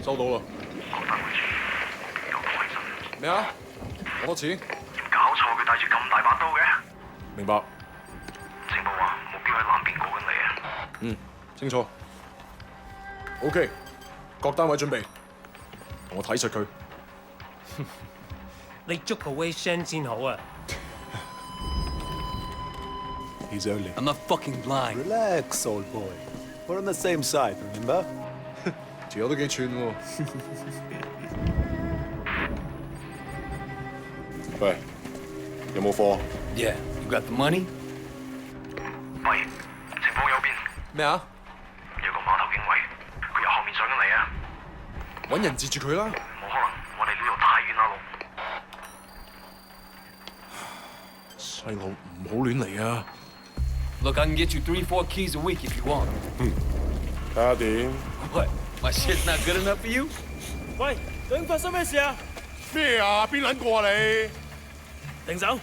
收到啦。咩啊？攞多錢？搞錯，佢帶住咁大把刀嘅。明白。情報話目標喺南邊過緊嚟啊。嗯，清楚。OK， 各單位準備，同我睇實佢。你捉個 Wei Shen 先好啊！ He's only. I'm not fucking blind. Relax, old boy. We're on the same side, remember? 條友都幾串喎。喂，有冇貨？ Yeah, you got the money? 喂，情況有變。咩啊？有個碼頭警衛，佢由後面上緊嚟啊！揾人截住佢啦！冇可能，我哋呢度太遠啦，路。細路唔好亂嚟啊！ Look, I can get you 3-4 keys a week if you want. 睇下點？ What? My shit's not good enough for you? 喂，究竟發生咩事啊？咩啊？邊撚個啊你？停手，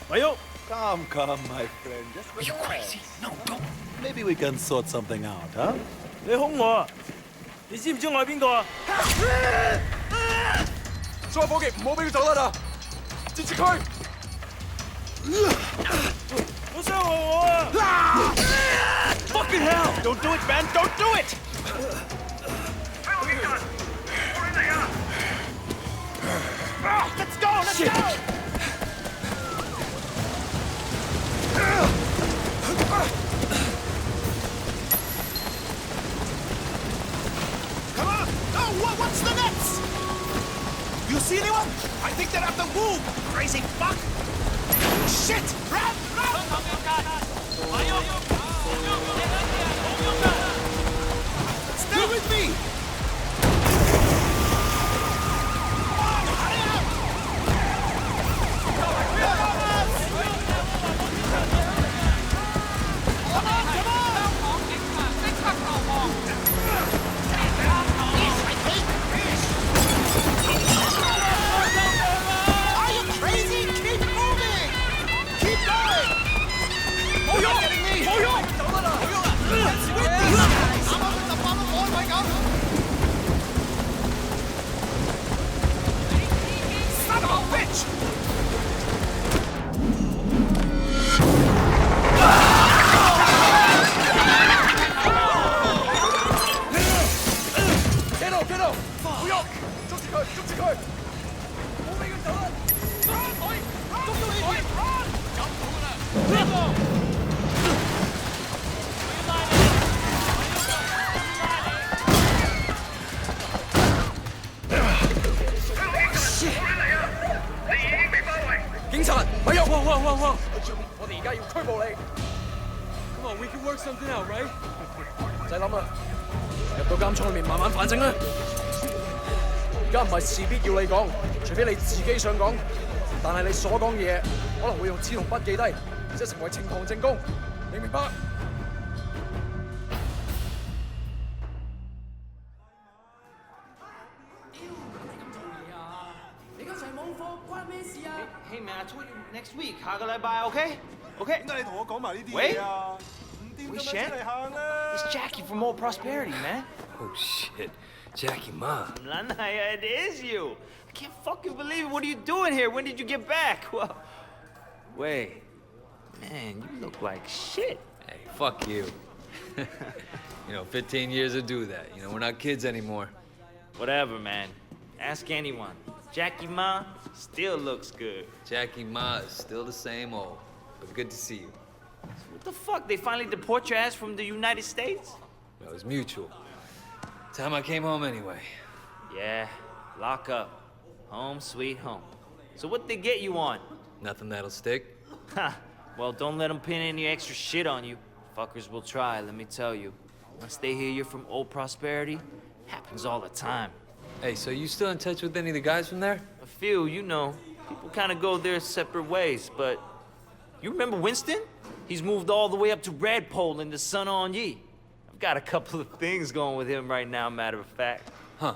咪喐！ Come, my friend. Just Are you crazy? No, don't. maybe we can sort something out, huh? 你兇我啊！你知唔知我係邊個啊？所有伙計唔好俾佢走得啦！截住佢！好傷害我啊 Fucking hell!！Don't do it, man! Don't do it! 喺後面人，過嚟啊 Let's go! Let's go! Come on! No! What's the next? You see anyone? I think they're at the womb! Crazy fuck! Shit! Run! Run! Stay with me! Come on! Hurry up! Come on! Come on! Are you crazy? Keep moving! Keep going! You're getting me! Let's win this! 啱啱佢就翻到安慰咁。Son of a bitch! Get out！ 唔喐！捉住佢！捉住佢！唔好俾佢走啦！捉住佢！警察，咪喐！哇！我哋而家要拘捕你。Come on, we can work something out, right？ 唔使諗啦，入到監倉裏面慢慢反省啦。而家唔係事必要你講，除非你自己想講。但係你所講嘢可能會用紙同筆記低，即係成為呈堂證供。你明白？你嗰場網課關咩事啊 Hey man, I told you next week. 下個禮拜 OK? OK? 點解你同我講埋呢啲喂嘢啊？唔掂咁樣出嚟行啦！ It's Jackie from Old Prosperity, man. Oh shit. Jackie Ma. Lanaya, it is you. I can't fucking believe it. What are you doing here? When did you get back? Well, wait. Man, you look like shit. Hey, fuck you. 15 years to do that. We're not kids anymore. Whatever, man. Ask anyone. Jackie Ma still looks good. Jackie Ma is still the same old, but good to see you. What the fuck? They finally deport your ass from the United States? It was mutual. Time I came home anyway. Yeah, lock up. Home sweet home. So what they get you on? Nothing that'll stick. Ha! Well, don't let them pin any extra shit on you. Fuckers will try, let me tell you. Once they hear you're from Old Prosperity, happens all the time. Hey, so you still in touch with any of the guys from there? A few, you know. People kind of go their separate ways, but... You remember Winston? He's moved all the way up to Redpole in the Sun On Yee. I've got a couple of things going with him right now, matter of fact. Huh.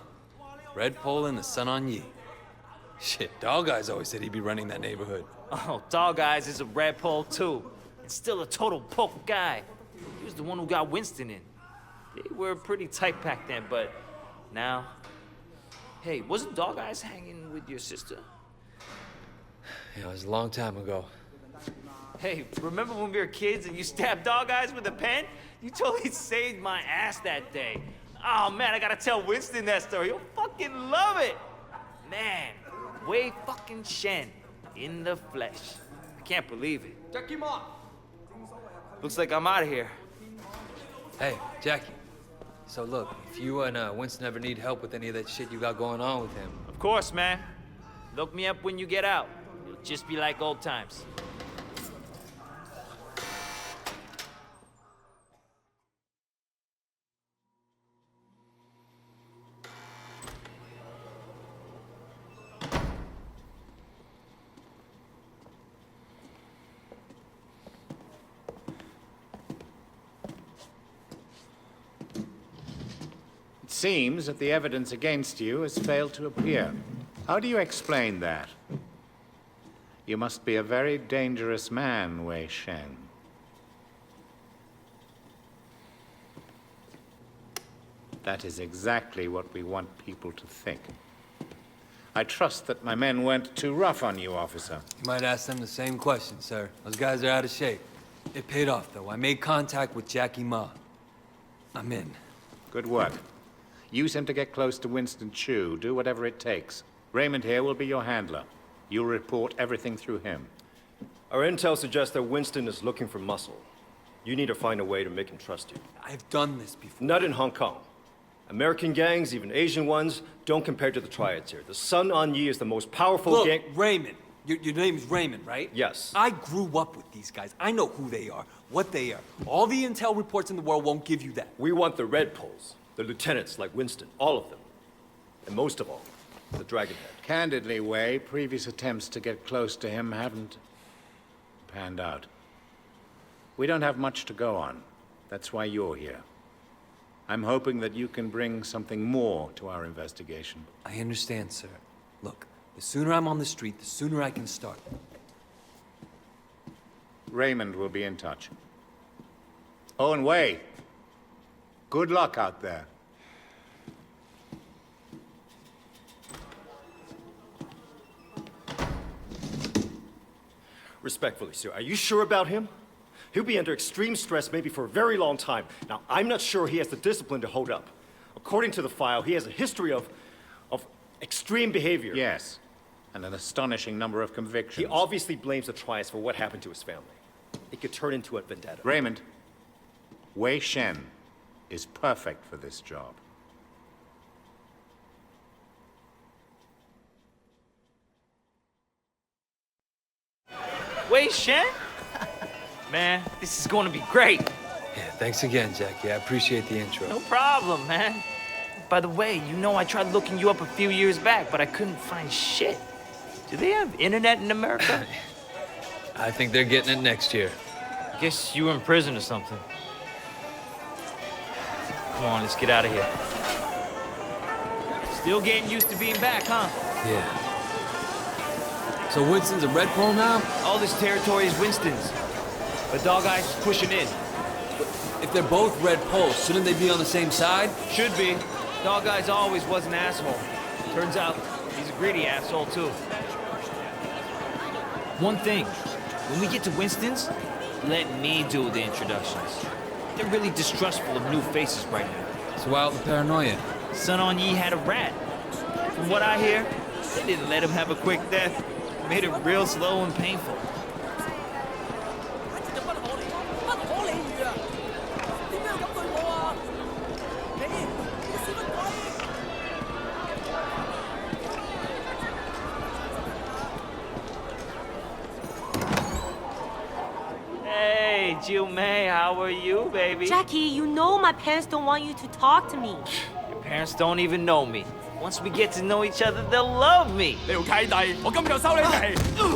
Redpole and the Sun On Yee. Shit, Dog Eyes always said he'd be running that neighborhood. Oh, Dog Eyes is a Redpole too. And still a total poke guy. He was the one who got Winston in. They were pretty tight back then, but now Hey, wasn't Dog Eyes hanging with your sister? Yeah, it was a long time ago. Hey, remember when we were kids and you stabbed Dog Eyes with a pen? You totally saved my ass that day. Oh man, I gotta tell Winston that story. He'll fucking love it. Man, Wei fucking Shen in the flesh. I can't believe it. Looks like I'm out of here. Hey, Jackie. So look, if you and Winston ever need help with any of that shit you got going on with him, Of course, man. Look me up when you get out. It'll just be like old times. It seems that the evidence against you has failed to appear. How do you explain that? You must be a very dangerous man, Wei Shen. That is exactly what we want people to think. I trust that my men weren't too rough on you, officer. you might ask them the same question, sir. Those guys are out of shape. It paid off, though. I made contact with Jackie Ma. I'm in. Good work. Use him to get close to Winston Chu. Do whatever it takes. Raymond here will be your handler. You'll report everything through him. Our intel suggests that Winston is looking for muscle. You need to find a way to make him trust you. I've done this before. Not in Hong Kong. American gangs, even Asian ones, don't compare to the triads here. The Sun On Yee is the most powerful Look, gang. Raymond. Your name is Raymond, right? Yes. I grew up with these guys. I know who they are, what they are. All the intel reports in the world won't give you that. We want the Red Poles, the lieutenants like Winston, all of them. And most of all, the Dragonhead. Candidly, Wei, previous attempts to get close to him haven't panned out. We don't have much to go on. That's why you're here. I'm hoping that you can bring something more to our investigation. I understand, sir. Look, the sooner I'm on the street, the sooner I can start. Raymond will be in touch. Oh, and Wei, good luck out there. Respectfully, sir, are you sure about him? He'll be under extreme stress maybe for a very long time. Now, I'm not sure he has the discipline to hold up. According to the file, he has a history of extreme behavior. Yes, and an astonishing number of convictions. He obviously blames the triads for what happened to his family. It could turn into a vendetta. Raymond, Wei Shen is perfect for this job. Wei Shen? Man, this is gonna be great. Yeah, thanks again, Jackie. I appreciate the intro. No problem, man. By the way, you know I tried looking you up a few years back, but I couldn't find shit. Do they have internet in America? I think they're getting it next year. Guess you were in prison or something. Come on, let's get out of here. Still getting used to being back, huh? Yeah. So Winston's a red pole now? All this territory is Winston's. But Dog Eyes is pushing in. If they're both red poles, shouldn't they be on the same side? Should be. Dog Eyes always was an asshole. Turns out, he's a greedy asshole, too. One thing, when we get to Winston's, let me do the introductions. They're really distrustful of new faces right now. So why all the paranoia? Sun On Yee had a rat. From what I hear, they didn't let him have a quick death. Made it real slow and painful. Hey, Jiu-Mei, how are you, baby? Jackie, you know my parents don't want you to talk to me. Your parents don't even know me. Once we get to know each other, they'll love me. 呢條契弟，我今日就收你皮。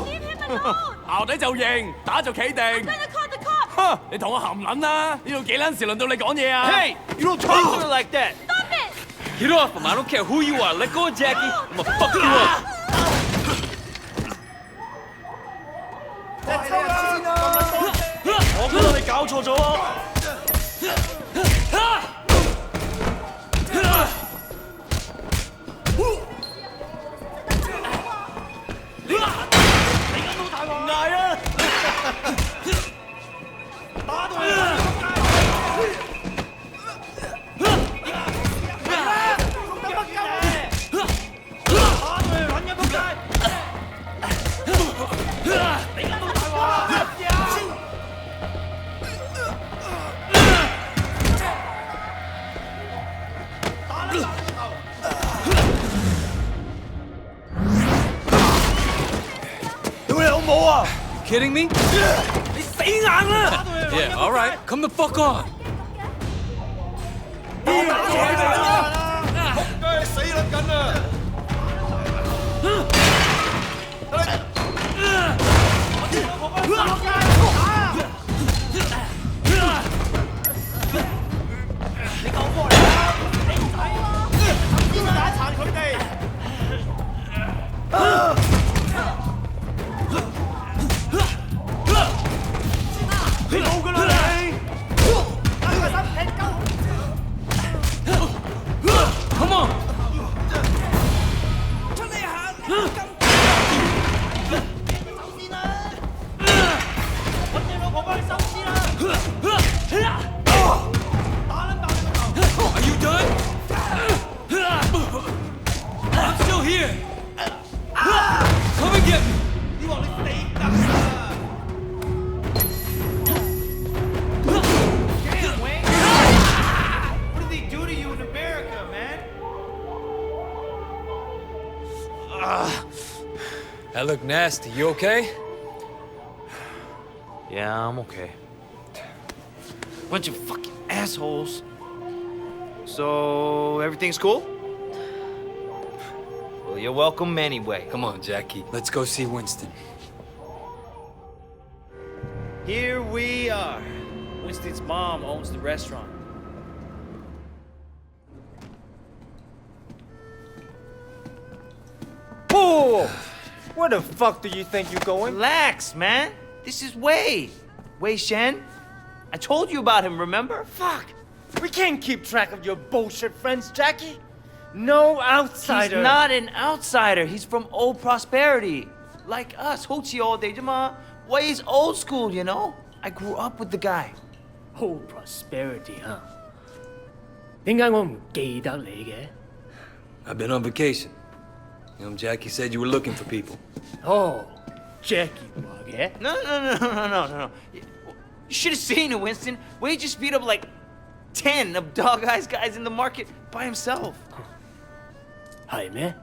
Leave him alone! 淆底就認，打就企定。 I'm gonna call the cops! 哼！你同我含撚啦！呢度幾撚時輪到你講嘢啊？ Hey, you don't talk to her like that. Stop it! Get off him! I don't care who you are. Let go of Jackie. I'm gonna fuck you up. 我覺得你搞錯咗啊！ 你嗌啊！打到佢揾仆街！Kidding me? 你死硬啦！ Yeah, all right. Come the fuck on. 打住佢哋啦！仆街死撚緊啊！你救過嚟啦！你唔睇啊！邊個打殘佢哋？你冇㗎啦你！打佢手踢鳩！Come on！ 出嚟行！走先啦！揾你老婆幫你收屍啦！打撚爆你個頭 Are you done? I'm still here. Come and get me. 你話你死梗啦！ What did they do to you in America, man? That looked nasty. You okay? Yeah, I'm okay. Bunch of fucking assholes. So, everything's cool? Well, you're welcome anyway. Come on, Jackie. Let's go see Winston. Here we are. Winston's mom owns the restaurant. Whoa! Where the fuck do you think you're going? Relax, man. This is Wei. Wei Shen. I told you about him, remember? Fuck! We can't keep track of your bullshit friends, Jackie. No outsider. He's not an outsider. He's from old prosperity. Like us. 𝐒𝐥𝐞𝐞𝐲𝐢𝐧𝐠 Wei's old school, you know? I grew up with the guy. Old prosperity, huh? 點解我唔記得你嘅？ I've been on vacation. You know, Jackie said you were looking for people. Oh, Jackie 話嘅。 No. You should have seen it, Winston. Wei just beat up like 10 of Dog Eyes guys in the market by himself. 係咩？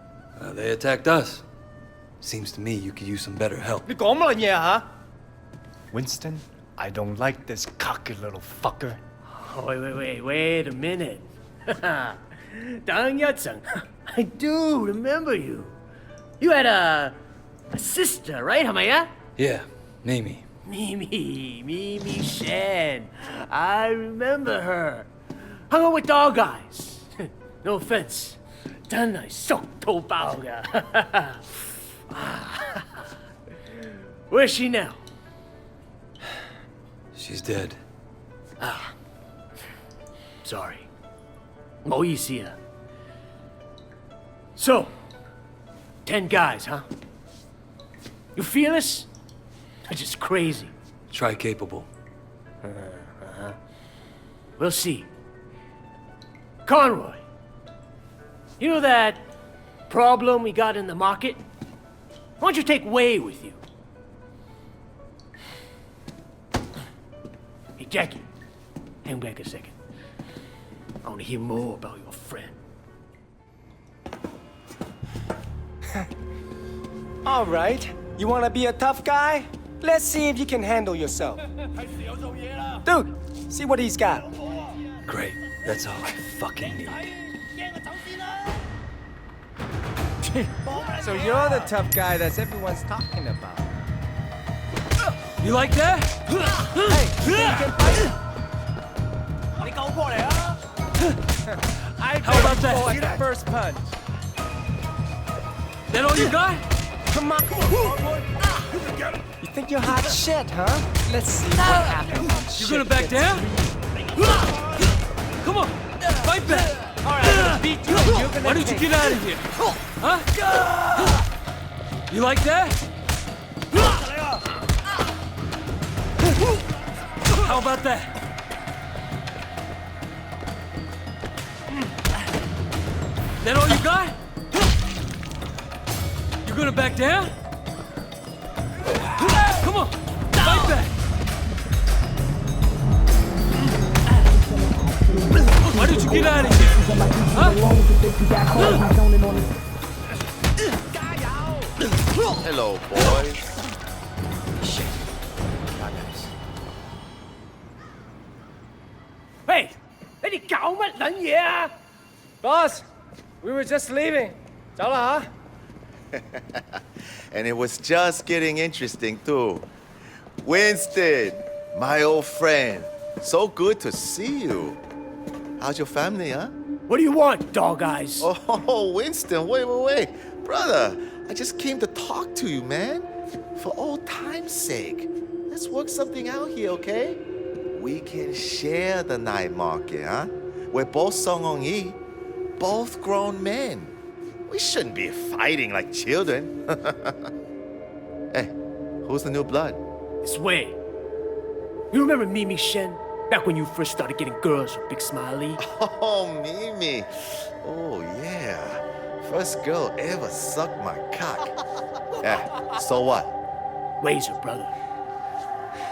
They attacked us. Seems to me you could use some better help. 你講乜嘢嚇 Winston, I don't like this cocky little fucker. Wait a minute. 等一陣 I do remember you. You had a sister, right? 係咪啊？ Yeah, Mimi. Mimi Shen. I remember her. Hung out with Dog Eyes. No offense. 真係熟到爆㗎。Where's she now? She's dead. Sorry. 唔好意思啊。So, 10 guys, huh? You feel us? It's just crazy. Try capable. We'll see. Conroy, you know that problem we got in the market? Why don't you take Wei with you? Hey, Jackie, hang back a second. I want to hear more about your friend. All right. You wanna be a tough guy? Let's see if you can handle yourself. Dude, see what he's got. Great. That's all I fucking need. So you're the tough guy that everyone's talking about. You like that? Hey, you think you can fight? 你救過嚟啊！ I How about that? for the first punch. That all you got? Come on. You think you're hot shit, huh? Let's see what happens. You gonna back down? Come on, fight back. All right, I'm gonna beat you and you're gonna Why don't you get out of here? Huh? You like that? How about that? That all you got? You gonna back down? Come on, fight back! Why don't you get out of here? Huh? Hello, boys. Hey, 你哋搞乜撚嘢啊 Boss, we were just leaving. 走啦吓。 And it was just getting interesting, too. Winston, my old friend. So good to see you. How's your family, huh? What do you want, dog eyes? Oh, Winston, wait. Brother, I just came to talk to you, man. For old time's sake. Let's work something out here, okay? We can share the night market, huh? We're both Sun On Yee, both grown men. We shouldn't be fighting like children. Hey, who's the new blood? It's Wei. You remember Mimi Shen? Back when you first started getting girls from Big Smiley? Oh, Mimi. Oh, yeah. First girl ever sucked my cock. Yeah, so what? Wei's her brother.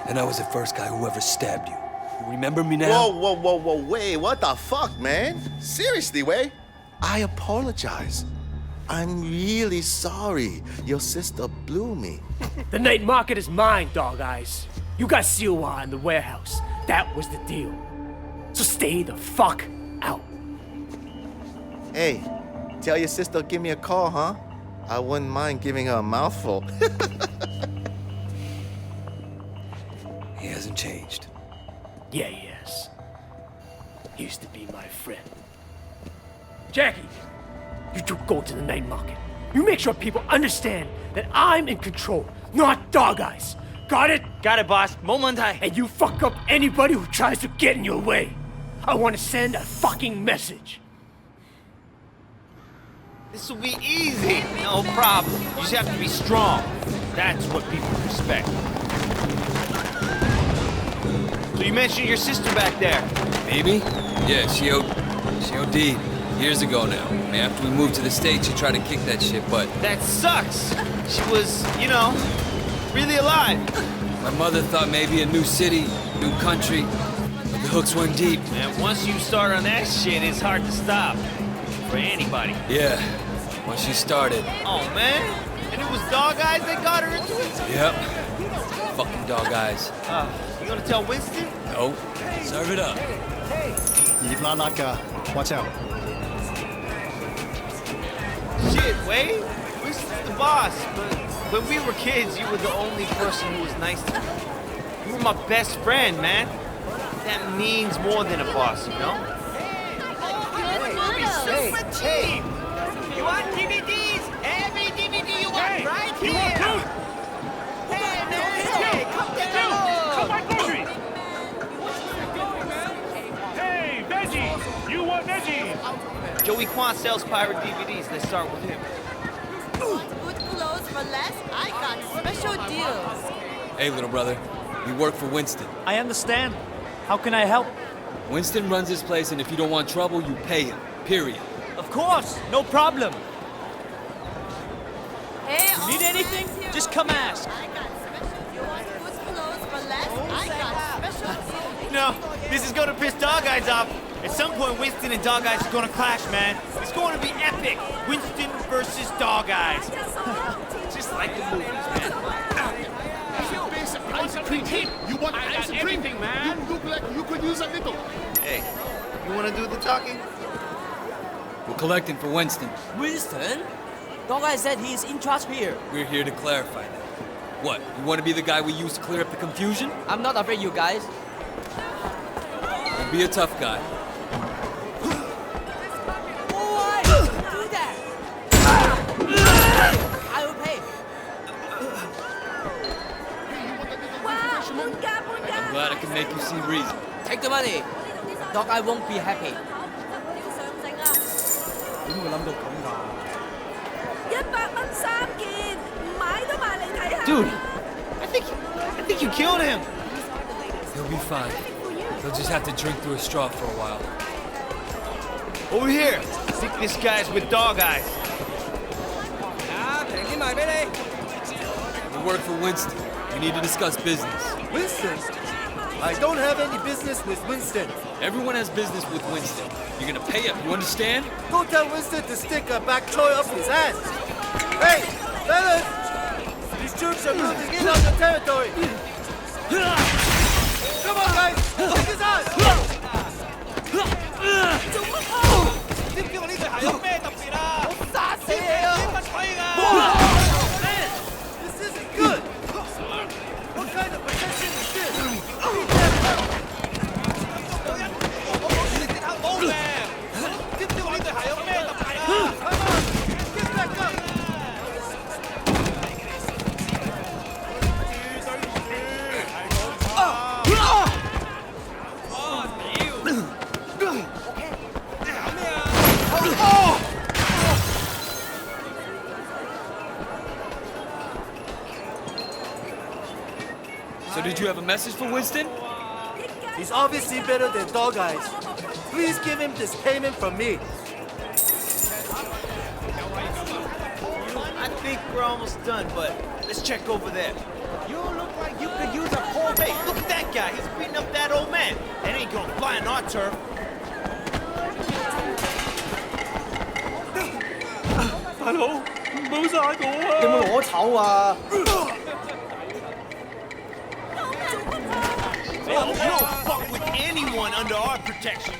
And I was the first guy who ever stabbed you. You remember me now? Whoa, Wei, what the fuck, man? Seriously, Wei? I apologize. I'm really sorry your sister blew me. The night market is mine, dog eyes. You got Siwa in the warehouse. That was the deal. So stay the fuck out. Hey, tell your sister give me a call, huh? I wouldn't mind giving her a mouthful. He hasn't changed. Yeah, he has. He used to be my friend. Jackie, you two go to the night market. You make sure people understand that I'm in control, not dog eyes. Got it? Got it, boss. 冇問題. And you fuck up anybody who tries to get in your way. I want to send a fucking message. This will be easy. No problem. You just have to be strong. That's what people respect. So you mentioned your sister back there. Amy? Yeah, she OD'd years ago now. After we moved to the States, she tried to kick that shit, but... That sucks. She was, you know, really alive. My mother thought maybe a new city, new country, but the hooks went deep. And once you start on that shit, it's hard to stop. For anybody. Yeah, once she started. Oh, man. And it was dog eyes that got her into it? Yep. Fucking dog eyes. You gonna tell Winston? No. Serve it up. Watch out. Shit, Wade. Winston's the boss, but when we were kids, you were the only person who was nice to me. You were my best friend, man. That means more than a boss, you know? Super cheap! You want DVDs? Every DVD you want right here! Hey, man! Come get Come on, groceries! Hey, veggies! You want veggies? Joey Kwan sells pirate DVDs. Let's start with him. Good clothes for less? I got special deals. Hey, little brother. We work for Winston. I understand. How can I help? Winston runs this place, and if you don't want trouble, you pay him. Period. Of course, no problem. Hey, You need anything? Just come ask. I got special. You want good clothes for less? I got special deals. No, this is gonna piss Dog Eyes off. At some point, Winston and Dog Eyes are gonna clash, man. It's going to be epic. Winston versus Dog Eyes. Just like the movies, man. You want ice cream, man? You look like you could use a little. Hey, you wanna do the talking? We're collecting for Winston. Winston? Dog Guy said he's in charge here. We're here to clarify that. What, you want to be the guy we use to clear up the confusion? I'm not afraid, you guys. Be a tough guy. Boy, do that. I will pay. I'm glad I can make you see reason. Take the money. Dog Guy won't be happy. 點會諗到咁㗎100蚊3件，唔買都買嚟睇下。 Dude, I think you killed him. He'll be fine. He'll just have to drink through a straw for a while. Over here. I think this guy's with dog eyes. We work for Winston. We need to discuss business. Winston? I don't have any business with Winston. Everyone has business with Winston. You're gonna pay him, you understand? Go tell Winston to stick a back toy up his ass. Hey, fellas! These troops are moving in on the territory. Come on, guys! Kick his ass! This isn't good! What kind of protection is this? Beat them up! Come on! Get back up! So did you have a message for Winston? He's obviously better than Dog Eyes. Please give him this payment from me. I think we're almost done, but let's check over there. You look like you could use a pull. Hey, look at that guy. He's beating up that old man. That ain't gonna fly on our turf. Hello? 冇晒我啊！有冇攞籌啊？ You don't fuck with anyone under our protection.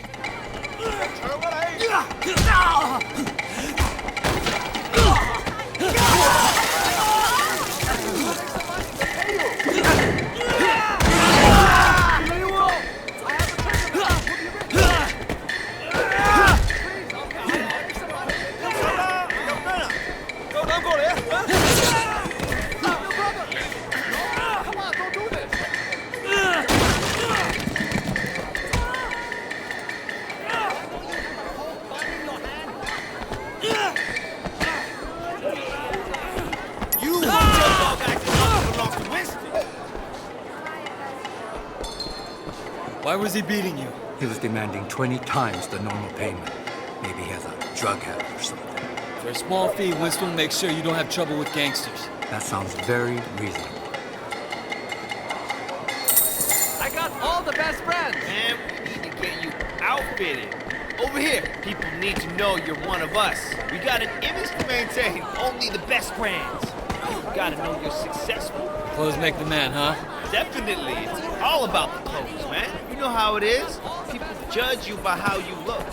Why was he beating you? He was demanding 20 times the normal payment. Maybe he has a drug habit or something. For a small fee, Winston will make sure you don't have trouble with gangsters. That sounds very reasonable. I got all the best brands. Man, we need to get you outfitted. Over here, people need to know you're one of us. We got an image to maintain. Only the best brands. You gotta know you're successful. Clothes make the man, huh? Definitely. It's all about the clothes, man. You know how it is. People judge you by how you look.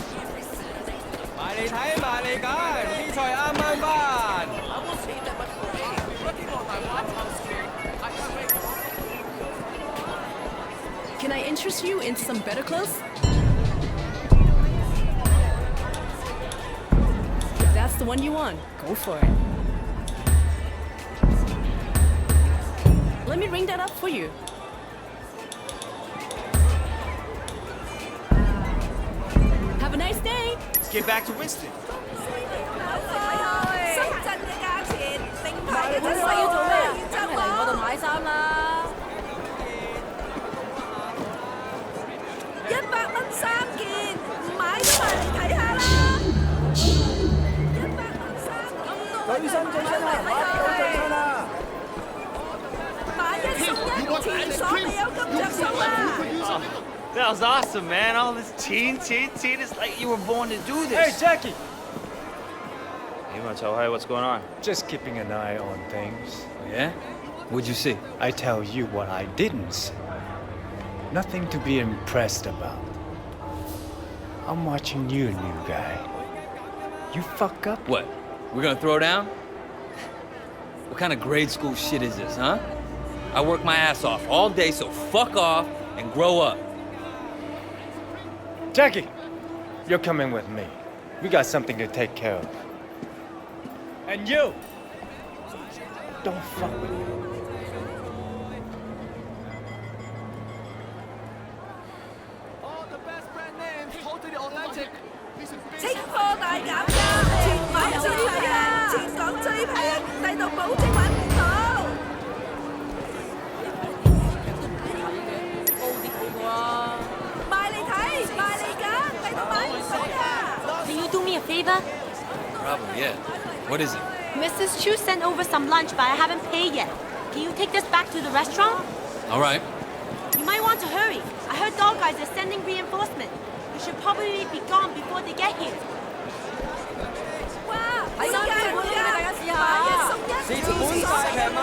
Can I interest you in some better clothes? If that's the one you want, go for it. Let me ring that up for you. Have a nice day. Let's get back to Winston. 深圳嘅價錢，名牌嘅質素要做咩？真係嚟我度買衫啦！100蚊3件，唔買都埋嚟睇下啦！100蚊3件，最新啊！買一送一，前所未有咁着數啊！ That was awesome, man. All this teen. It's like you were born to do this. Hey, Jackie! Hey, Macho, hey, what's going on? Just keeping an eye on things. Yeah? What'd you see? I tell you what I didn't see. Nothing to be impressed about. I'm watching you, new guy. You fuck up? What? We're gonna throw down? What kind of grade school shit is this, huh? I work my ass off all day, so fuck off and grow up. Jackie, you're coming with me. We got something to take care of. And you, don't fuck with me. All the best brand names, totally authentic. 清貨大減價，全港最平，全港最平，嚟到保證揾唔到。Yeah. What is it? Mrs. Chu sent over some lunch, but I haven't paid yet. Can you take this back to the restaurant? All right. You might want to hurry. I heard dog guys are sending reinforcement. You should probably be gone before they get here. 係新嘅碗俾大家試下，買一送一，試碗晒平賣，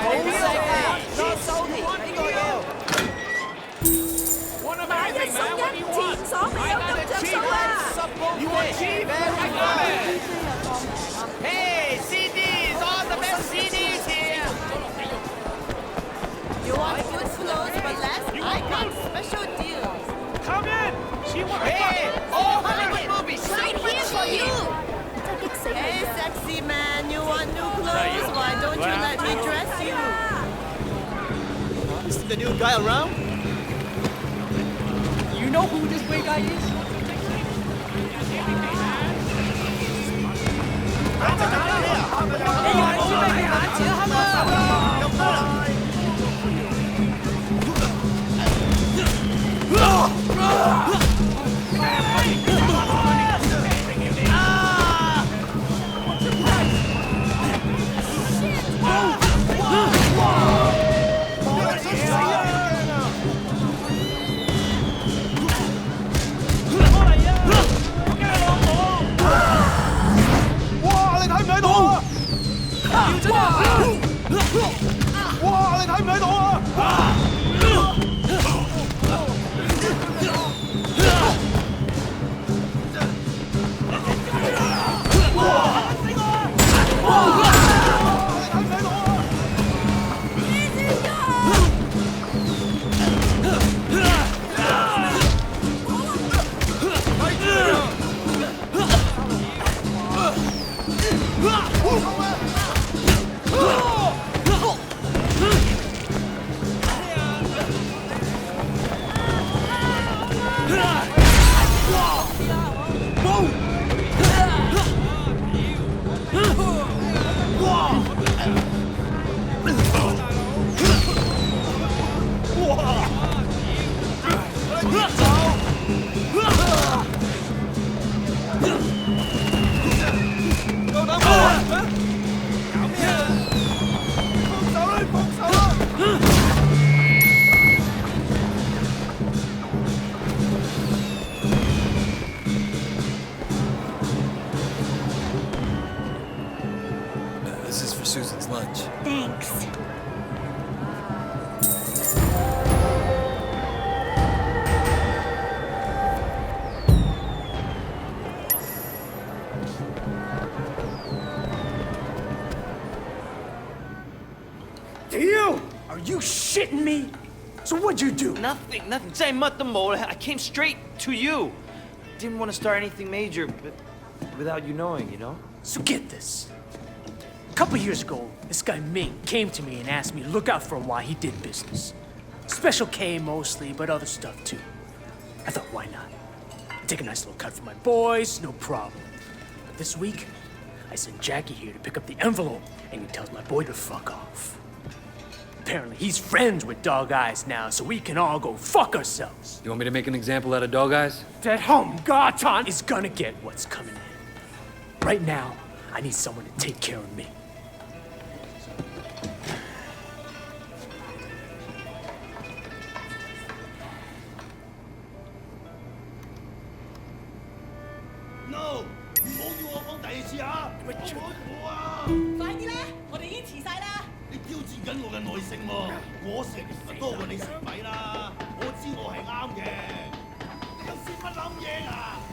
好食啊！熱收田呢個要。買一送一，前所未有咁着數啊！ Hey, CDs, all the best CDs here. You want good clothes but less? I got special deals. Come in. She wants. Hey, all Hollywood movies Right here for you. Hey, sexy man, you want new clothes? Why don't you let me dress you? Is the new guy around? You know who this Wei guy is? 屌 Are you shitting me? So what'd you do? Nothing. 真係乜都冇啦. I came straight to you. Didn't want to start anything major, but without you knowing, you know? So get this. A couple years ago, this guy Ming came to me and asked me to look out for him while he did business. Special K mostly, but other stuff too. I thought, why not? Take a nice little cut for my boys, no problem. But this week, I sent Jackie here to pick up the envelope, and he tells my boy to fuck off. Apparently, he's friends with Dog Eyes now, so we can all go fuck ourselves. You want me to make an example out of Dog Eyes? That Hom-Garton is gonna get what's coming in. Right now, I need someone to take care of me. No！ 唔好要我講第二次啊！我啊！快啲啦，我哋已經遲晒啦。你挑戰緊我嘅耐性喎！我食飯多過你食米啦！我知我係啱嘅。你有先乜諗嘢啊？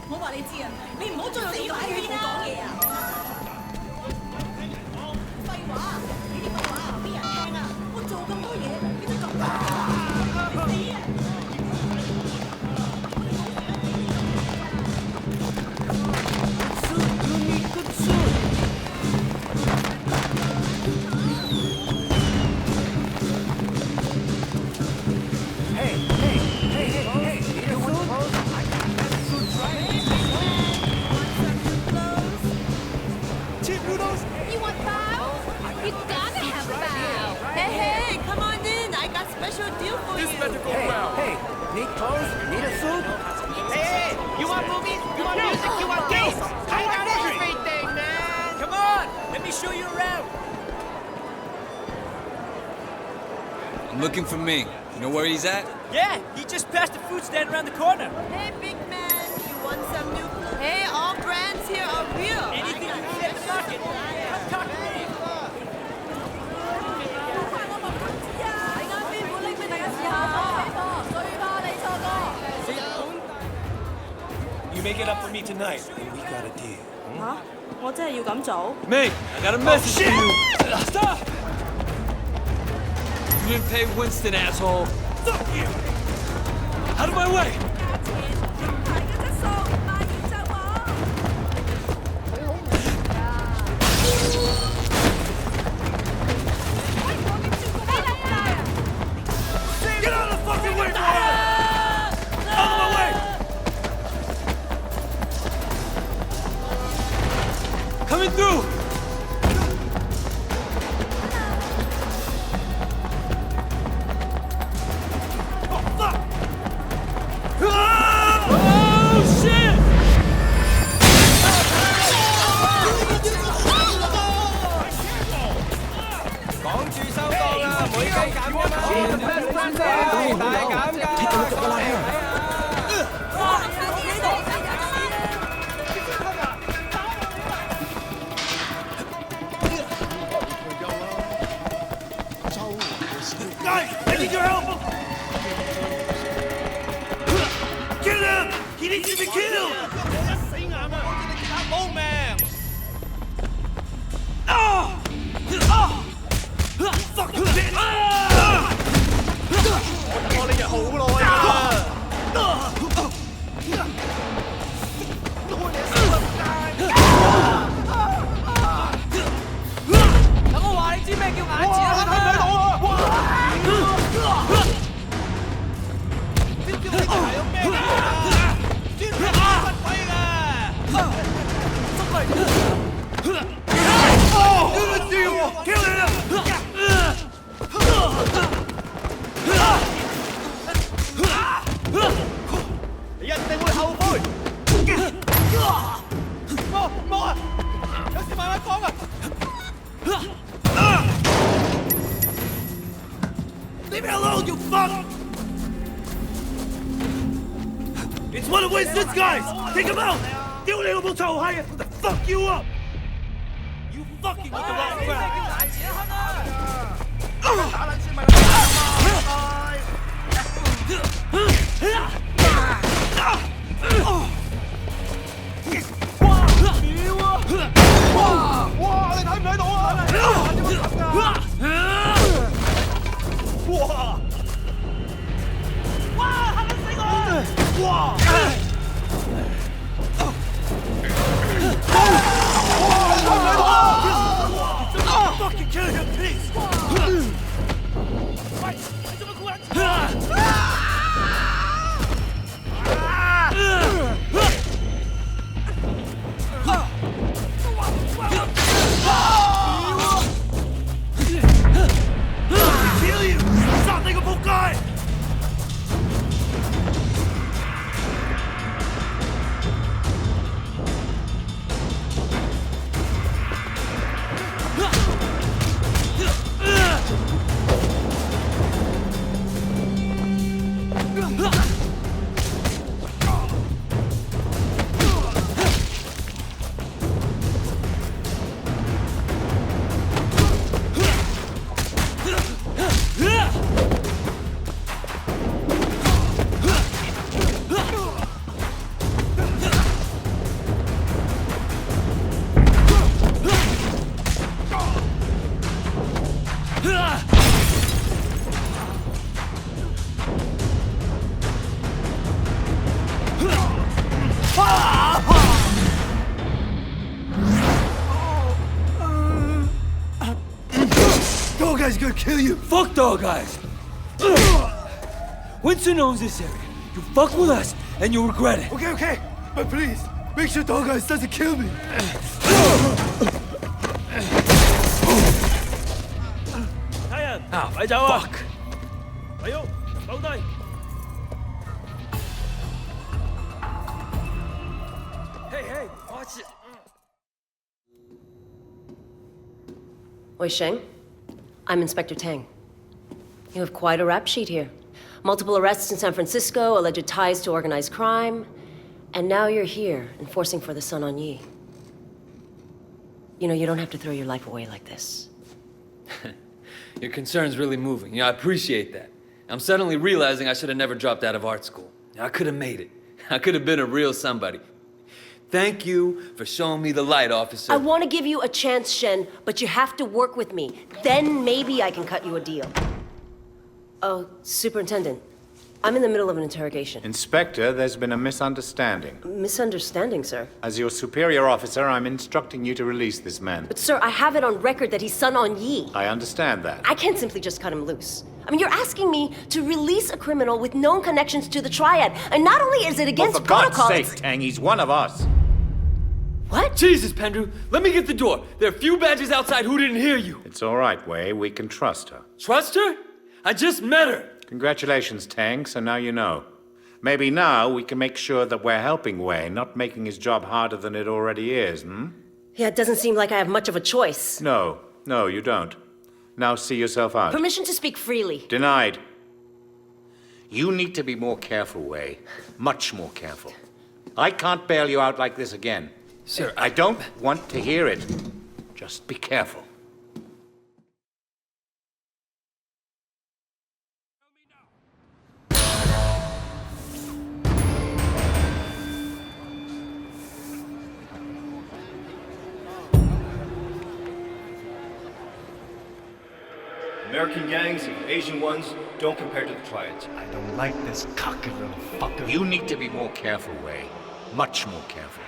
我話你知啊，你唔好再用呢個語言講嘢啊！廢話，你呢個話邊人聽啊？我做咁多嘢，你都咁你死啊！ Need clothes? Need a suit? Hey, you want movies? You want music? You want games? I got everything, man. me show you around. I'm looking for me. You know where he's at? Yeah, he just passed the food stand around the corner. Hey, big man, you want some new clothes? Hey, all brands here are real. Anything you can get in the market, come talk to me. You make it up for me tonight, and we got a deal. 嚇！我真係要咁做？ Me, I got a message for you. Stop! You didn't pay Winston, asshole. Fuck you! Out of my way! Get out of the fucking way, boy! Out of my way! Coming through! Oh, shit! 講住收檔啊，每雞減㗎嘛，大減㗎。 Guys, I need your help! Kill him! He needs to be killed! Old man! Oh! Oh! Fucking bitch! 我哋日好耐啦。 等我話你知咩叫眼字啦！睇唔睇到啊？ 你一定會後悔。冇啊！有事慢慢講啊！ Leave me alone, you fuck! It's one of Winston's guys! Take him out! 屌你老母臭閪啊 ！What the fuck you up? You fucking with the wrong crowd! 打撚先咪哇！你睇唔睇到啊？點解咁㗎？哇！哇！嚇死我！哇！Fucking kill him, please! 喂，你做乜估人？ Kill you! 殺你個仆街！ Dog guy's gonna kill you! Fuck dog guys! Winston owns this area. You fuck with us, and you'll regret it. Okay, okay, but please, make sure Dog Eyes doesn't kill me. 睇人，咪走啊！咪喐，放低。Hey, hey, watch it. Wei Shen, I'm Inspector Tang. You have quite a rap sheet here. Multiple arrests in San Francisco, alleged ties to organized crime, and now you're here, enforcing for the Sun On Yee. You know, you don't have to throw your life away like this. Your concern's really moving. I appreciate that. I'm suddenly realizing I should have never dropped out of art school. I could have made it. I could have been a real somebody. Thank you for showing me the light, officer. I want to give you a chance, Shen, but you have to work with me. Then maybe I can cut you a deal. Oh, Superintendent, I'm in the middle of an interrogation. Inspector, there's been a misunderstanding. Misunderstanding, sir? As your superior officer, I'm instructing you to release this man. But sir, I have it on record that he's Sun On Yee. I understand that. I can't simply just cut him loose. I mean, you're asking me to release a criminal with known connections to the Triad, and not only is it against for God's protocol, sake, Tang, he's one of us. What? Jesus, Pendrew, let me get the door. There are a few badges outside who didn't hear you. It's all right, Wei. We can trust her. Trust her? I just met her. Congratulations, Tang, so now you know. Maybe now we can make sure that we're helping Wei, not making his job harder than it already is, Yeah, it doesn't seem like I have much of a choice. No, you don't. Now see yourself out. Permission to speak freely. Denied. You need to be more careful, Wei. Much more careful. I can't bail you out like this again. Sir, I don't want to hear it. Just be careful. American gangs and Asian ones don't compare to the Triads. I don't like this cocky little fucker. You need to be more careful, Wei. Much more careful.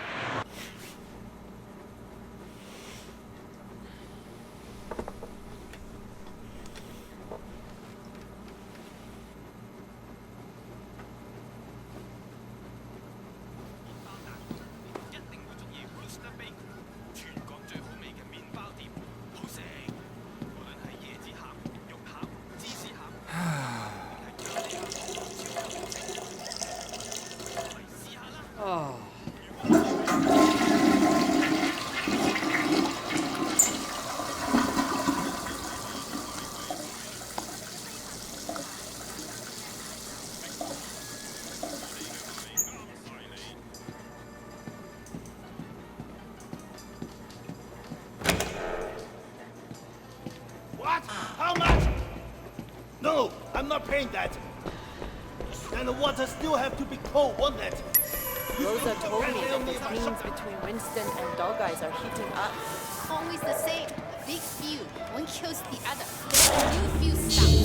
What? How much? No, I'm not paying that. And the water still have to be cold, won't it? Rosa told me that the scenes between Winston and Dog Eyes are heating up. Always the same. Big feud. One kills the other. Then a new feud starts.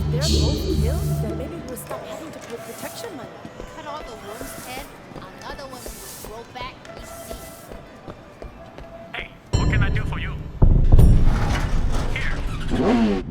They're both killed? Then maybe we'll stop having to pay protection money. Cut off the worm's head, another one will grow back each season. Hey, what can I do for you? Here.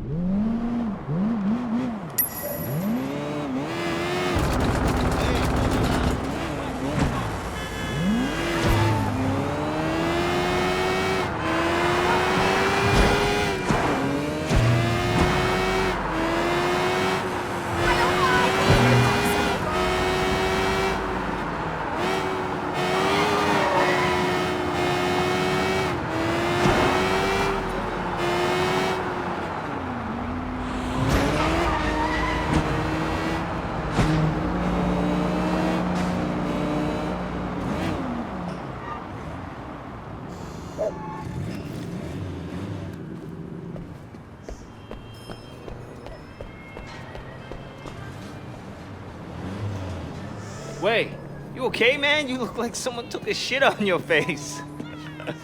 Wei, you okay, man? You look like someone took a shit on your face.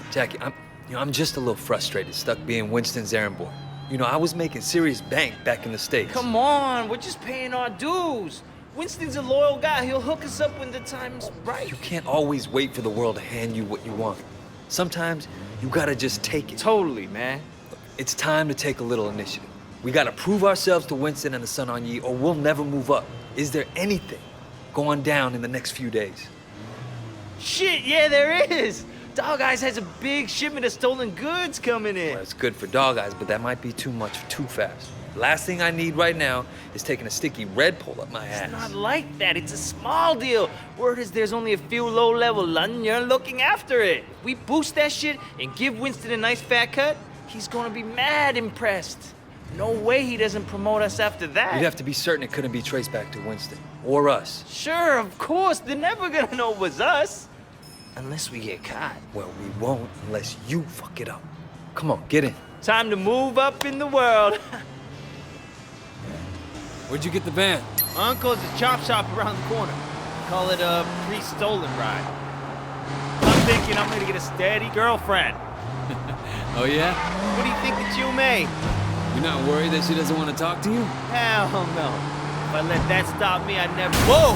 Jackie, I'm just a little frustrated, stuck being Winston's errand boy. I was making serious bank back in the States. Come on, we're just paying our dues. Winston's a loyal guy. He'll hook us up when the time's right. You can't always wait for the world to hand you what you want. Sometimes you gotta just take it. Totally, man. Look, it's time to take a little initiative. We gotta prove ourselves to Winston and the Sun On Yee, or we'll never move up. Is there anything going down in the next few days? Shit, yeah, there is. Dog Eyes has a big shipment of stolen goods coming in. Well, it's good for Dog Eyes, but that might be too much too fast. Last thing I need right now is taking a sticky red pole up my ass. It's not like that. It's a small deal. Word is there's only a few low-level Londoners looking after it. If we boost that shit and give Winston a nice fat cut, he's gonna be mad impressed. No way he doesn't promote us after that. You'd have to be certain it couldn't be traced back to Winston. Or us. Sure, of course. They're never gonna know it was us. Unless we get caught. Well, we won't unless you fuck it up. Come on, get in. Time to move up in the world. Where'd you get the van? My uncle's a chop shop around the corner. Call it a pre-stolen ride. I'm thinking I'm gonna get a steady girlfriend. Oh, yeah? What do you think that you made? You're not worried that she doesn't want to talk to you? Hell no. If I let that stop me, I'd never... Whoa!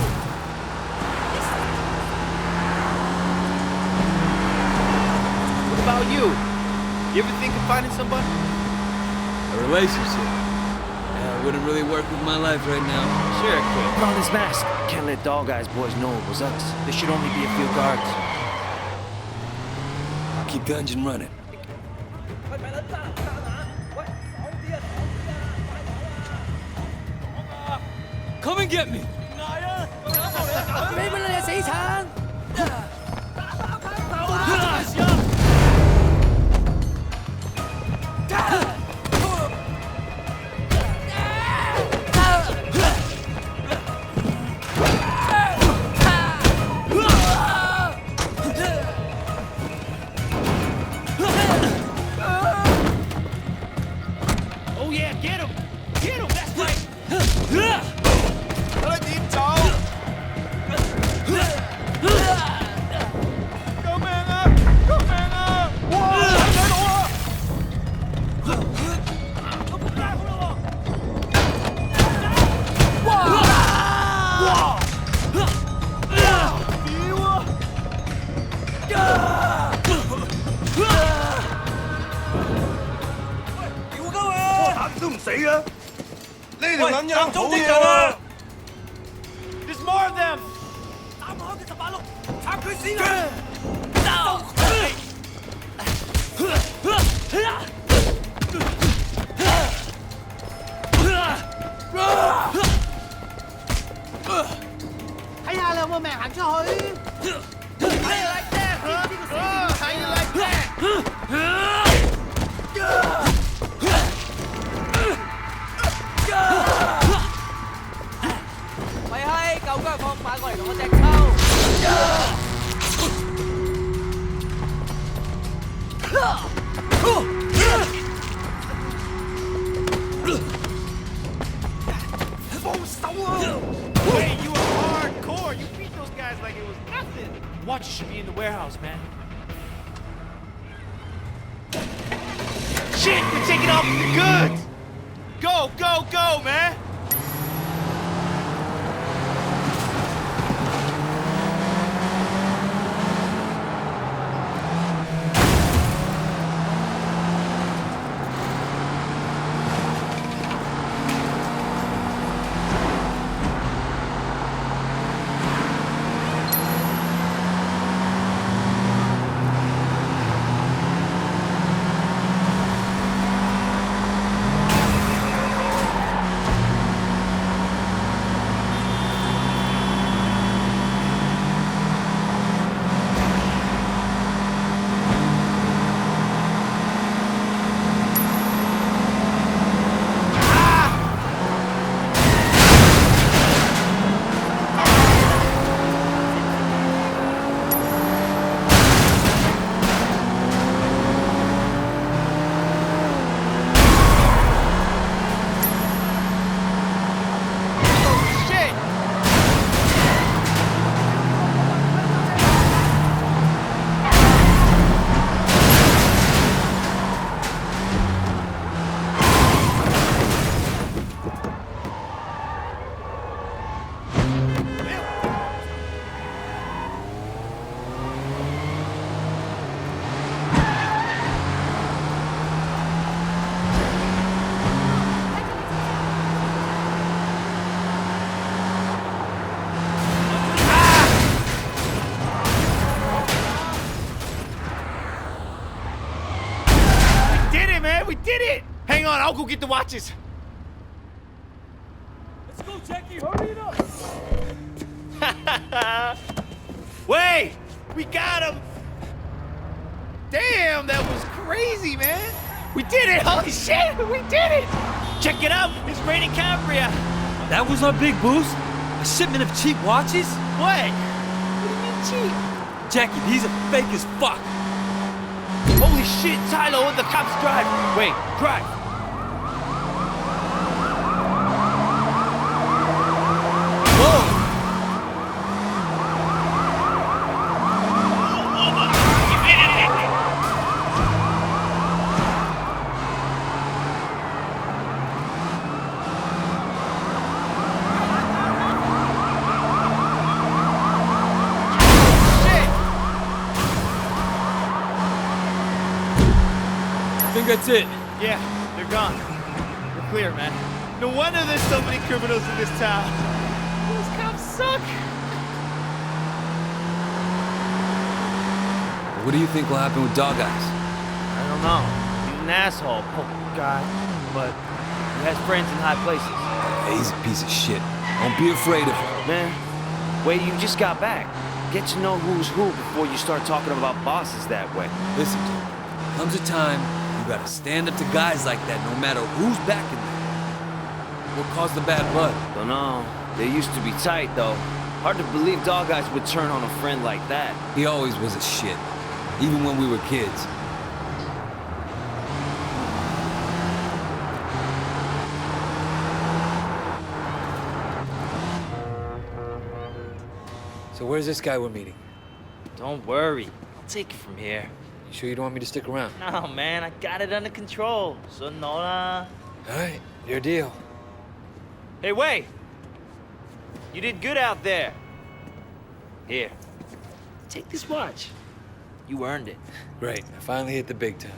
What about you? You ever think of finding somebody? A relationship. Yeah, it wouldn't really work with my life right now. Sure it could. Put on this mask. Can't let Dog Eyes boys know it was us. There should only be a few guards. Keep the engine running. Come and get me! 俾乜你死橙！ Oh yeah, get him! Get him! That's right! 睇你點走！救命啊！救命啊！哇！睇到啊！哇！屌啊！屌鳩啊！我打都唔死嘅，呢條撚樣好嘢喎！ There's more of them! 斬開佢18碌，插佢先啊！ 睇下你有冇命行出去。How you like that, huh? How you like that? 喂閪，舊姜放馬過嚟同我隻抽。 放手啊！ Hey, you are hardcore! You beat those guys like it was nothing! Watch should be in the warehouse, man. Shit! We're taking off with the goods! Go, go, go, man! We did it! Hang on, I'll go get the watches. Let's go, Jackie. Hurry it up. Wait! We got him! Damn, that was crazy, man! We did it! Holy shit! We did it! Check it out! It's raining Cambria! That was our big boost? A shipment of cheap watches? What? What do you mean cheap? Jackie, these are fake as fuck. Holy shit, Tyler, the cops drive! Wait, drive! I think that's it. Yeah, they're gone. We're clear, man. No wonder there's so many criminals in this town. Those cops suck. What do you think will happen with Dog Eyes? I don't know. He's an asshole, poor guy. But he has friends in high places. He's a piece of shit. Don't be afraid of him. Man, wait, you just got back. Get to know who's who before you start talking about bosses that way. Listen to me. Comes a time you gotta stand up to guys like that no matter who's backing them. What caused the bad blood? Don't know. They used to be tight, though. Hard to believe Dog Eyes would turn on a friend like that. He always was a shit, even when we were kids. So where's this guy we're meeting? Don't worry. I'll take it from here. You sure you don't want me to stick around? No, man, I got it under control. So no. All right, your deal. Hey, wait! You did good out there. Here, take this watch. You earned it. Great, I finally hit the big time.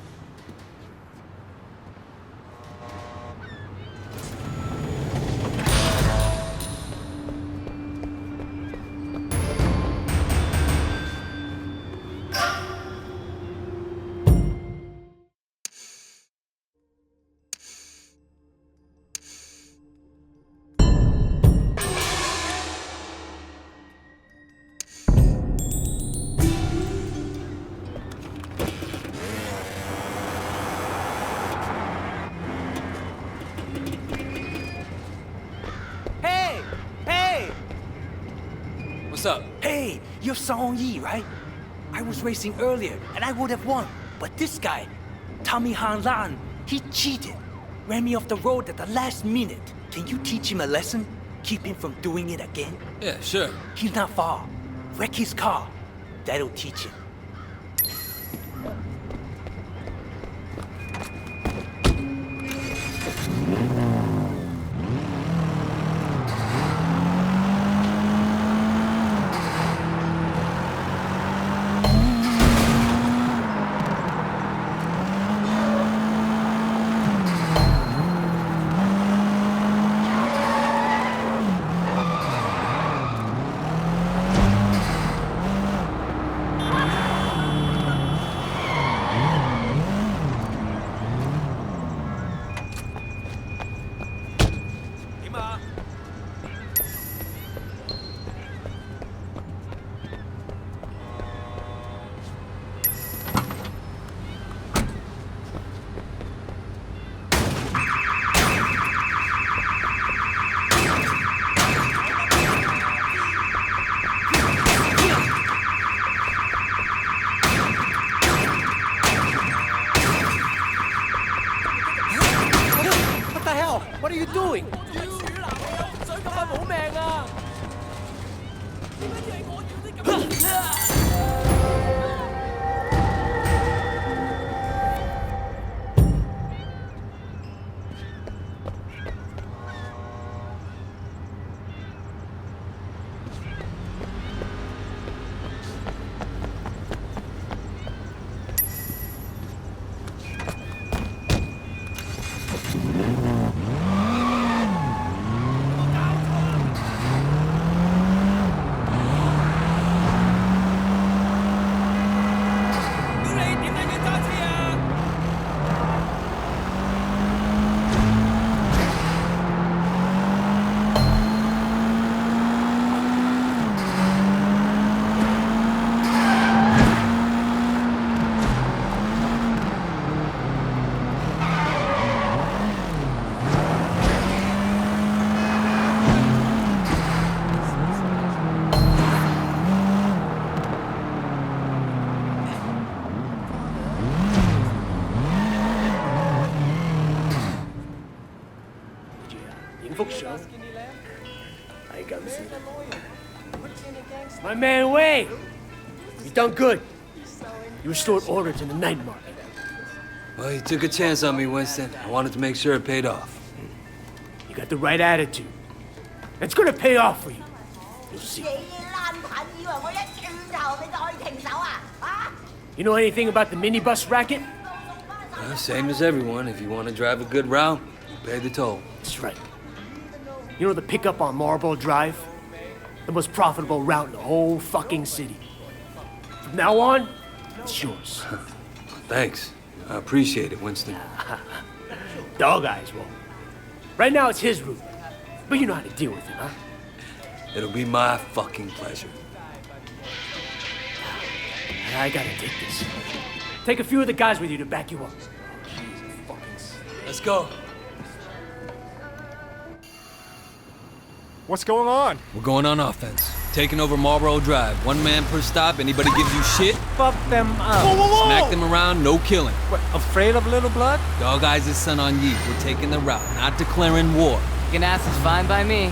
What's up? Hey, you're Sun On Yee, right? I was racing earlier, and I would have won. But this guy, Tommy Han Lan, he cheated. Ran me off the road at the last minute. Can you teach him a lesson? Keep him from doing it again? Yeah, sure. He's not far. Wreck his car. That'll teach him. My man Wei! You done good. You restored order to the night market. Well, you took a chance on me, Winston. I wanted to make sure it paid off. You got the right attitude. It's gonna pay off for you. You'll see. You know anything about the minibus racket? Well, same as everyone. If you want to drive a good route, you pay the toll. That's right. You know the pickup on Marlboro Drive? The most profitable route in the whole fucking city. From now on, it's yours. Thanks. I appreciate it, Winston. Dog Eyes won't. Right now it's his route. But you know how to deal with it, huh? It'll be my fucking pleasure. I gotta take this. Take a few of the guys with you to back you up. Let's go. What's going on? We're going on offense. Taking over Marlboro Drive. One man per stop. Anybody gives you shit, Fuck them up. Whoa! smack them around, no killing. What, afraid of little blood? Dog Eyes is Sun On Yee. We're taking the route, not declaring war. Ganass is fine by me.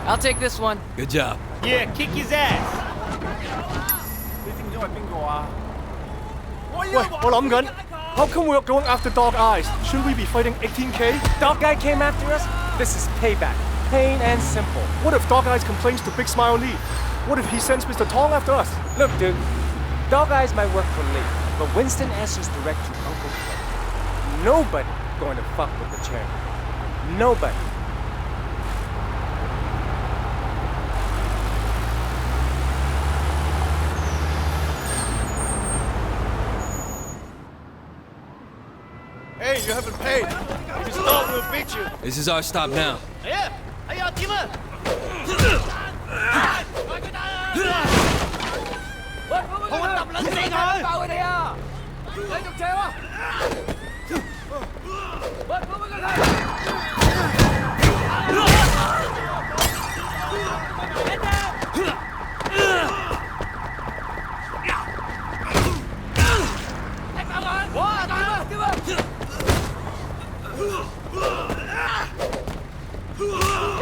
I'll take this one. Good job. Yeah, kick his ass. 喂，我諗緊 how come we're going after Dog Eyes? Shouldn't we be fighting 18K? Dog Guy came after us? This is payback. Plain and simple. What if Dog Eyes complains to Big Smile Lee? What if he sends Mr. Tong after us? Look, dude. Dog Eyes might work for Lee, but Winston answers direct to Uncle Clay. Nobody going to fuck with the chairman. Nobody. Hey, you haven't paid. If you stop, we'll beat you. This is our stop now. 哎呀，點啊？我揼撚死佢！爆佢哋啊！繼續射啊！喂，幫幫佢睇！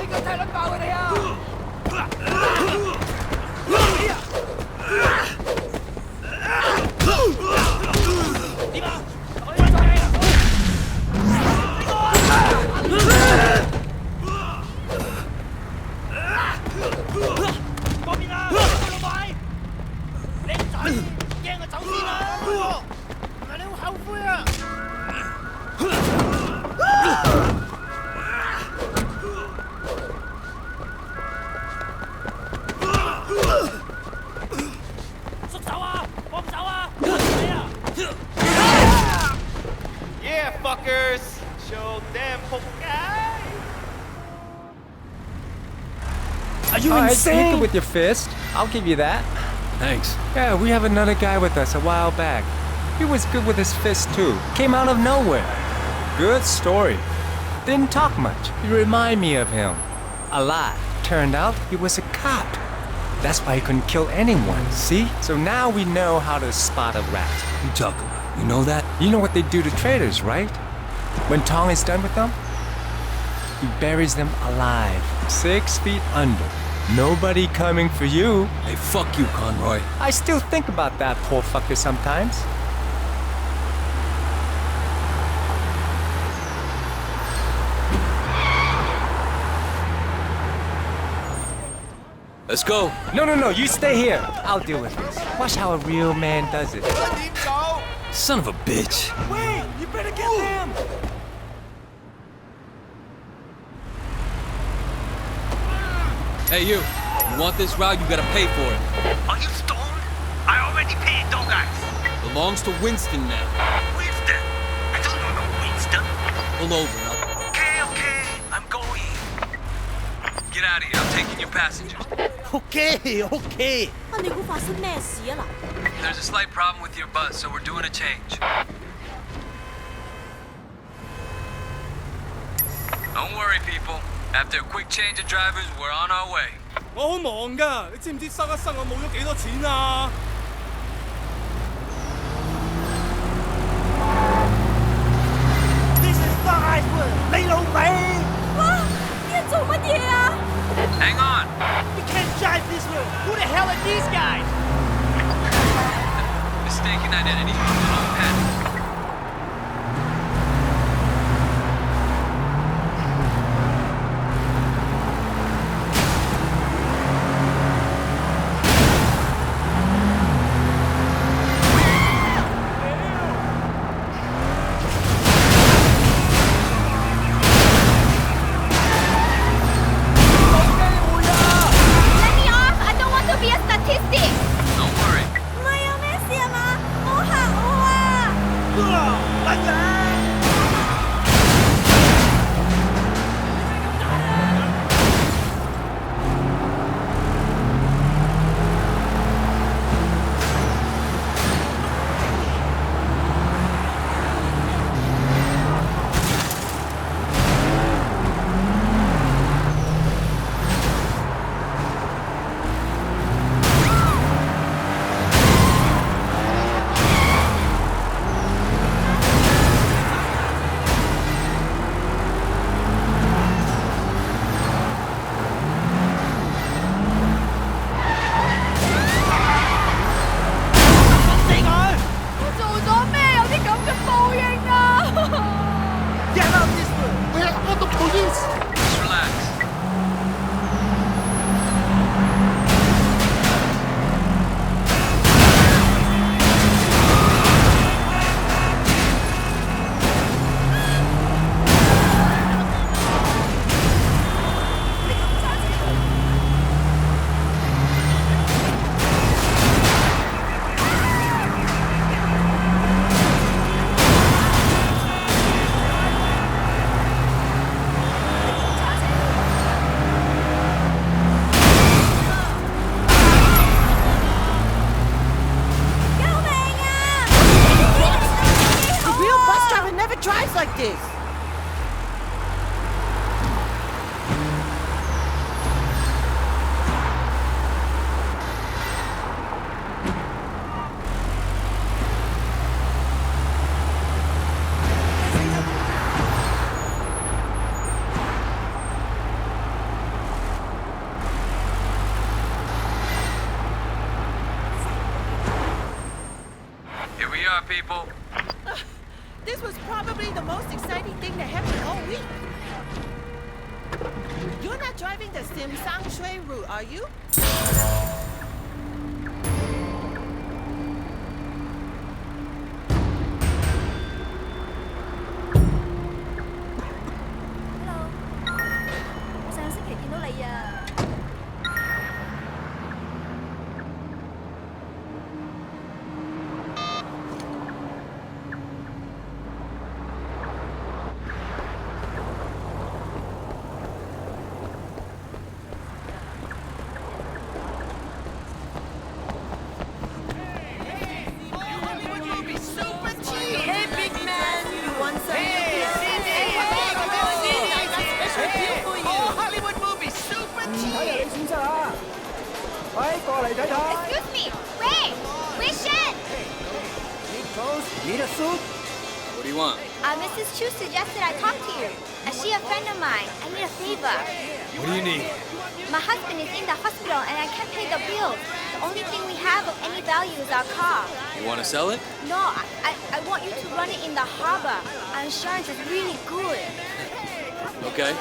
應該踢撚爆佢哋啊！ Yeah, fuckers! Show them, guy! Are you insane? Sneak it with your fist. I'll give you that. Thanks. Yeah, we have another guy with us a while back. He was good with his fist too. Came out of nowhere. Good story. Didn't talk much. You remind me of him. A lot. Turned out he was a cop. That's why he couldn't kill anyone, see? So now we know how to spot a rat. You talk a lot. You know that? You know what they do to traitors, right? When Tong is done with them, he buries them alive, 6 feet under. Nobody coming for you. Hey, fuck you, Conroy. I still think about that poor fucker sometimes. Let's go. No, you stay here. I'll deal with this. Watch how a real man does it. Son of a bitch. Wait, you better get them. Hey, you. You want this route, you gotta pay for it. Are you stoned? I already paid, Dog Eyes. Belongs to Winston now. Winston? I don't know no Winston. Pull over, now. Okay, I'm going. Get out of here. I'm taking your passengers. Okay. 啊，你估發生咩事啊嗱？ There's a slight problem with your bus, so we're doing a change. Don't worry, people. After a quick change of drivers, we're on our way. 我好忙㗎，你知唔知塞一塞我冇咗幾多錢啊？ People. This was probably the most exciting thing that happened all week. You're not driving the 𝐶𝐸 route, are you? Excuse me, Wei Shen. Need a suit? What do you want? Mrs. Chu suggested I talk to you. She's a friend of mine. I need a favor. What do you need? My husband is in the hospital and I can't pay the bills. The only thing we have of any value is our car. You want to sell it? No, I want you to run it in the harbor. Our insurance is really good. Okay.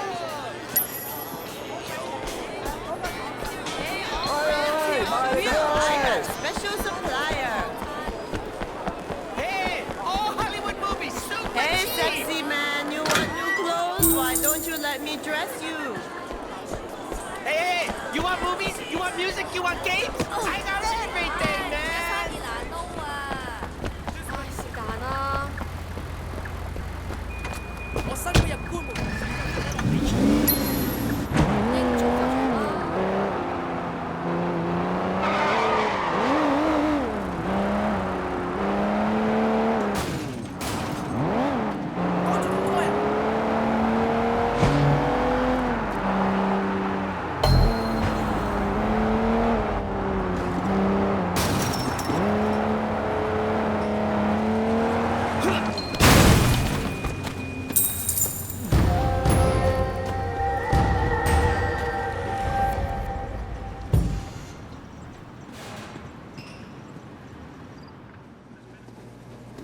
Special supplier. Hey, all Hollywood movies, super Hey, cheap. sexy man, you want new clothes? Why don't you let me dress you? Hey, you want movies? You want music? You want games? I got everything, man.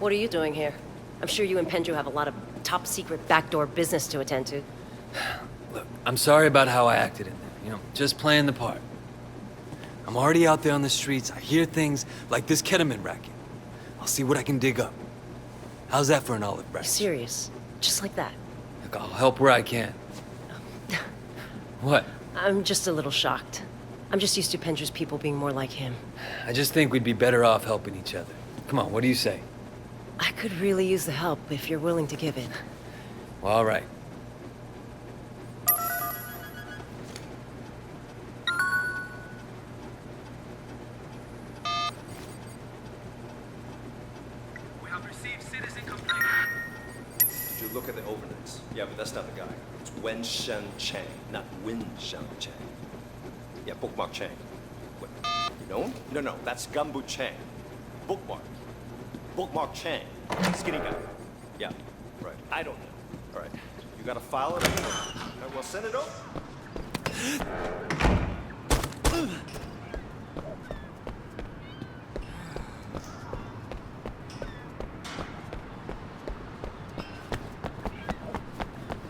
What are you doing here? I'm sure you and Pendrew have a lot of top-secret backdoor business to attend to. Look, I'm sorry about how I acted in there. You know, just playing the part. I'm already out there on the streets. I hear things like this ketamine racket. I'll see what I can dig up. How's that for an olive branch? Serious? Just like that? Look, I'll help where I can. What? I'm just a little shocked. I'm just used to Pendrew's people being more like him. I just think we'd be better off helping each other. Come on, what do you say? I could really use the help if you're willing to give it. Well, all right. We have received citizen complaint. Did you look at the overnights? Yeah, but that's not the guy. It's Wei Shen Chang, not Win Shen Chang. Yeah, Bookmark Chang. What? You know him? No, that's Gumbu Chang. Bookmark. Bookmark Chang. Skinny guy. Yeah, right. I don't know. All right. You got a file or anything? All right, well, send it over.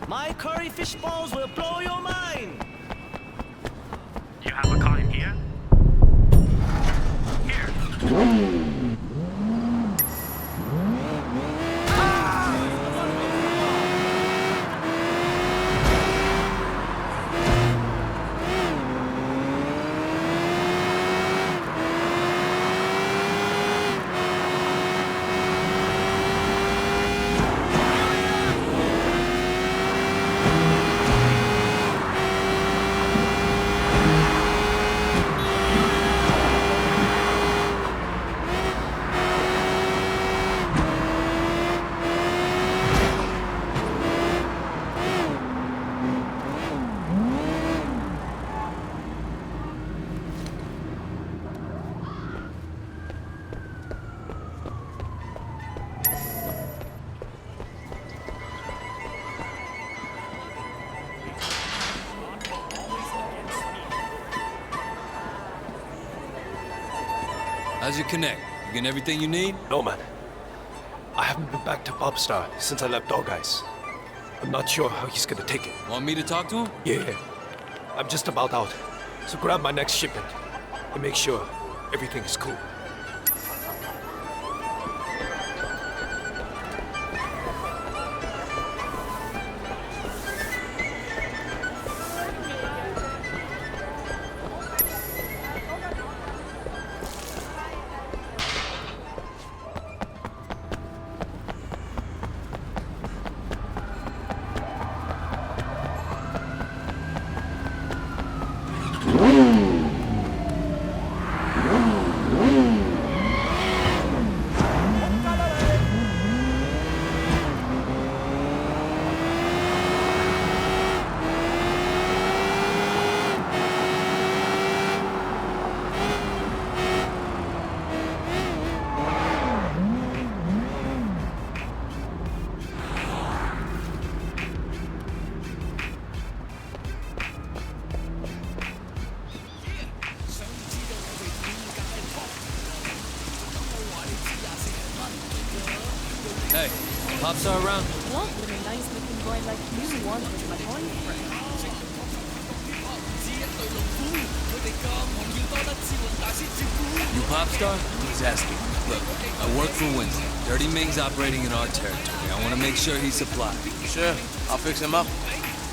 My curry fish balls will blow your mind. You have a car in here? Here. How's your connect? You getting everything you need? No, man. I haven't been back to Bobstar since I left Dog Eyes. I'm not sure how he's gonna take it. Want me to talk to him? Yeah. I'm just about out. So grab my next shipment and make sure everything is cool. Hey, Pops are around? What would a nice looking boy like you want with my boyfriend? You Popstar? He's asking. Look, I work for Winston. Dirty Ming's operating in our territory. I want to make sure he's supplied. Sure, I'll fix him up.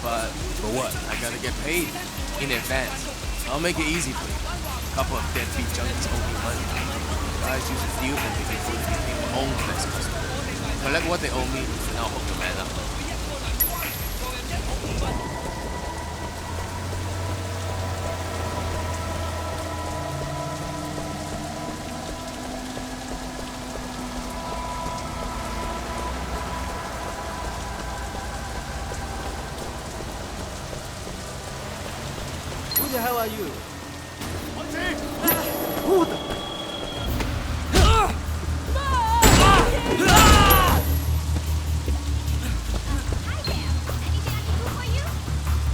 But for what? I gotta get paid in advance. I'll make it easy for you. A couple of deadbeat junkies owe me money. Guys use a deal and they can put it in their own next customer. Collect what they owe me, and I'll hook the man up. Who the hell are you? Who the?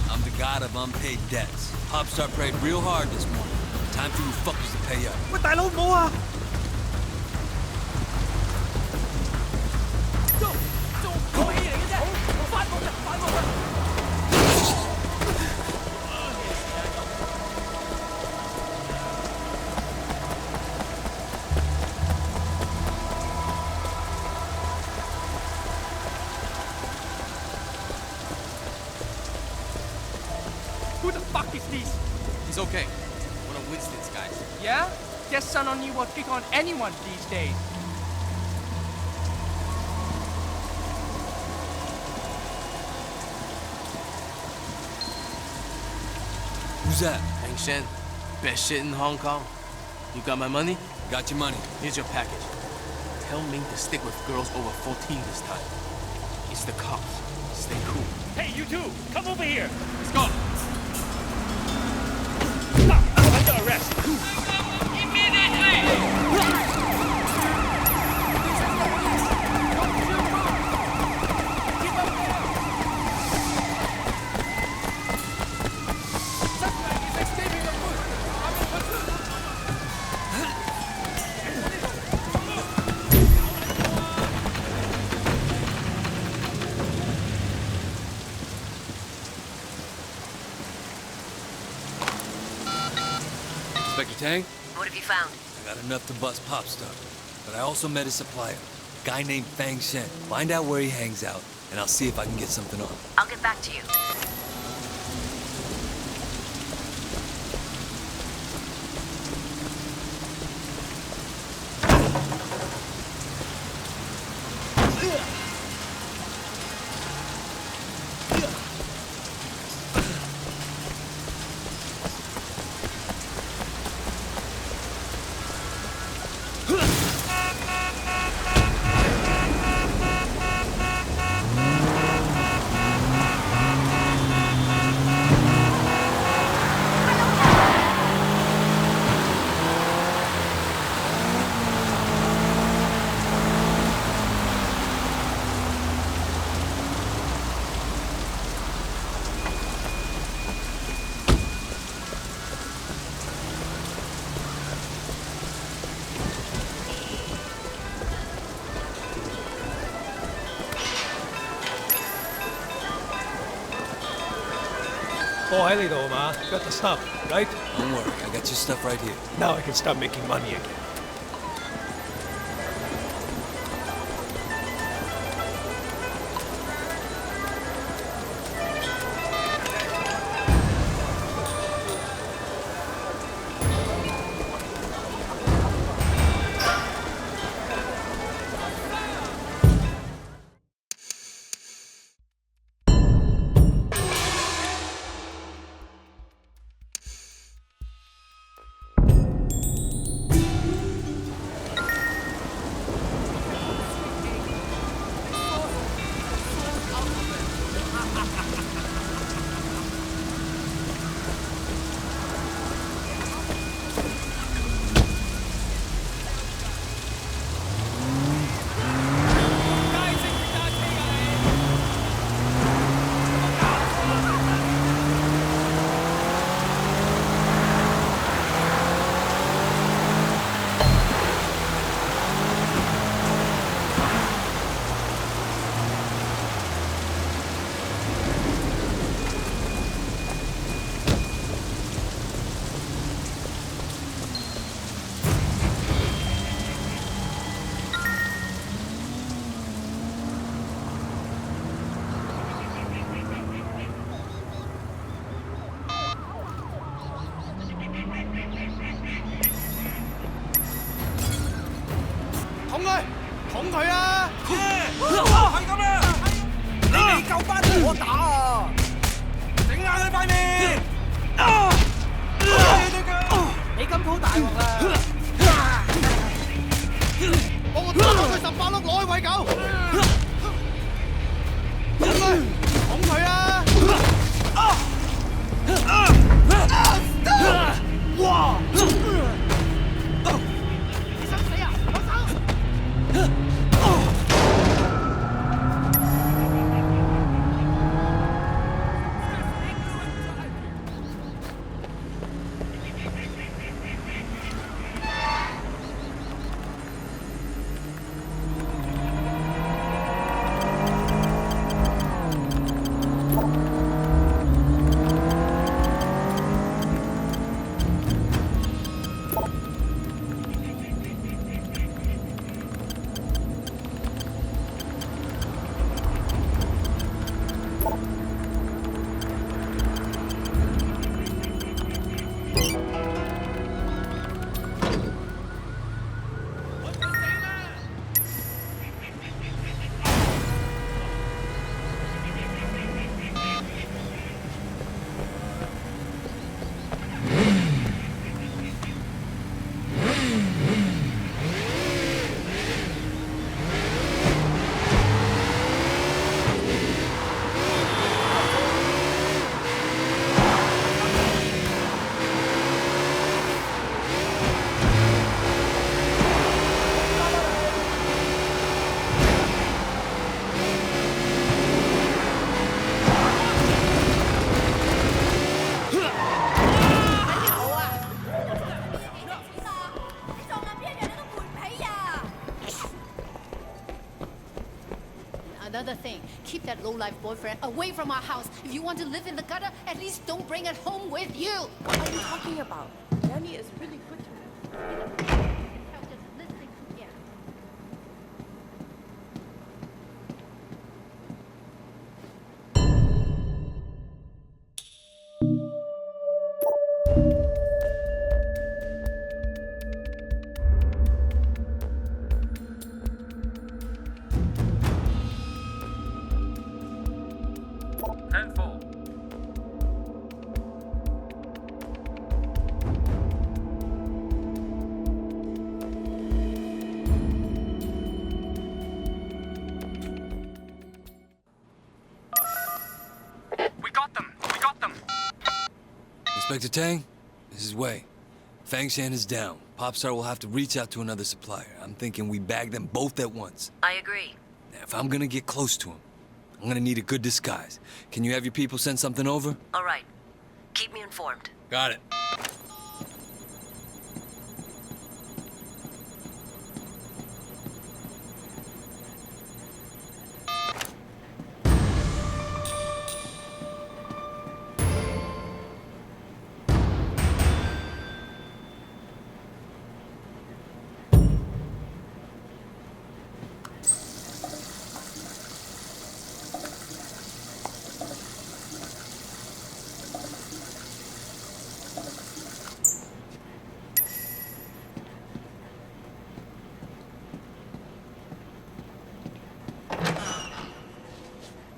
I'm the god of unpaid debts. Popstar prayed real hard this morning. Time for you fuckers to pay up. 喂，大佬冇啊！ Who the fuck is this? He's okay. One of Winston's guys. Yeah? Guess Sun On Yee will kick on anyone these days. Who's that? Feng Shen. Best shit in Hong Kong. You got my money? Got your money. Here's your package. Tell Ming to stick with girls over 14 this time. It's the cops. Stay cool. Hey, you two! Come over here! Let's go! Stop! Under arrest! Inspector Tang? What have you found? I got enough to bust Popstar, but I also met his supplier, a guy named Feng Shen. Find out where he hangs out, and I'll see if I can get something on him. I'll get back to you. Oh,喺呢度嘛? Got the stuff, right? Don't worry, I got your stuff right here. Now I can start making money again. another thing. Keep that low-life boyfriend away from our house. If you want to live in the gutter, at least don't bring it home with you. What are you talking about? Danny is really good to me. Just listening to him. Inspector Tang, this is Wei. Fang Shan is down. Popstar will have to reach out to another supplier. I'm thinking we bag them both at once. I agree. Now, if I'm gonna get close to him, I'm gonna need a good disguise. Can you have your people send something over? All right. Keep me informed. Got it.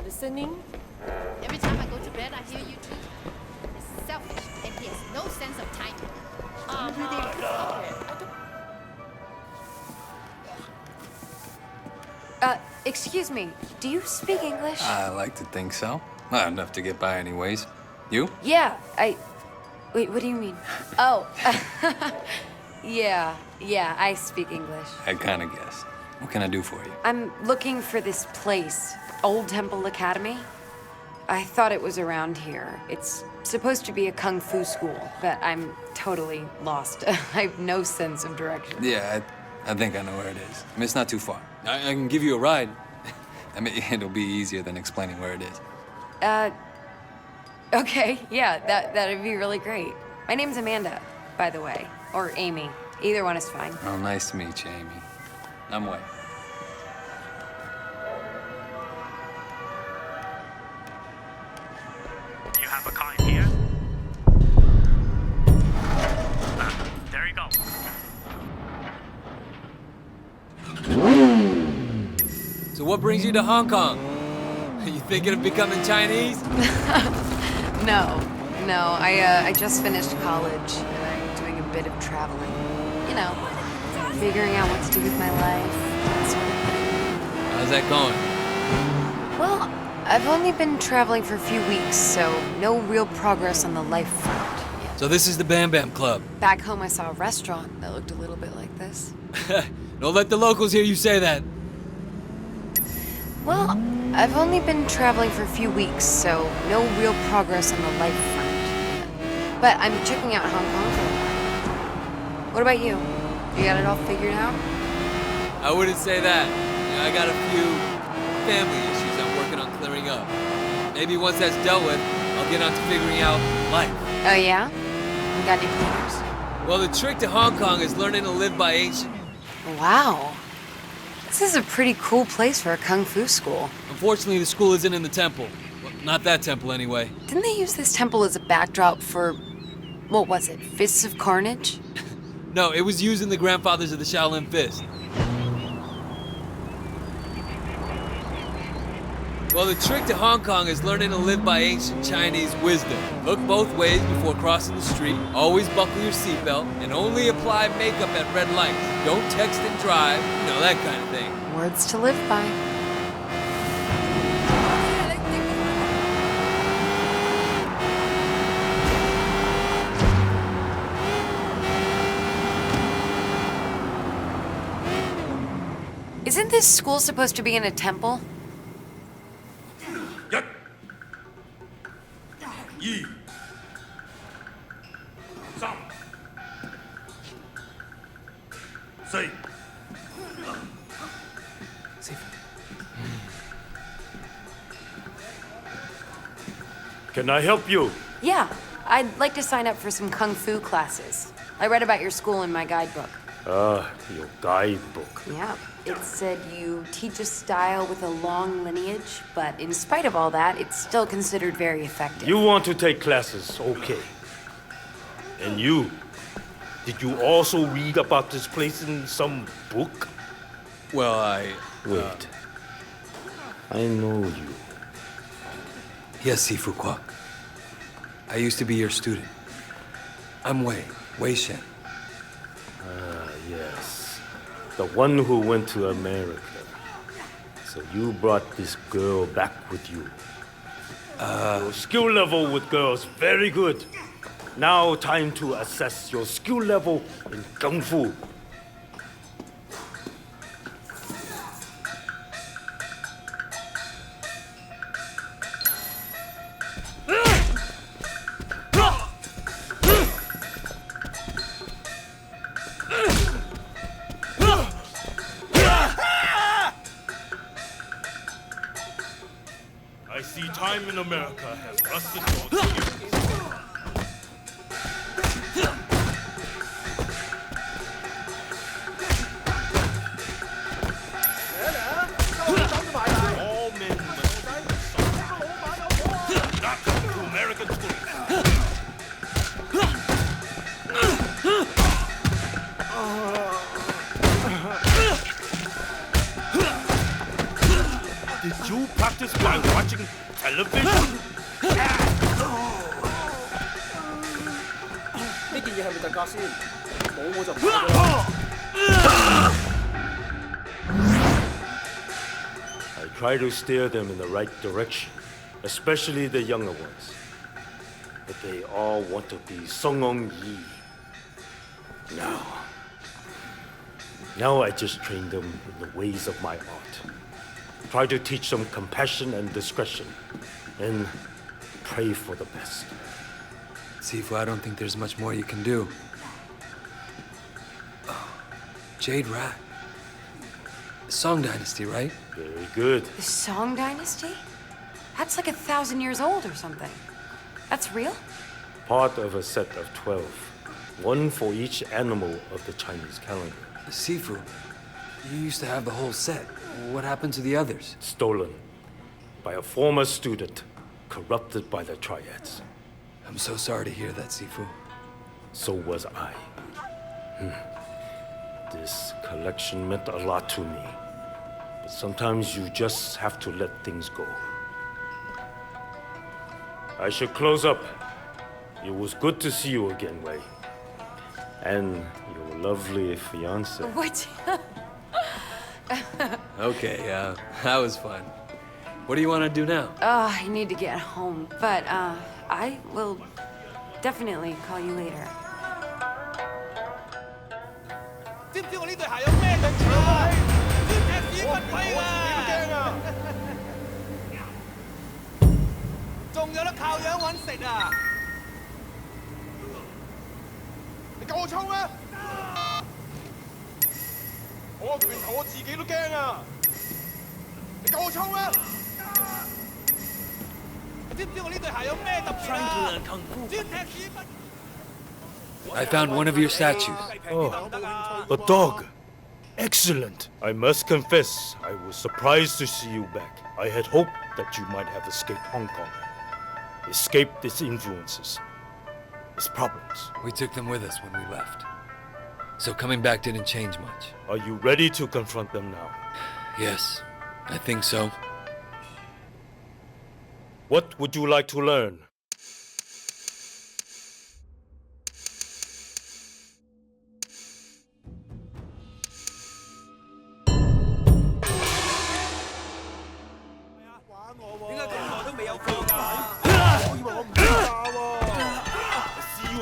Listening? Every time I go to bed, I hear you two. It's selfish, and he has no sense of timing. Excuse me, do you speak English? I like to think so. Not enough to get by anyways. You? Yeah, Wait, what do you mean? Oh, yeah, I speak English. I kinda guessed. What can I do for you? I'm looking for this place, Old Temple Academy. I thought it was around here. It's supposed to be a kung fu school, but I'm totally lost. I have no sense of direction. Yeah, I think I know where it is. I mean, it's not too far. I can give you a ride. I mean, it'll be easier than explaining where it is. Okay, yeah, that'd be really great. My name's Amanda, by the way, or Amy. Either one is fine. Oh, nice to meet you, Amy. I'm Wei. You have a car in here? There you go. So what brings you to Hong Kong? Are you thinking of becoming Chinese? No, I just finished college, and I'm doing a bit of traveling. You know, figuring out what to do with my life, that sort of thing. How's that going? Well, I've only been traveling for a few weeks, so no real progress on the life front. So this is the Bam Bam Club. Back home, I saw a restaurant that looked a little bit like this. Don't let the locals hear you say that. Well, I've only been traveling for a few weeks, so no real progress on the life front. But I'm checking out Hong Kong for a while. What about you? You got it all figured out? I wouldn't say that. You know, I got a few family issues I'm working on clearing up. Maybe once that's dealt with, I'll get on to figuring out life. Oh yeah? You got any planners? Well, the trick to Hong Kong is learning to live by ancient. Wow. This is a pretty cool place for a kung fu school. Unfortunately, the school isn't in the temple. Well, not that temple, anyway. Didn't they use this temple as a backdrop for, what was it, Fists of Carnage? No, it was using the grandfathers of the Shaolin Fist. Well, the trick to Hong Kong is learning to live by ancient Chinese wisdom. Look both ways before crossing the street, always buckle your seatbelt, and only apply makeup at red lights. Don't text and drive, you know, that kind of thing. Words to live by. Isn't this school supposed to be in a temple? 一、三、四。Can I help you? Yeah, I'd like to sign up for some kung fu classes. I read about your school in my guidebook. Your guidebook. Yeah, it said you teach a style with a long lineage, but in spite of all that, it's still considered very effective. You want to take classes, okay. And you? Did you also read about this place in some book? Well, Wait. I know you. Yes, 𝐒𝐥𝐞𝐞𝐞. I used to be your student. I'm Wei Shen. Yes. The one who went to America. So you brought this girl back with you. Your skill level with girls, very good. Now time to assess your skill level in Kung Fu. I see time in America has rusted your skills. All men must not come to American schools. Did you practice by watching television? 呢件嘢係咪特價先？冇我就唔買㗎啦。I try to steer them in the right direction, especially the younger ones. But they all want to be Sun On Yee. Now I just train them in the ways of my art. Try to teach them compassion and discretion, and pray for the best. 𝐒𝐥𝐞𝐞, I don't think there's much more you can do. Jade Rat. Song Dynasty, right? Very good. The Song Dynasty? That's like 1,000 years old or something. That's real? Part of a set of 12. One for each animal of the Chinese calendar. 𝐒𝐥𝐶, you used to have the whole set. What happened to the others? Stolen by a former student, corrupted by the Triads. I'm so sorry to hear that, 𝐒𝐥𝐶. So was I. This collection meant a lot to me. But sometimes you just have to let things go. I should close up. It was good to see you again, Wei. And your lovely fiancé. What? Okay, that was fun. What do you want to do now? I need to get home, but I will definitely call you later. 知唔知我呢對鞋有咩特別啊？要踢屎骨鬼㗎！仲有得靠樣揾食啊！你夠我衝啊！我個拳頭我自己都驚啊！你夠我衝啊！你知唔知我呢對鞋有咩特別啊？只要踢屎骨。 I found one of your statues. Oh, a dog. Excellent. I must confess, I was surprised to see you back. I had hoped that you might have escaped Hong Kong. Escaped its influences, its problems. We took them with us when we left. So coming back didn't change much. Are you ready to confront them now? Yes, I think so. What would you like to learn?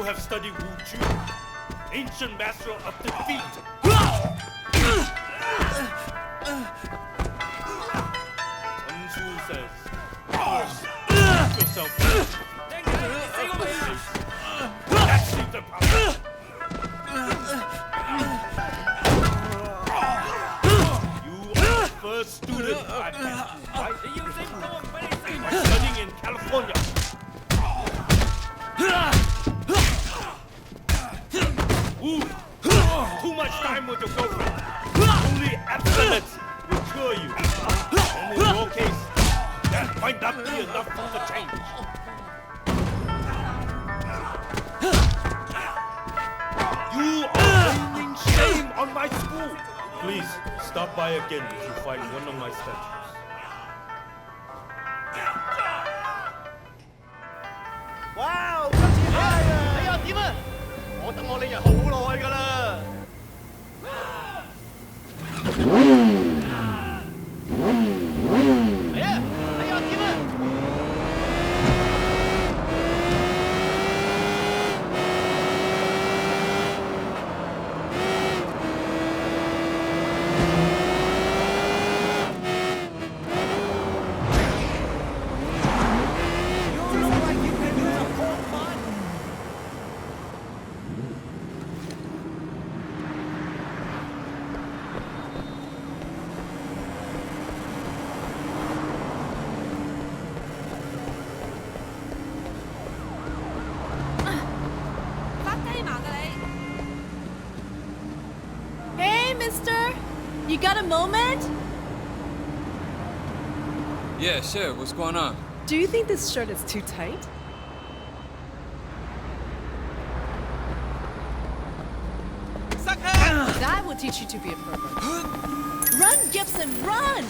Have studied Wu Chu, ancient master of defeat. Sun Tzu says, "Prove yourself." That seems the problem. You are the first student I've met, right? By studying in California. Too much time with your girlfriend. Only abstinence will cure you. And in your case, that might not be enough for the change. You are bringing shame on my school. Please, stop by again if you find one of my statues. Wow！ 今次嗨啊！你又點啊？我等我呢日好耐㗎啦。嚟啊！你又點啊？ Hey, mister! You got a moment? Yeah, sure. What's going on? Do you think this shirt is too tight? That will teach you to be a pervert. Run, Gibson, run!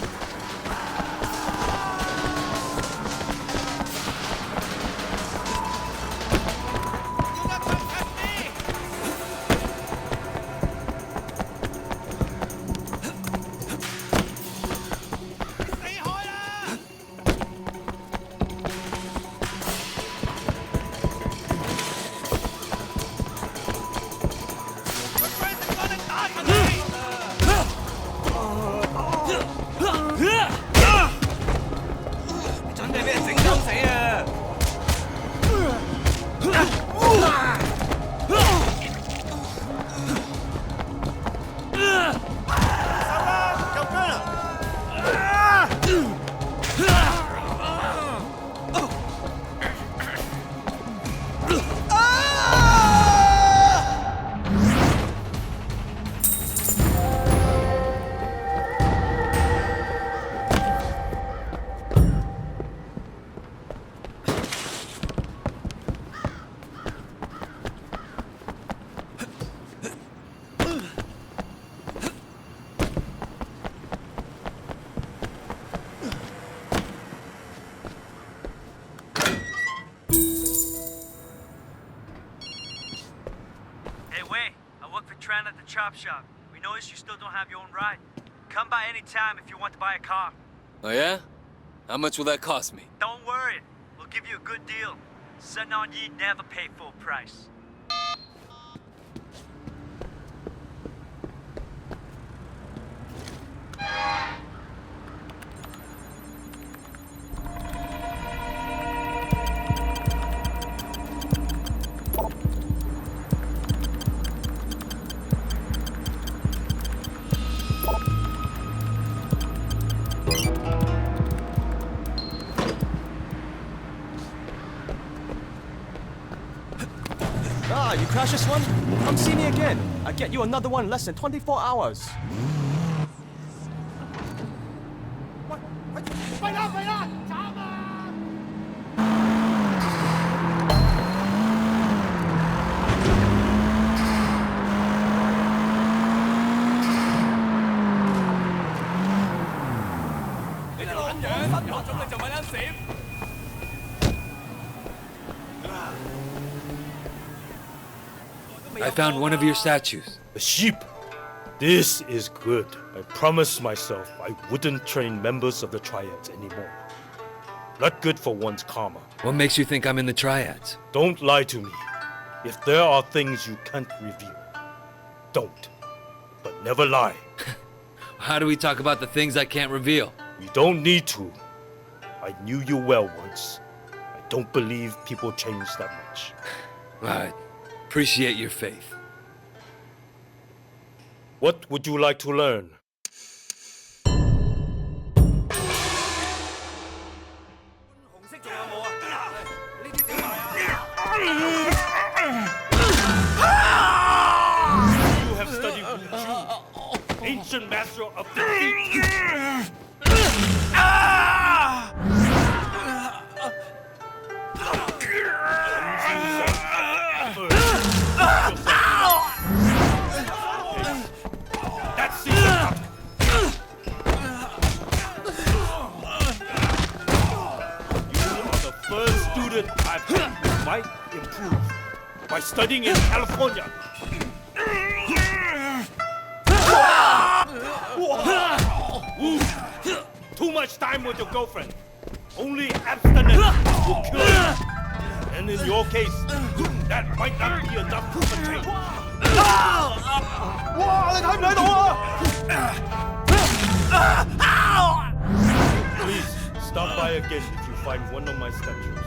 At the chop shop. We noticed you still don't have your own ride. Come by any time if you want to buy a car. Oh yeah? How much will that cost me? Don't worry. We'll give you a good deal. Sun On Yee never pay full price. You crash this one? Come see me again. I get you another one in less than 24 hours. 快啦快啦，斬啊！ 你條撚樣，新學咗你就揾緊閃。 I found one of your statues. A sheep. This is good. I promised myself I wouldn't train members of the Triads anymore. Not good for one's karma. What makes you think I'm in the Triads? Don't lie to me. If there are things you can't reveal, don't. But never lie. How do we talk about the things I can't reveal? We don't need to. I knew you well once. I don't believe people change that much. I appreciate your faith. What would you like to learn? Ocean Master of the Deep. That's it. You are the first student I've had who might improve by studying in California. Too much time with your girlfriend. Only abstinence will kill you. And in your case, that might not be enough for change. 哇！你睇唔睇到啊？ Please stop by again if you find one of my statues.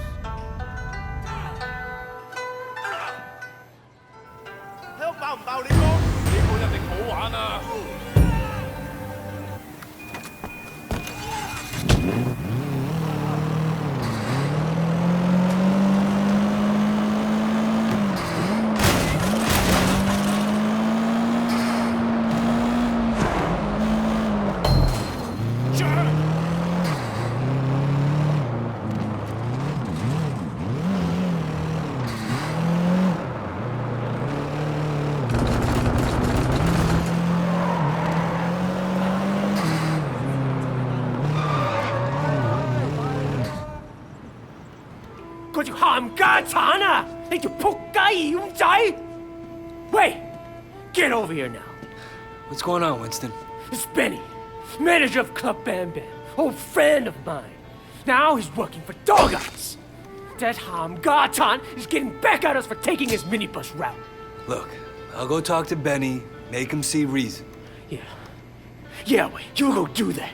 睇我爆唔爆你歌？呢個一定好玩啊！ 嗰條冚家鏟啊！你條仆街妖仔！喂 ，get over here now. What's going on, Winston? It's Benny, manager of Club Bam Bam, old friend of mine. Now he's working for Dog Eyes. That冚家鏟is getting back at us for taking his minibus route. Look, I'll go talk to Benny, make him see reason. Yeah, wait, you go do that.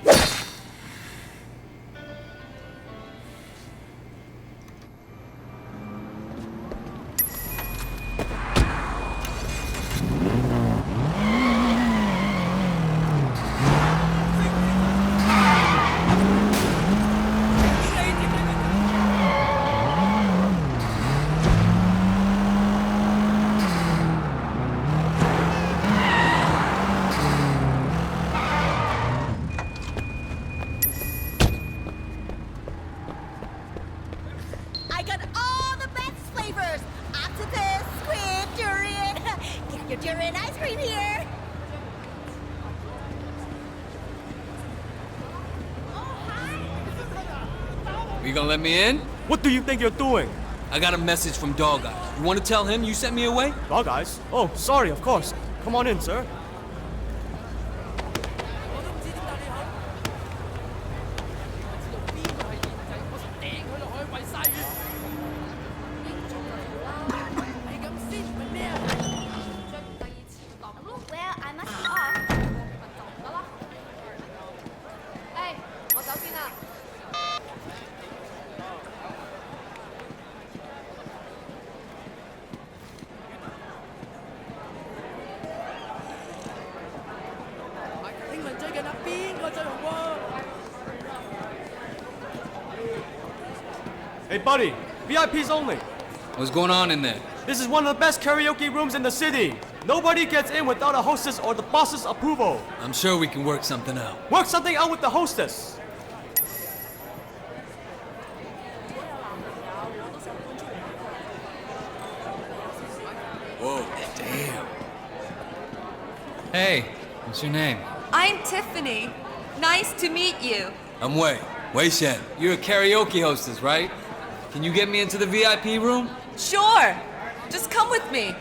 Are you gonna let me in? What do you think you're doing? I got a message from Dog Eyes. You want to tell him you sent me away? Dog Eyes? Oh, sorry, of course. Come on in, sir. Hey, buddy, VIPs only. What's going on in there? This is one of the best karaoke rooms in the city. Nobody gets in without a hostess or the boss's approval. I'm sure we can work something out. Work something out with the hostess. Whoa, damn. Hey, what's your name? I'm Tiffany. Nice to meet you. I'm Wei Shen. You're a karaoke hostess, right? Can you get me into the VIP room? Sure. Just come with me.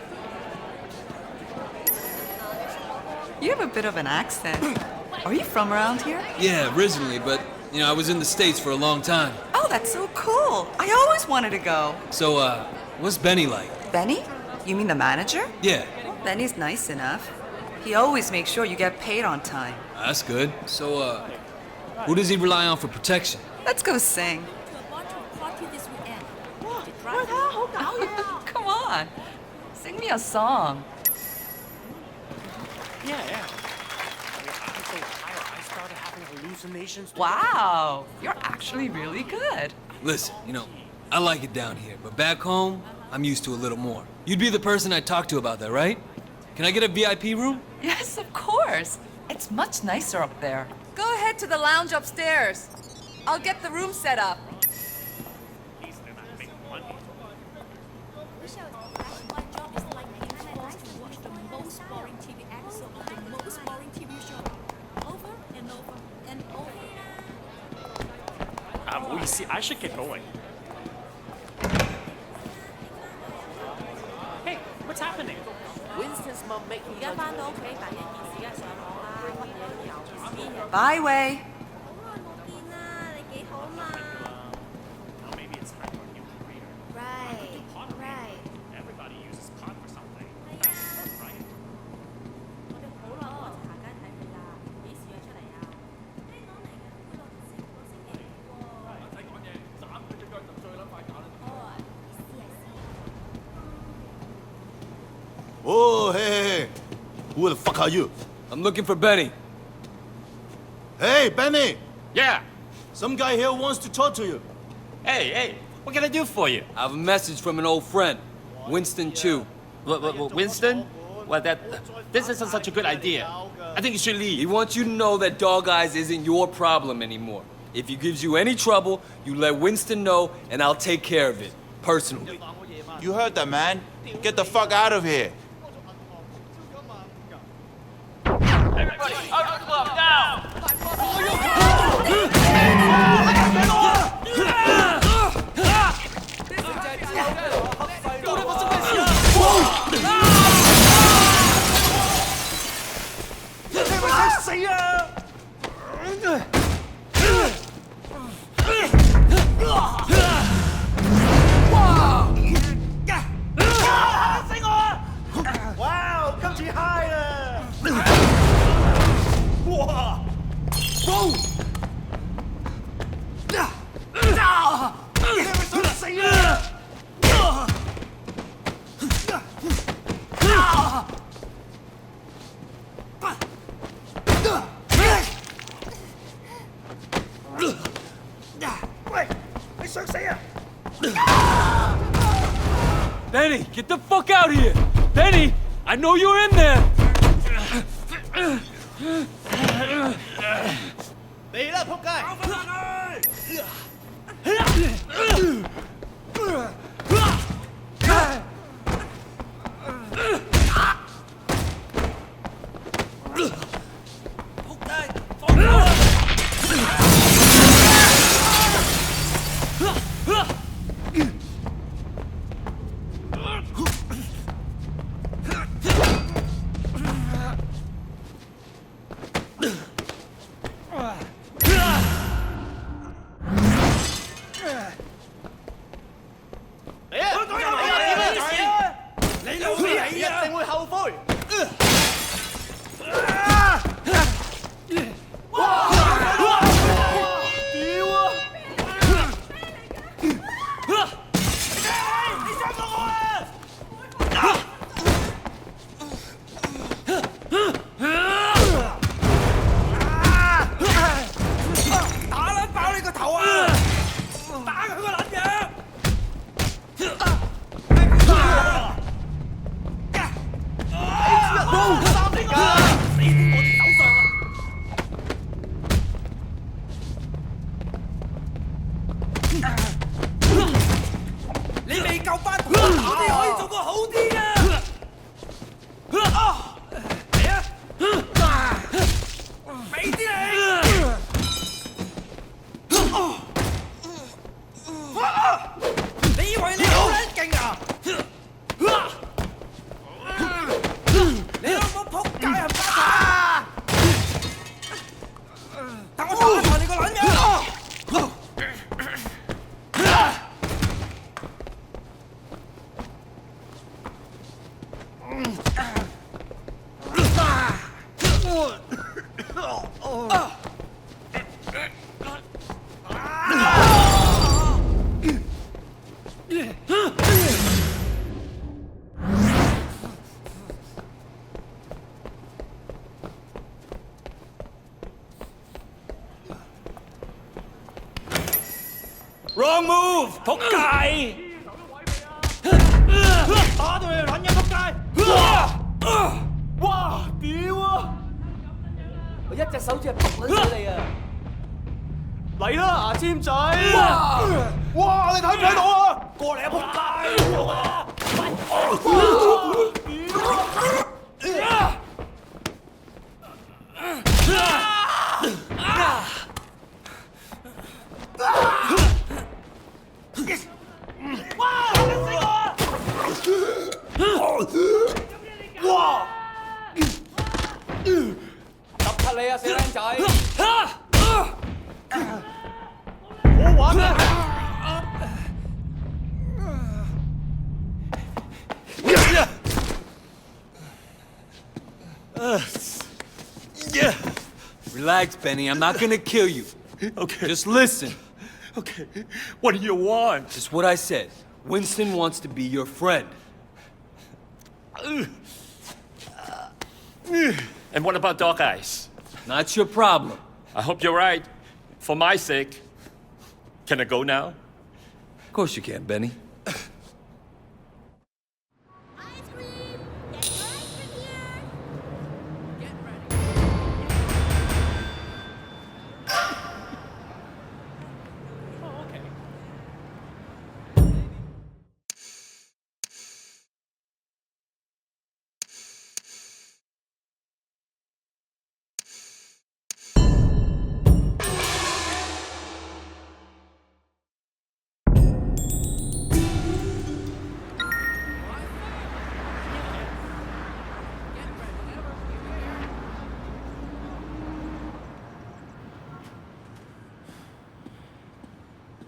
You have a bit of an accent. Are you from around here? Yeah, originally, but, I was in the States for a long time. Oh, that's so cool. I always wanted to go. So, what's Benny like? Benny? You mean the manager? Yeah. Benny's nice enough. He always makes sure you get paid on time. That's good. So, who does he rely on for protection? Let's go sing. Come on. Sing me a song. Yeah. I started having hallucinations. Wow. You're actually really good. Listen, I like it down here, but back home, I'm used to a little more. You'd be the person I'd talk to about that, right? Can I get a VIP room? Yes, of course. It's much nicer up there. Go ahead to the lounge upstairs. I'll get the room set up. I should get going. Hey, what's happening? Winston's mom making Bye, Wei. Maybe it's time for a new career. Right. Everybody uses pot for something. Right? Oh, hey. Who the fuck are you? I'm looking for Benny. Hey, Benny! Yeah? Some guy here wants to talk to you. Hey, what can I do for you? I have a message from an old friend, Winston Chu. Winston? Well, this isn't such a good idea. I think you should leave. He wants you to know that Dog Eyes isn't your problem anymore. If he gives you any trouble, you let Winston know, and I'll take care of it, personally. You heard that, man. Get the fuck out of here. Everybody, out of the club, now! Wow, 𝐶𝐞𝐟𝐢𝐧𝐢！哇！你係咪想死啊？喂，你想死啊 Benny, get the fuck out of here! Benny, I know you're in there! 嚟啦，仆街！Wrong move， 仆街！打到你撚嘅仆街！哇！屌啊！我一隻手指係撲撚死你啊！嚟啦，牙籤仔！哇！你睇唔睇到啊？過嚟啊，仆哇！揼柒你啊，死僆仔！好玩咩？Relax, Benny. I'm not gonna kill you. Okay. Just listen. Okay. What do you want? Just what I said. Winston wants to be your friend. And what about Dog Eyes? Not your problem. I hope you're right. For my sake. Can I go now? Of course you can, Benny.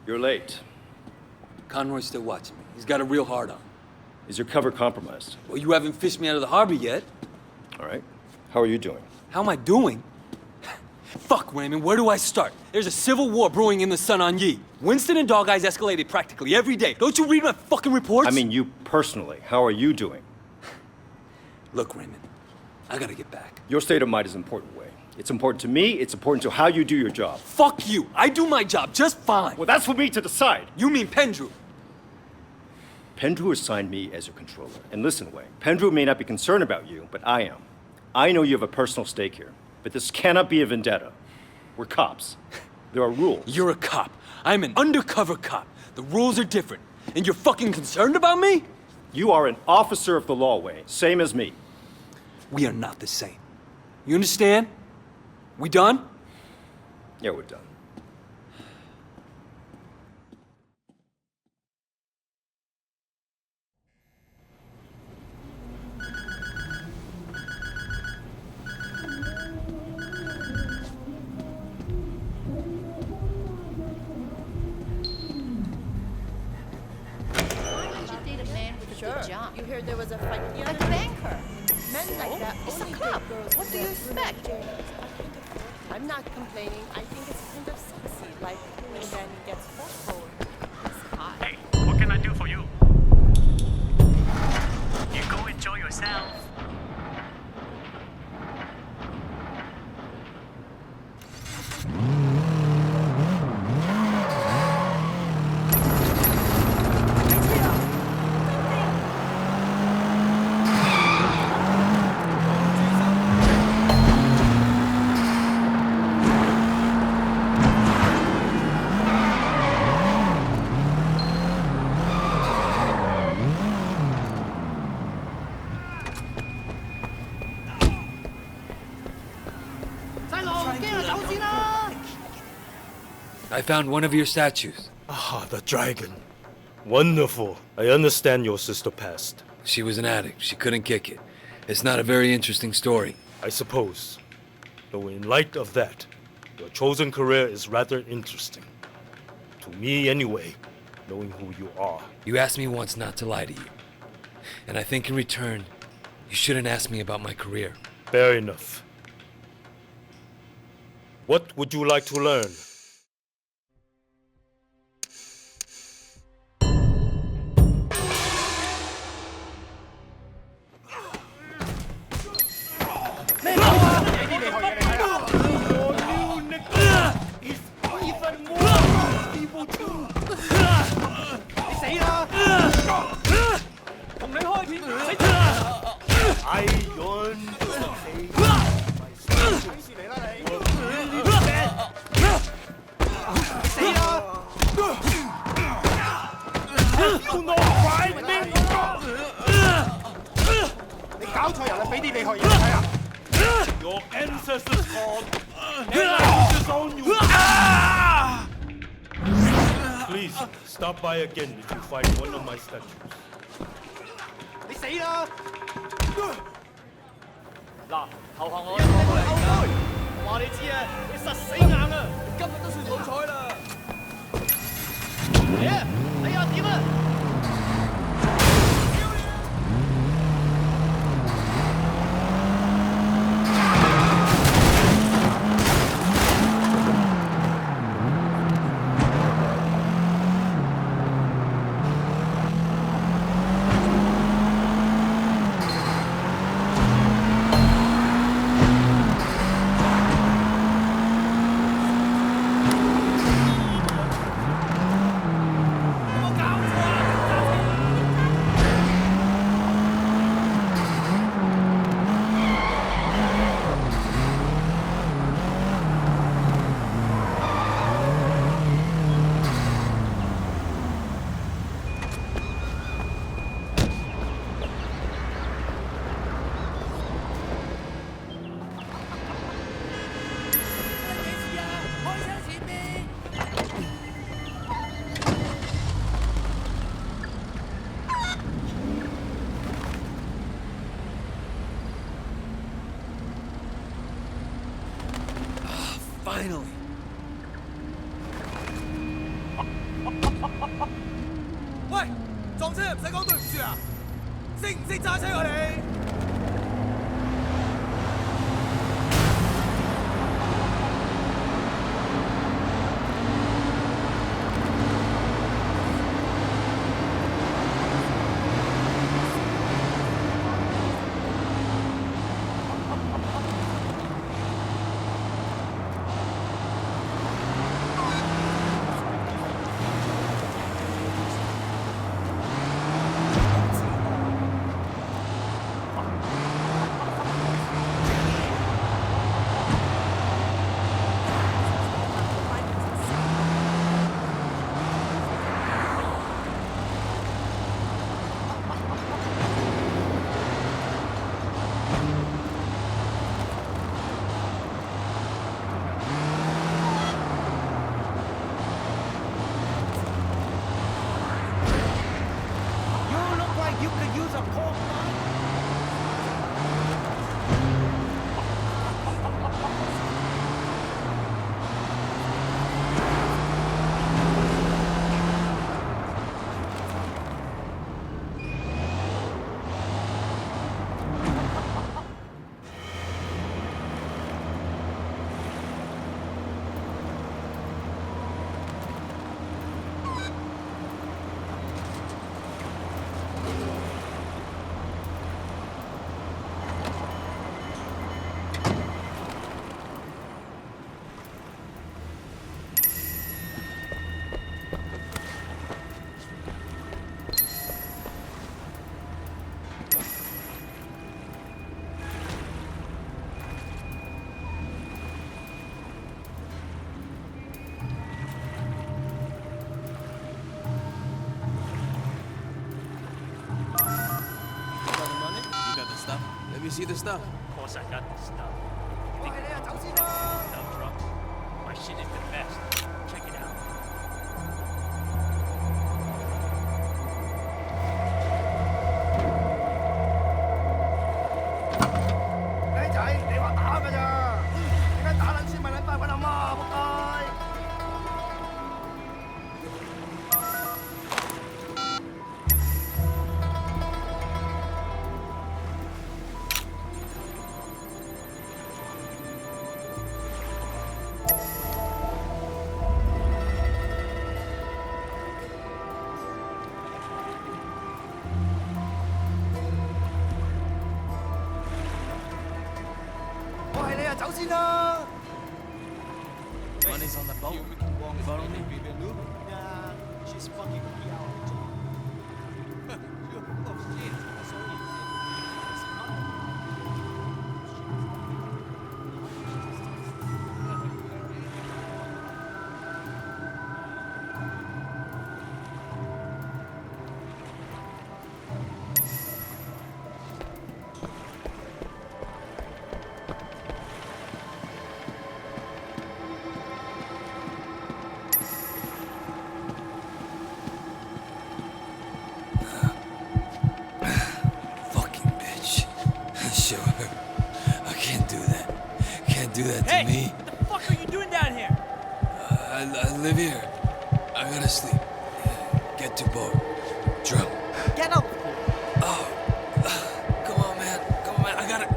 You're late. Conroy's still watching me. He's got a real hard on. Is your cover compromised? Well, you haven't fished me out of the harbor yet. All right. How are you doing? How am I doing? Fuck, Raymond, where do I start? There's a civil war brewing in the Sun On Yee. Winston and Dog Eyes escalated practically every day. Don't you read my fucking reports? I mean, you personally. How are you doing? Look, Raymond, I gotta get back. Your state of mind is important, Wei. It's important to me, it's important to how you do your job. Fuck you! I do my job just fine! Well, that's for me to decide! You mean Pendrew? Pendrew assigned me as your controller. And listen, Wei, Pendrew may not be concerned about you, but I am. I know you have a personal stake here, but this cannot be a vendetta. We're cops. There are rules. You're a cop. I'm an undercover cop. The rules are different. And you're fucking concerned about me? You are an officer of the law, Wei, same as me. We are not the same. You understand? We done? Yeah, we're done. You heard there was a fight here? Like a banker. Men like that It's a only cop. date girls What who do you wear expect? blue jeans. I'm not complaining. I think it's kind of sexy, like when Danny gets forward. It's hot. Hey, what can I do for you? You go enjoy yourself. I found one of your statues. Ah, the dragon. Wonderful. I understand your sister passed. She was an addict. She couldn't kick it. It's not a very interesting story. I suppose. Though in light of that, your chosen career is rather interesting. To me, anyway, knowing who you are. You asked me once not to lie to you. And I think in return, you shouldn't ask me about my career. Fair enough. What would you like to learn? Do not fight me! 你搞錯人啦！俾啲你學嘢睇啊！ Your ancestors called, and I will disown you. Please stop by again if you find one of my statues. 你死啦！嗱，投降我啦！話你知啊，你實死硬啊！今日都算好彩啦！嚟啊！你又點啊？ Finally. 喂，撞車唔使講對唔住啊！識唔識揸車啊你？ You could use a pork Let me see the stuff. Of course I got the stuff. Think about the dump truck. My shit is the best. Check it out. 靚仔，你話打㗎咋？點解打撚先咪撚快揾阿媽啊？仆街！ 走先啦 Money's on the boat. Follow me. Yeah, she's fucking me out. Oh shit, sorry. 「To Hey, me? what the fuck are you doing down here? I live here. I gotta sleep. Get too bored. Drunk. Get up! Come on, man. Come on, man. I gotta.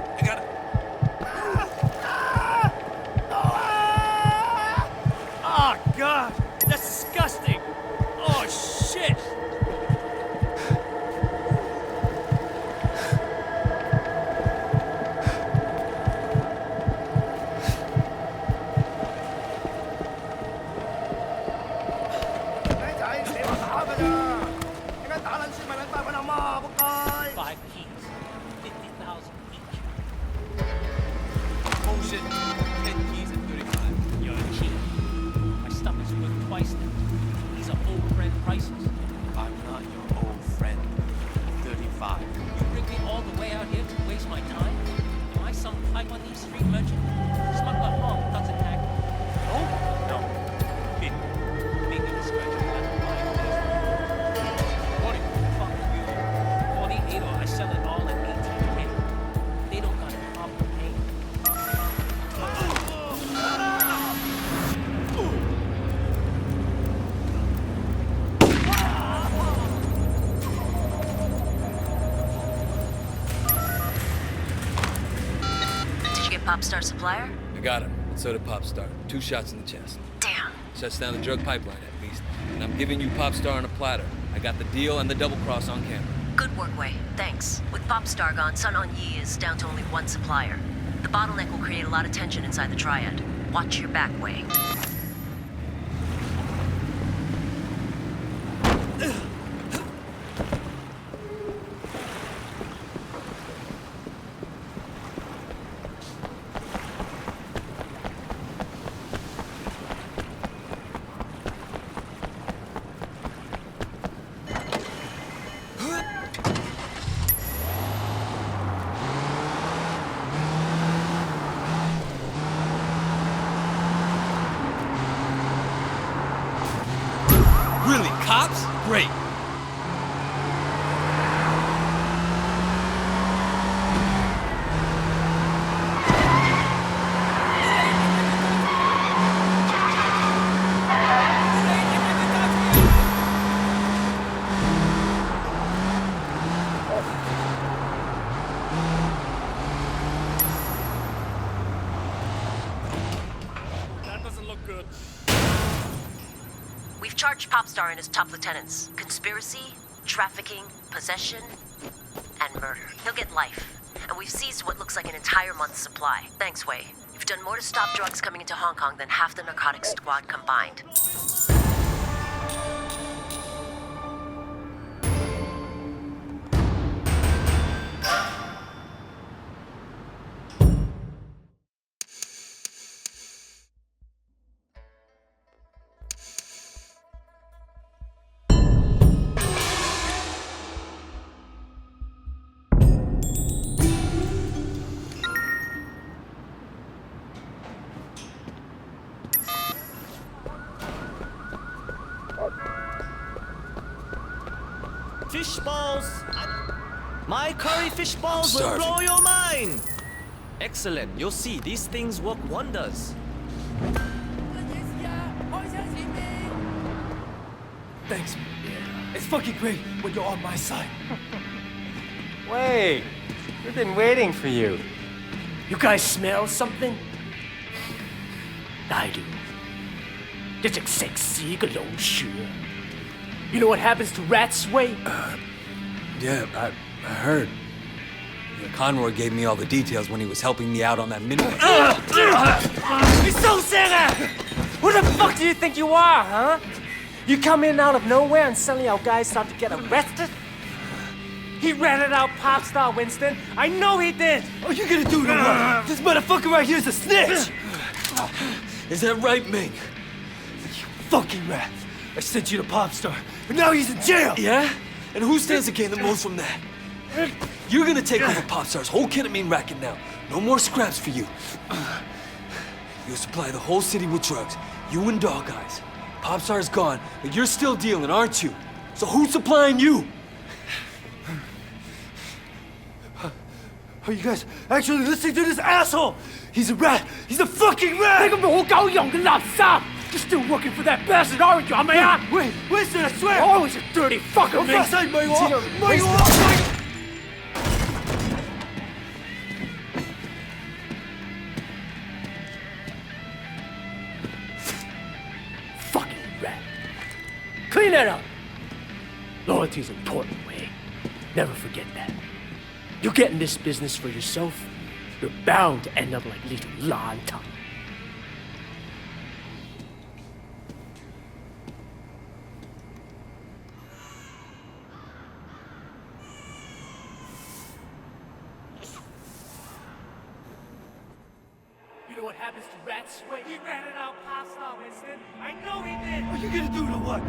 Oh, God! That's disgusting! Oh, shit! Five keys, 50,000 each. Bullshit. 10 keys and 35. You're a cheat. My stuff is worth twice that. These are old friend prices. I'm not your old friend. 35. You bring me all the way out here to waste my time? Am I some Taiwanese street merchant? Smuggler Hong doesn't act. Oh? No. Big. Maybe this merchant has a fine business. 40. Fuck you. 48 or I sell it all at 18K. They don't got a problem paying. Did you get Popstar supplier? I got him, and so did Popstar. 2 shots in the chest. Damn. Shuts down the drug pipeline, at least. And I'm giving you Popstar on a platter. I got the deal and the double cross on camera. Good work, Wei. Thanks. With Popstar gone, Sun On Yee is down to only one supplier. The bottleneck will create a lot of tension inside the Triad. Watch your back, Wei. Really? Cops? Great. That doesn't look good. We've charged Popstar and his top lieutenants. Conspiracy, trafficking, possession, and murder. He'll get life. And we've seized what looks like an entire month's supply. Thanks, Wei. You've done more to stop drugs coming into Hong Kong than half the narcotics squad combined. Fish balls! My curry fish balls will starving. blow your mind! Excellent. You'll see, these things work wonders. Thanks. It's fucking great when you're on my side. Wait, we've been waiting for you. You guys smell something? I do. 一隻食屎嘅老鼠。You know what happens to rats, Wei? Yeah, I heard. Yeah, Conroy gave me all the details when he was helping me out on that midway. 你收聲啊! Who the fuck do you think you are, huh? You come in out of nowhere and suddenly our guys start to get arrested? He ratted out Popstar, Winston. I know he did! Oh, you're gonna do it or what? This motherfucker right here is a snitch! Is that right, Ming? You fucking rat! I sent you to Popstar, but now he's in jail! Yeah? And who stands to gain the most from that? You're gonna take over Popstar's whole ketamine racket now. No more scraps for you. You'll supply the whole city with drugs. You and Dog Eyes. Popstar's gone, but you're still dealing, aren't you? So who's supplying you? Are you guys actually listening to this asshole? He's a rat, He's a fucking rat! 你個冇狗用嘅垃圾! You're still working for that bastard, aren't you? 係咪啊？喂 Winston, I swear! Oh, he's a dirty fucker, man! 我發誓唔係我，唔係我。Fucking rat! Clean that up. Loyalty's important, Wei. Never forget that. You get in this business for yourself, you're bound to end up like little Lan Tang. You know what happens to rats? Wait, he ratted out pasta, Winston. I know he did. What are you gonna do to what?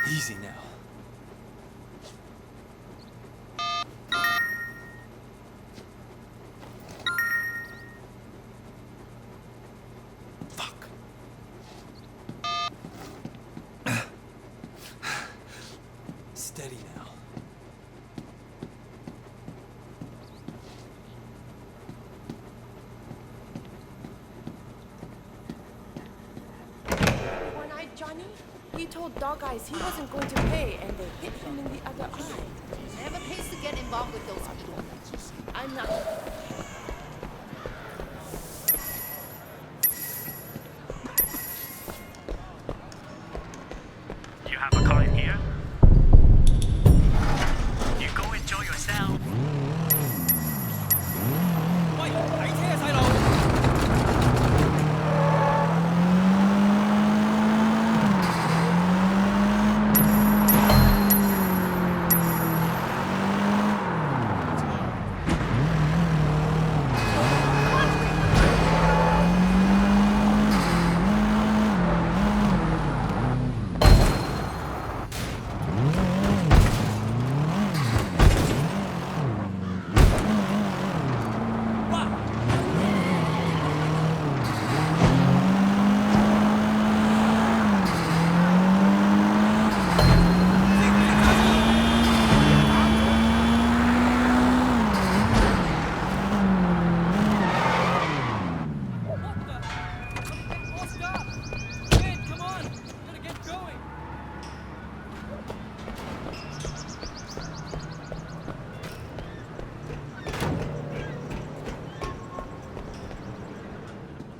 Easy now. Fuck. Steady now. One-eyed Johnny? He told Dog Eyes he wasn't going to pay, and they hit him in the other eye. Never pays to get involved with those people. I'm not. You have a car in here? You go enjoy yourself. 喂，睇車啊，細路！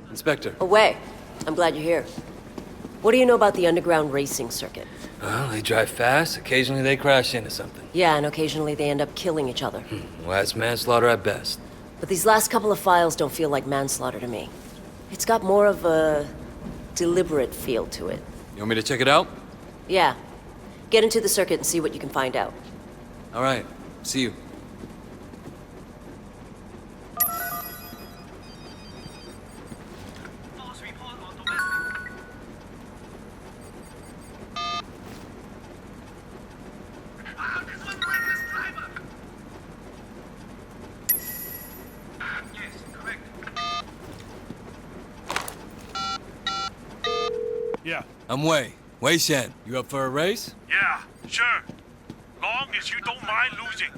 Inspector. Oh, Wei. I'm glad you're here. What do you know about the underground racing circuit? Well, they drive fast. Occasionally they crash into something. Yeah, and occasionally they end up killing each other. Well, that's manslaughter at best. But these last couple of files don't feel like manslaughter to me. It's got more of a deliberate feel to it. You want me to check it out? Yeah. Get into the circuit and see what you can find out. All right. See you. Yeah. I'm Wei Shen. You up for a race? Yeah, sure. Long as you don't mind losing.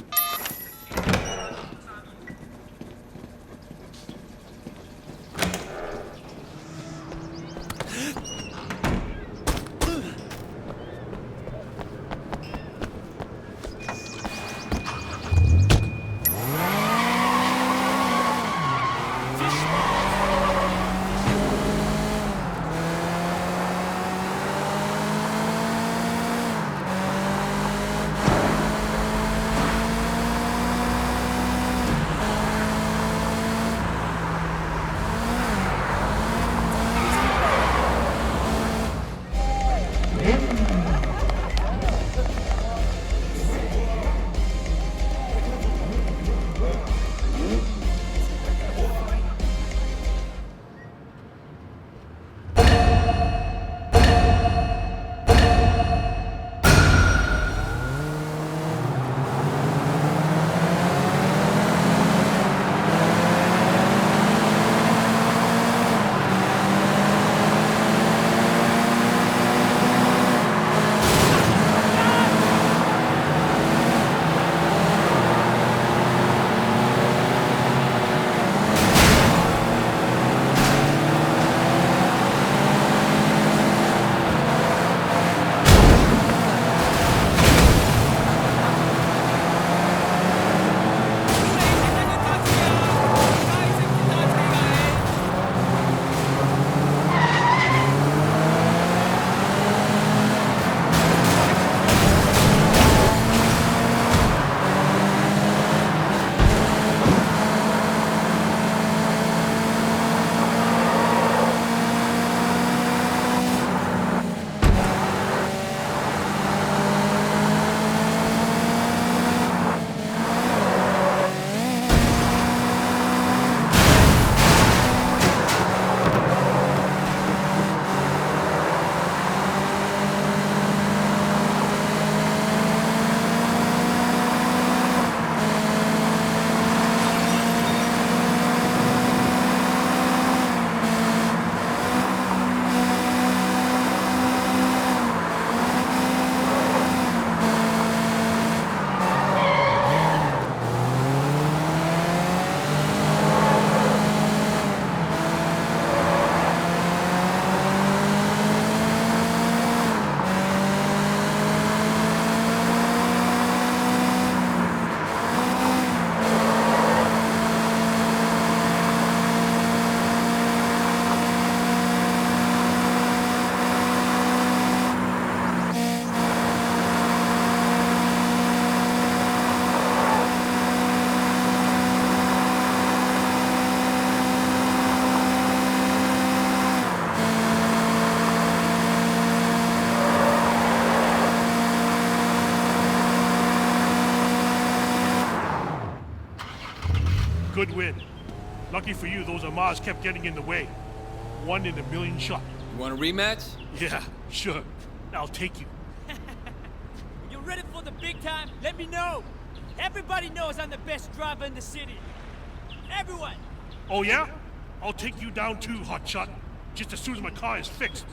Good win. Lucky for you, those Amars kept getting in the way. 1 in a million shot. You want a rematch? Yeah, sure. I'll take you. You're ready for the big time? Let me know. Everybody knows I'm the best driver in the city. Everyone. Oh yeah? I'll take you down too, hotshot. Just as soon as my car is fixed.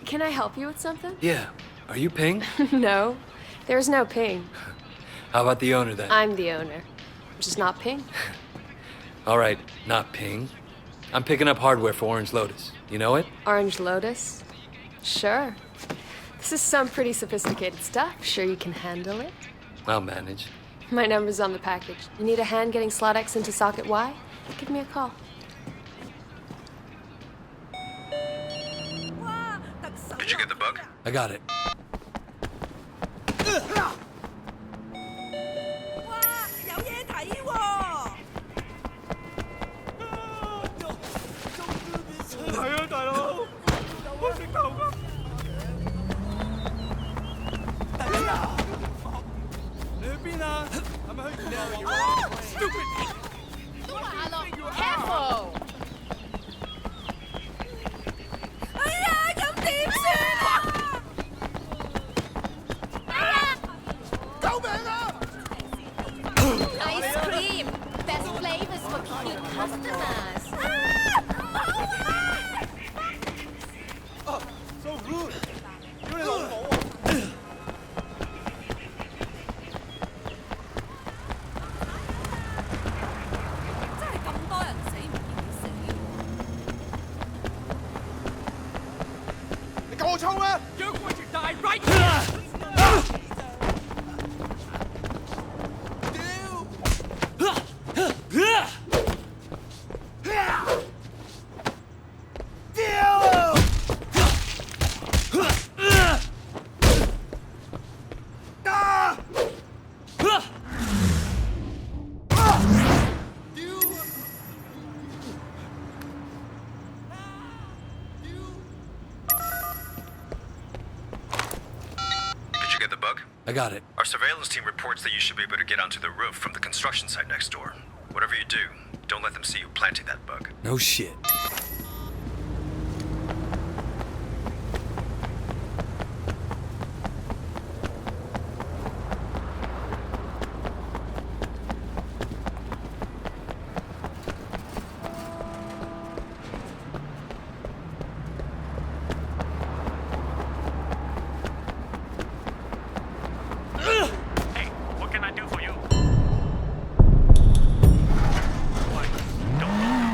Can I help you with something? Yeah. Are you Ping? No, there's no Ping. How about the owner then? I'm the owner. I'm just not Ping. All right, not Ping. I'm picking up hardware for Orange Lotus. You know it? Orange Lotus? Sure. This is some pretty sophisticated stuff. Sure you can handle it? I'll manage. My number's on the package. You need a hand getting slot X into socket Y? Give me a call. Did you get the bug? I got it. Careful! Ice cream! Best flavors for cute customers! Oh, so rude! You're going to die right here! I got it. Our surveillance team reports that you should be able to get onto the roof from the construction site next door. Whatever you do, don't let them see you planting that bug. No shit. What can I do for you? What? Don't.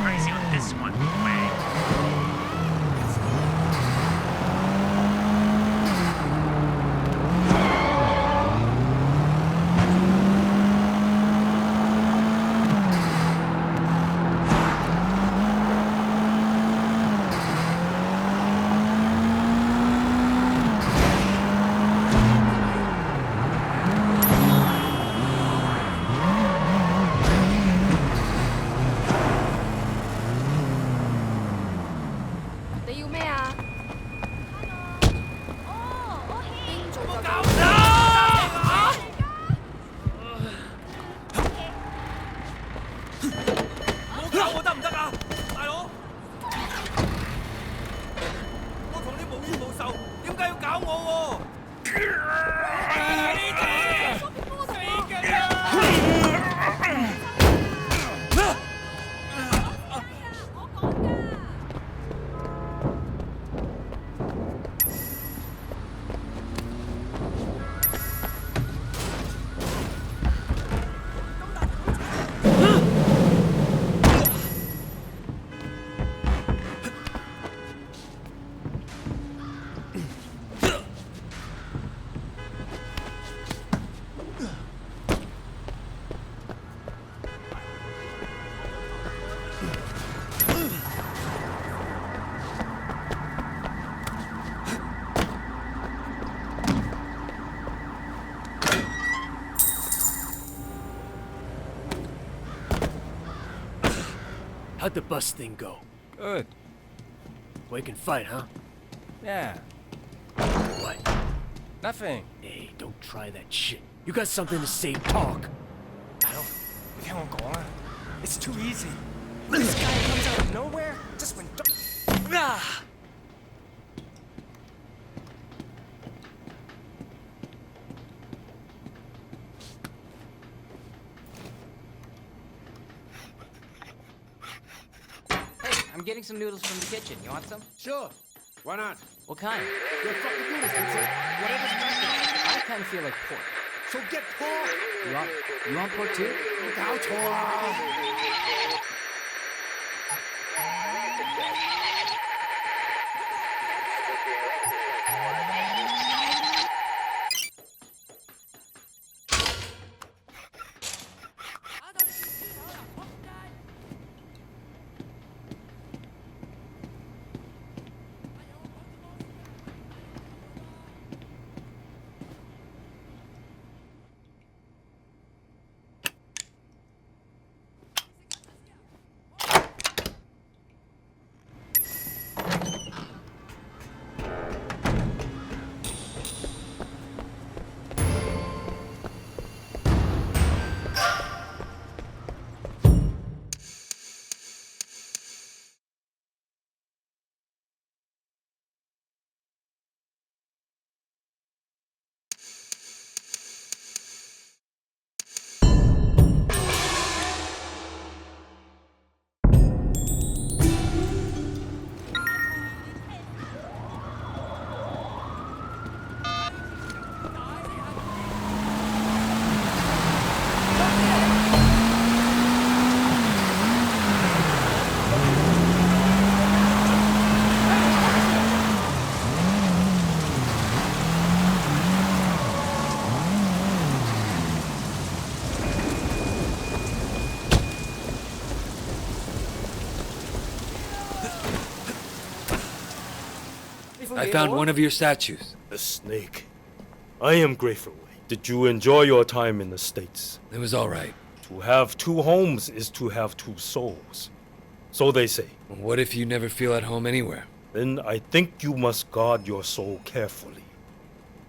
How'd the bus thing go? Good. We can fight, huh? Yeah. What? Nothing. Hey, don't try that shit. You got something to say, talk. 大佬，你聽我講啊 ，It's too easy. This guy comes out of nowhere, just when. Ah! I'm getting some noodles from the kitchen. You want some? Sure. Why not? What kind? You're fucking noodles, Vincent. Whatever's back I kind of feel like pork. So get pork. You want pork too? 冇搞錯啊！ I found one of your statues. The snake. I am grateful. Did you enjoy your time in the States? It was all right. To have two homes is to have two souls. So they say. What if you never feel at home anywhere? Then I think you must guard your soul carefully,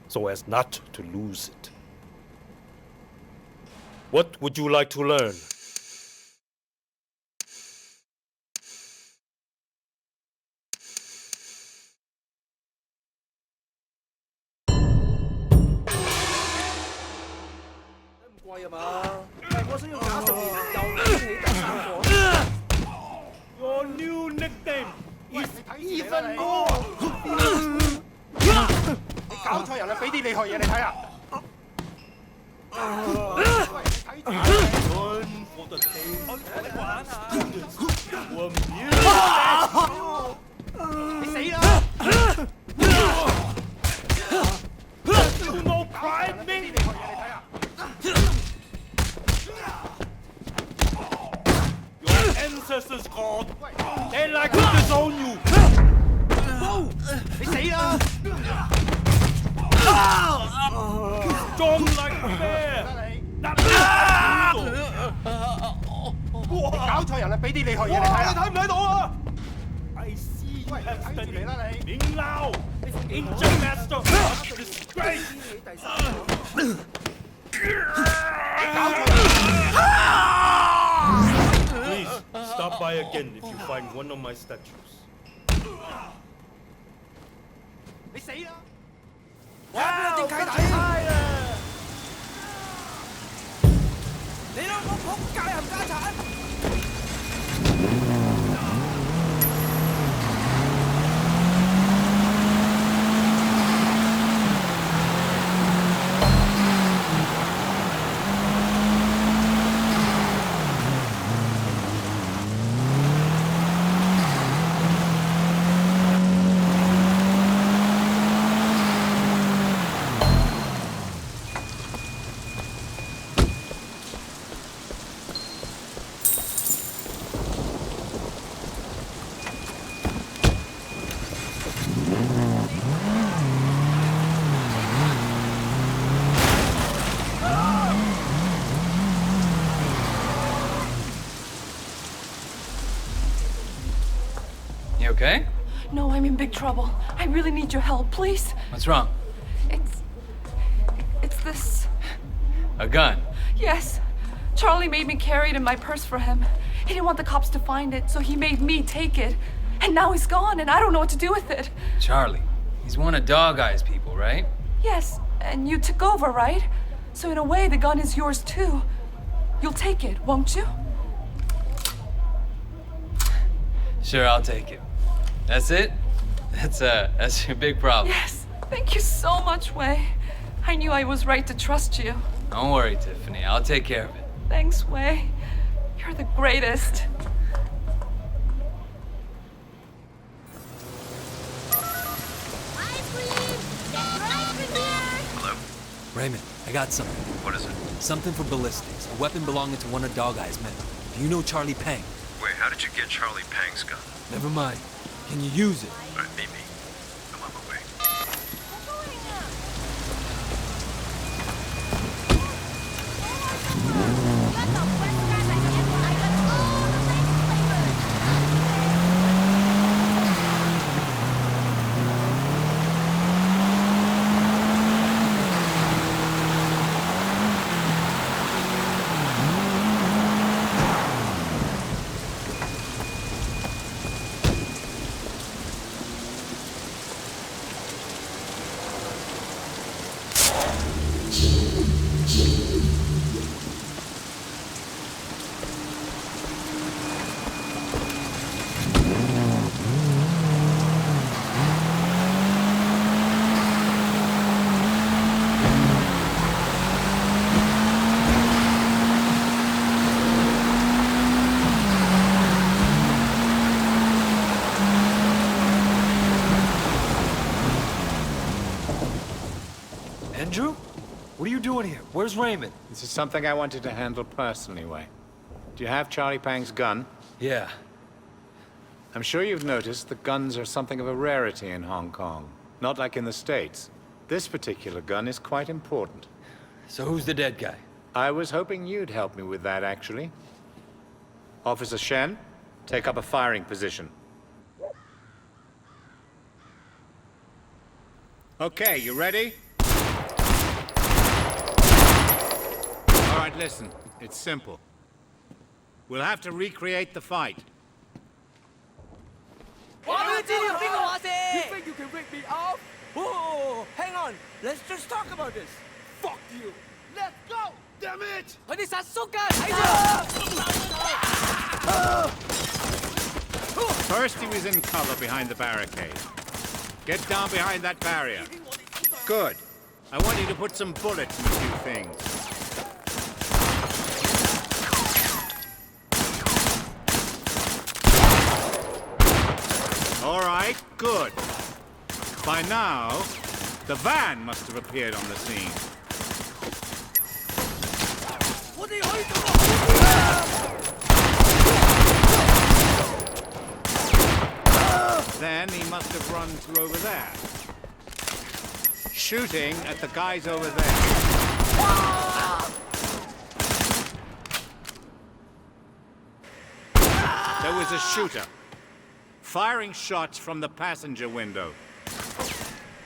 so as not to lose it. What would you like to learn? Your new nickname is even more. 你搞錯人啦！俾啲厲害嘢你睇啊！ One for the team. 你死啦！ You know pride me? Your ancestors called. They like to disown you. 你死啦！ Strong like a bear. 你搞錯人啦！俾啲厲害嘢你睇啊！你睇唔睇到啊？I see Ming-Lao, Ancient Master of Disgrace! Please, stop by again if you find one of my statues. 你死啦！我一定契弟！你老母仆街冚家鏟！ You okay? No, I'm in big trouble. I really need your help, please. What's wrong? It's this. A gun. Yes. Charlie made me carry it in my purse for him. He didn't want the cops to find it, so he made me take it. And now he's gone, and I don't know what to do with it. Charlie. He's one of Dog Eye's people, right? Yes, and you took over, right? So in a way, the gun is yours too. You'll take it, won't you? Sure, I'll take it. That's it? That's your big problem. Yes. Thank you so much, Wei. I knew I was right to trust you. Don't worry, Tiffany. I'll take care of it. Thanks, Wei. You're the greatest. Hello? Raymond, I got something. What is it? Something for ballistics. A weapon belonging to one of Dog Eye's men. Do you know Charlie Pang? Wait, how did you get Charlie Pang's gun? Never mind. Can you use it? All right, meet me. I'm on my way. Andrew? What are you doing here? Where's Raymond? This is something I wanted to handle personally, Wei. Do you have Charlie Pang's gun? Yeah. I'm sure you've noticed that guns are something of a rarity in Hong Kong. Not like in the States. This particular gun is quite important. So who's the dead guy? I was hoping you'd help me with that, actually. Officer Shen, take up a firing position. Okay, you ready? All right, listen. It's simple. We'll have to recreate the fight. You think you can rip me off? Oh, hang on. Let's just talk about this. Fuck you. Let's go. Damn it. 佢哋殺叔㗎，睇住。 First, he was in cover behind the barricade. Get down behind that barrier. Good. I want you to put some bullets in a few things. All right, good. By now, the van must have appeared on the scene. Then he must have run to over there. Shooting at the guys over there. There was a shooter. firing shots from the passenger window.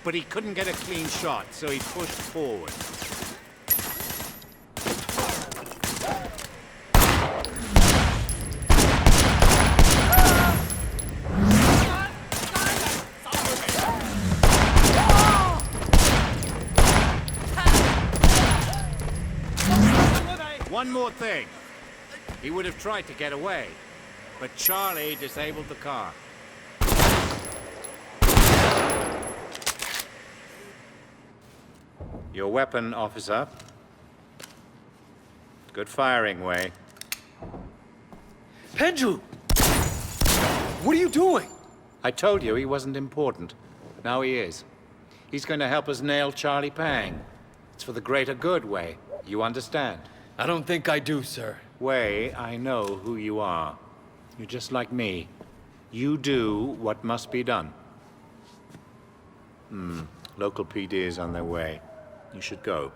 But he couldn't get a clean shot, so he pushed forward. One more thing. He would have tried to get away, but Charlie disabled the car. Your weapon, officer. Good firing, Wei. Penju! What are you doing? I told you he wasn't important. Now he is. He's going to help us nail Charlie Pang. It's for the greater good, Wei. You understand? I don't think I do, sir. Wei, I know who you are. You're just like me. You do what must be done. Local PD is on their way. You should go.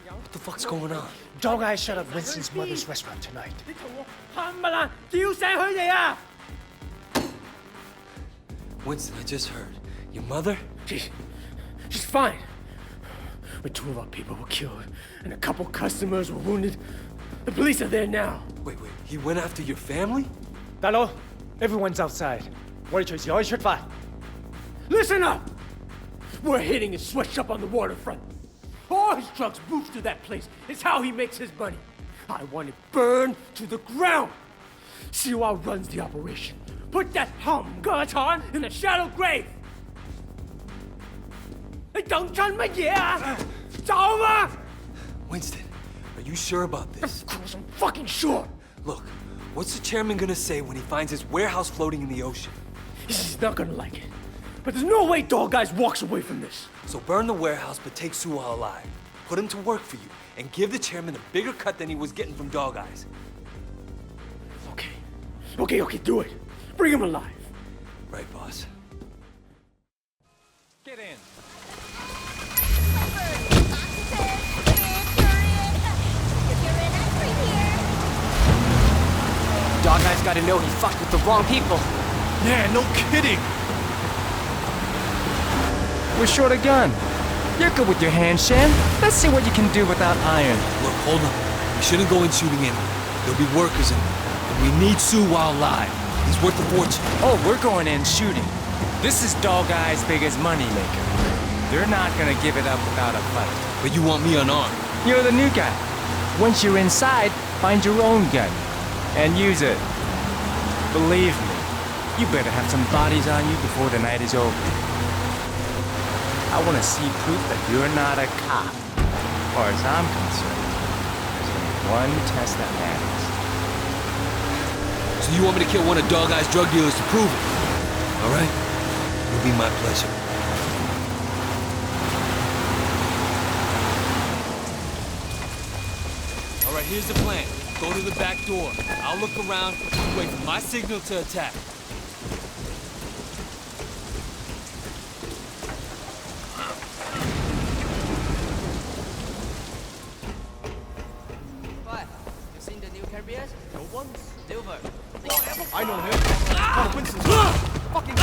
What the fuck's going on? Dog Eye shut up Winston's mother's restaurant tonight. Winston, I just heard. Your mother? She's fine. where 2 of our people were killed and a couple customers were wounded. The police are there now. Wait, he went after your family? 大佬, everyone's outside. 我哋隨時可以出發. Listen up! We're hitting a sweatshop on the waterfront. All his trucks move to that place. It's how he makes his money. I want it burned to the ground. Siwa runs the operation. Put that 𝐒𝐥𝐞𝐞𝐞𝐩𝐢𝐧𝐠 in the shallow grave. 你等緊乜嘢啊？走啊！ Winston, are you sure about this? Of course, I'm fucking sure. Look, what's the chairman gonna say when he finds his warehouse floating in the ocean? He's not gonna like it. But there's no way Dog Eyes walks away from this. So burn the warehouse, but take Suwa alive. Put him to work for you, and give the chairman a bigger cut than he was getting from Dog Eyes. Okay, do it. Bring him alive. Right, boss. Get in. Dog Eyes gotta know he fucked with the wrong people. Yeah, no kidding. We're short a gun. You're good with your hands, Shen. Let's see what you can do without iron. Look, hold on. We shouldn't go in shooting in. There'll be workers in there. And we need Suwa alive. He's worth a fortune. Oh, we're going in shooting. This is Dog Eyes' biggest moneymaker. They're not gonna give it up without a fight. But you want me unarmed? You're the new guy. Once you're inside, find your own gun. And use it. Believe me, you better have some bodies on you before the night is over. I want to see proof that you're not a cop. As far as I'm concerned, there's only one test that matters. So you want me to kill one of Dog Eyes' drug dealers to prove it? All right? It'll be my pleasure. All right, here's the plan. Go to the back door. I'll look around and wait for my signal to attack. What? You seen the new carriers? No one. Silver. I know him. One of Winston's fucking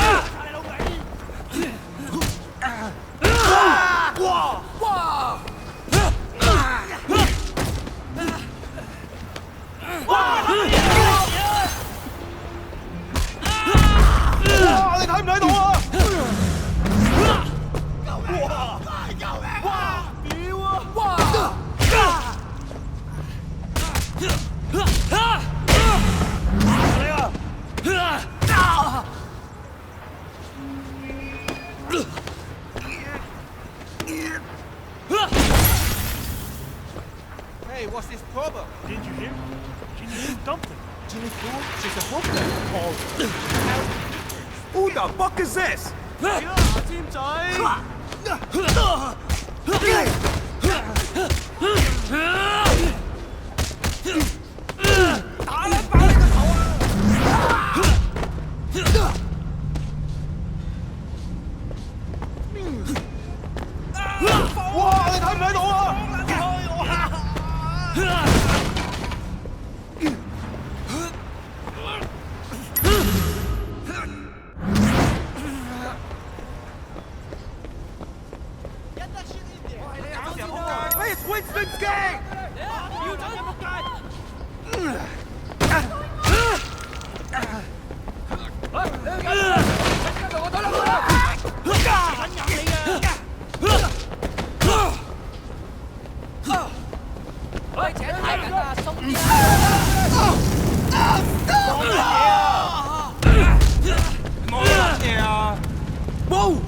Hey, what's this problem? Did you hear? Ginny Fu dumped him. Ginny Fu? She's a hooker. Who the fuck is this? Hey, it's Winston's gang! Whoa!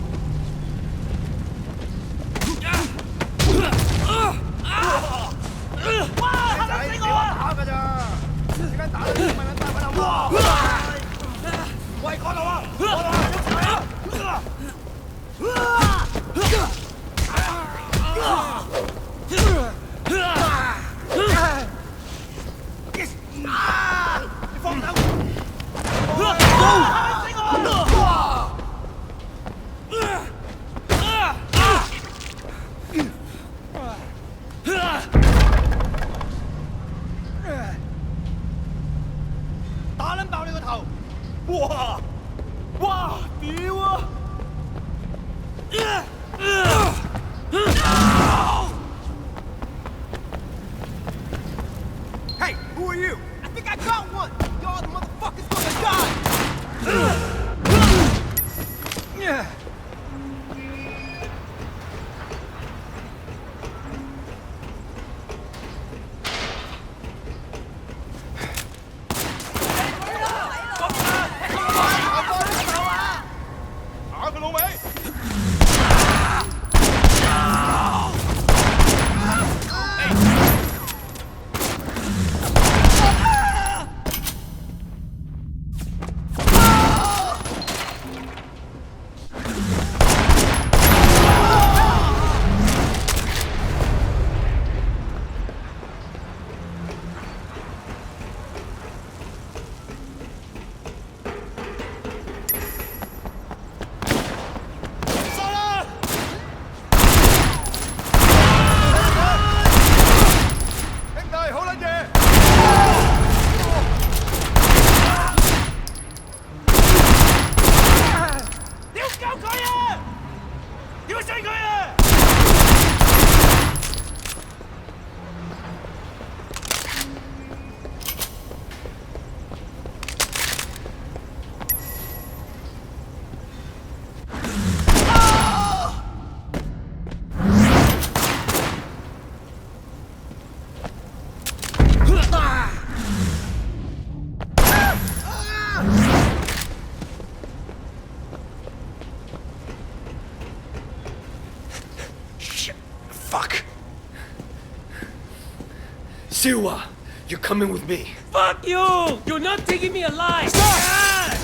Siwa, you're coming with me. Fuck you! You're not taking me alive! Stop!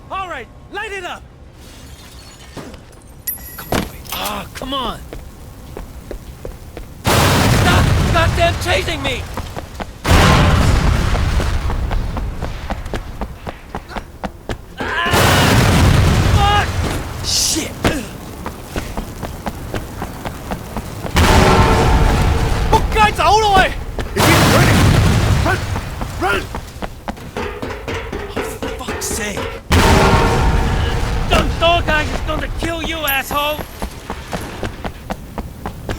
All right, light it up! Come on! Stop goddamn chasing me! Fuck! Shit! For fuck's sake! Some dog guy is gonna kill you, asshole!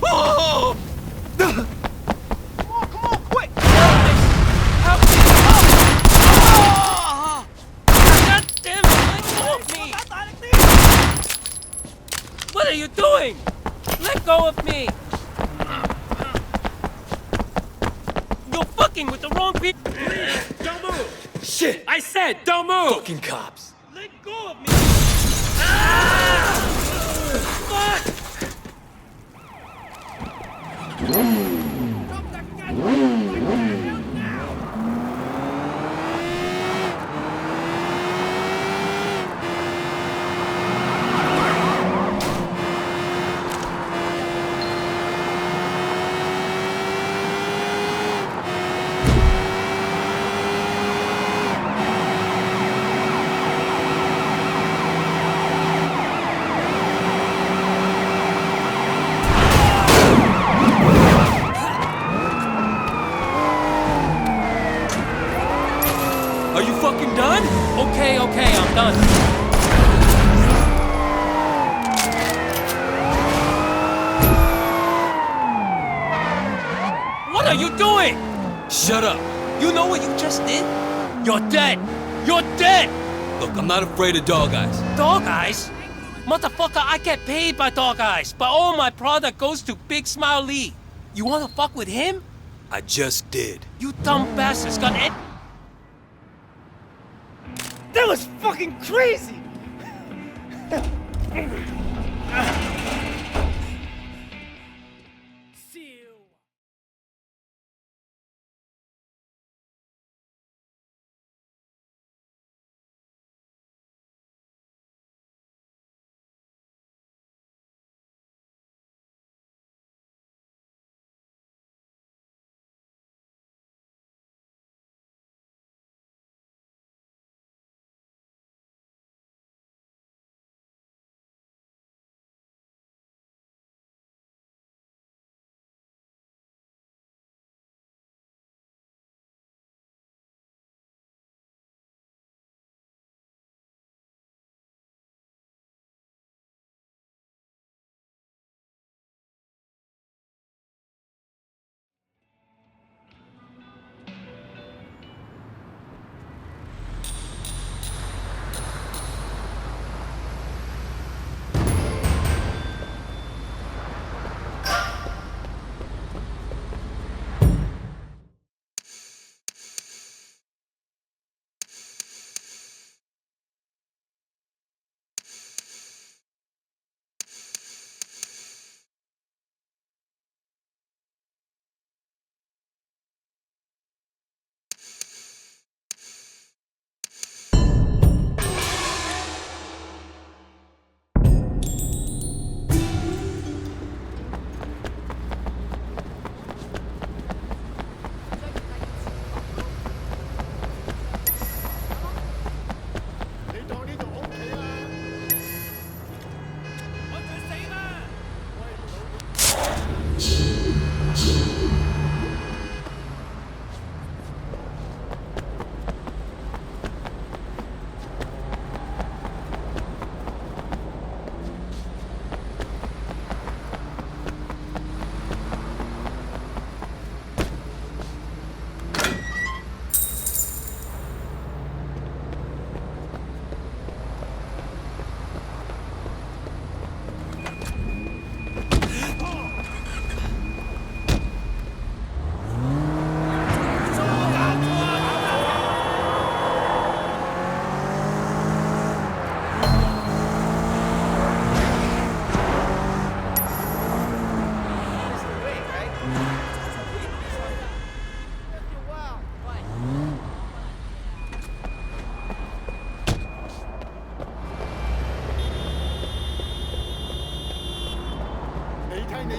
Oh! Come on, quick! Help me! Oh! God damn it! Let go of me! What are you doing? Let go of me! You're fucking with the wrong people! Don't move! Shit! I said, don't move! Fucking cops. Let go of me! Ah! Fuck! Drop that goddamn now! Are you fucking done? Okay, I'm done. What are you doing? Shut up. You know what you just did? You're dead! You're dead! Look, I'm not afraid of dog eyes. Dog eyes? Motherfucker, I get paid by Dog Eyes, but all my product goes to Big Smile Lee. You wanna fuck with him? I just did. You dumb bastards got it. That was fucking crazy!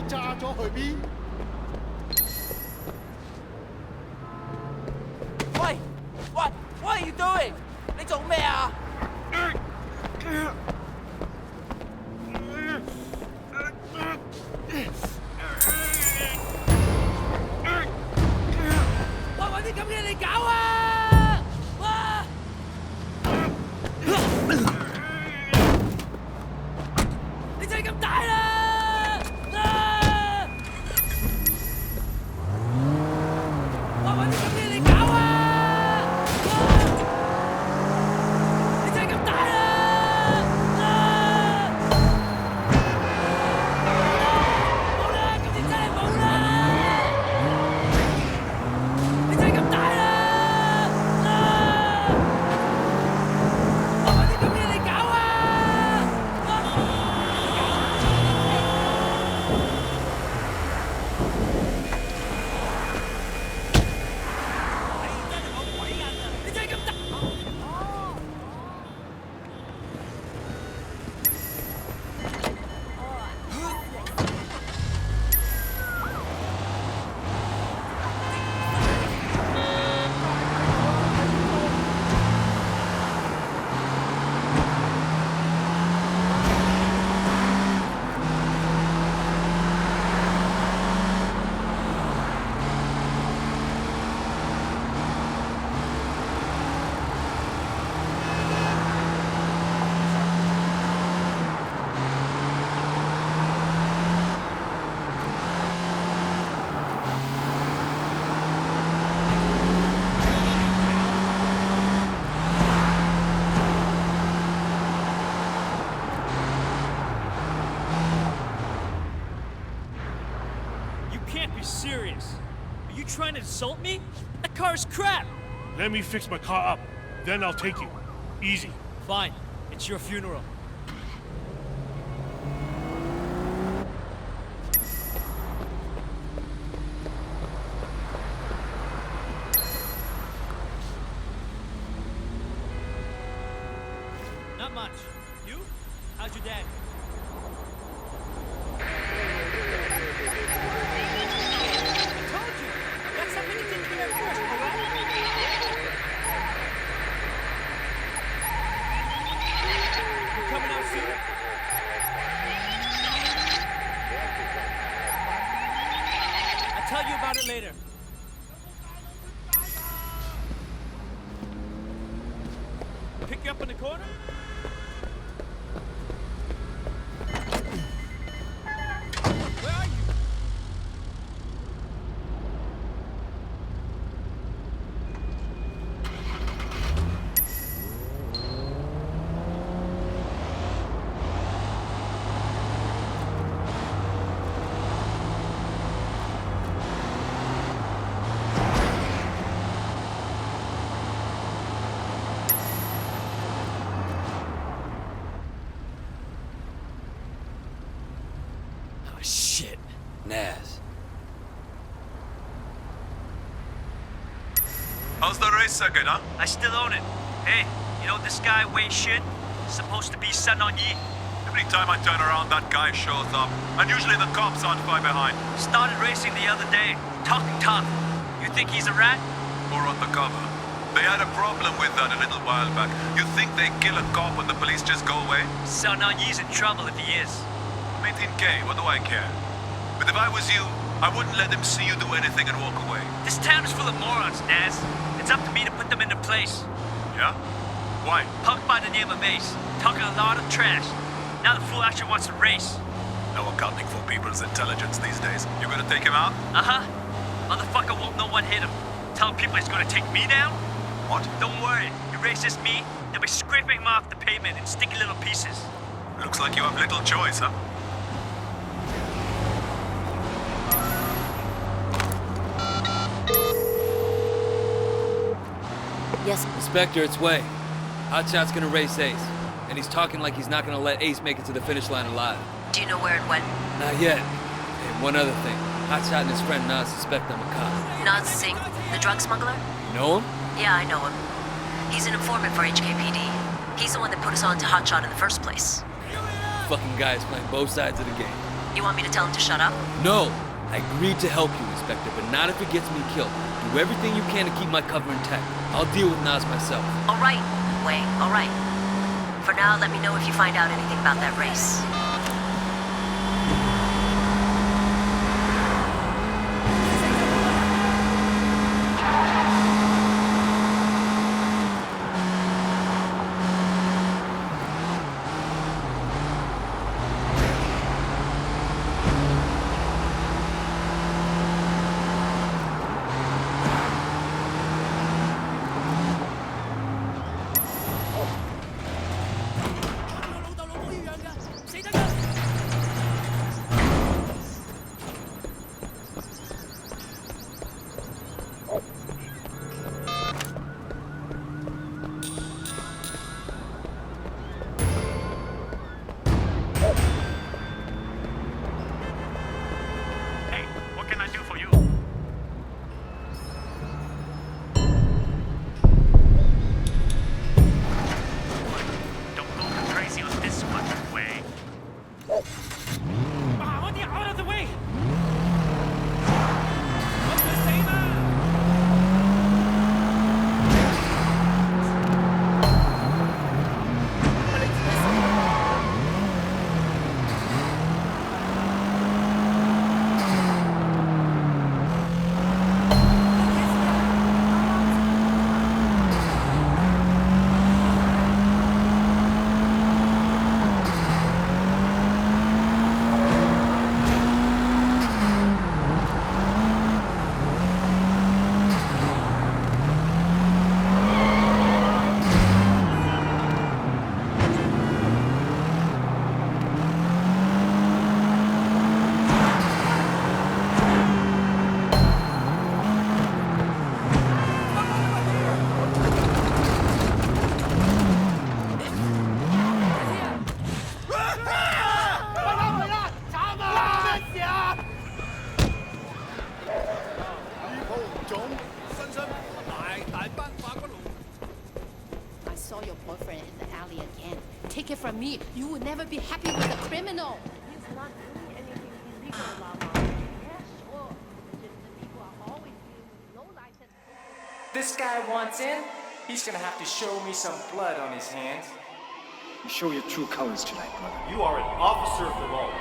炸咗去邊？喂，What are you doing？你做咩啊？喂，搵啲咁嘅嚟搞啊！哇！你真係咁大啦！喂，搵啲咁嘅嚟搞啊！你真係咁大啦！冇啦，今次真係冇啦！你真係咁大啦！喂，搵啲咁嘅嚟搞啊！你真係咁大！ You can't be serious. Are you trying to insult me? That car's crap. Let me fix my car up. Then I'll take you. Easy. Fine. It's your funeral. Not much. You? How's your dad? I told you. That's something you take care of first, alright? You coming out soon? I'll tell you about it later. Pick you up in the corner? Where are you? Oh, shit. Naz. How's the race circuit, huh? I still own it. Hey, you know this guy, Wei Shen? Supposed to be Sun On Yee. Every time I turn around, that guy shows up. And usually the cops aren't far behind. Started racing the other day. Talking tough. You think he's a rat? Or on the cover. They had a problem with that a little while back. You think they kill a cop and the police just go away? Sun On Yee's in trouble if he is. 18K, what do I care? But if I was you, I wouldn't let him see you do anything and walk away. This town is full of morons, Naz. It's up to me to put them into place. Yeah? Why? Punk by the name of Ace, talking a lot of trash. Now the fool actually wants to race. No accounting for people's intelligence these days. You gonna take him out? Uh-huh. Motherfucker won't know one hit him. Telling people he's gonna take me down? What? Don't worry. He races me, they'll be scraping him off the pavement in sticky little pieces. Looks like you have little choice, huh? Yes. Inspector, it's Wei. Hotshot's gonna race Ace. And he's talking like he's not gonna let Ace make it to the finish line alive. Do you know where it went? Not yet. And one other thing. Hotshot and his friend Nas suspect I'm a cop. Nas Singh, the drug smuggler? You know him? Yeah, I know him. He's an informant for HKPD. He's the one that put us on to Hotshot in the first place. Fucking guy is playing both sides of the game. You want me to tell him to shut up? No! I agreed to help you, Inspector, but not if it gets me killed. Do everything you can to keep my cover intact. I'll deal with Nas myself. All right, Wei, all right. For now, let me know if you find out anything about that race. I saw your boyfriend in the alley again. Take it from me, you will never be happy with a criminal. He's not doing anything illegal, Mama. Yeah, sure. Just the people are always dealing with low license. This guy wants in, he's gonna have to show me some blood on his hands. You show your true colors tonight, brother. You are an officer of the law.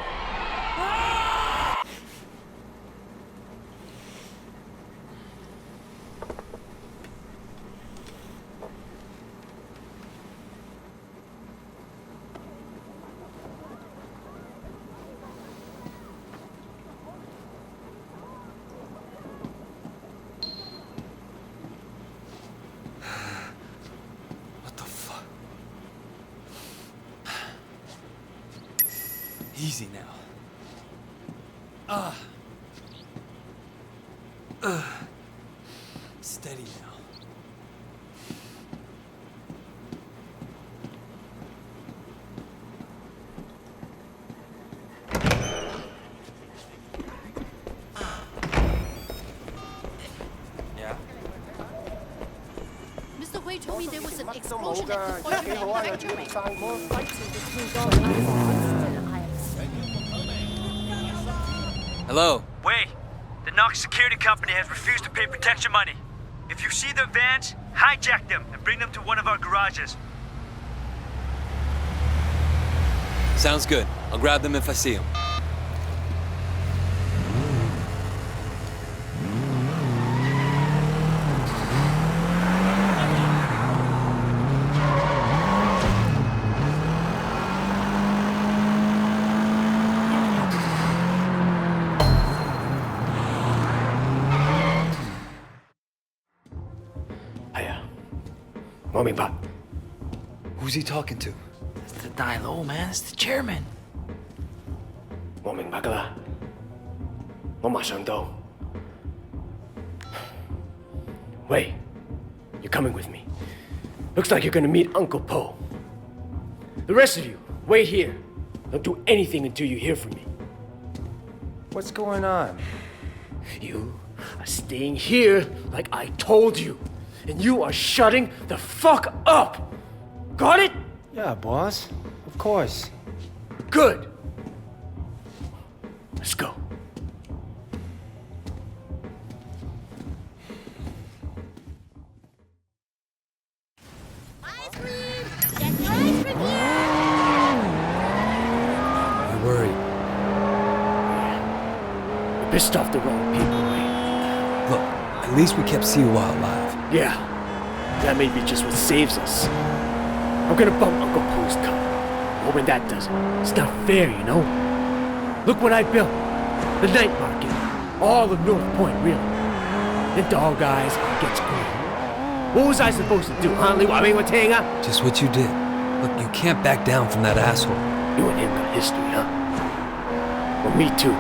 Easy now. Steady now. Yeah? Mr. Hui told me there was an explosion at the oil manufacturing. More fighting between Dong. Hello? Wei, the Knox security company has refused to pay protection money. If you see their vans, hijack them and bring them to one of our garages. Sounds good. I'll grab them if I see them. Who's he talking to? It's the die low, man. It's the chairman. 我明白㗎啦，我馬上到。Wait, you're coming with me. Looks like you're gonna meet Uncle Po. The rest of you, wait here. Don't do anything until you hear from me. What's going on? You are staying here like I told you. And you are shutting the fuck up! Got it? Yeah, boss. Of course. Good. Let's go. You're worried. You're pissed off the wrong people, right? Look, at least we kept 𝐶𝐤𝐲 alive. Yeah. That may be just what saves us. I'm gonna bump Uncle Po's car. Hoping that does it. It's not fair, you know? Look what I built. The night market. All of North Point, really. The dog eyes gets green. What was I supposed to do, huh, Lee? Just what you did. Look, you can't back down from that asshole. You and him got history, huh? Well, me too.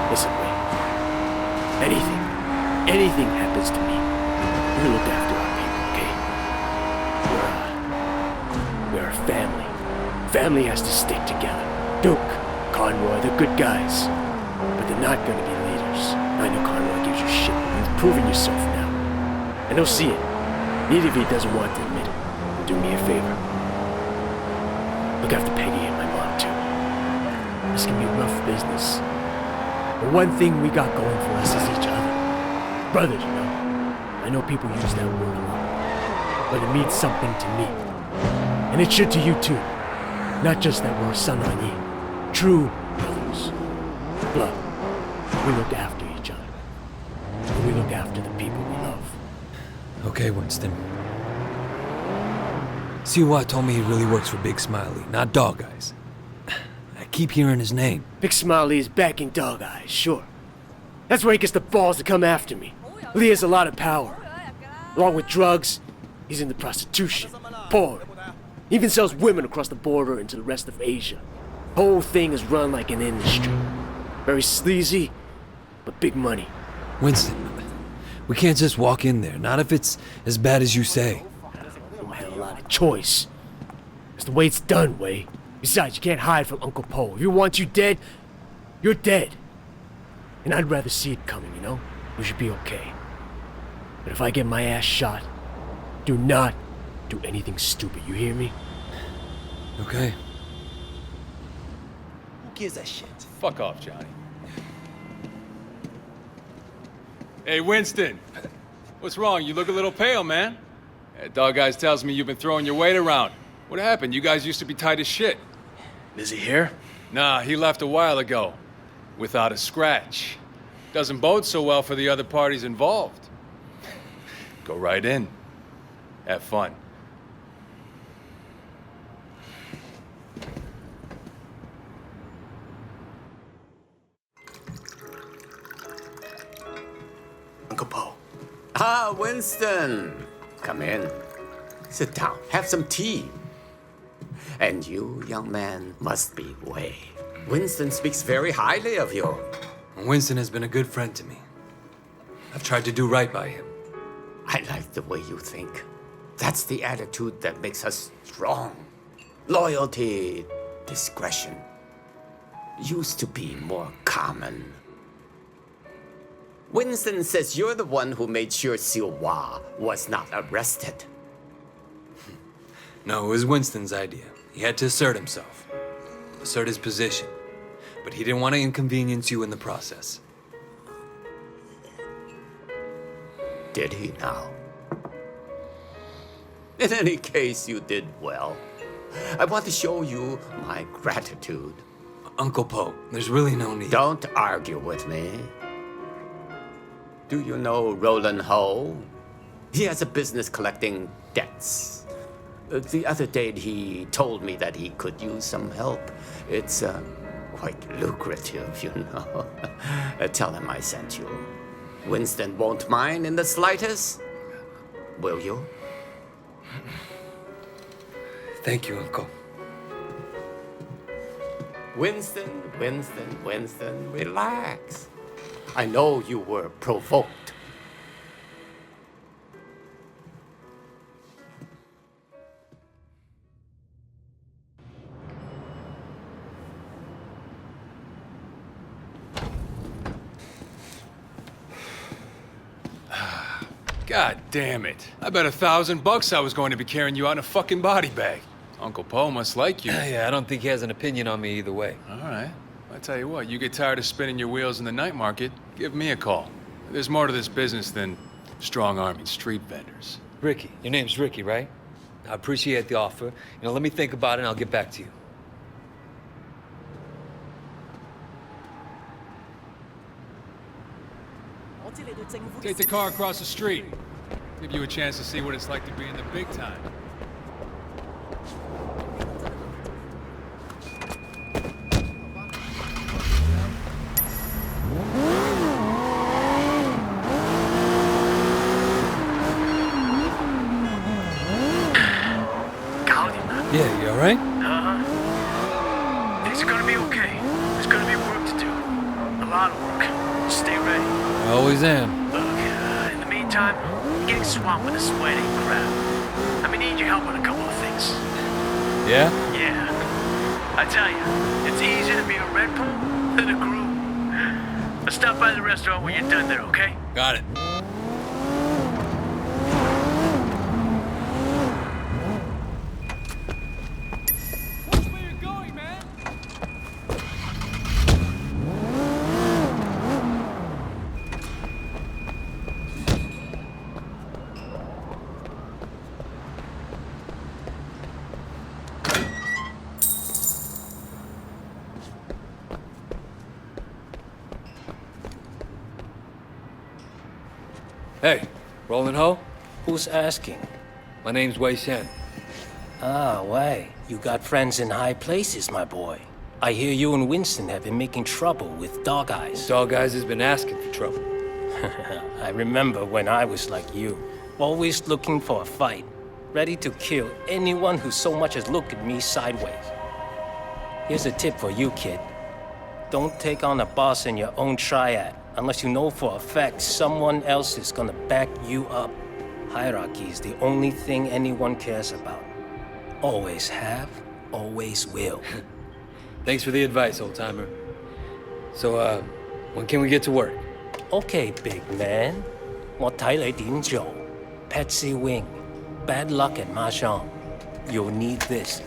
Listen, Wei. Anything happens to me, you look after our people, okay? We're a family. Family has to stick together. Duke, Conroy, they're good guys. But they're not gonna be leaders. I know Conroy gives you shit. You've proven yourself now. And he'll see it. Even if he doesn't want to admit it. Do me a favor. Look after Peggy and my mom, too. This can be rough business. But one thing we got going for us is each other. Brothers, you know. I know people use that word a lot. But it means something to me. And it should to you, too. Not just that we're Sun On Yee. True brothers. Blood. We look after each other. And we look after the people we love. Okay, Winston. 𝐶𝐤𝐲 told me he really works for Big Smiley, not Dog Eyes. I keep hearing his name. Big Smiley is backing Dog Eyes, sure. That's where he gets the balls to come after me. Lee has a lot of power. Along with drugs, he's into prostitution, porn. He even sells women across the border into the rest of Asia. Whole thing is run like an industry. Very sleazy, but big money. Winston, we can't just walk in there, not if it's as bad as you say. I had a lot of choice. It's the way it's done, Wei. Besides, you can't hide from Uncle Po. If he wants you dead, you're dead. And I'd rather see it coming, you know? We should be okay. But if I get my ass shot, do not do anything stupid, you hear me? Okay. Who gives a shit? Fuck off, Johnny. Hey, Winston. What's wrong? You look a little pale, man. Dog Eyes tells me you've been throwing your weight around. What happened? You guys used to be tight as shit. Is he here? Nah, he left a while ago. Without a scratch. Doesn't bode so well for the other parties involved. Go right in. Have fun. Uncle Po. Ah, Winston. Come in. Sit down. Have some tea. And you, young man, must be Wei. Winston speaks very highly of you. Winston has been a good friend to me. I've tried to do right by him. I like the way you think. That's the attitude that makes us strong. Loyalty, discretion. Used to be more common. Winston says you're the one who made sure 𝐶𝐤𝐲 was not arrested. No, it was Winston's idea. He had to assert himself. Assert his position. But he didn't want to inconvenience you in the process. Did he now? In any case, you did well. I want to show you my gratitude. Uncle Po, there's really no need. Don't argue with me. Do you know Roland Ho? He has a business collecting debts. The other day, he told me that he could use some help. It's quite lucrative, you know. Tell him I sent you. Winston won't mind in the slightest. Will you? Thank you, Uncle. Winston, relax. I know you were provoked. God damn it. I bet $1,000 I was going to be carrying you out in a fucking body bag. Uncle Po must like you. Yeah, I don't think he has an opinion on me either way. All right. I tell you what, you get tired of spinning your wheels in the night market, give me a call. There's more to this business than strong-arming street vendors. Ricky. Your name's Ricky, right? I appreciate the offer. You know, let me think about it and I'll get back to you. Take the car across the street. Give you a chance to see what it's like to be in the big time. Yeah, you alright? Things are gonna be okay. There's gonna be work to do. A lot of work. Stay ready. I always am. Look, in the meantime, you're getting swamped with the sweaty crap. I'm gonna need your help with a couple of things. Yeah? Yeah. I tell you, it's easier to be a Red Bull than a groom. Let's stop by the restaurant when you're done there, okay? Got it. Hey, Roland Ho? Who's asking? My name's Wei Shen. Ah, Wei. You got friends in high places, my boy. I hear you and Winston have been making trouble with Dog Eyes. Dog Eyes has been asking for trouble. I remember when I was like you, always looking for a fight, ready to kill anyone who so much as looked at me sideways. Here's a tip for you, kid. Don't take on a boss in your own triad unless you know for a fact someone else is gonna back you up. Hierarchy is the only thing anyone cares about. Always have, always will. Thanks for the advice, old-timer. So, when can we get to work? Okay, big man. 我睇你點做. Patsy Wing. Bad luck at Mahjong. You'll need this.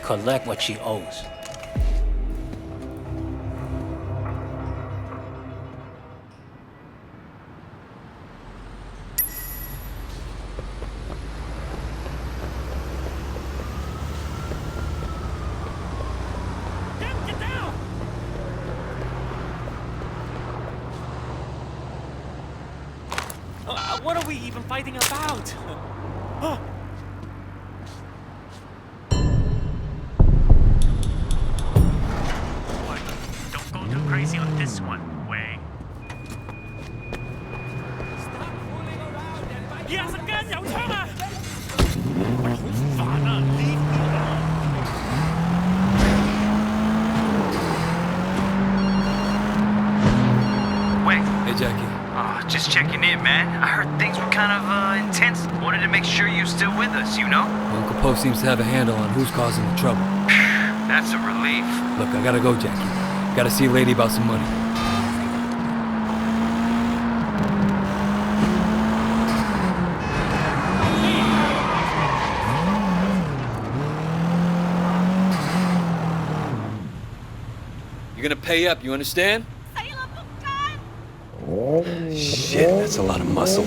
Collect what she owes. What are we even fighting about? Don't go too crazy on this one, Wei. Stop fooling around and fight. 二十間有槍啊！喂，好煩啊 ！Leave me alone. Wei. Hey, Jackie. Just checking in, man. I heard things were kind of intense. Wanted to make sure you're still with us, you know? Uncle Po seems to have a handle on who's causing the trouble. That's a relief. Look, I gotta go, Jackie. Gotta see a lady about some money. You're gonna pay up, you understand? Shit, that's a lot of muscle.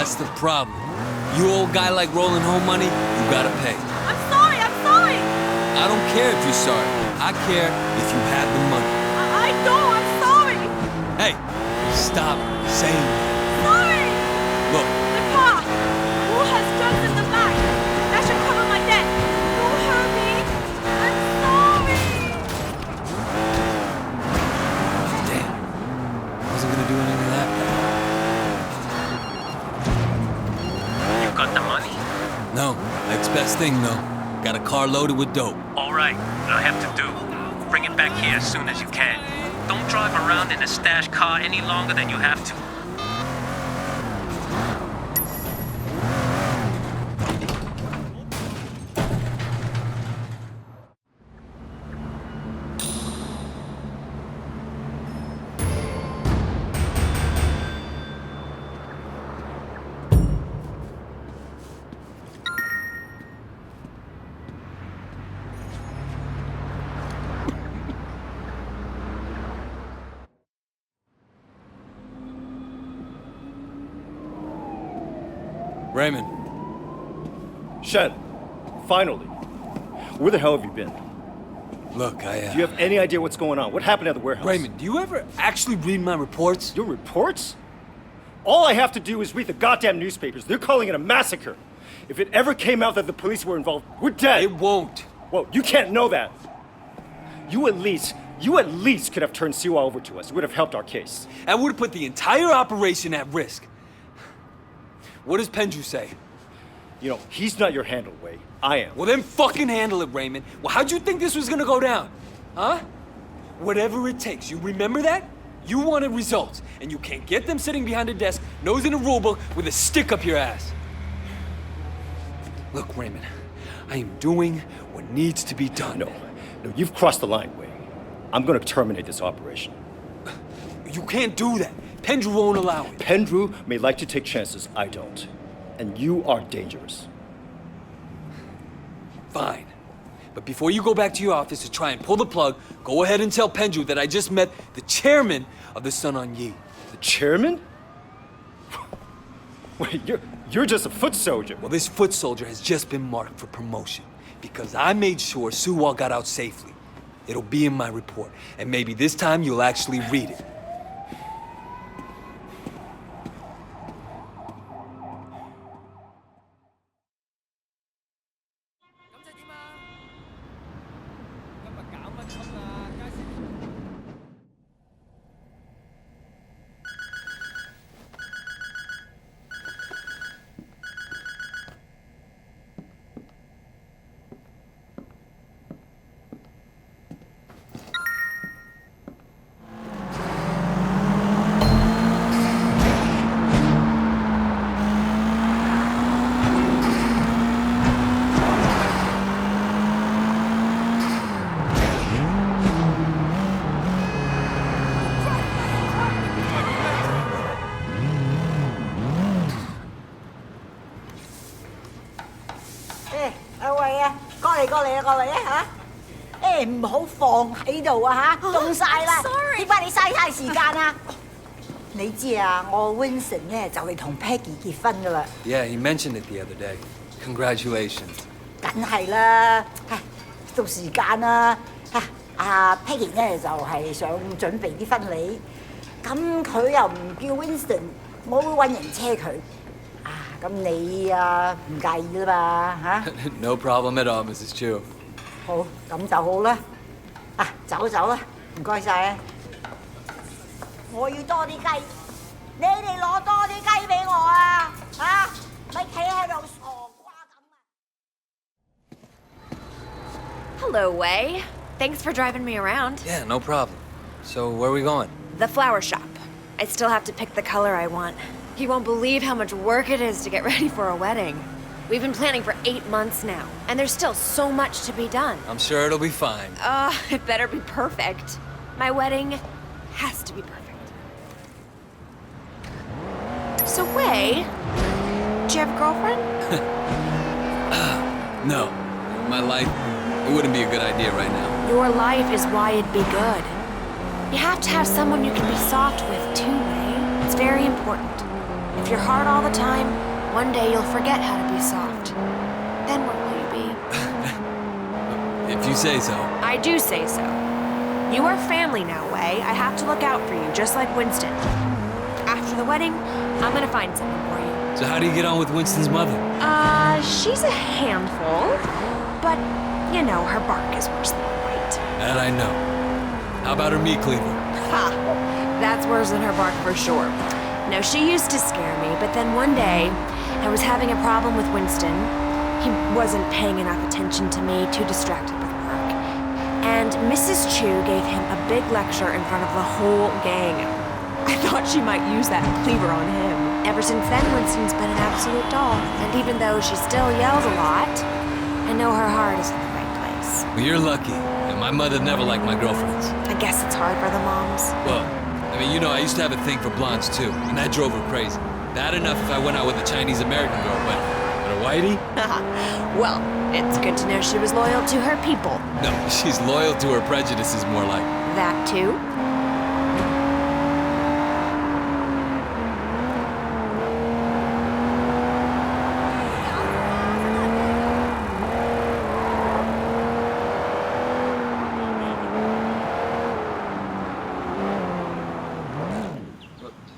That's the problem. You old guy like rolling home money, you gotta pay. I'm sorry, I'm sorry! I don't care if you're sorry. I care if you have the money. I don't, I'm sorry! Hey, stop saying that. Sorry! Look, The car! Who has drugs in the back? That should cover my debt. Don't hurt me. I'm sorry! damn. I wasn't gonna do any of that. You got the money? No, next best thing though. Got a car loaded with dope. All right, what I have to do, bring it back here as soon as you can. Don't drive around in a stash car any longer than you have to. Raymond. Shen, finally. Where the hell have you been? Look, Do you have any idea what's going on? What happened at the warehouse? Raymond, do you ever actually read my reports? Your reports? All I have to do is read the goddamn newspapers. They're calling it a massacre. If it ever came out that the police were involved, we're dead. It won't. Well, you can't know that. You at least could have turned Siwa over to us. It would have helped our case. That would have put the entire operation at risk. What does Penju say? You know, he's not your handle, Wei. I am. Well, then fucking handle it, Raymond. Well, how'd you think this was gonna go down? Huh? Whatever it takes. You remember that? You wanted results, and you can't get them sitting behind a desk, nose in a rulebook, with a stick up your ass. Look, Raymond, I am doing what needs to be done. No, you've crossed the line, Wei. I'm gonna terminate this operation. You can't do that. Pendrew won't allow it. Pendrew may like to take chances, I don't. And you are dangerous. Fine. But before you go back to your office to try and pull the plug, go ahead and tell Pendrew that I just met the chairman of the Sun On Yee. The chairman? Wait, you're just a foot soldier. Well, this foot soldier has just been marked for promotion because I made sure Suwa got out safely. It'll be in my report, and maybe this time you'll actually read it. Winston 咧就嚟同 Peggy 結婚噶啦。Yeah, he mentioned it the other day. Congratulations. 梗係啦，到時間啦。阿 Peggy 咧就係想準備啲婚禮，咁佢又唔叫 Winston， 我會揾人車佢。咁你唔介意啦嘛嚇 No problem at all, Mrs. Chu. 好，咁就好啦。走啦，唔該晒啊！我要多啲雞。 你哋攞多啲雞俾我啊！咪企喺度傻瓜咁啊 Hello, Wei. Thanks for driving me around. Yeah, no problem. So, where are we going? The flower shop. I still have to pick the color I want. You won't believe how much work it is to get ready for a wedding. We've been planning for 8 months now, and there's still so much to be done. I'm sure it'll be fine. It better be perfect. My wedding has to be perfect. So, Wei, do you have a girlfriend? No. My life, it wouldn't be a good idea right now. Your life is why it'd be good. You have to have someone you can be soft with, too, Wei. It's very important. If you're hard all the time, one day you'll forget how to be soft. Then where will you be? If you say so. I do say so. You are family now, Wei. I have to look out for you, just like Winston. After the wedding, I'm gonna find something for you. So how do you get on with Winston's mother? She's a handful, but, you know, her bark is worse than her bite. That I know. How about her meat cleaver? Ha! That's worse than her bark for sure. No, she used to scare me, but then one day, I was having a problem with Winston. He wasn't paying enough attention to me, too distracted with work. And Mrs. Chu gave him a big lecture in front of the whole gang. I thought she might use that cleaver on him. Ever since then, Winston's been an absolute doll. And even though she still yells a lot, I know her heart is in the right place. Well, you're lucky. And my mother never liked my girlfriends. I guess it's hard for the moms. Well, I mean, you know, I used to have a thing for blondes too, and that drove her crazy. Bad enough if I went out with a Chinese-American girl, but a whitey? Well, it's good to know she was loyal to her people. No, she's loyal to her prejudices, more like. That too?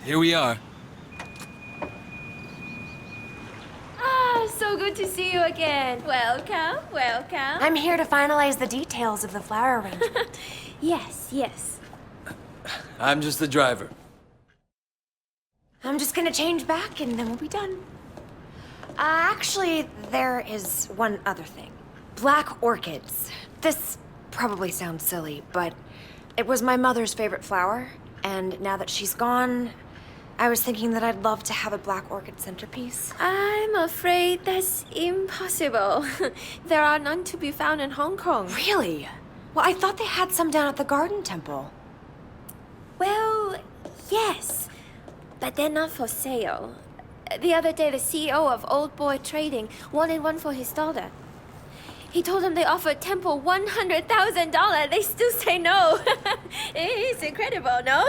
Here we are. So good to see you again. Welcome, welcome. I'm here to finalize the details of the flower arrangement. Yes, yes. I'm just the driver. I'm just gonna change back and then we'll be done. Actually, there is one other thing. Black orchids. This probably sounds silly, but it was my mother's favorite flower, and now that she's gone, I was thinking that I'd love to have a black orchid centerpiece. I'm afraid that's impossible. There are none to be found in Hong Kong. Really? Well, I thought they had some down at the Garden Temple. Well, yes, but they're not for sale. The other day, the CEO of Old Boy Trading wanted one for his daughter. He told them they offered Temple $100,000. They still say no. It's incredible, no?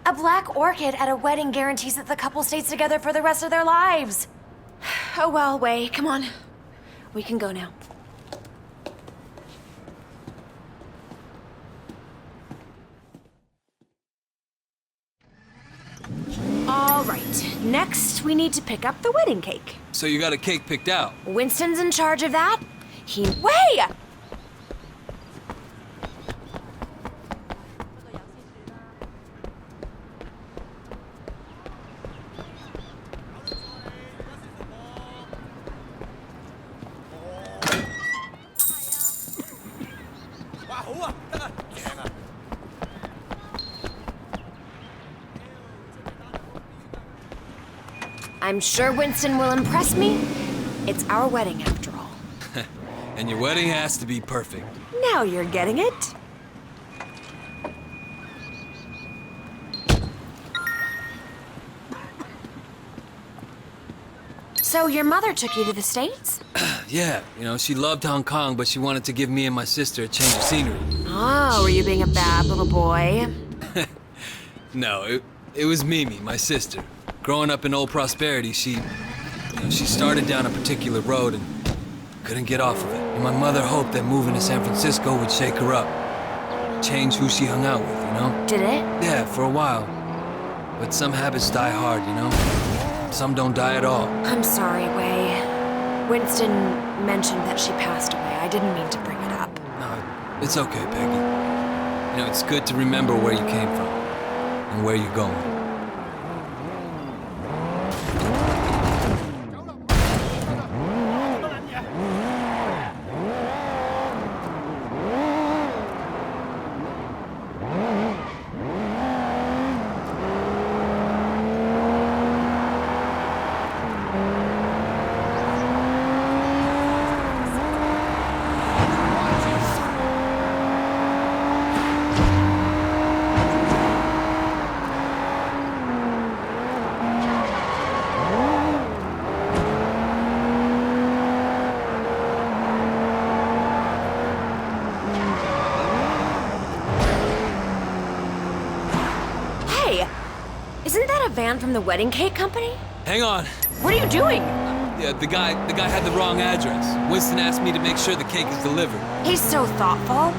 A black orchid at a wedding guarantees that the couple stays together for the rest of their lives. Oh well, Wei, come on. We can go now. All right, next we need to pick up the wedding cake. So you got a cake picked out? Winston's in charge of that. Wei! I'm sure Winston will impress me. It's our wedding after all. And your wedding has to be perfect. Now you're getting it. So your mother took you to the States? Yeah, you know, she loved Hong Kong, but she wanted to give me and my sister a change of scenery. Oh, were you being a bad little boy? No, it was Mimi, my sister. Growing up in Old Prosperity, she started down a particular road and couldn't get off of it. And my mother hoped that moving to San Francisco would shake her up. Change who she hung out with, you know? Did it? Yeah, for a while. But some habits die hard, you know? Some don't die at all. I'm sorry, Wei. Winston mentioned that she passed away. I didn't mean to bring it up. No, it's okay, Peggy. You know, it's good to remember where you came from and where you're going. man from the wedding cake company? Hang on. What are you doing? Yeah, the guy had the wrong address. Winston asked me to make sure the cake is delivered. He's so thoughtful.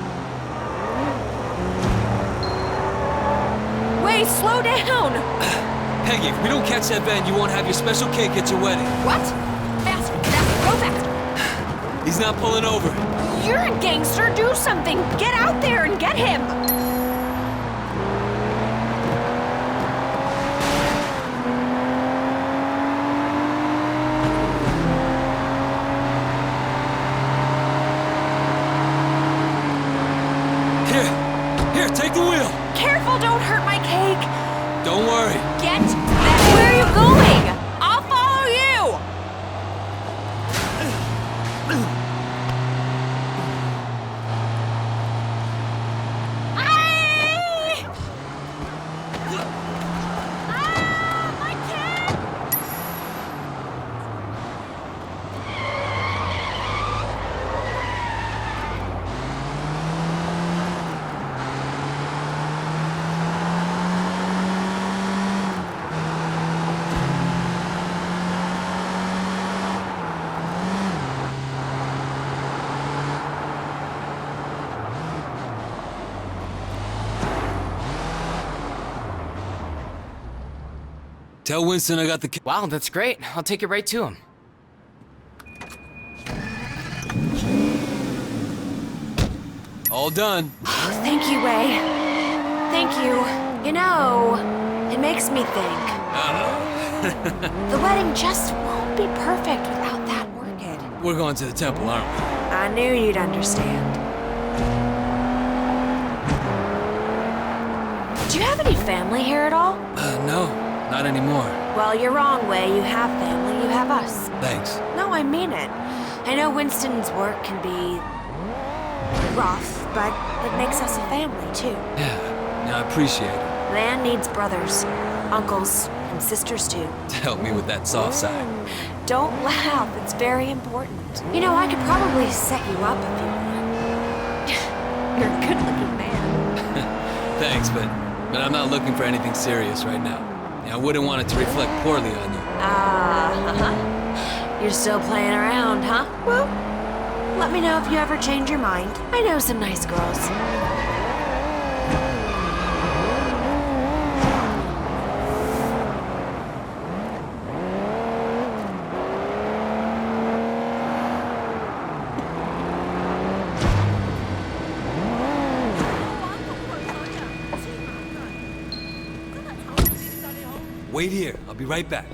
Wait, slow down! Peggy, if we don't catch that van, you won't have your special cake at your wedding. What? Faster, faster, go faster! He's not pulling over. You're a gangster, do something! Get out there and get him! Here, take the wheel! Careful, don't hurt my cake! Don't worry. Get back! Where are you going? I'll follow you! Tell Winston I got the... Wow, that's great. I'll take it right to him. All done. Thank you, Wei. Thank you. You know, it makes me think. The wedding just won't be perfect without that orchid. We're going to the temple, aren't we? I knew you'd understand. Do you have any family here at all? No, not anymore. Well, you're wrong, Wei. You have family, you have us. Thanks. No, I mean it. I know Winston's work can be rough, but it makes us a family, too. Yeah, I appreciate it. Man needs brothers, uncles, and sisters, too. To help me with that soft side. Don't laugh, it's very important. You know, I could probably set you up if you want. You're a good-looking man. Thanks, but I'm not looking for anything serious right now. I wouldn't want it to reflect poorly on you. You're still playing around, huh? Well, let me know if you ever change your mind. I know some nice girls. Wait here. I'll be right back.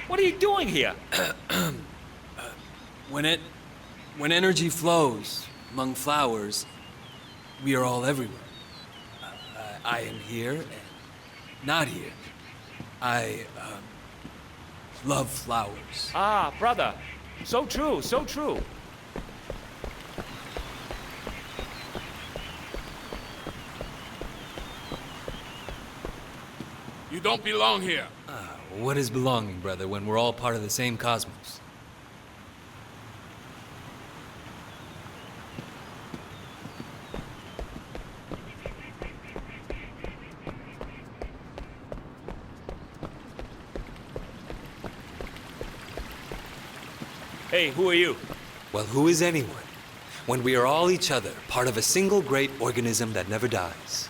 What are you doing here? When energy flows among flowers, we are all everywhere. I am here and not here. I love flowers. Ah, brother. So true, so true. You don't belong here. What is belonging, brother, when we're all part of the same cosmos? Hey, who are you? Well, who is anyone when we are all each other, part of a single great organism that never dies?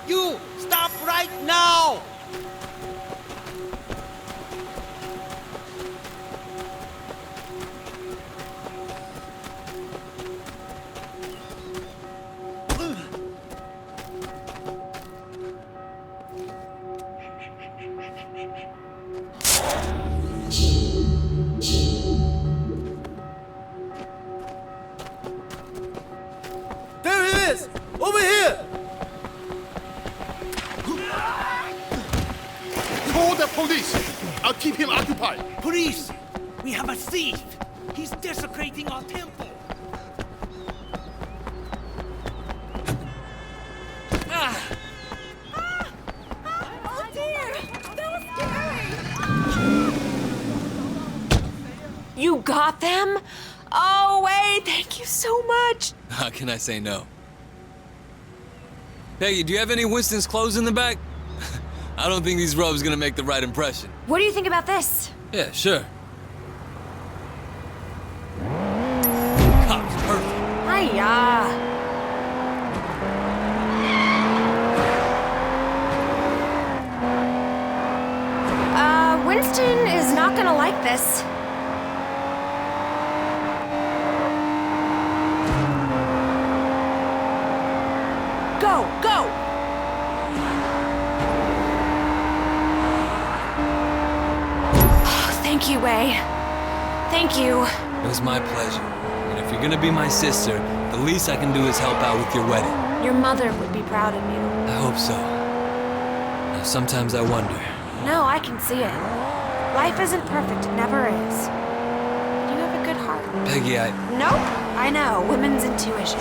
You stop right now! There he is! Over here! Call the police! I'll keep him occupied. Police! We have a thief! He's desecrating our temple! Oh dear! That was scary! You got them? Oh, Wei, thank you so much. How can I say no? Peggy, do you have any Winston's clothes in the back? I don't think these robes gonna make the right impression. What do you think about this? Yeah, sure. Cops, perfect. Hiya. Winston is not gonna like this. Go, go! Thank you, Wei. Thank you. It was my pleasure. And if you're gonna be my sister, the least I can do is help out with your wedding. Your mother would be proud of you. I hope so. Now, sometimes I wonder. No, I can see it. Life isn't perfect, it never is. You have a good heart. Peggy, Nope, I know, women's intuition.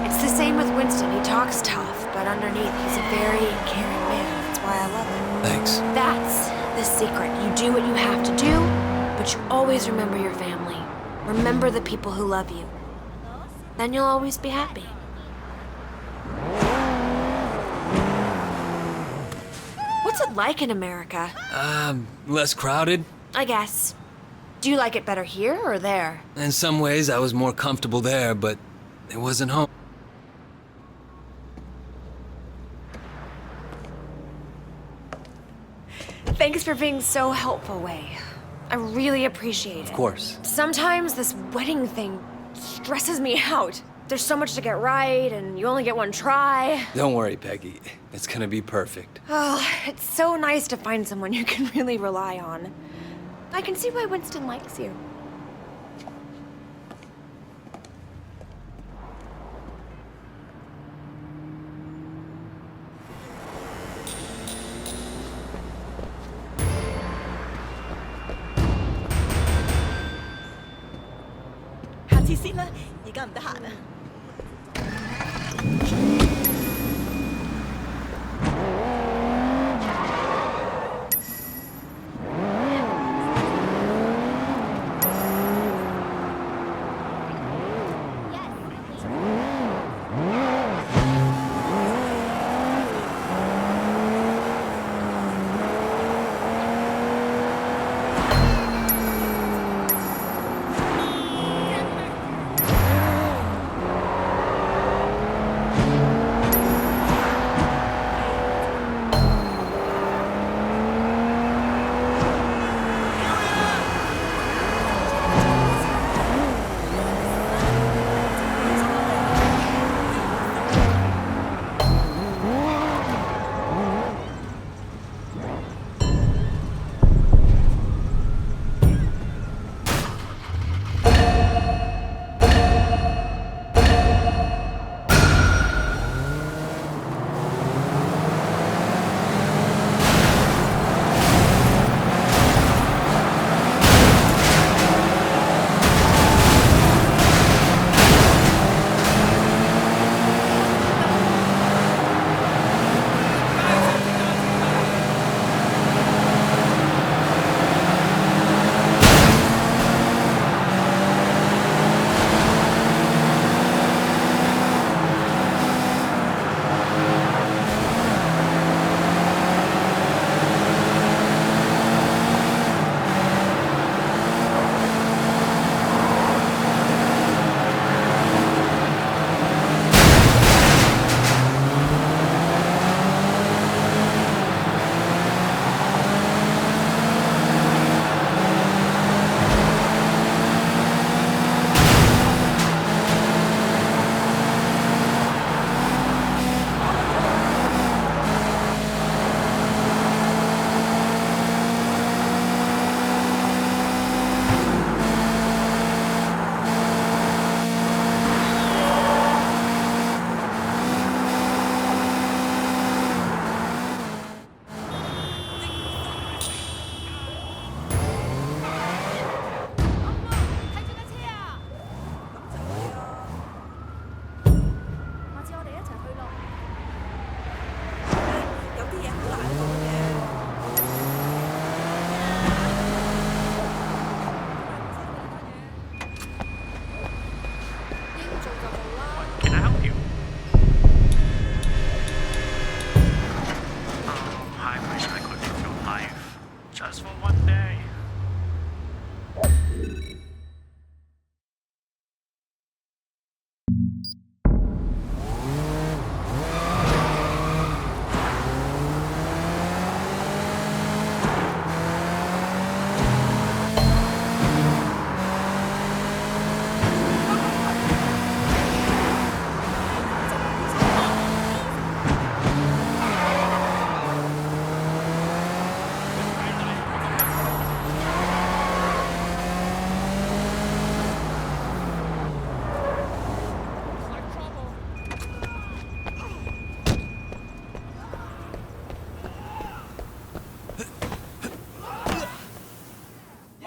It's the same with Winston. He talks tough, but underneath he's a very caring man. That's why I love him. Thanks. That's the secret. You do what you have to do, but you always remember your family. Remember the people who love you. Then you'll always be happy. What's it like in America? Less crowded. I guess. Do you like it better here or there? In some ways, I was more comfortable there, but it wasn't home. Thanks for being so helpful, Wei. I really appreciate it. Of course. Sometimes this wedding thing stresses me out. There's so much to get right, and you only get one try. Don't worry, Peggy. It's gonna be perfect. Oh, it's so nice to find someone you can really rely on. I can see why Winston likes you.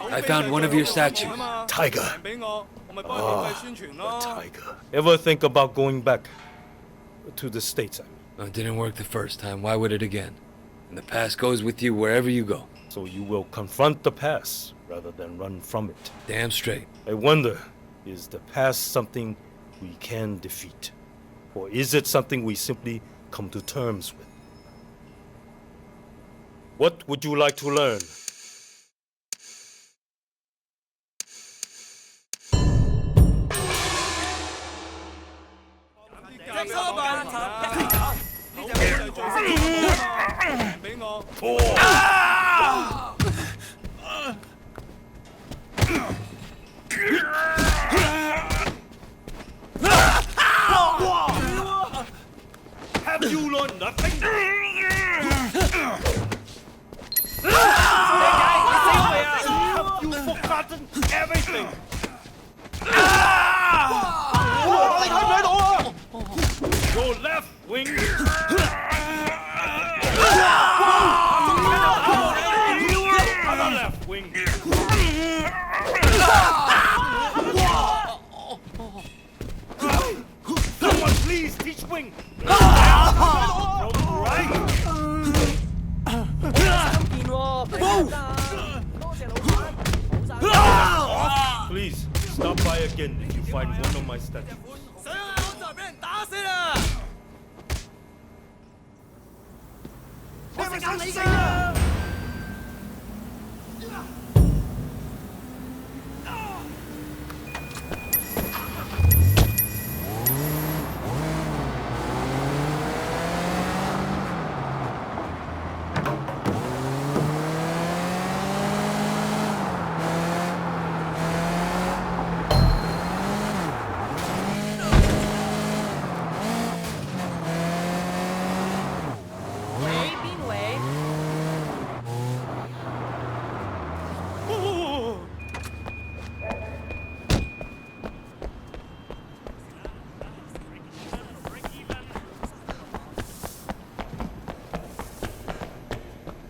I found one of your statues. Tiger. A tiger. Ever think about going back to the States? It didn't work the first time. Why would it again? And the past goes with you wherever you go. So you will confront the past rather than run from it. Damn straight. I wonder, is the past something we can defeat? Or is it something we simply come to terms with? What would you like to learn? Have you learned nothing? Have you forgotten everything? Your left wing. Other left wing. Someone please teach wing. Please stop by again if you find one of my statues.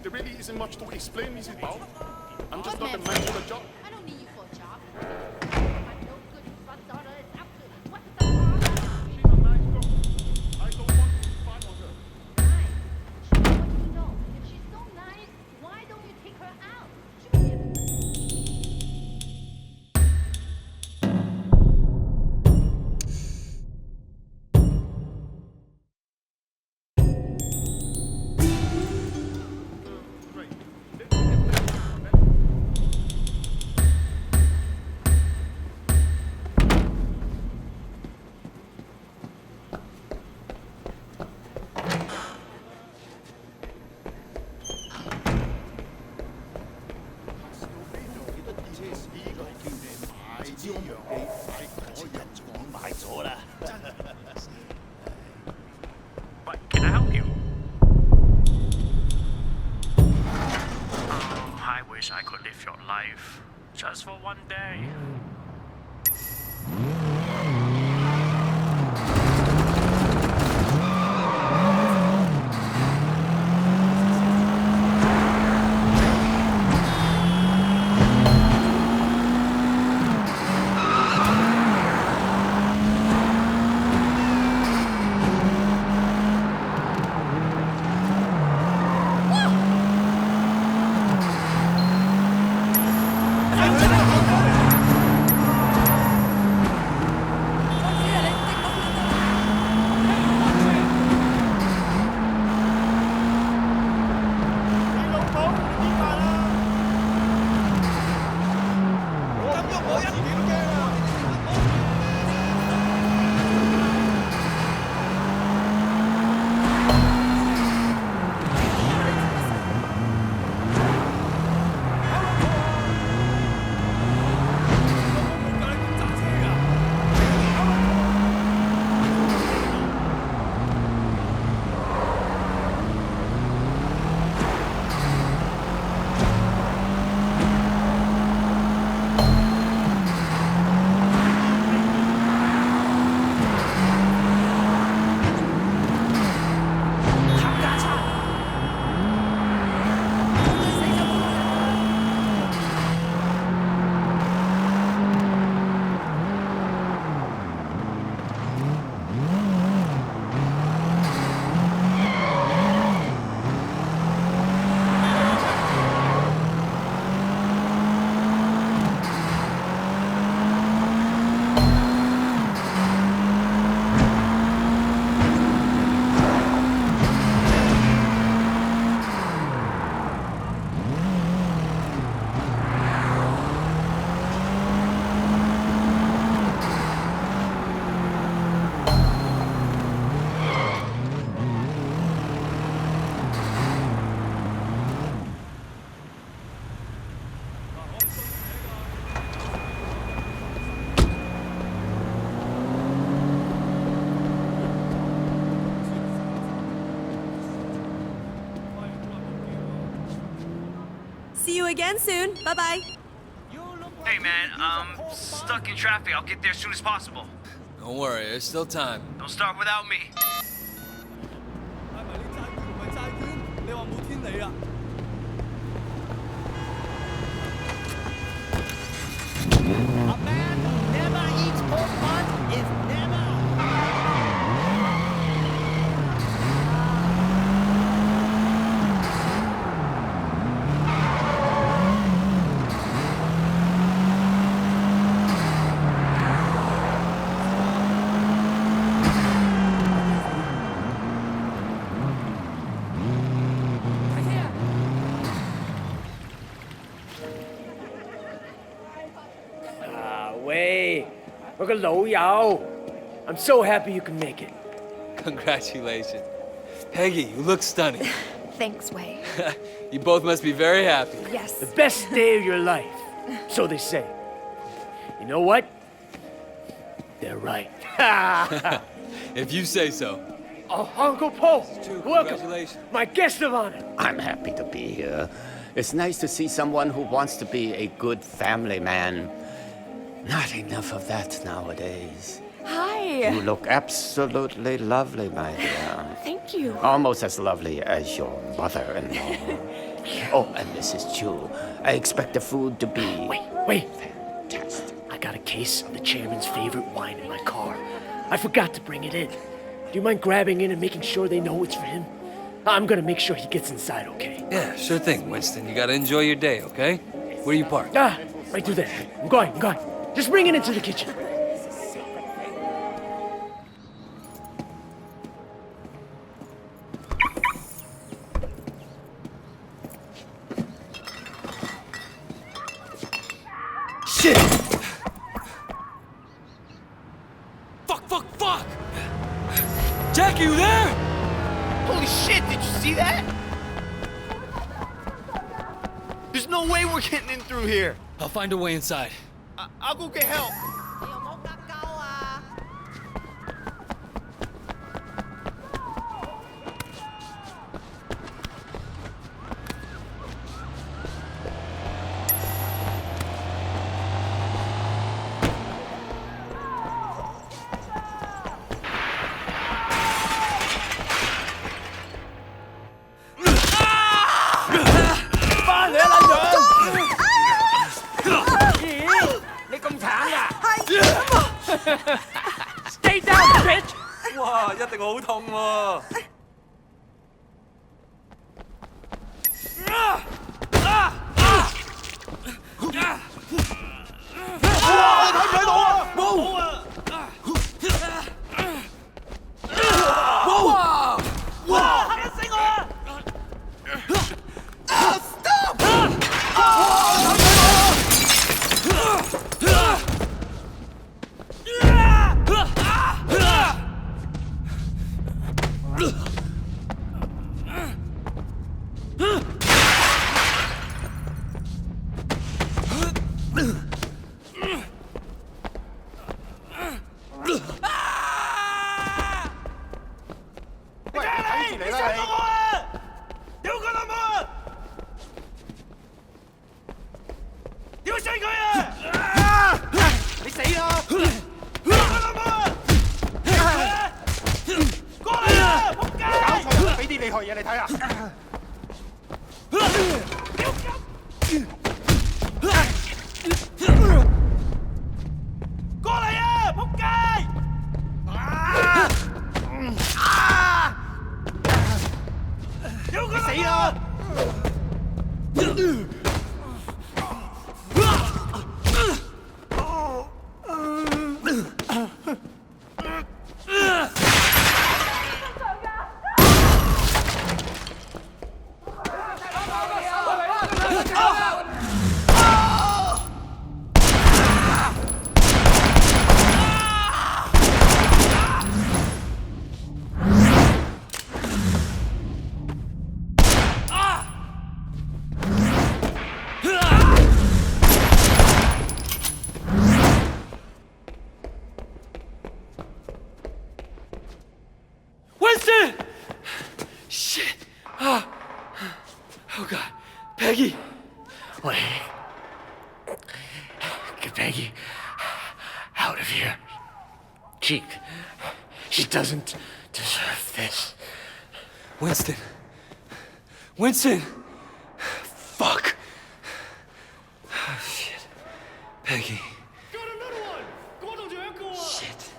There really isn't much to explain, Mrs. Bao. I'm just not the man for the job. I don't need you for a job. But can I help you? Oh, I wish I could live your life just for one day. See you again soon. Bye-bye. Hey, man, I'm stuck in traffic. I'll get there as soon as possible. Don't worry, there's still time. Don't start without me. A man who never eats pork butt is never. Wei, 我個老友 I'm so happy you can make it. Congratulations. Peggy, you look stunning. Thanks, Wei. You both must be very happy. Yes. The best day of your life. So they say. You know what? They're right. If you say so. Oh, Uncle Paul, welcome. Congratulations. My guest of honor. I'm happy to be here. It's nice to see someone who wants to be a good family man. Not enough of that nowadays. Hi. You look absolutely lovely, my dear. Thank you. Almost as lovely as your mother-in-law. Oh, and Mrs. Chu, I expect the food to be... Wait. Fantastic. I got a case of the chairman's favorite wine in my car. I forgot to bring it in. Do you mind grabbing in and making sure they know it's for him? I'm gonna make sure he gets inside, okay? Yeah, sure thing, Winston. You gotta enjoy your day, okay? Where you parked? Right through there. I'm going. Just bring it into the kitchen. Shit! Fuck! Jackie, you there? Holy shit, did you see that? There's no way we're getting in through here. I'll find a way inside. I'll go get help. Stay down, bitch! 哇，一定好痛喎！Winston! Shit! Oh God. Peggy! Wait. Get Peggy out of here. She doesn't deserve this. Winston. Winston! Fuck! Oh, shit. Peggy. Shit.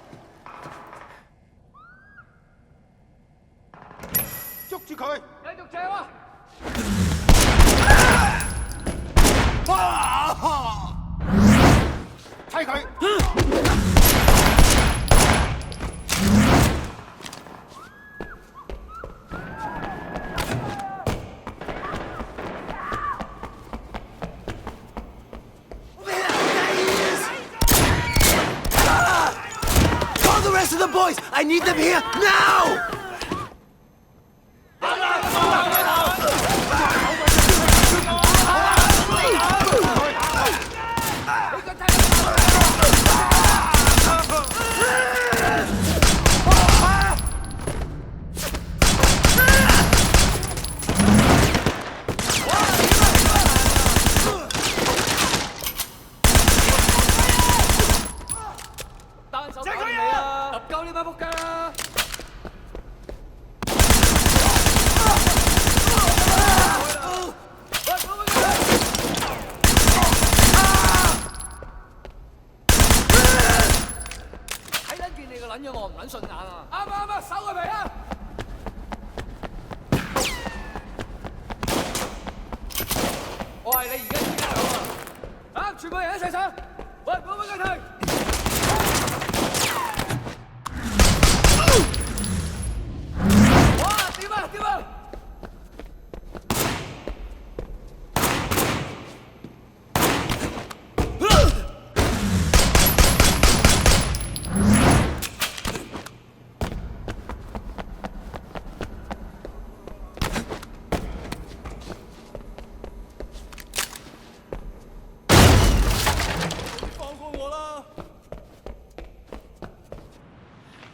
捉住佢！繼續射啊！砌佢！ Call the rest of the boys! I need them here now!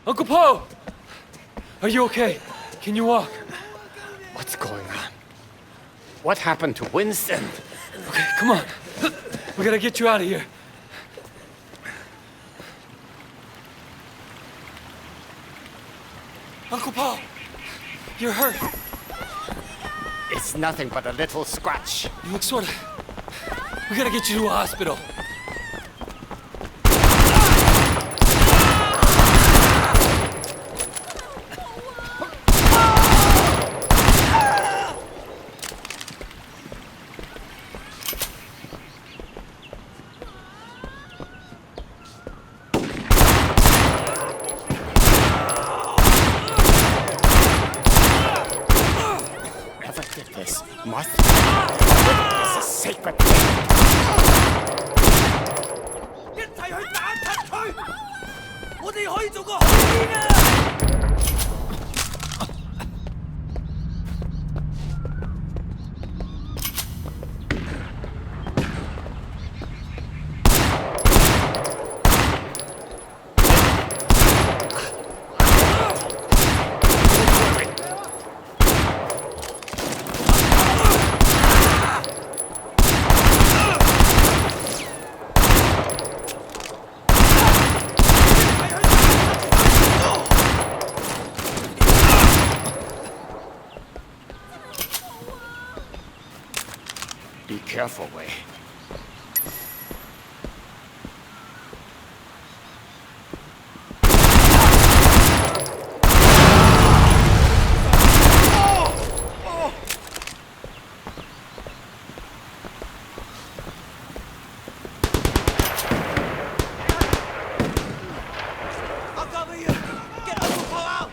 Uncle Po! Are you okay? Can you walk? What's going on? What happened to Winston? Okay, come on. We gotta get you out of here. Uncle Po! You're hurt. It's nothing but a little scratch. You look sorta... We gotta get you to a hospital. Must It's a sacred thing. 一齊去打柒佢！我哋可以做個好啲啊！ Be careful, Wei. I'll cover you. Get Uncle Po out.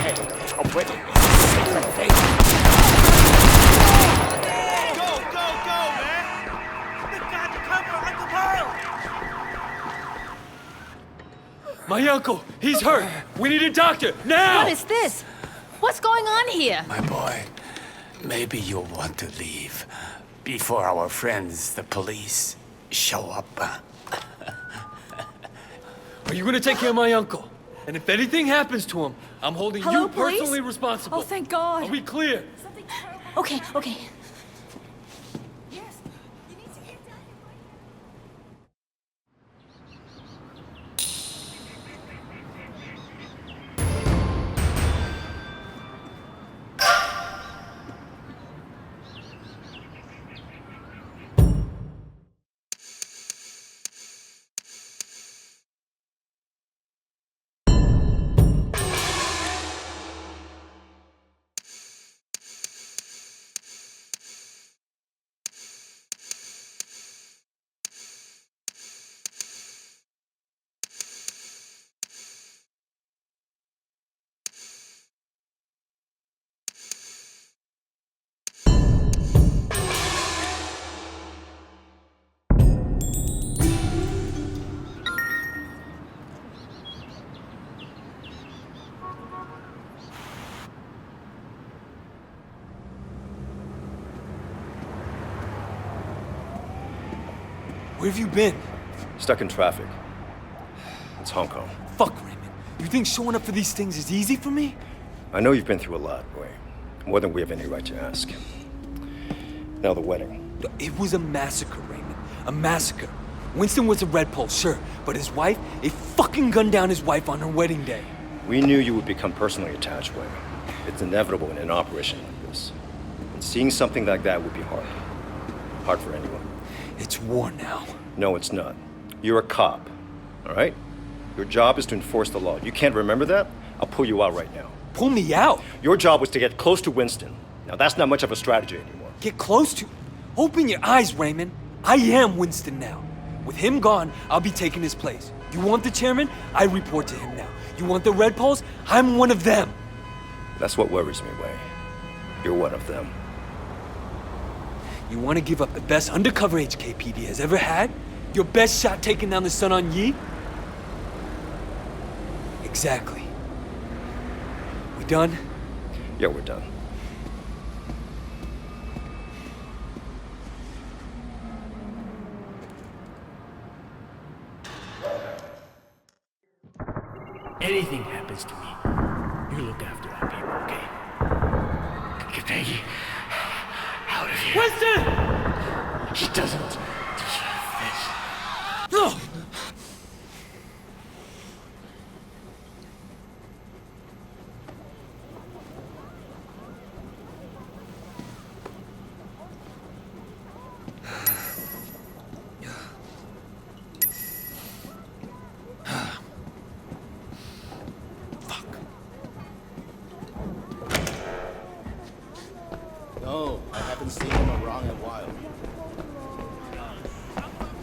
Hey, a wedding is a sacred thing. Go, man! We've got to cover Uncle Po! My uncle, he's hurt. We need a doctor, now! What is this? What's going on here? My boy, maybe you'll want to leave before our friends, the police, show up. Are you gonna take care of my uncle? And if anything happens to him, I'm holding Hello, you personally police? responsible. Oh, thank God. Are we clear? Okay, okay. Where have you been? Stuck in traffic. It's Hong Kong. Fuck, Raymond. You think showing up for these things is easy for me? I know you've been through a lot, Wei. More than we have any right to ask. Now the wedding. It was a massacre, Raymond. A massacre. Winston was a red pole, sure, but his wife, they fucking gunned down his wife on her wedding day. We knew you would become personally attached, Wei. It's inevitable in an operation like this. And seeing something like that would be hard. Hard for anyone. It's war now. No, it's not. You're a cop, all right? Your job is to enforce the law. You can't remember that? I'll pull you out right now. Pull me out? Your job was to get close to Winston. Now, that's not much of a strategy anymore. Get close to... Open your eyes, Raymond. I am Winston now. With him gone, I'll be taking his place. You want the chairman? I report to him now. You want the red poles? I'm one of them. That's what worries me, Wei. You're one of them. You want to give up the best undercover HKPD has ever had? Your best shot taking down the Sun On Yee? Exactly. We done? Yeah, we're done. Anything happens to me, you look after our people, okay? Get Peggy out of here. Winston! He doesn't deserve this. No! No, I haven't seen him around in a while.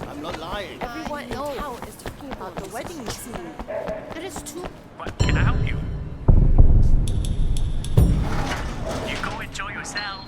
I'm not lying. Everyone in town is talking about the wedding scene. It is too. What? Can I help you? You go enjoy yourself.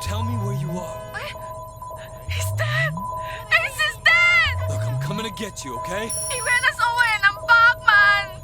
tell me where you are. He's dead! Ace is dead! Look, I'm coming to get you, okay? He ran us over in a Bachman!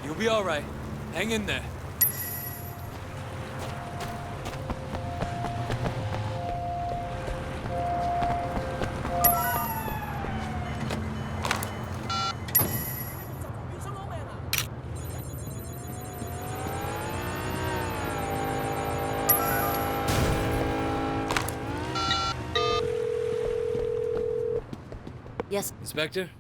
You'll be all right. Hang in there. Yes. Inspector,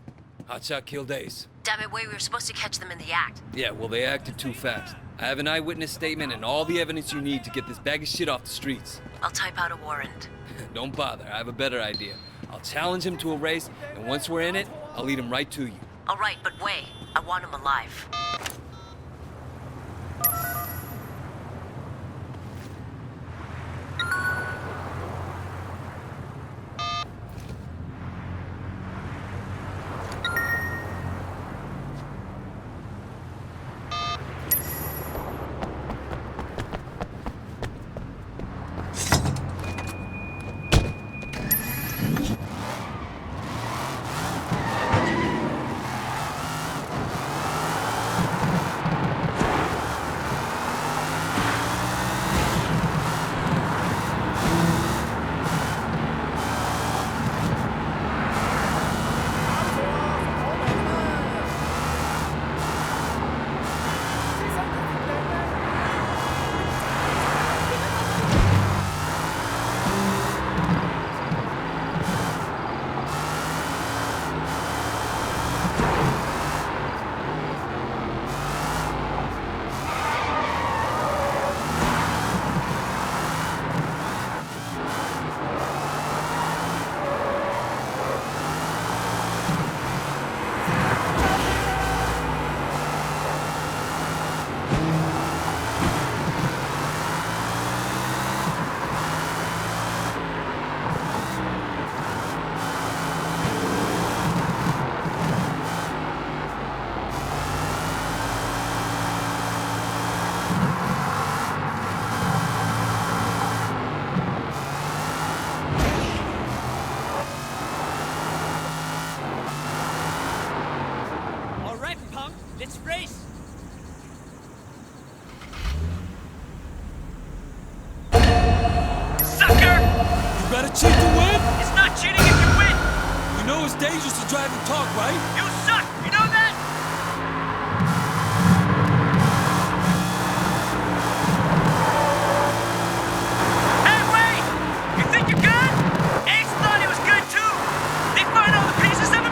Hotshot killed Ace. Damn it, Wei, we were supposed to catch them in the act. Yeah, well, they acted too fast. I have an eyewitness statement and all the evidence you need to get this bag of shit off the streets. I'll type out a warrant. Don't bother, I have a better idea. I'll challenge him to a race, and once we're in it, I'll lead him right to you. All right, but Wei, I want him alive. Let's race! Sucker! You gotta cheat to win? It's not cheating if you win! You know it's dangerous to drive and talk, right? You suck! You know that? Hey, wait! You think you're good? Ace thought he was good too! They find all the pieces of him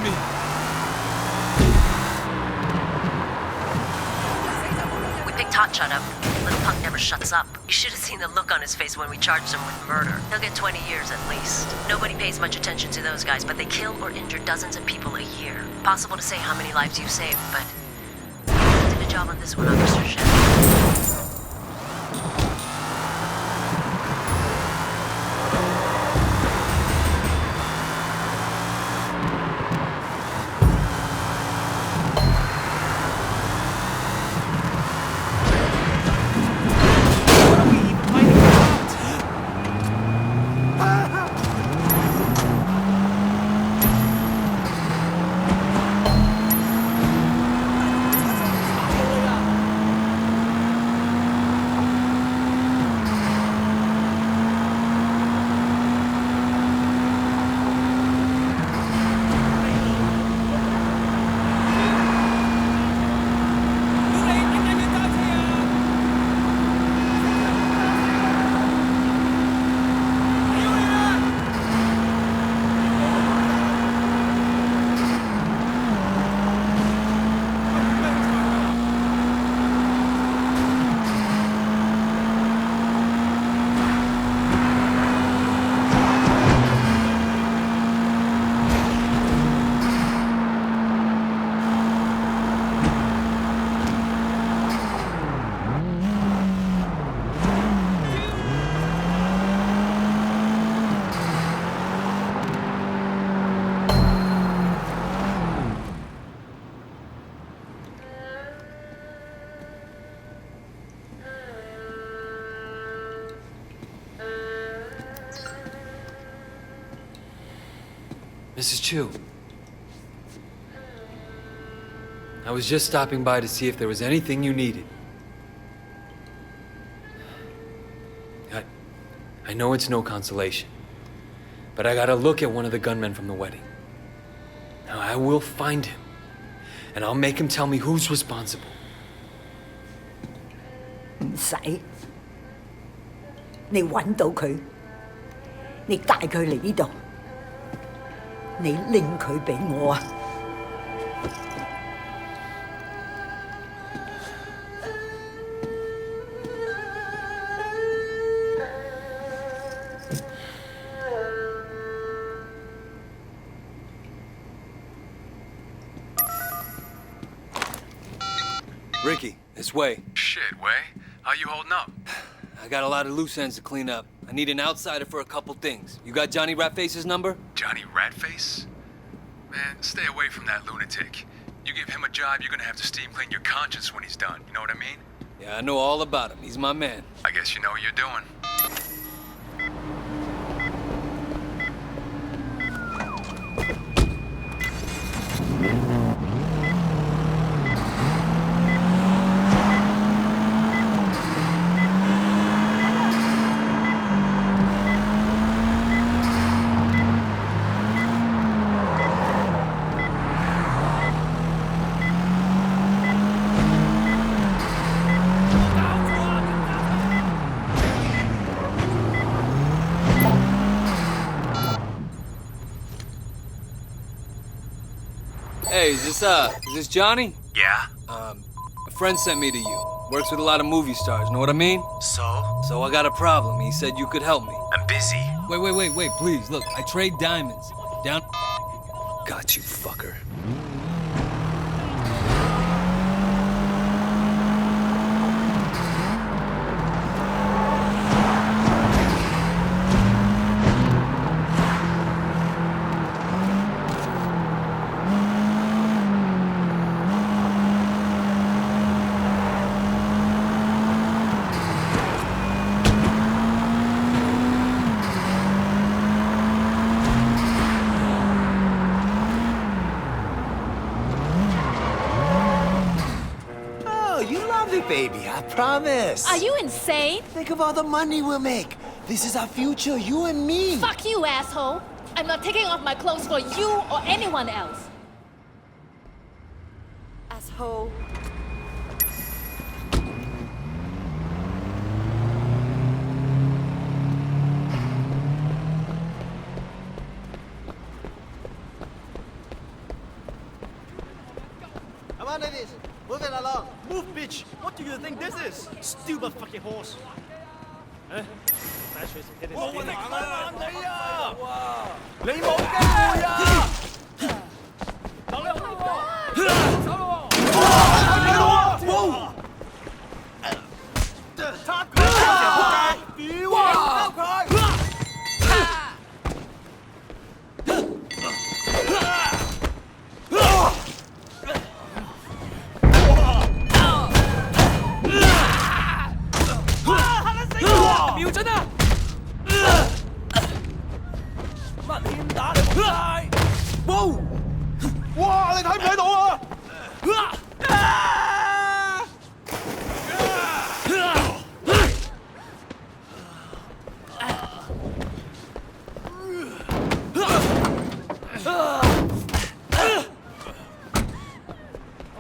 me! We picked Hotshot up. Little punk never shuts up. You should have seen the look on his face when we charged him with murder. He'll get 20 years at least. Nobody pays much attention to those guys, but they kill or injure dozens of people a year. Possible to say how many lives you saved, but you did a job on this one, Officer Shen. Mrs. Chu. I was just stopping by to see if there was anything you needed. I know it's no consolation, but I gotta look at one of the gunmen from the wedding. Now, I will find him, and I'll make him tell me who's responsible. 唔使，你揾到佢，你帶佢嚟呢度，你拎佢俾我啊！ Ricky, it's Wei. Shit, Wei. How you holding up? I got a lot of loose ends to clean up. I need an outsider for a couple things. You got Johnny Ratface's number? Johnny Ratface? Man, stay away from that lunatic. You give him a job, you're gonna have to steam clean your conscience when he's done. You know what I mean? Yeah, I know all about him. He's my man. I guess you know what you're doing. Hey, is this Johnny? Yeah? A friend sent me to you. Works with a lot of movie stars, know what I mean? So? So I got a problem. He said you could help me. I'm busy. Wait, please. Look, I trade diamonds. Down... Got you, fucker. Baby, I promise. Are you insane? Think of all the money we'll make. This is our future, you and me. Fuck you, asshole. I'm not taking off my clothes for you or anyone else. Asshole. Come on, ladies. Move it along. Move, bitch. What do you think this is? Stupid fucking horse. 我哋開慢你啊！你冇機會啊！走啦！走啦！拆佢！屌啊！佢！瞄準啊！乜欠打你仆街！哇！哇！你睇唔睇到啊？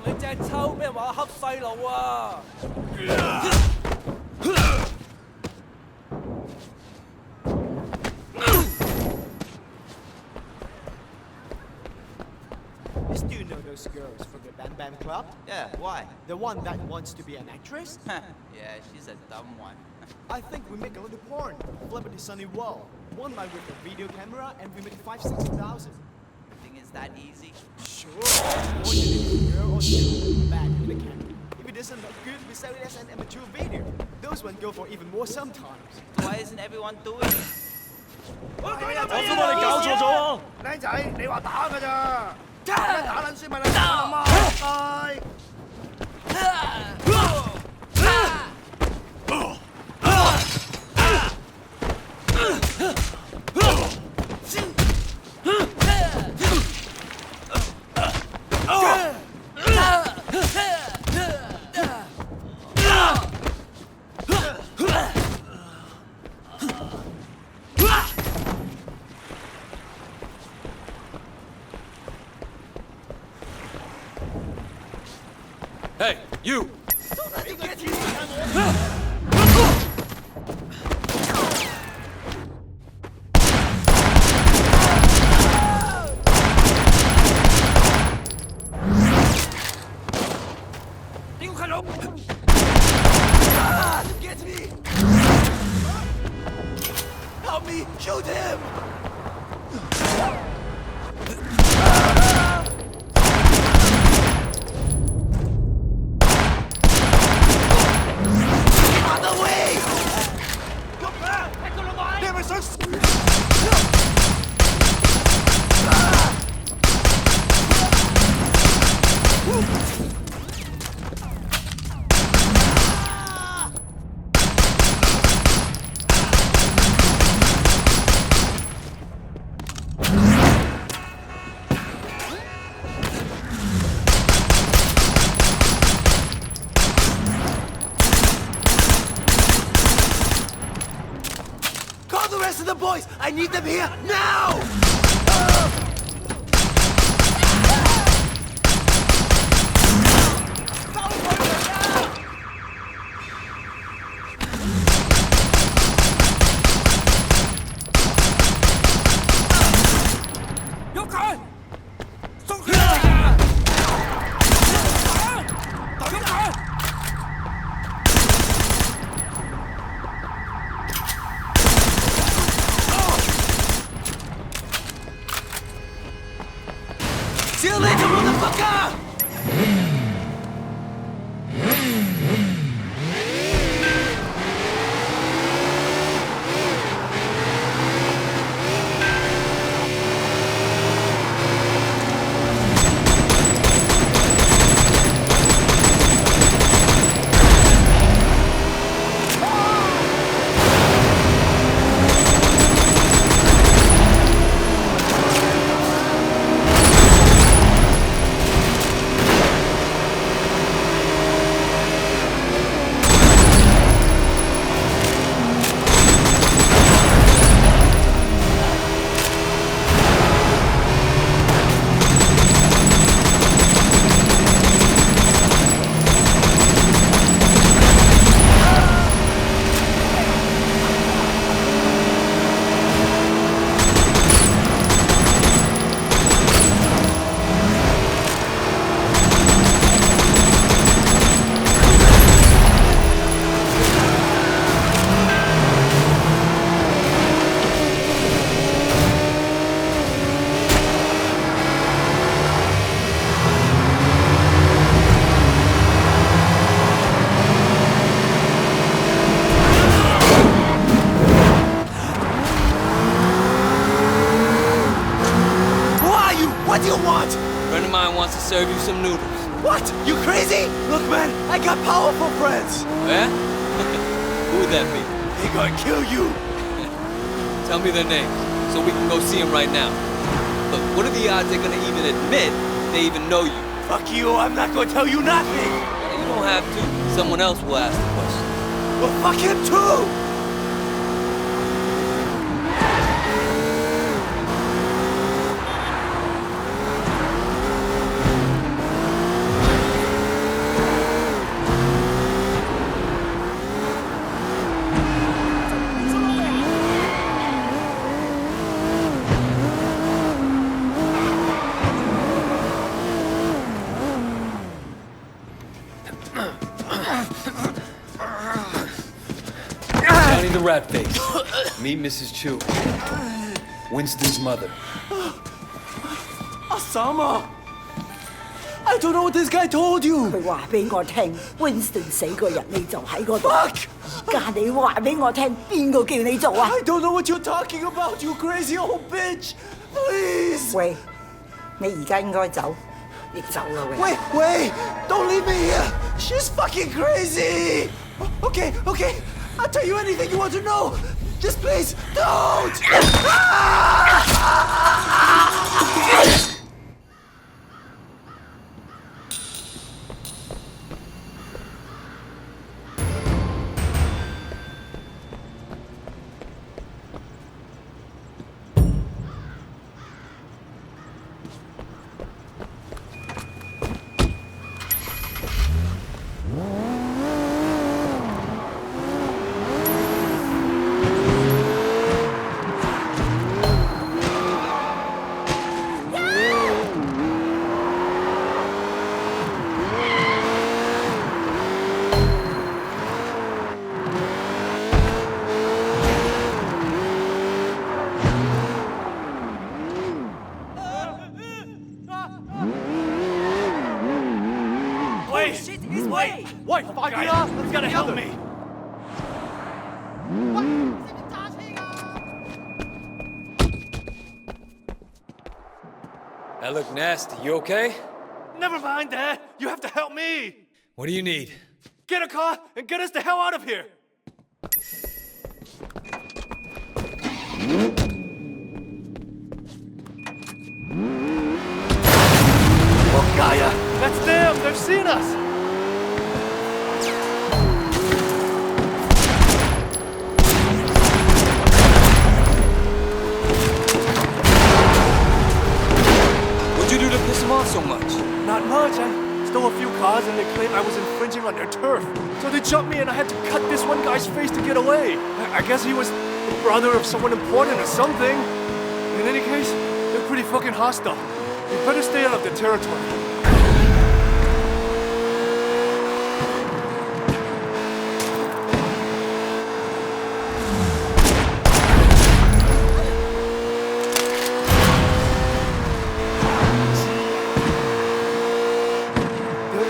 你隻抽俾人話恰細路啊！Do you know those girls from the Bam Bam Club? Yeah, why? The one that wants to be an actress? Yeah, she's a dumb one. I think we make a little porn, flip it to Sunny Wall. One night with a video camera and we make 5,000-6,000. Think it's that easy? Sure. All you need is a girl or two back in the camera. If it doesn't look good, we sell it as an amateur video. Those ones go for even more sometimes. Why isn't everyone doing it? 我先話你搞錯咗，僆仔，你話打㗎咋？打撚先咪撚打啦嘛！Hey, you! Get me! Help me! Shoot him! Boys, I need them here now! See you later, motherfucker! friend of mine wants to serve you some noodles. What? You crazy? Look, man, I got powerful friends. Yeah? Who would that be? They gonna kill you. Tell me their names, so we can go see them right now. Look, what are the odds they're gonna even admit they even know you? Fuck you, I'm not gonna tell you nothing. You don't have to. Someone else will ask the question. Well, fuck him too! Johnny the Rat Face. Meet Mrs. Chu. Winston's mother. Osama! I don't know what this guy told you. 佢話俾我聽 ，Winston 死嗰日你就喺嗰度。Fuck！而家你話俾我聽，邊個叫你做啊 I don't know what you're talking about, you crazy old bitch! Please! 喂，你而家應該走，你走啦喂。Wait! Don't leave me here! She's fucking crazy! Okay, I'll tell you anything you want to know! Just please, don't! Wait, fuck it up! You gotta help me! That look nasty. You okay? Never mind that! You have to help me! What do you need? Get a car and get us the hell out of here! Oh, Gaia! That's them! They've seen us! What'd you do to piss them off so much? Not much. I stole a few cars and they claimed I was infringing on their turf. So they jumped me and I had to cut this one guy's face to get away. I guess he was the brother of someone important or something. In any case, they're pretty fucking hostile. You better stay out of their territory.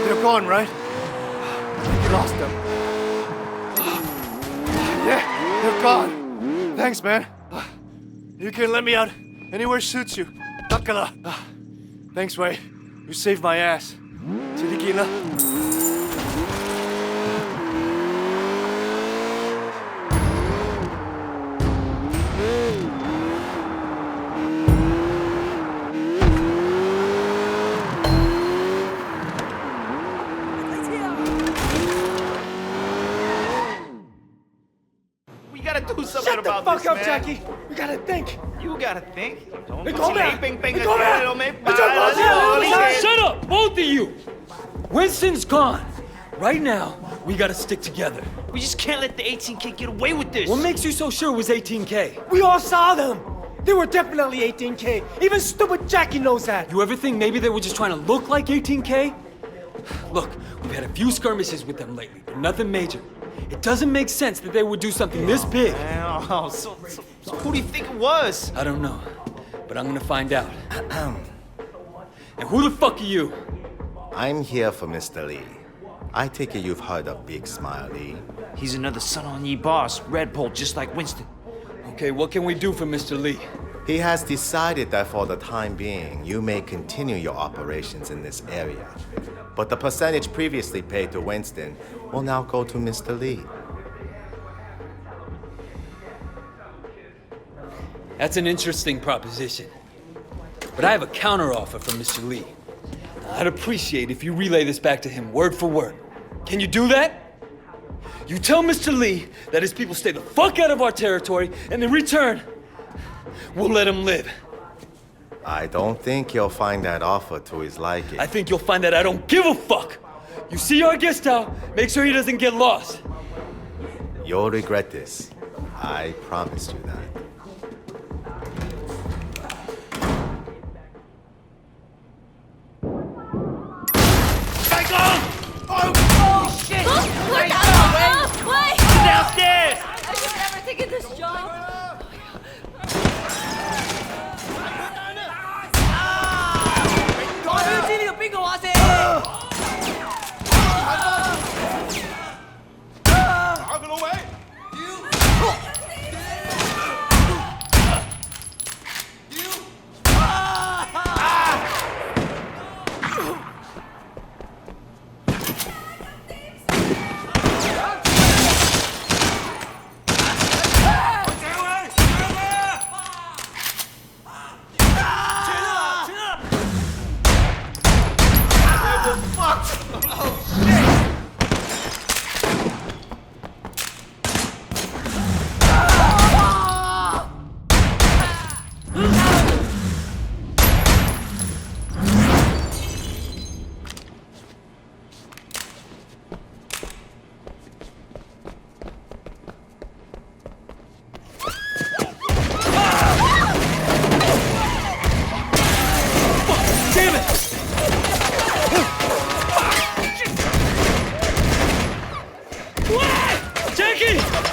They're gone, right? I think you lost them. Yeah, they're gone. Thanks, man. You can let me out anywhere suits you. Takala. Thanks, Wei. You saved my ass. Tirigina. We gotta do something Shut the about fuck this, up, man. Jackie. We gotta think. You gotta think. Shut up, both of you! Winston's gone. Right now, we gotta stick together. We just can't let the 18K get away with this. What makes you so sure it was 18K? We all saw them. They were definitely 18K. Even stupid Jackie knows that. You ever think maybe they were just trying to look like 18K? Look, we've had a few skirmishes with them lately, but nothing major. It doesn't make sense that they would do something this big. Oh, so who do you think it was? I don't know, but I'm gonna find out. And who the fuck are you? I'm here for Mr. Lee. I take it you've heard of Big Smile Lee. He's another Sun On Yee boss, Red Pole, just like Winston. Okay, what can we do for Mr. Lee? He has decided that for the time being, you may continue your operations in this area. But the percentage previously paid to Winston will now go to Mr. Lee. That's an interesting proposition. But I have a counteroffer from Mr. Lee. I'd appreciate if you relay this back to him word for word. Can you do that? You tell Mr. Lee that his people stay the fuck out of our territory, and in return, we'll let him live. I don't think you'll find that offer to his liking. I think you'll find that I don't give a fuck. You see our guest out, make sure he doesn't get lost. You'll regret this. I promise you that. Downstairs! I should never taken this job.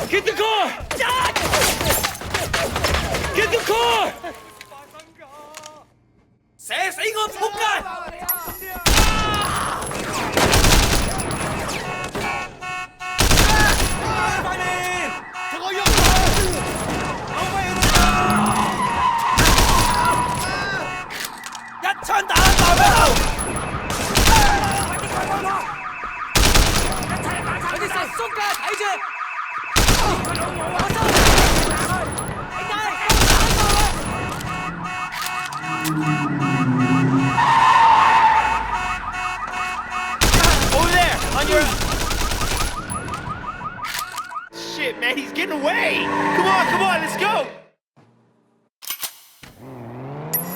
Get the car! Get the car! Shit, man, he's getting away! Come on, let's go!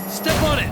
Step on it!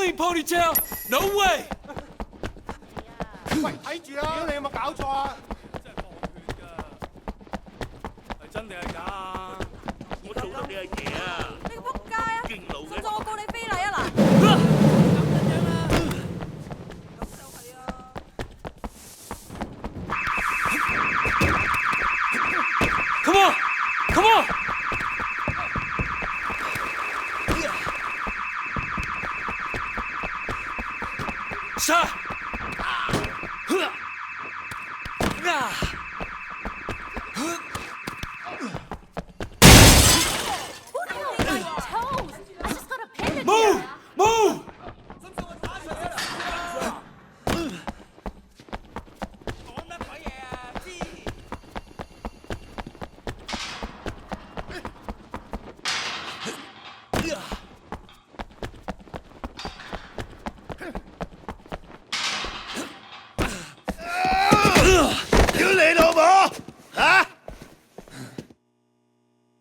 clean ponytail? No way! 喂，睇住啦！你有冇搞錯啊？係真定係假？我做得你係爺啊！你個仆街啊！勁老嘅，信唔信我告你非禮啊嗱？ Come on! Come on! Shot! Move! Move!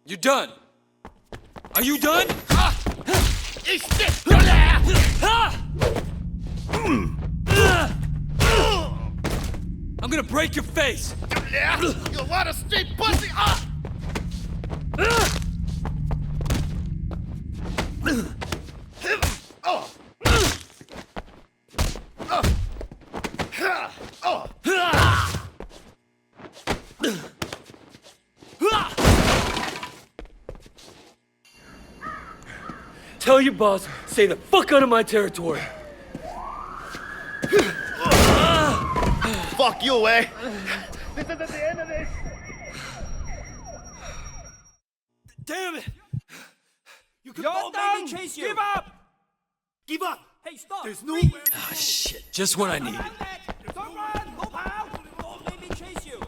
You done? Are you done? I'm gonna break your face. You want to stay pussy up? Tell your boss, stay the fuck out of my territory. Fuck you, eh? This isn't the end of this. Damn it! You can both make me chase you. Give up! Give up! Hey, stop! There's no. Ah, shit. Just what I needed. Don't run! Go out! Don't make me chase you.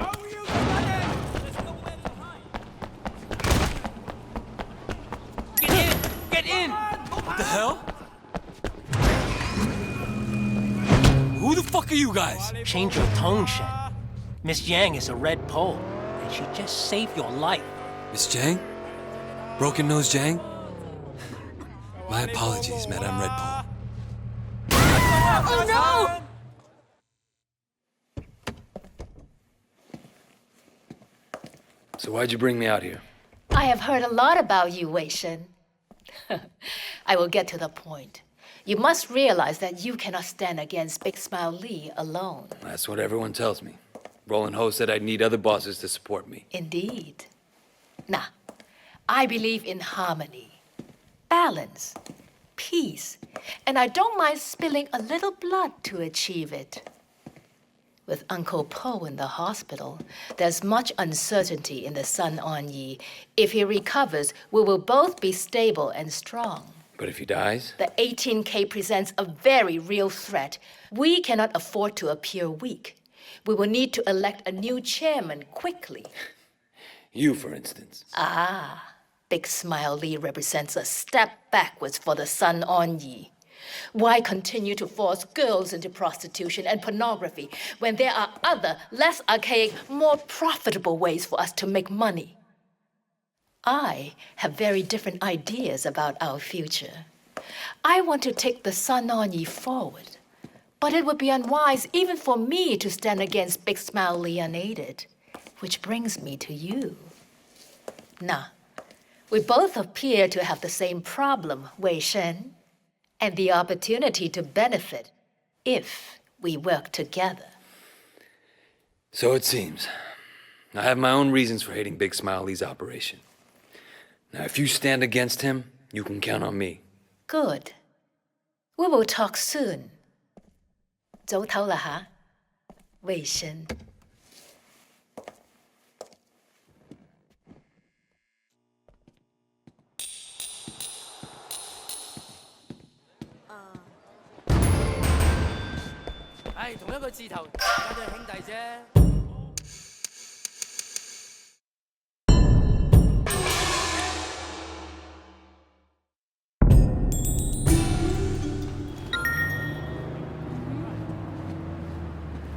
No use running! There's nowhere to hide. Get in! Get in! What the hell? Who the fuck are you guys? Change your tone, Shen. Miss Yang is a red pole, and she just saved your life. Miss Jang? Broken Nose Jang? My apologies, Madame Red Pole. Oh no! So why'd you bring me out here? I have heard a lot about you, Wei Shen. I will get to the point. You must realize that you cannot stand against Big Smile Lee alone. That's what everyone tells me. Roland Ho said I'd need other bosses to support me. Indeed. Nah, I believe in harmony, balance, peace, and I don't mind spilling a little blood to achieve it. With Uncle Po in the hospital, there's much uncertainty in the Sun On Yee. If he recovers, we will both be stable and strong. But if he dies? The 18K presents a very real threat. We cannot afford to appear weak. We will need to elect a new chairman quickly. You, for instance. Ah, Big Smile Lee represents a step backwards for the Sun On Yee. Why continue to force girls into prostitution and pornography when there are other, less archaic, more profitable ways for us to make money? I have very different ideas about our future. I want to take the Sun On Yee forward, but it would be unwise even for me to stand against Big Smile Lee unaided, which brings me to you. Nah, we both appear to have the same problem, Wei Shen, and the opportunity to benefit if we work together. So it seems. I have my own reasons for hating Big Smile Lee's operation. Now, if you stand against him, you can count on me. Good. We will talk soon. 早唞啦吓，魏生。唉，同一個字頭，大家都係兄弟啫。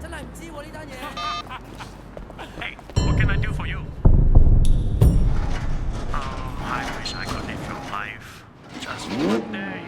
真係唔知喎呢單嘢。Hey, what can I do for you? I wish I could live your life just one day.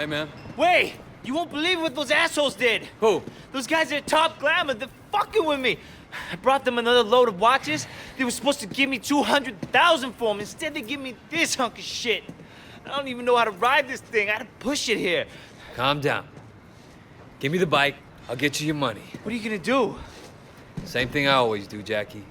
Hey, man. Wait! You won't believe what those assholes did! Who? Those guys at Top Glamour, they're fucking with me! I brought them another load of watches. They were supposed to give me 200,000 for them. Instead, they give me this hunk of shit. I don't even know how to ride this thing. I had to push it here. Calm down. Give me the bike. I'll get you your money. What are you gonna do? Same thing I always do, Jackie.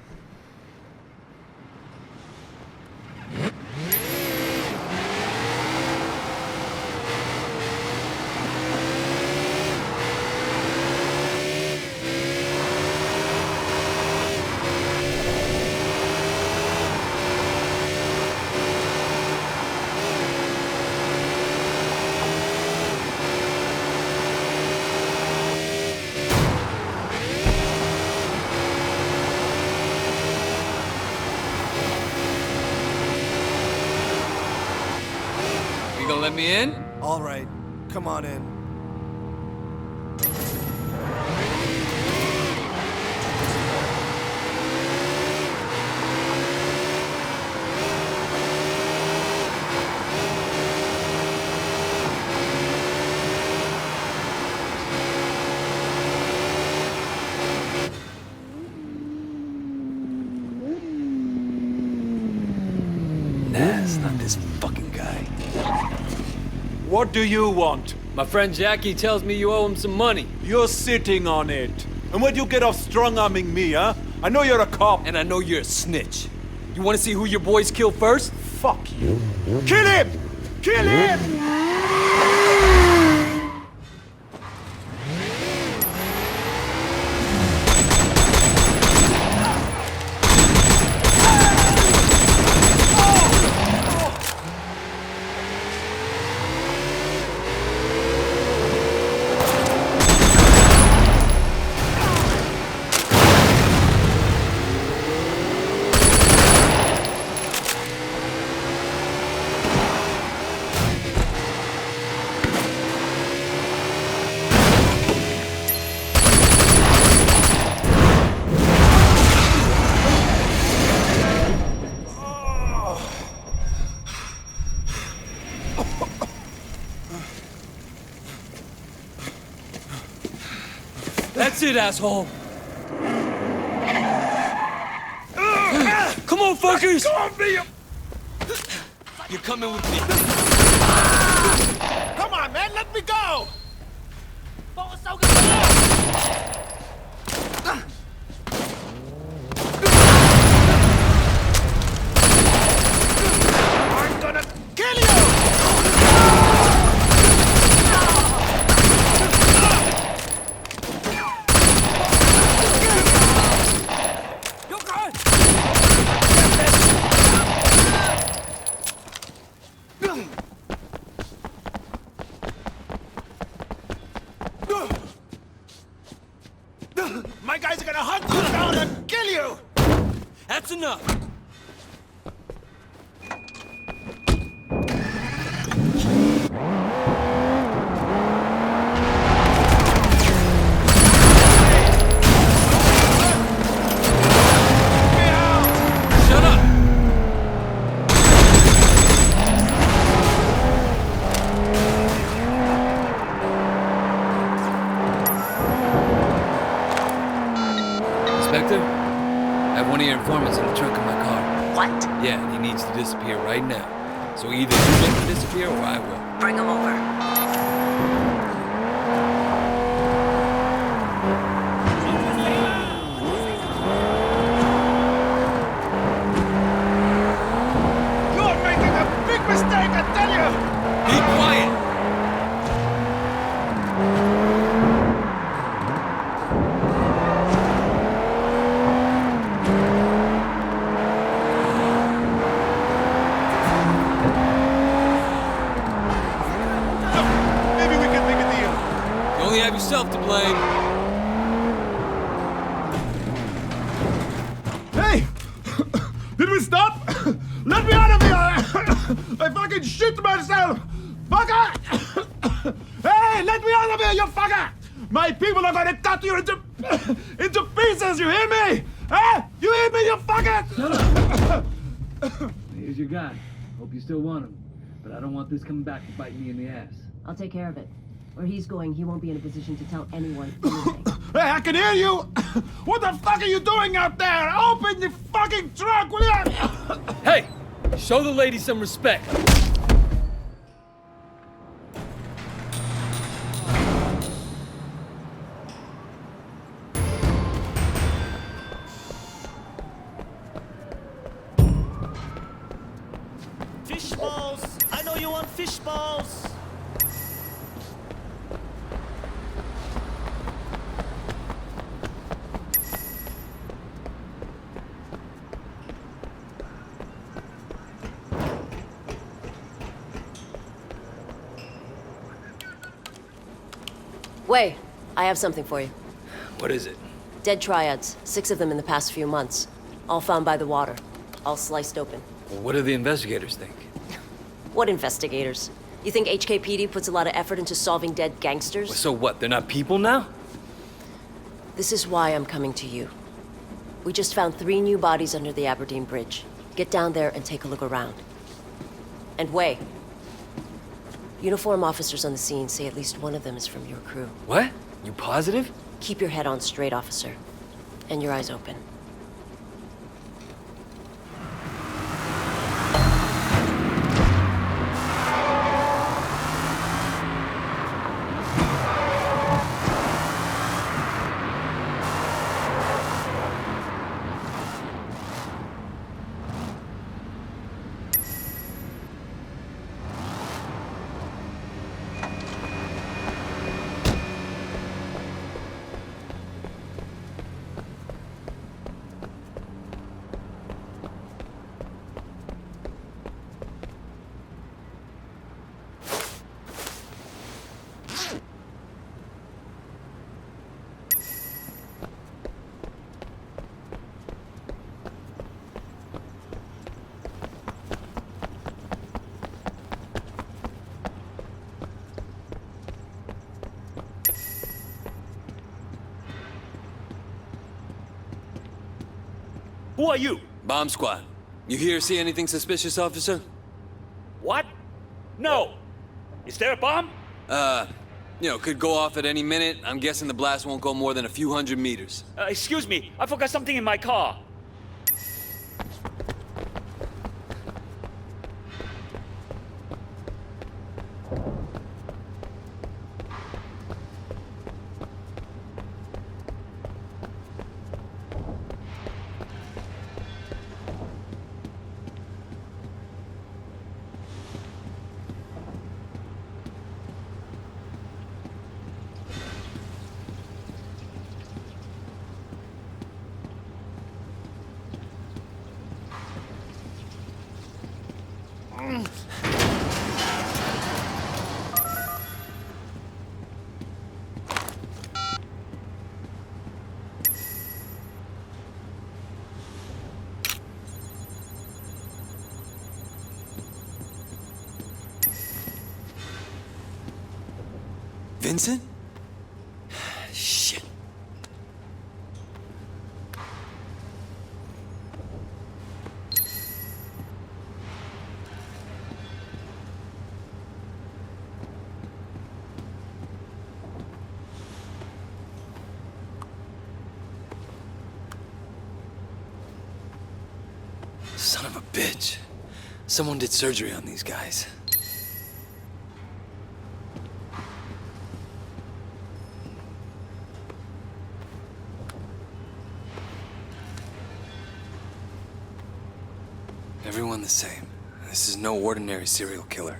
You gonna let me in? All right, come on in. Nah, it's not this fucking guy. What do you want? My friend Jackie tells me you owe him some money. You're sitting on it. And where'd you get off strong-arming me, huh? I know you're a cop. And I know you're a snitch. You wanna see who your boys kill first? Fuck you. Kill him! Kill him! That's it, asshole! Come on, fuckers! Go on, me! You're coming with me. Come on, man, let me go! I'm gonna kill you! My guys are gonna hunt you down and kill you! That's enough! Shut up! Inspector, I have one of your informants in the trunk of my car. What? Yeah, and he needs to disappear right now. So either you make him disappear or I will. Bring him over. You're making a big mistake, I tell you! Be quiet! Maybe we can make a deal. You only have yourself to blame. Hey! Did we stop? Let me out of here! I fucking shit myself! Fucker! Hey, let me out of here, you fucker! My people are gonna cut you into pieces, you hear me? Huh? You hear me, you fucker? Shut up! Here's your guy. Hope you still want him. But I don't want this coming back to bite me in the ass. I'll take care of it. Where he's going, he won't be in a position to tell anyone anything. Hey, I can hear you! What the fuck are you doing out there? Open the fucking trunk, will you? Hey! Show the lady some respect. Fish balls! I know you want fish balls! Wei, I have something for you. What is it? Dead triads, 6 of them in the past few months. All found by the water. All sliced open. Well, what do the investigators think? What investigators? You think HKPD puts a lot of effort into solving dead gangsters? Well, so what, they're not people now? This is why I'm coming to you. We just found 3 new bodies under the Aberdeen Bridge. Get down there and take a look around. And Wei, uniform officers on the scene say at least one of them is from your crew. What? You positive? Keep your head on straight, officer. And your eyes open. Who are you? Bomb squad. You here see anything suspicious, officer? What? No! Is there a bomb? Could go off at any minute. I'm guessing the blast won't go more than a few hundred meters. Excuse me, I forgot something in my car. Vincent? Shit. Son of a bitch. Someone did surgery on these guys. Everyone the same. This is no ordinary serial killer.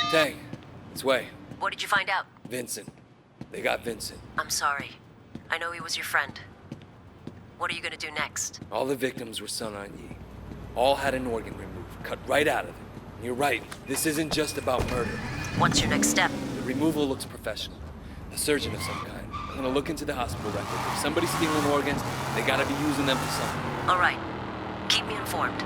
Tang, it's Wei. What did you find out? Vincent. They got Vincent. I'm sorry. I know he was your friend. What are you gonna do next? All the victims were Sun On Yee. All had an organ removed, cut right out of it. And you're right, this isn't just about murder. What's your next step? The removal looks professional. A surgeon of some kind. I'm gonna look into the hospital record. If somebody's stealing organs, they gotta be using them for something. All right. Keep me informed.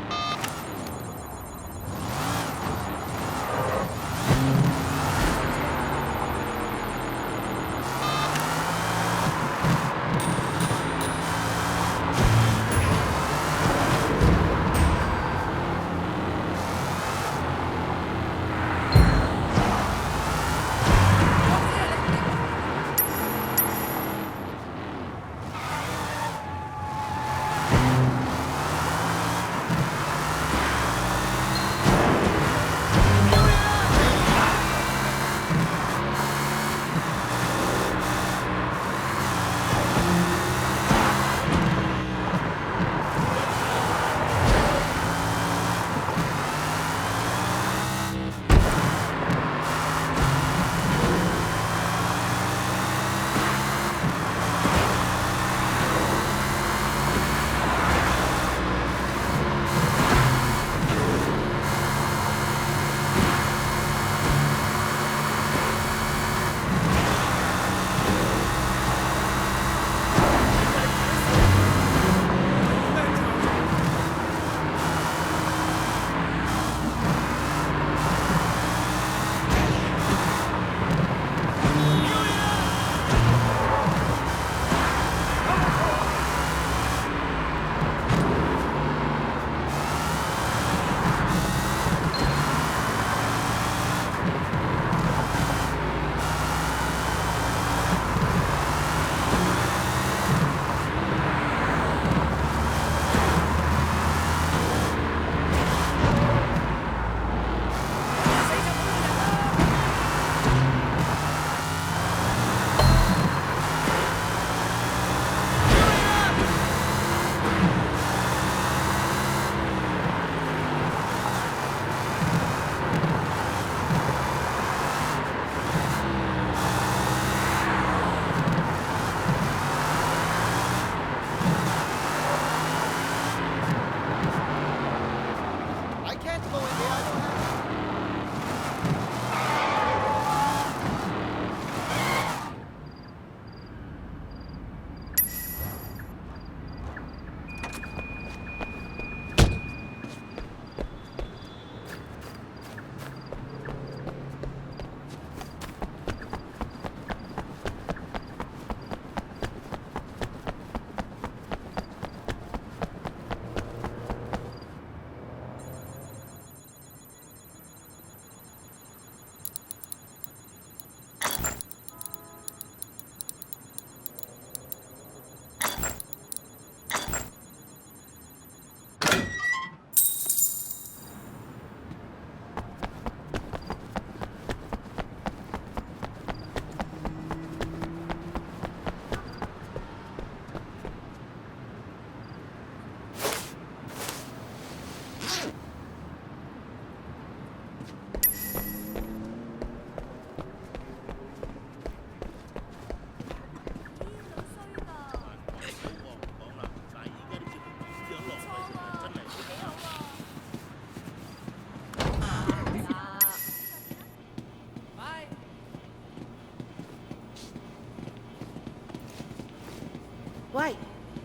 喂，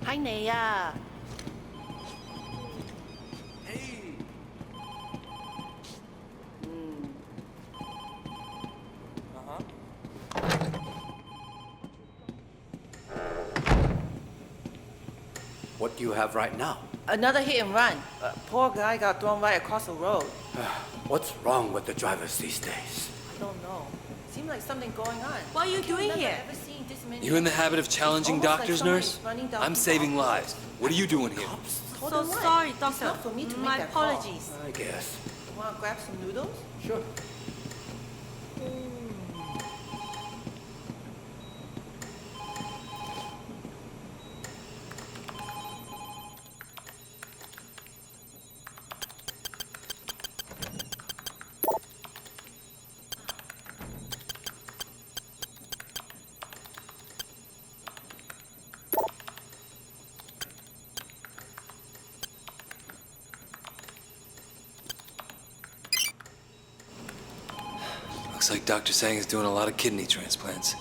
係你啊！What do you have right now? Another hit and run. A poor guy got thrown right across the road. What's wrong with the drivers these days? I don't know. Seems like something going on. What are you doing here? You in the habit of challenging doctors, nurse? I'm saving lives. What are you doing here? So sorry, doctor. My apologies. I guess. Want to grab some noodles? Sure. Looks like Dr. Sang is doing a lot of kidney transplants.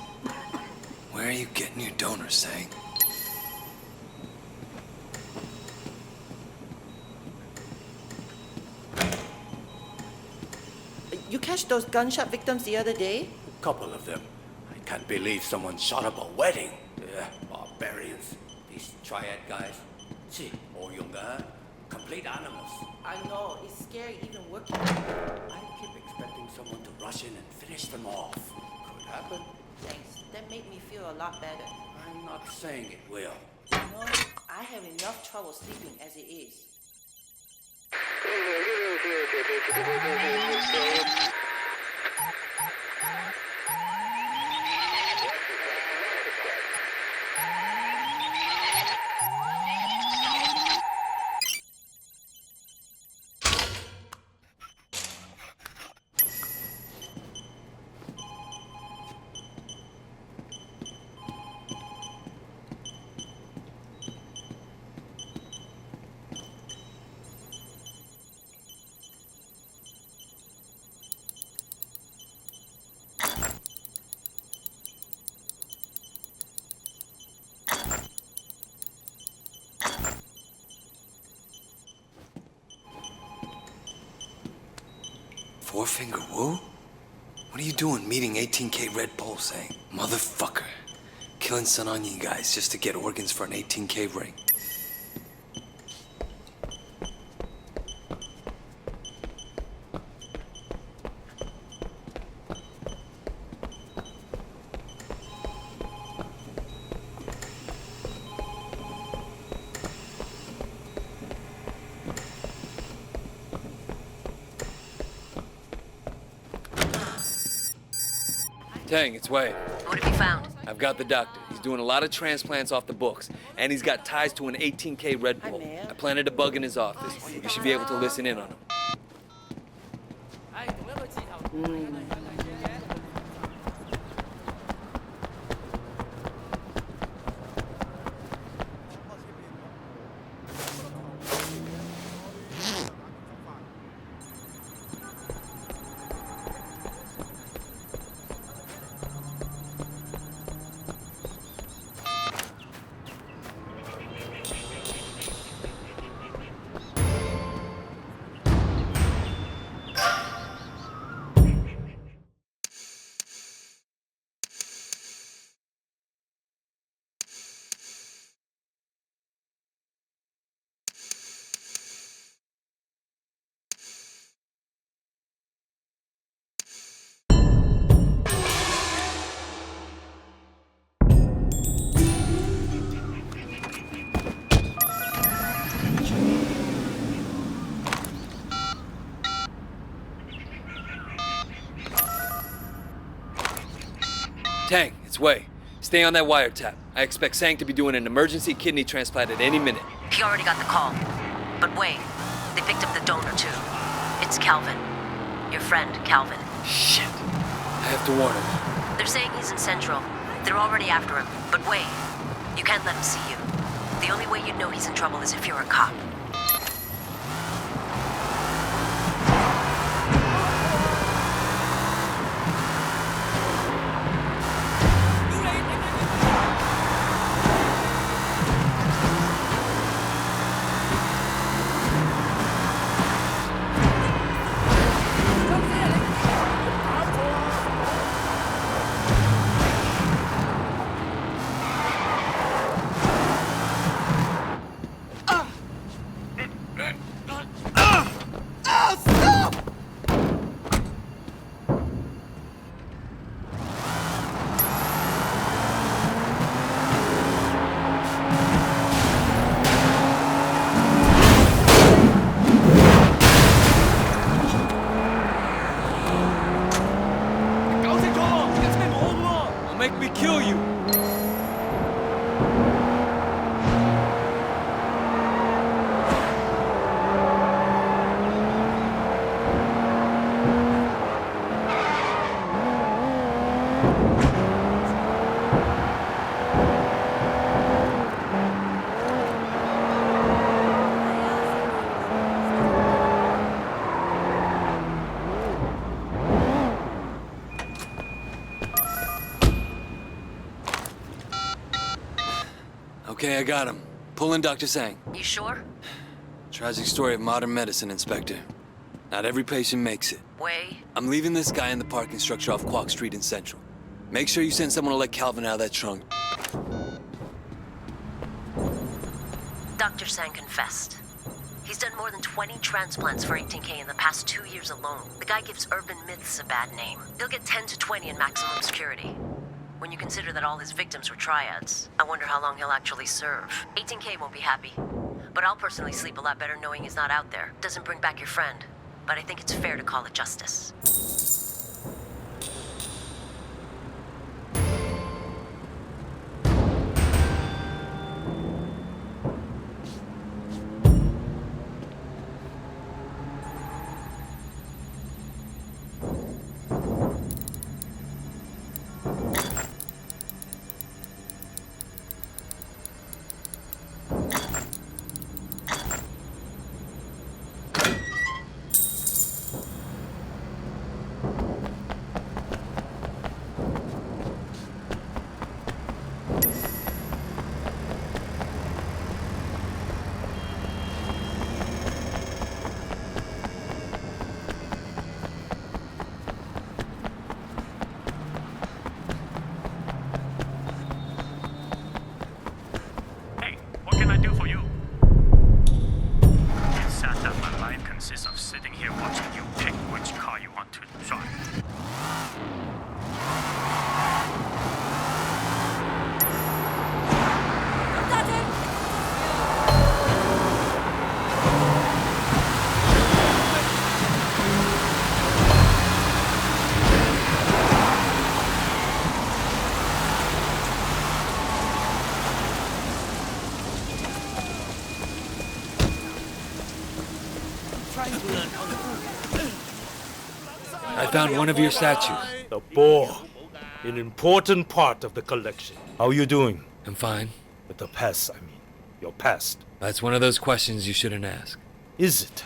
Where are you getting your donors, Sang? You catch those gunshot victims the other day? A couple of them. I can't believe someone shot up a wedding. Yeah, barbarians. These triad guys. See, all young, complete animals. I know, it's scary even working. I keep expecting someone to rush in and finish them off. Could happen. Thanks, that made me feel a lot better. I'm not saying it will. You know, I have enough trouble sleeping as it is. Four-Finger Wu? What are you doing meeting 18K Red Bull, Sang? Motherfucker. Killing Sun On Yee guys just to get organs for an 18K ring. Tang, it's Wei. What have you found? I've got the doctor. He's doing a lot of transplants off the books, and he's got ties to an 18K Red Bull. I planted a bug in his office. You should be able to listen in on him. Tang, it's Wei. Stay on that wiretap. I expect Sang to be doing an emergency kidney transplant at any minute. He already got the call. But wait, they picked up the donor too. It's Calvin. Your friend, Calvin. Shit. I have to warn him. They're saying he's in Central. They're already after him. But wait, you can't let him see you. The only way you'd know he's in trouble is if you're a cop. Okay, I got him. Pull in Dr. Sang. You sure? Tragic story of modern medicine, Inspector. Not every patient makes it. Wei? I'm leaving this guy in the parking structure off 𝐒𝐥𝐞𝐞𝐞𝐞𝐢𝐧𝐠 Street in Central. Make sure you send someone to let Calvin out of that trunk. Dr. Sang confessed. He's done more than 20 transplants for 18K in the past 2 years alone. The guy gives urban myths a bad name. He'll get 10 to 20 in maximum security. When you consider that all his victims were triads, I wonder how long he'll actually serve. 18K won't be happy. But I'll personally sleep a lot better knowing he's not out there. Doesn't bring back your friend. But I think it's fair to call it justice. I found one of your statues. The boar. An important part of the collection. How are you doing? I'm fine. With the past, I mean. Your past. That's one of those questions you shouldn't ask. Is it?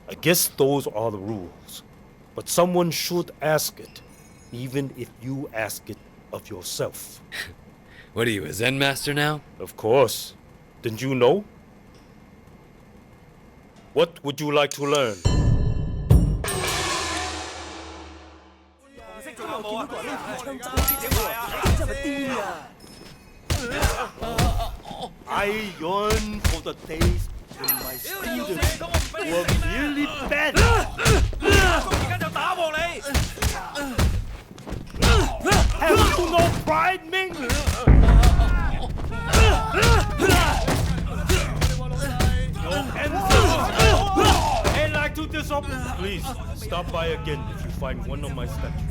I guess those are the rules. But someone should ask it, even if you ask it of yourself. What are you, a Zen master now? Of course. Didn't you know? What would you like to learn? I yearn for the days when my students were merely bad. Have you no pride, Ming? No answers. Ain't like to disobey. Please, stop by again if you find one of my statues.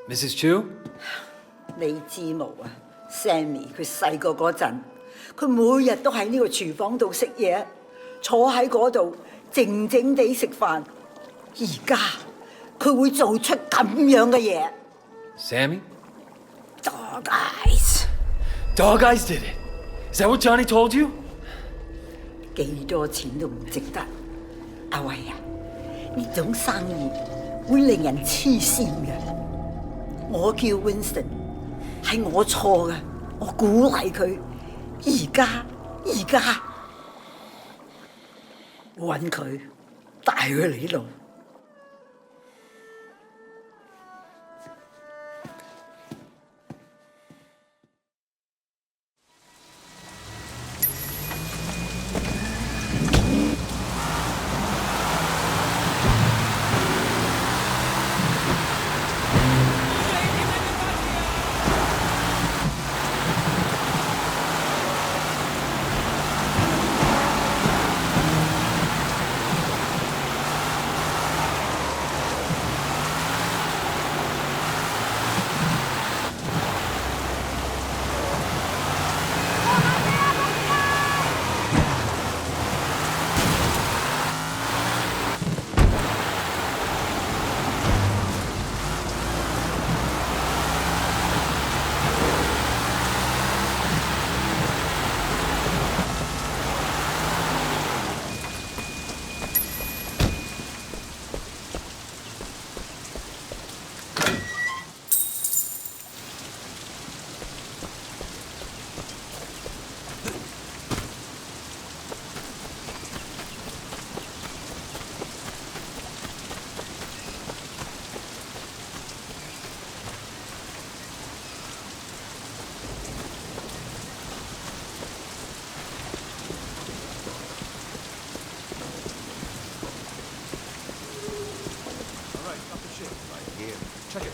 Mrs. Chu? 你知冇啊 ？Sammy 佢細個嗰陣，佢每日都喺呢個廚房度食嘢，坐喺嗰度靜靜地食飯。而家佢會做出咁樣嘅嘢。Sammy? Dog eyes. Dog eyes did it. Is that what Johnny told you? 幾多錢都唔值得。阿偉啊，呢種生意會令人黐線嘅。我叫 Winston， 係我錯嘅，我鼓勵佢。而家揾佢，帶佢嚟呢度。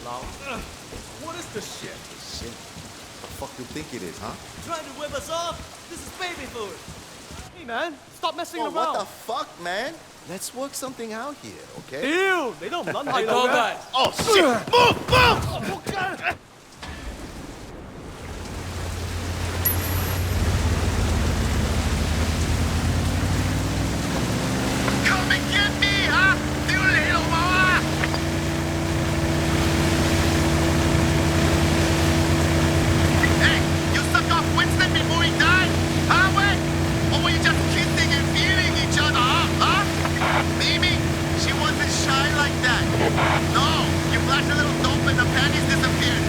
about? What is this shit? Shit. What the fuck you think it is, huh? Trying to whip us off? This is baby food. Hey, man, stop messing Well, around. what the fuck, man? Let's work something out here, okay? Ew, they don't run high Go, guys. Oh, shit! Move! Okay. Come and get me, huh? You little mama! Hey, you sucked off Winston before he died? Huh, Wei? Or were you just kissing and feeling each other, huh? Maybe she wasn't shy like that. No, you flashed a little dope and the panties disappeared.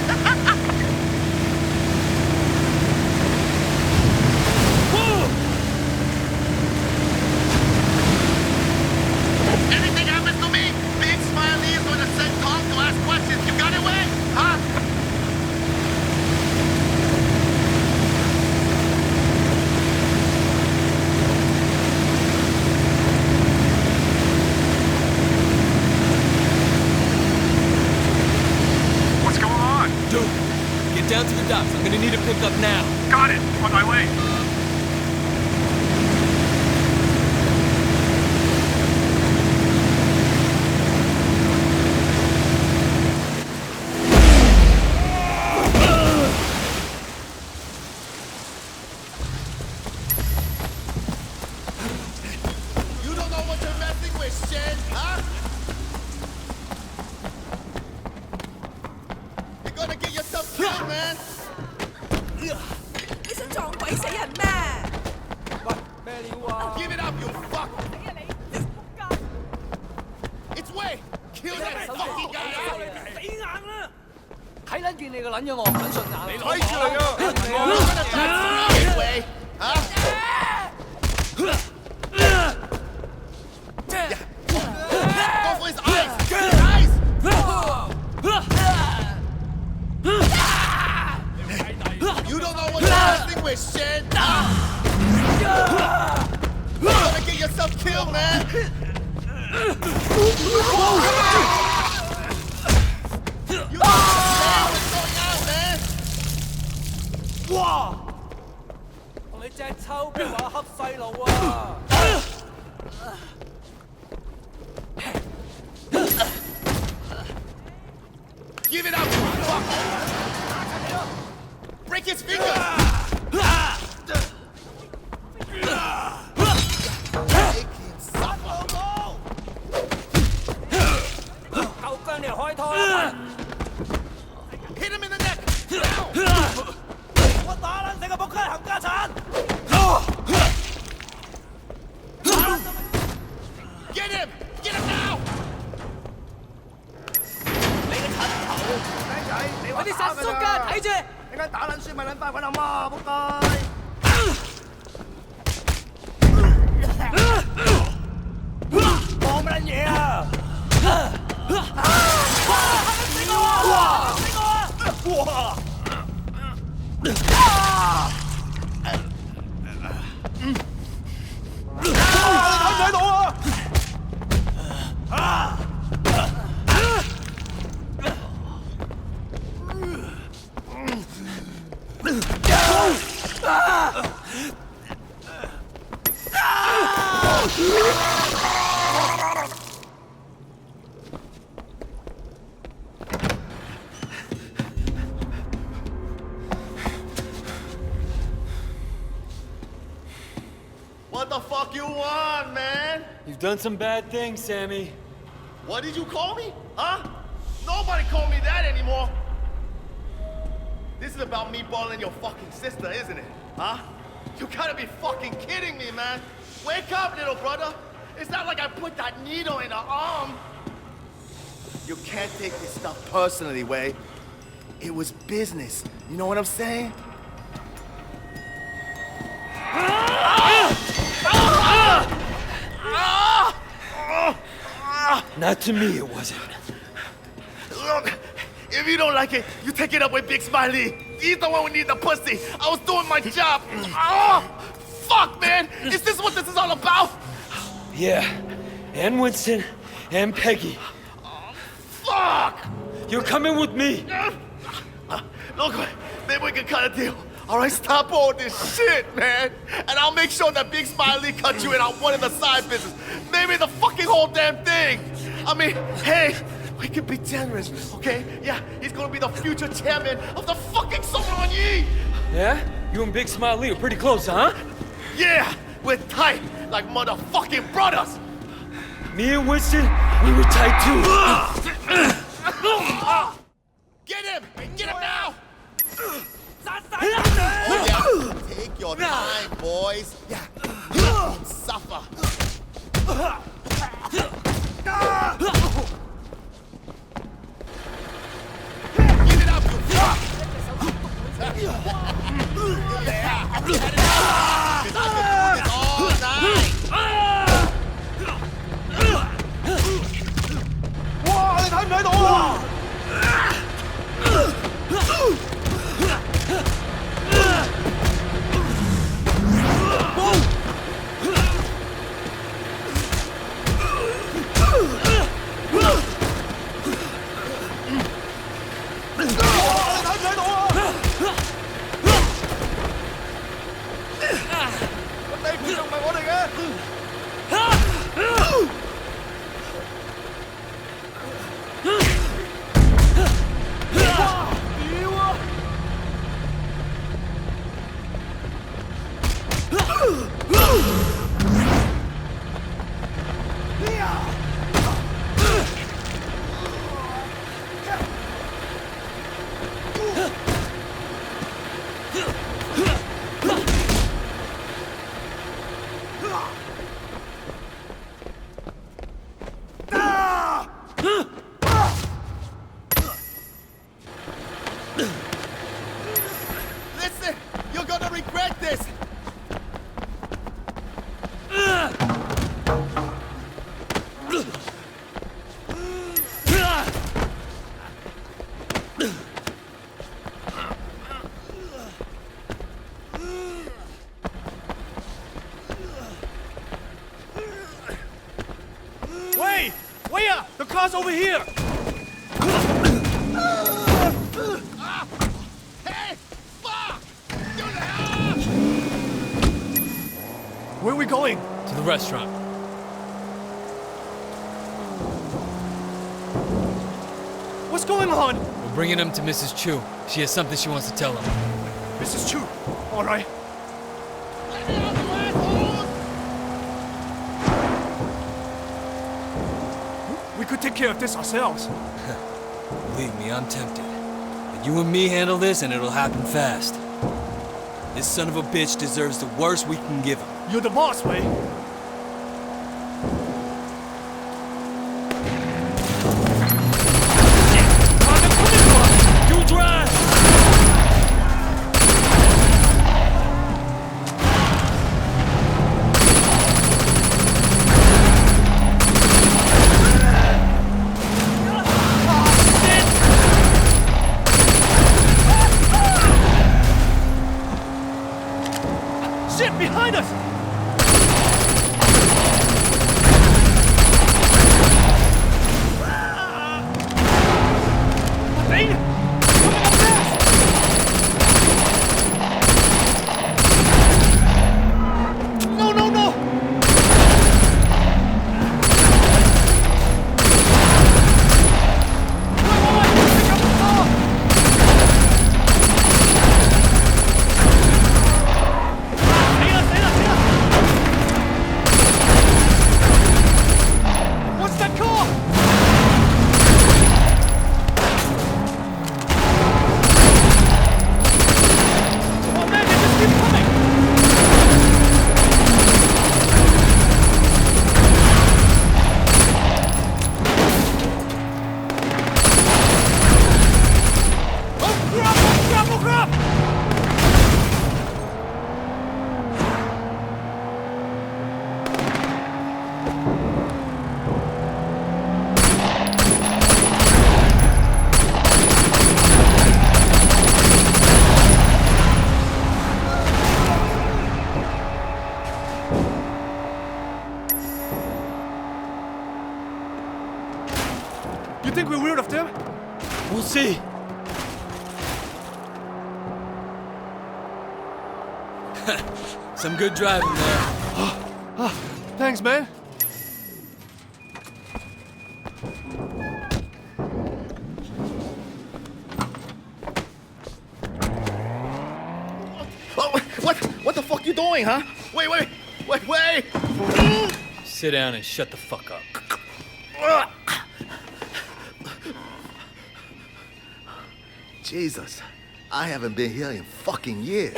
Anything happens to me, Big Smiley is going to send Tom to ask questions. You got it, Wei? Huh? What's going on? Dude, get down to the docks. I'm gonna need a pickup now. Got it. On my way. You don't know what you're messing with, Shen, huh? You're gonna get yourself killed, man. 你想撞鬼死人咩？ Give it up, you fuck! It's Wei! Kill that fucking guy! 死硬啦！睇撚見你個撚樣，我唔撚順眼。睇住嚟啊！Wei，嚇！Go for his eyes! His eyes! You don't know what you're messing with, Shen! You're gonna get yourself killed, man! You don't understand what's going on, man! 哇！你隻臭逼話恰細路啊！ Give it up, you fuck! Break his fingers! 夠姜你開拖啦！ Hit him in the neck! Now! 我打撚死個仆街冚家鏟！ Get him! Get him now! 你個柒頭！僆仔，你話啲殺叔㗎，睇住！你間打撚輸咪撚翻揾阿媽，仆街！講乜撚嘢啊？死我啊！死我啊！哇！你睇唔睇到啊？ What the fuck you want, man? You've done some bad things, Sammy. What did you call me? Huh? Nobody call me that anymore. This is about me balling your fucking sister, isn't it? Huh? You gotta be fucking kidding me, man. Wake up, little brother. It's not like I put that needle in her arm. You can't take this stuff personally, Wei. It was business. You know what I'm saying? Not to me, it wasn't. Look, if you don't like it, you take it up with Big Smiley. He's the one who needs the pussy. I was doing my job. Oh, fuck, man. Is this what this is all about? Yeah, and Winston, and Peggy. Fuck! You're coming with me. Look, maybe we can cut a deal. All right, stop all this shit, man. And I'll make sure that Big Smiley cuts you in on one of the side business. Maybe the fucking whole damn thing. I mean, hey, we could be generous, okay? Yeah, he's gonna be the future chairman of the fucking Sun On Yee. Yeah? You and Big Smiley are pretty close, huh? Yeah, we're tight like motherfucking brothers. Me and Winston, we were tight too. Get him! Get him now! Oh, yeah. Take your time, boys. Yeah. Suffer. Give it up, you fuck! Yeah. Get it up! Because I've been doing this all night. Wow, 你睇唔睇到啊？ Listen, you're gonna regret this. Wait! Wait up! The car's over here! Hey! Fuck! Where are we going? To the restaurant. What's going on? We're bringing him to Mrs. Chu. She has something she wants to tell him. Mrs. Chu. All right. We could take care of this ourselves. Believe me, I'm tempted. But you and me handle this and it'll happen fast. This son of a bitch deserves the worst we can give him. You're the boss, Wei. You drive! Shit, behind us! No, no, no! What's that car? Oh man, they just keep coming! Oh crap! Oh crap! Oh crap! You think we're rid of them? We'll see. Some good driving there. Thanks, man. What the fuck you doing, huh? Wait! Sit down and shut the fuck up. Jesus, I haven't been here in fucking years.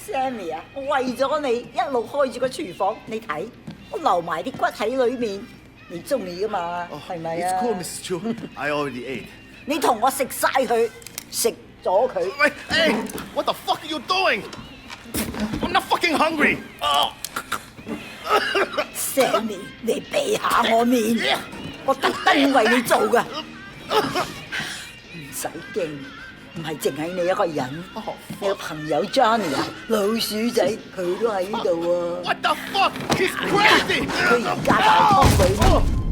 Sammy 啊，我為咗你一路開住個廚房，你睇我留埋啲骨喺裏面，你中意噶嘛？係咪啊 It's cool, Mrs. Chu. I already ate. 你同我食晒佢，食咗佢。Wait, hey! What the fuck are you doing? I'm not fucking hungry. Oh. Sammy， 你避下我面，我特登為你做噶，唔使驚。 唔係淨係你一個人，你個朋友 Johnny 啊，老鼠仔佢都喺呢度喎。What the fuck? He's crazy! 佢而家喺湯裏面，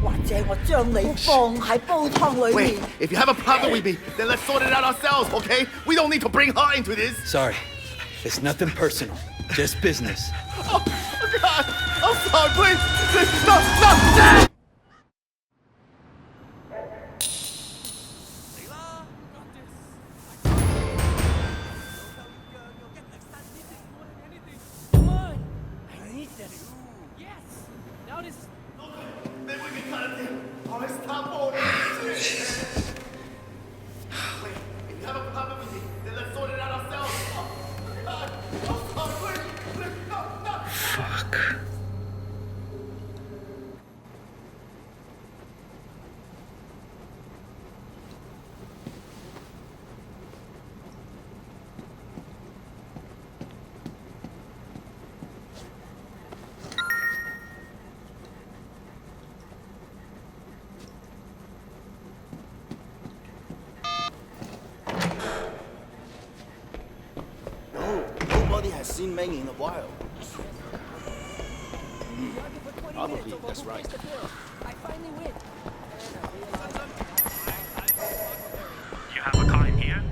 或者我將你放喺煲湯裏面。Wait, if you have a problem with me, then let's sort it out ourselves, okay? We don't need to bring her into this. Sorry, it's nothing personal, just business. Oh God! I'm sorry, please, no! Nobody has seen Meng in a while. Probably, that's right. I finally win. You have a car in here?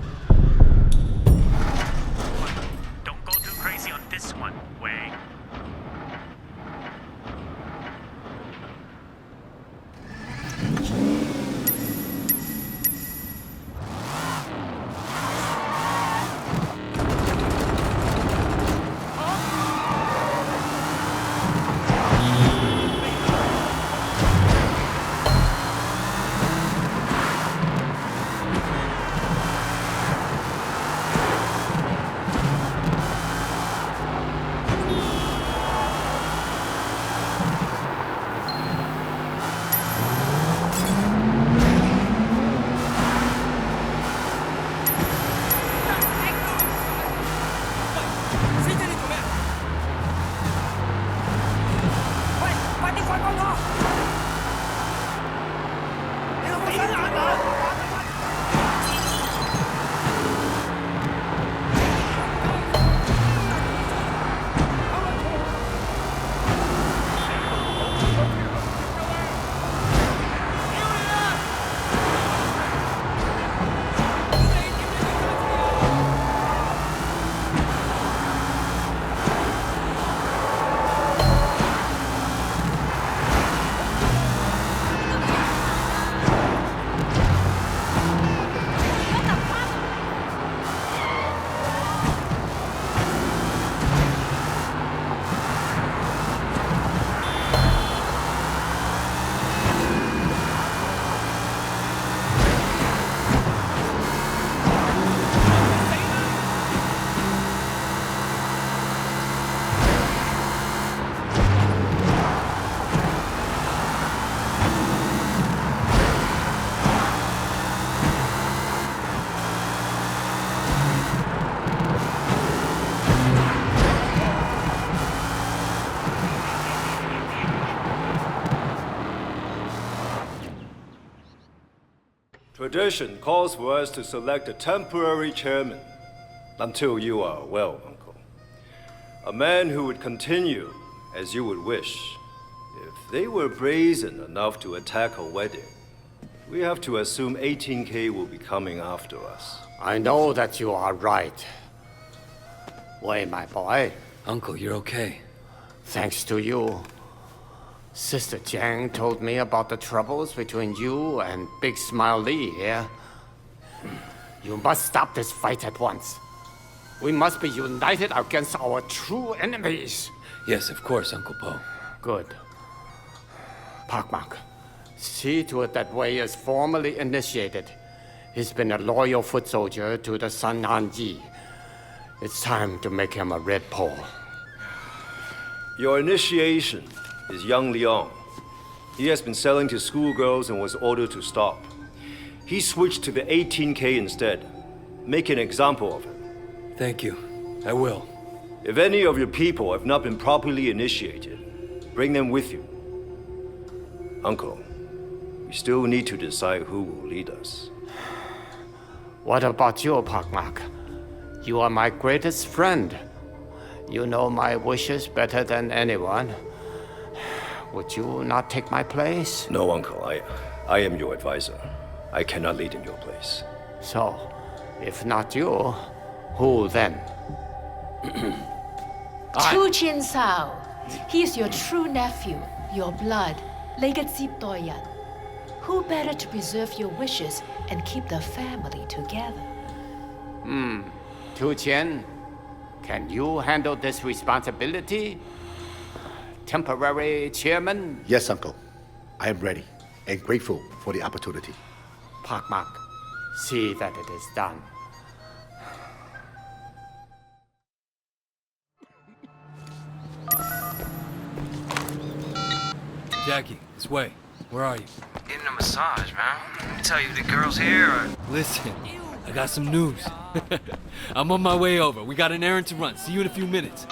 Don't go too crazy on this one, Wei. Tradition calls for us to select a temporary chairman until you are well, Uncle. A man who would continue as you would wish if they were brazen enough to attack a wedding. We have to assume 18K will be coming after us. I know that you are right. Wei, my boy. Uncle, you're okay. Thanks to you. Sister Jiang told me about the troubles between you and Big Smile Lee here. You must stop this fight at once. We must be united against our true enemies. Yes, of course, Uncle Po. Good. Park Mark, see to it that Wei is formally initiated. He's been a loyal foot soldier to the Sun On Yee. It's time to make him a red pole. Your initiation is young Leon. He has been selling to schoolgirls and was ordered to stop. He switched to the 18K instead. Make an example of him. Thank you. I will. If any of your people have not been properly initiated, bring them with you. Uncle, we still need to decide who will lead us. What about you, Park Mark? You are my greatest friend. You know my wishes better than anyone. Would you not take my place? No, Uncle. I am your advisor. I cannot lead in your place. So, if not you, who then? Chu Chin Sao. He is your true nephew, your blood, legacy Doyan. Who better to preserve your wishes and keep the family together? Tu Qian, can you handle this responsibility? Temporary chairman? Yes, Uncle. I am ready and grateful for the opportunity. Park Mark, see that it is done. Jackie, this way. Where are you? Getting a massage, man. Let me tell you, the girls here are... Listen, I got some news. I'm on my way over. We got an errand to run. See you in a few minutes.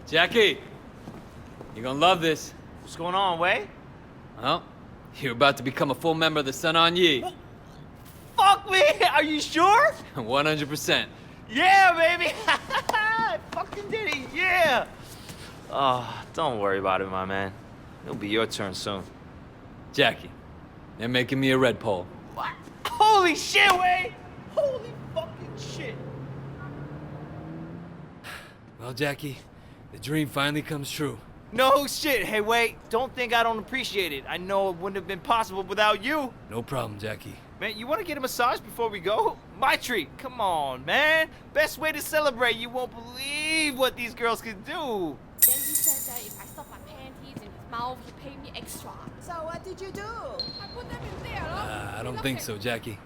Jackie, you're gonna love this. What's going on, Wei? Well, you're about to become a full member of the Sun On Yee. Fuck me! Are you sure? 100%. Yeah, baby! I fucking did it, yeah! Oh, don't worry about it, my man. It'll be your turn soon. Jackie, they're making me a red pole. What? Holy shit, Wei! Holy fucking shit! Well, Jackie, the dream finally comes true. No shit. Hey, Wei, don't think I don't appreciate it. I know it wouldn't have been possible without you. No problem, Jackie. Man, you want to get a massage before we go? My treat. Come on, man. Best way to celebrate. You won't believe what these girls can do. Then he said that if I stuff my panties in his mouth, he'd pay me extra. So what did you do? I put them in there. I don't think so, Jackie.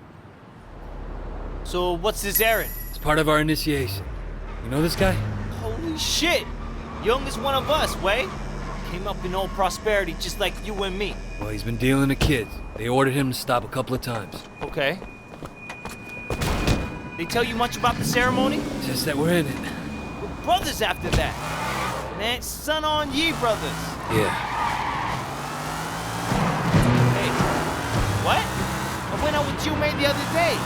So what's this errand? It's part of our initiation. You know this guy? Holy shit! Young is one of us, Wei. Came up in old prosperity just like you and me. Well, he's been dealing to kids. They ordered him to stop a couple of times. Okay. They tell you much about the ceremony? Just that we're in it. We're brothers after that. Man, Sun On Yee brothers. Yeah. Hey, what? I went out with you mate the other day.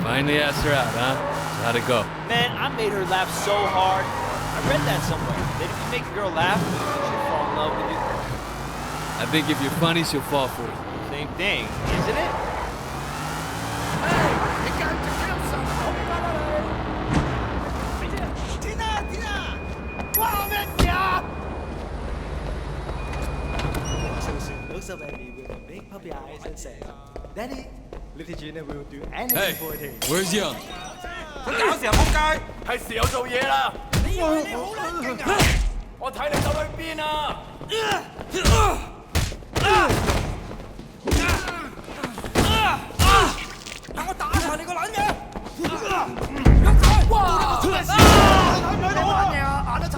Finally asked her out, huh? So how'd it go? Man, I made her laugh so hard. I read that somewhere. That if you make a girl laugh, she'll fall in love with you. I think if you're funny, she'll fall for you. Same thing, isn't it? Looks up at me with a big puppy eyes and says, Daddy, little Gina will do anything Hey, for him. where's Young? 搞成仆街，係時候做嘢啦！你以為你好撚勁啊？我睇你走去邊啊！等我打殘你個撚嘢！哇！你睇唔睇到啊？眼都臭！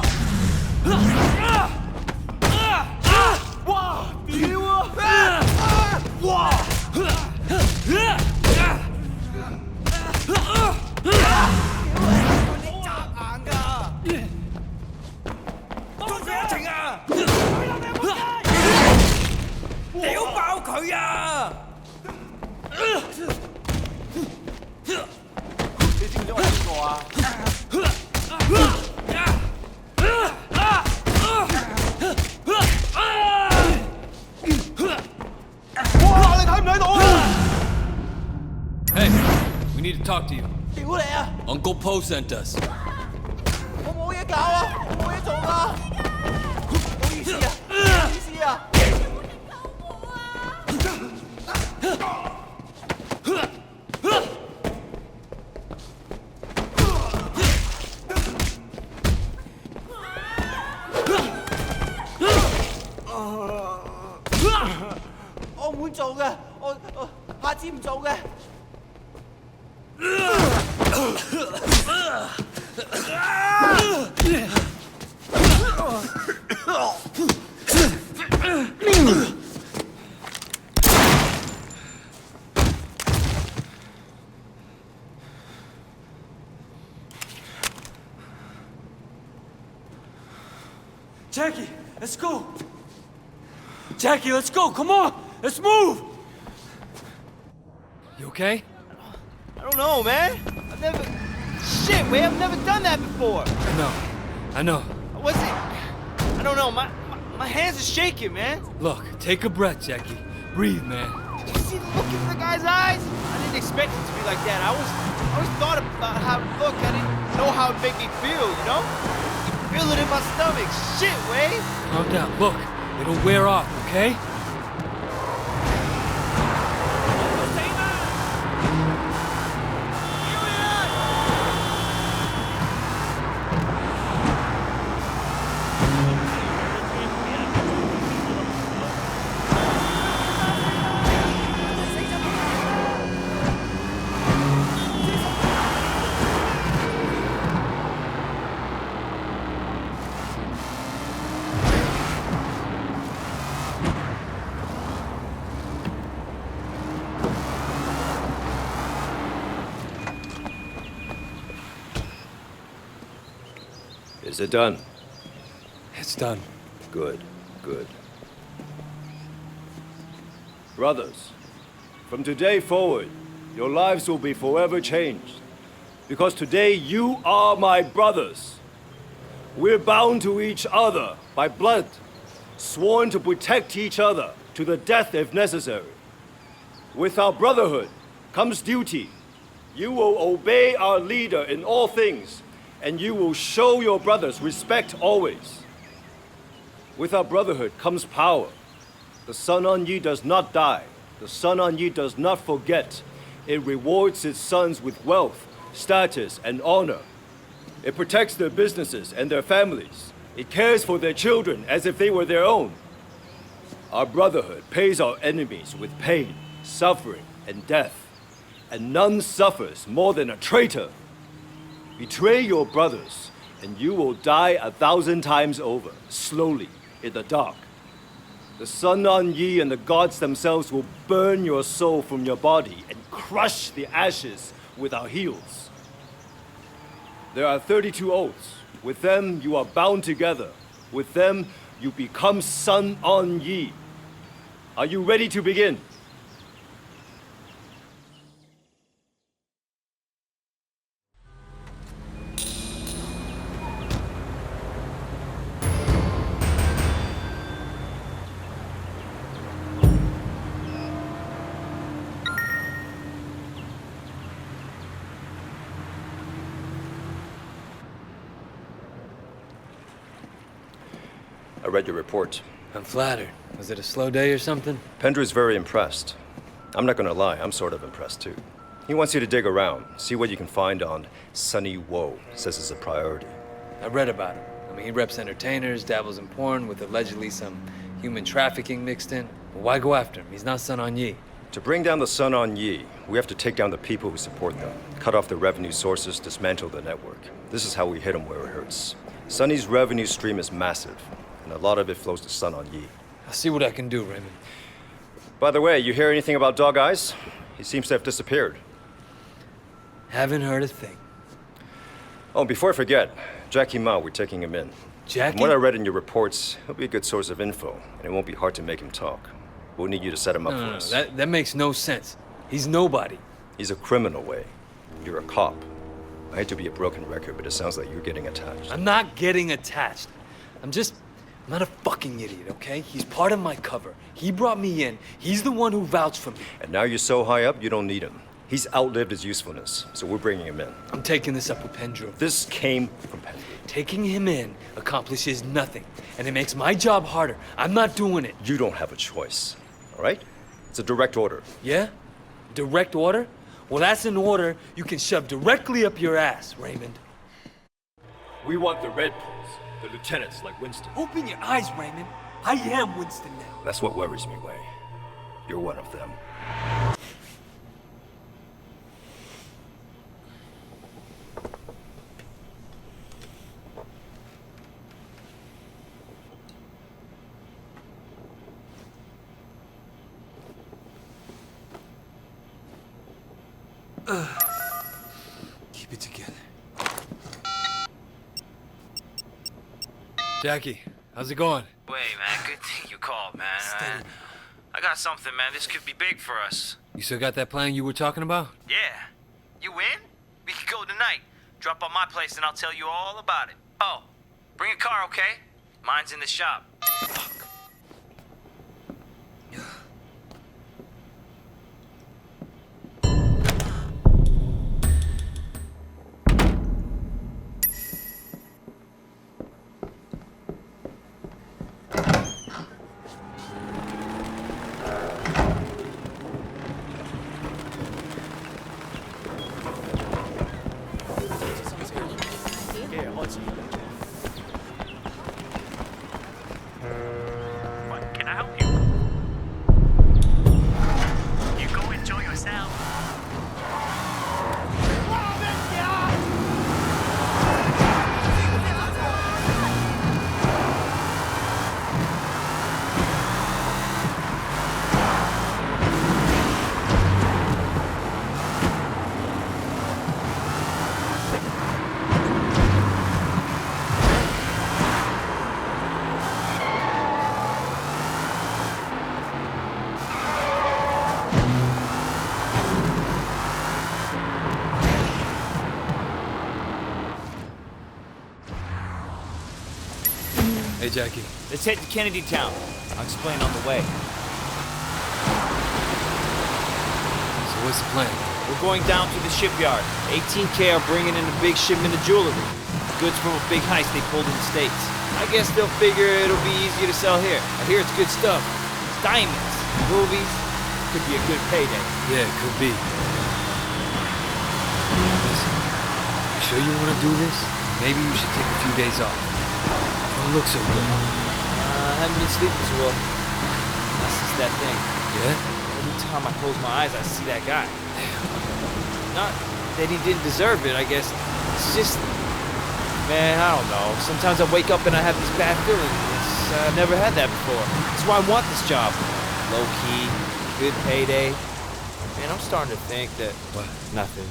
哇！屌啊！哇！屌爆佢啊！你知唔知我係邊個啊？哇！你睇唔睇到啊 Hey, we need to talk to you. 屌你啊！ Uncle Po sent us. 我冇嘢搞啊！我冇嘢做啊！唔好意思啊！唔好意思啊！我唔會做嘅，我下次唔做嘅。Jackie, let's go. Jackie, let's go. Come on, let's move. You okay? I don't know, man. I've never... Shit, Wei, I've never done that before. I know. What's it? I don't know. My hands are shaking, man. Look, take a breath, Jackie. Breathe, man. Did you see the look in the guy's eyes? I didn't expect it to be like that. I always thought about how it looked. I didn't know how it made me feel, you know? I can feel it in my stomach. Shit, Wei. Calm down. Look, it'll wear off, okay? Is it done? It's done. Good, good. Brothers, from today forward, your lives will be forever changed. Because today you are my brothers. We're bound to each other by blood, sworn to protect each other to the death if necessary. With our brotherhood comes duty. You will obey our leader in all things, and you will show your brothers respect always. With our brotherhood comes power. The Sun On Yee does not die. The Sun On Yee does not forget. It rewards its sons with wealth, status, and honor. It protects their businesses and their families. It cares for their children as if they were their own. Our brotherhood pays our enemies with pain, suffering, and death. And none suffers more than a traitor. Betray your brothers, and you will die 1,000 times over, slowly, in the dark. The Sun On Yee and the gods themselves will burn your soul from your body and crush the ashes with our heels. There are 32 oaths. With them, you are bound together. With them, you become Sun On Yee. Are you ready to begin? I read your report. I'm flattered. Was it a slow day or something? Pendra's very impressed. I'm not gonna lie, I'm sort of impressed too. He wants you to dig around, see what you can find on Sunny Woe. Says it's a priority. I read about him. I mean, he reps entertainers, dabbles in porn with allegedly some human trafficking mixed in. But why go after him? He's not Sun On Yee. To bring down the Sun On Yee, we have to take down the people who support them, cut off the revenue sources, dismantle the network. This is how we hit him where it hurts. Sunny's revenue stream is massive, and a lot of it flows to Sun On Yee. I'll see what I can do, Raymond. By the way, you hear anything about Dog Eyes? He seems to have disappeared. Haven't heard a thing. Oh, before I forget, Jackie Mao, we're taking him in. Jackie? From what I read in your reports, he'll be a good source of info, and it won't be hard to make him talk. We'll need you to set him up for us. That makes no sense. He's nobody. He's a criminal, Wei. You're a cop. I hate to be a broken record, but it sounds like you're getting attached. I'm not getting attached. I'm not a fucking idiot, okay? He's part of my cover. He brought me in. He's the one who vouched for me. And now you're so high up, you don't need him. He's outlived his usefulness, so we're bringing him in. I'm taking this up with Pendrew. This came from Pendrew. Taking him in accomplishes nothing, and it makes my job harder. I'm not doing it. You don't have a choice, all right? It's a direct order. Yeah? Direct order? Well, that's an order you can shove directly up your ass, Raymond. We want the Red Bulls, the lieutenants like Winston. Open your eyes, Raymond. I am Winston now. That's what worries me, Wei. You're one of them. Keep it together. Jackie, how's it going? Wait, man, good thing you called, man. I got something, man. This could be big for us. You still got that plan you were talking about? Yeah. You in? We can go tonight. Drop by my place and I'll tell you all about it. Oh, bring a car, okay? Mine's in the shop. Fuck. Can I help you? You go enjoy yourself. Hey, Jackie. Let's head to Kennedy Town. I'll explain on the way. So what's the plan? We're going down to the shipyard. 18K are bringing in a big shipment of jewelry. Goods from a big heist they pulled in the States. I guess they'll figure it'll be easier to sell here. I hear it's good stuff. Diamonds, movies. Could be a good payday. Yeah, it could be. Listen, you sure you want to do this? Maybe you should take a few days off. You don't look so good. I haven't been sleeping too well. That's just that thing. Yeah? Every time I close my eyes, I see that guy. Not that he didn't deserve it, I guess. It's just... Man, I don't know. Sometimes I wake up and I have this bad feeling. I've never had that before. That's why I want this job. Low-key, good payday. Man, I'm starting to think that... What? Nothing.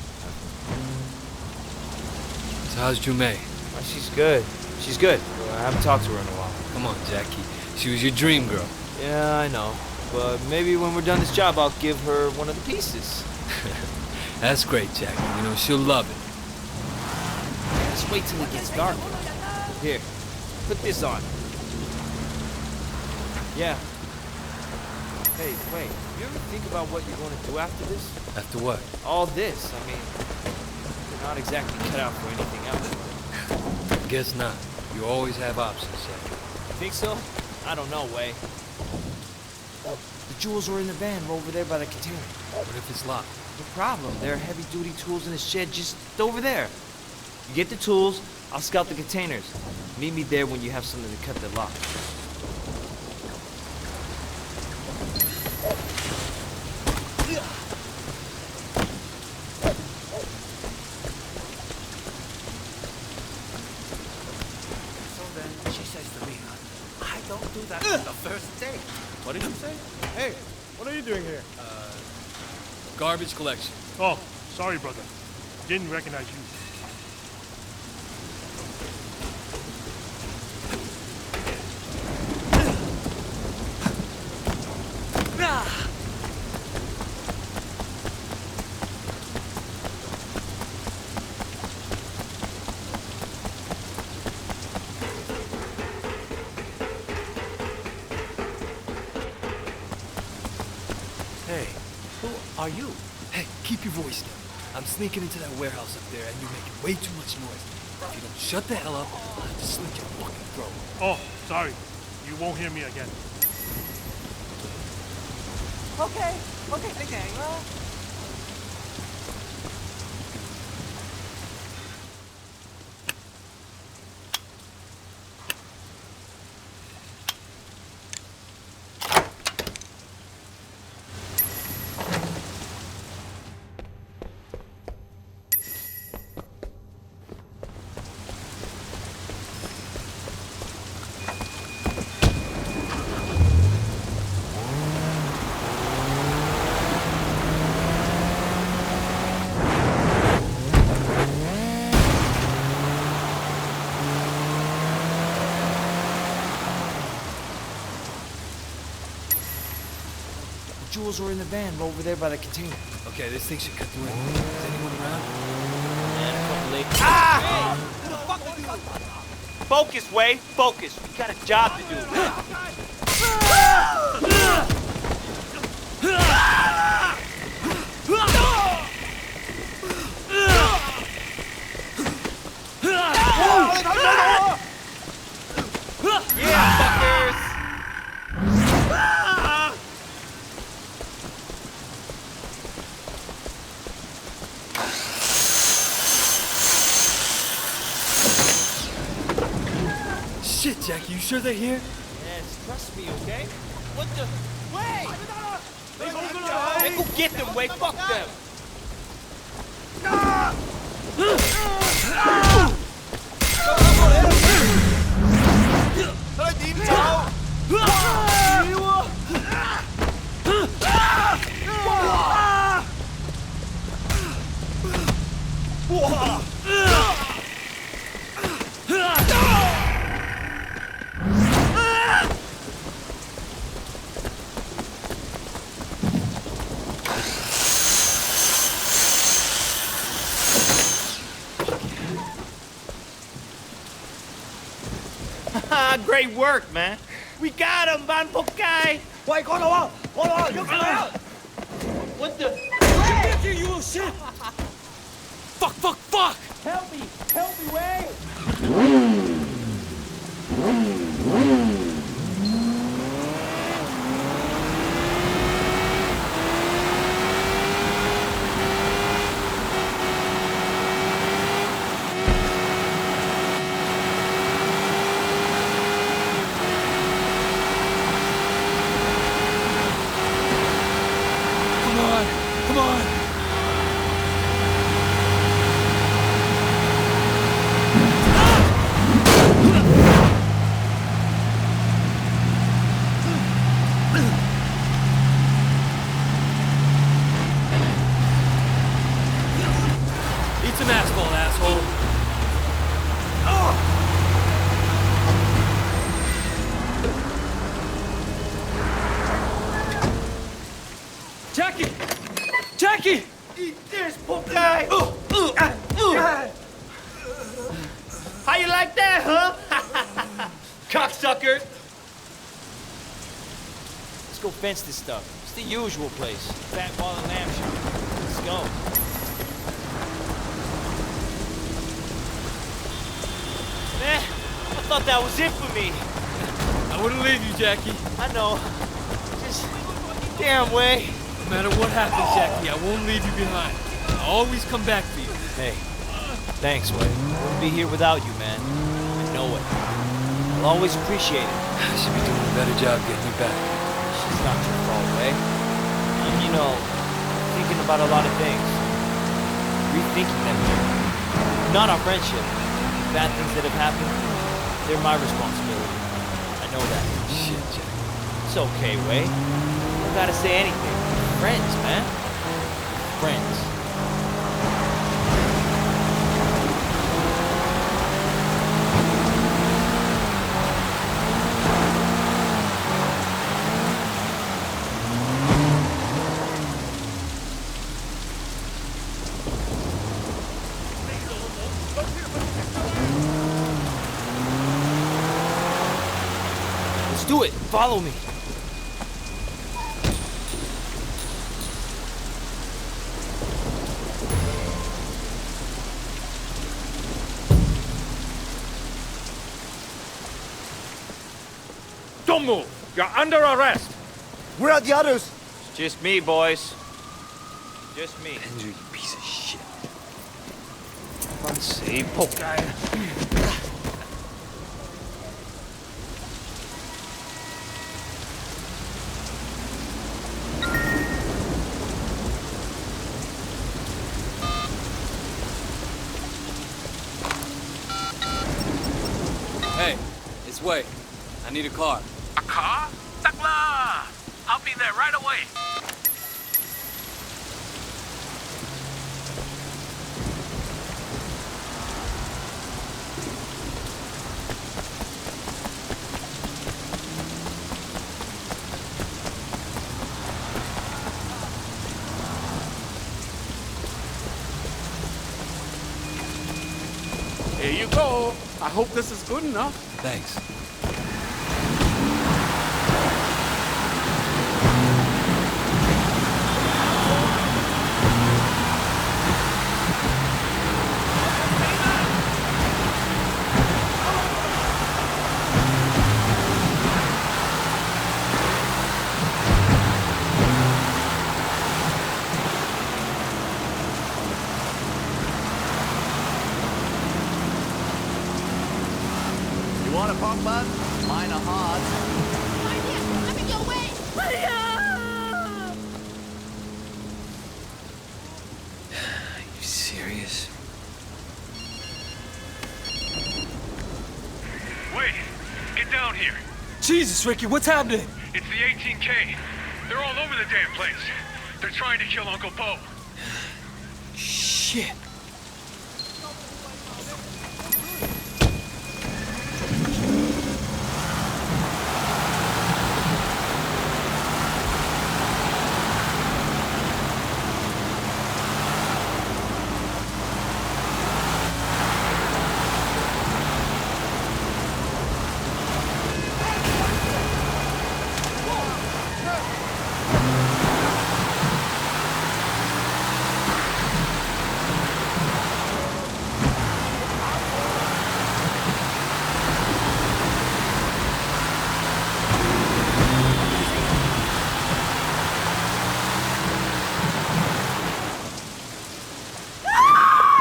So how's Jumei? Well, she's good. She's good. I haven't talked to her in a while. Come on, Jackie. She was your dream girl. Yeah, I know. But maybe when we're done this job, I'll give her one of the pieces. That's great, Jackie. You know, she'll love it. Just wait till it gets dark. Here, put this on. Yeah. Hey, wait. You ever think about what you're going to do after this? After what? All this. I mean, you're not exactly cut out for anything else. Guess not. You always have options, Jackie. Think so? I don't know, Wei. The jewels are in the van over there by the container. What if it's locked? No problem. There are heavy-duty tools in the shed just over there. You get the tools, I'll scout the containers. Meet me there when you have something to cut the lock. So then she says to me, I don't do that on the first date. What did you say? Hey, what are you doing here? Garbage collection. Oh, sorry, brother. Didn't recognize you. Hey, who are you? Hey, keep your voice down. I'm sneaking into that warehouse up there and you're making way too much noise. If you don't shut the hell up, I'll have to slit your fucking throat. Oh, sorry. You won't hear me again. Okay, thank you. The jewels are in the van over there by the container. Okay, this thing should cut through it. Is anyone around? And a couple late. Ah! Who the fuck are you? Focus, Wei. Focus. We got a job to do. Yeah, fuckers. Shit, Jackie, you sure they're here? Yes, trust me, okay? What the? Wait! Hey, go get them, Wei. Fuck them. Great work, man. We got him, Van Pokai. Wait, hold on. What the? Get here, you little shit! Fuck! Help me, Wei! Come on! Eat some asphalt, asshole. Jackie! Eat this, Pokai. How you like that, huh? Cocksucker. Let's go fence this stuff. It's the usual place. Fat ball and lamb shop. Let's go. I thought that was it for me. I wouldn't leave you, Jackie. I know. Just damn way. No matter what happens, Jackie, I won't leave you behind. I'll always come back for you. Hey, thanks, Wei. I wouldn't be here without you, man. I know it. I'll always appreciate it. I should be doing a better job getting you back. It's not your fault, Wei. You know, thinking about a lot of things. Rethinking them. Not our friendship. Bad things that have happened, they're my responsibility. I know that. Shit, Jack. It's okay, Wei. You don't gotta say anything. Friends, man. Friends. Let's do it. Follow me. Don't move! You're under arrest! Where are the others? Just me, boys. Just me. Andrew, you piece of shit. Let's see, poke guy. Hey, it's Wei. I need a car. A car? Takla! I'll be there right away. Here you go. I hope this is good enough. Thanks. You want a pump, bud? Mine are hard. I'm in your way! Are you serious? Wait! Get down here! Jesus, Ricky, what's happening? It's the 18K. They're all over the damn place. They're trying to kill Uncle Po. Shit.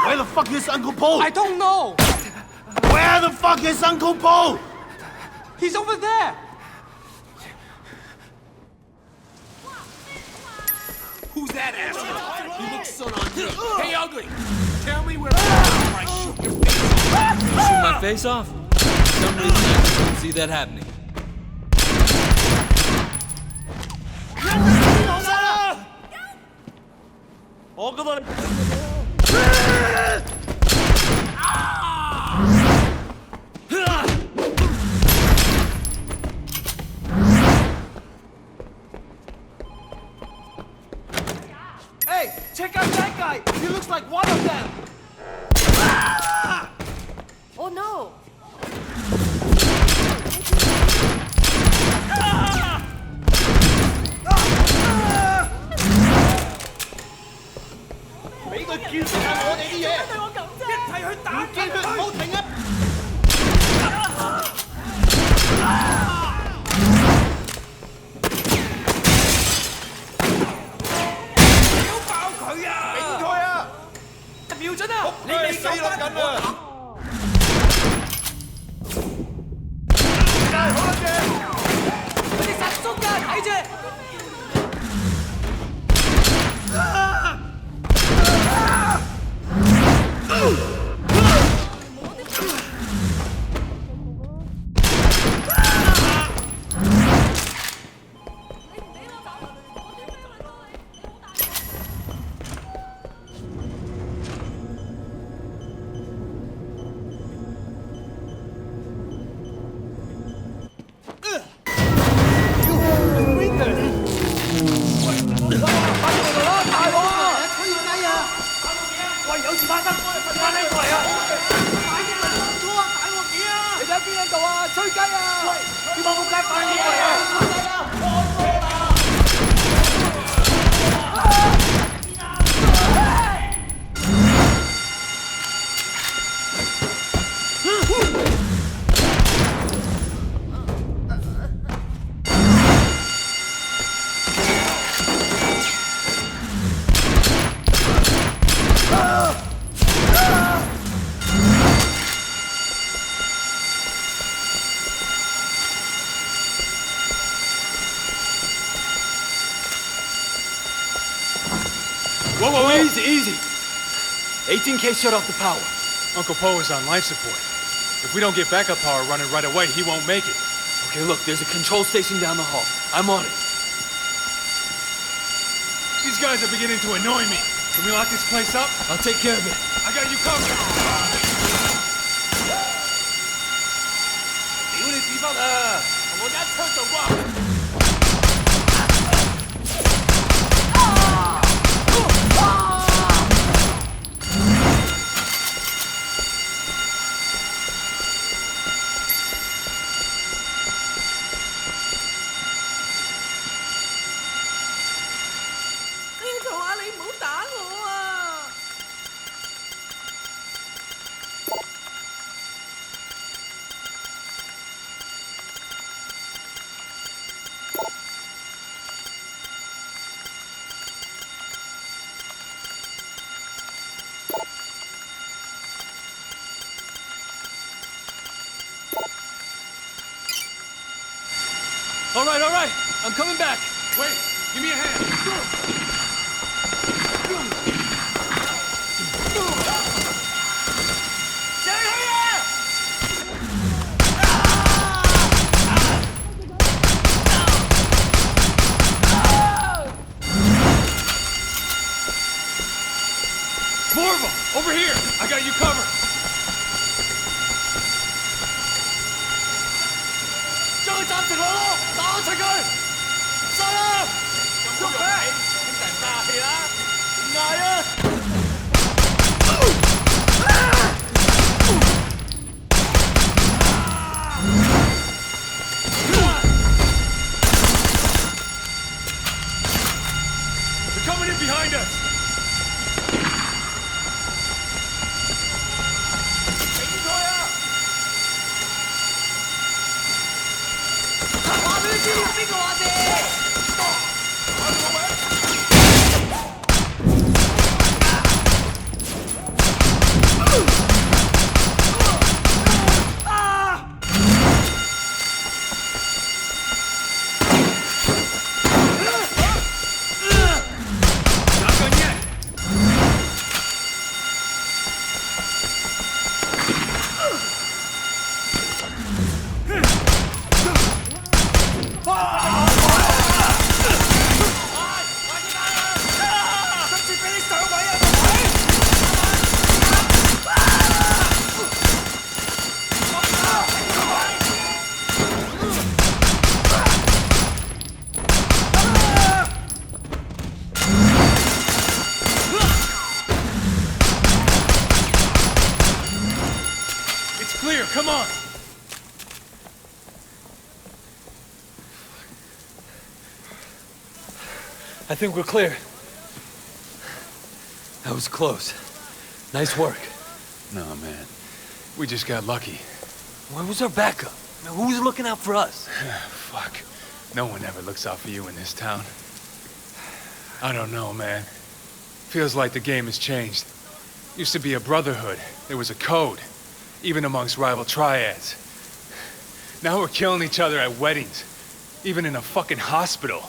Where the fuck is Uncle Po? I don't know! Where the fuck is Uncle Po? He's over there! Who's that asshole? He looks Sun On Yee. Hey, ugly! Tell me where I shoot your face off. You shoot my face off? For some reason, I just don't see that happening. Hey, check out that guy! He looks like one of them! Oh no! 瞄準啊！你未死落緊啊！佢哋實捉㗎，睇住！Whoa, easy, easy. 18K shut off the power. Uncle Po is on life support. If we don't get backup power running right away, he won't make it. Okay, look, there's a control station down the hall. I'm on it. These guys are beginning to annoy me. Can we lock this place up? I'll take care of it. I got you covered. 屌你屎忽啊！我一槍就瓜。All right. I'm coming back. Wait, give me a hand. More of them! Over here! I got you covered! 將佢斬直落咯，打齊佢！殺啦！喐佢！咁就大氣啦！嗌啊！ They're coming in behind us! 知道邊個話啫？ Come on! I think we're clear. That was close. Nice work. No, man. We just got lucky. Where was our backup? Man, who was looking out for us? Fuck. No one ever looks out for you in this town. I don't know, man. Feels like the game has changed. Used to be a brotherhood. There was a code, even amongst rival triads. Now we're killing each other at weddings, even in a fucking hospital.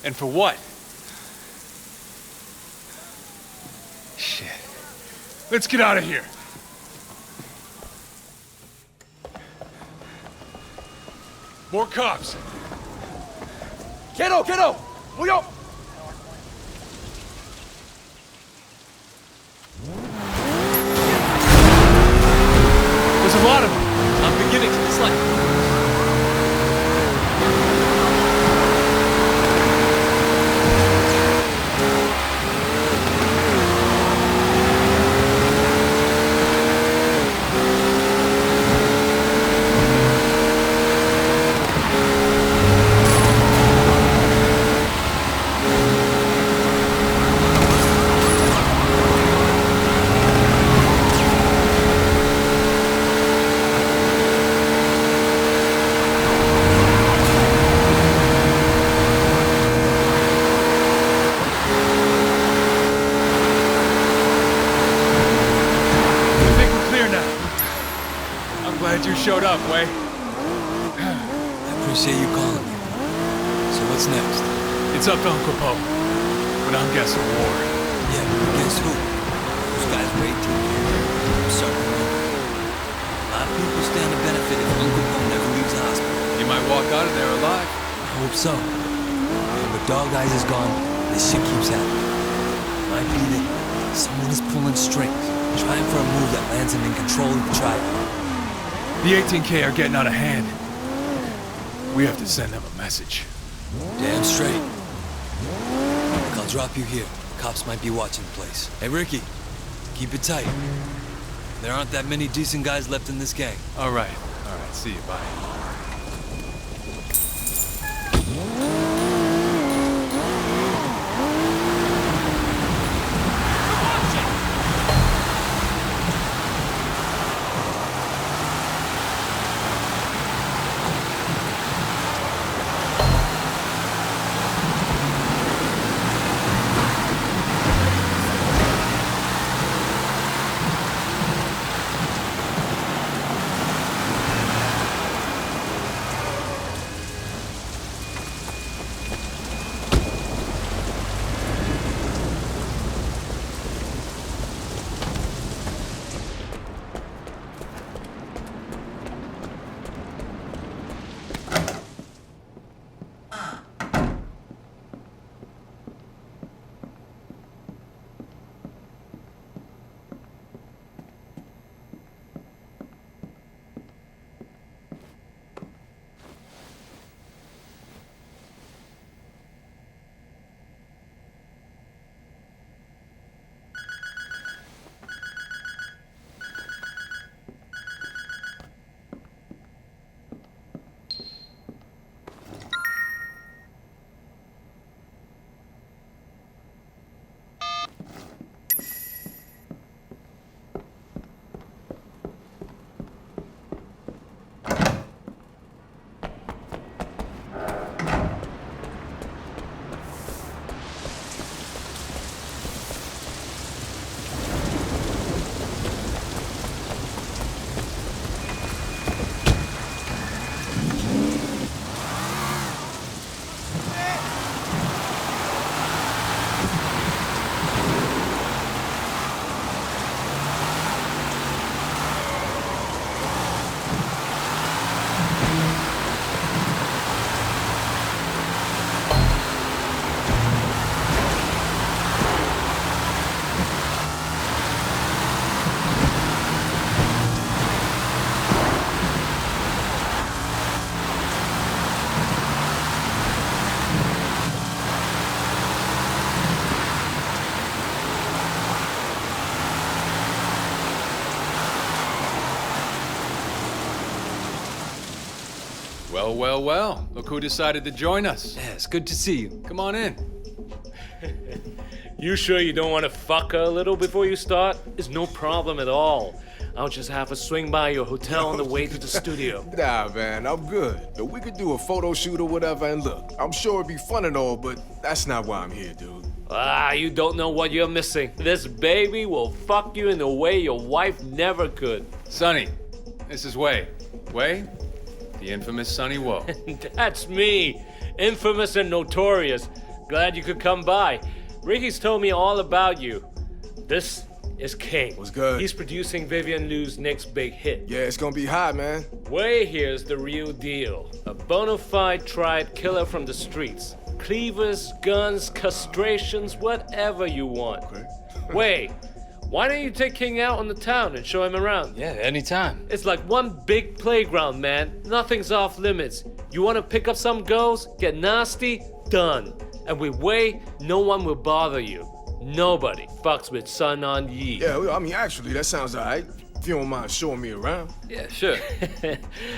And for what? Shit. Let's get out of here. More cops. Kiddo, kiddo! 不用! There's a lot of them. I'm beginning to dislike them. Showed up, Wei. I appreciate you calling me. So what's next? It's up to Uncle Po. But I'm guessing war. Yeah, against who? Those guys wait till I'm sorry. A lot of people stand to benefit if Uncle Po never leaves the hospital. You might walk out of there alive. I hope so. But Dog Eyes is gone, this shit keeps happening. Might be that someone is pulling strings, trying for a move that lands him in control of the tribe. The 18K are getting out of hand. We have to send them a message. Damn straight. Look, I'll drop you here. Cops might be watching the place. Hey, Ricky, keep it tight. There aren't that many decent guys left in this gang. All right. See you. Bye. Well. Look who decided to join us. Yeah, it's good to see you. Come on in. You sure you don't want to fuck her a little before you start? It's no problem at all. I'll just have her swing by your hotel on the way to the studio. Nah, man, I'm good. Yo, we could do a photo shoot or whatever, and look, I'm sure it'd be fun and all, but that's not why I'm here, dude. You don't know what you're missing. This baby will fuck you in a way your wife never could. Sonny, this is Wei. Wei? The infamous Sonny Wo. That's me. Infamous and notorious. Glad you could come by. Ricky's told me all about you. This is King. What's good? He's producing Vivian Liu's next big hit. Yeah, it's gonna be hot, man. Wei here's the real deal. A bona fide triad killer from the streets. Cleavers, guns, castrations, whatever you want. Okay. Wei, why don't you take King out on the town and show him around? Yeah, anytime. It's like one big playground, man. Nothing's off limits. You want to pick up some girls, get nasty, done. And with Wei, no one will bother you. Nobody fucks with Sun On Yee. Yeah, well, I mean, actually, that sounds all right. If you don't mind showing me around. Yeah, sure.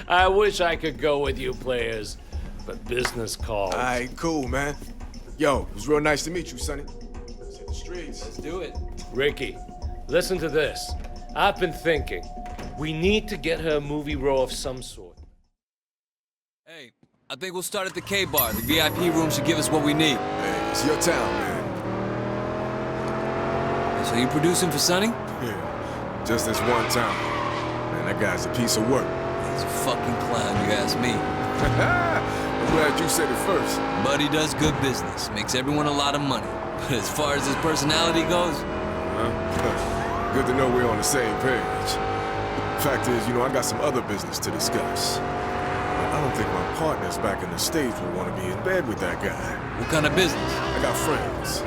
I wish I could go with you players, but business calls. All right, cool, man. Yo, it was real nice to meet you, Sonny. Let's hit the streets. Let's do it. Ricky, listen to this. I've been thinking. We need to get her a movie role of some sort. Hey, I think we'll start at the K-Bar. The VIP room should give us what we need. Hey, it's your town, man. So you producing for Sonny? Yeah, just this one time. Man, that guy's a piece of work. He's a fucking clown, you ask me. I'm glad you said it first. But he does good business, makes everyone a lot of money. But as far as his personality goes... Good to know we're on the same page. Fact is, I got some other business to discuss. I don't think my partners back in the States would want to be in bed with that guy. What kind of business? I got friends.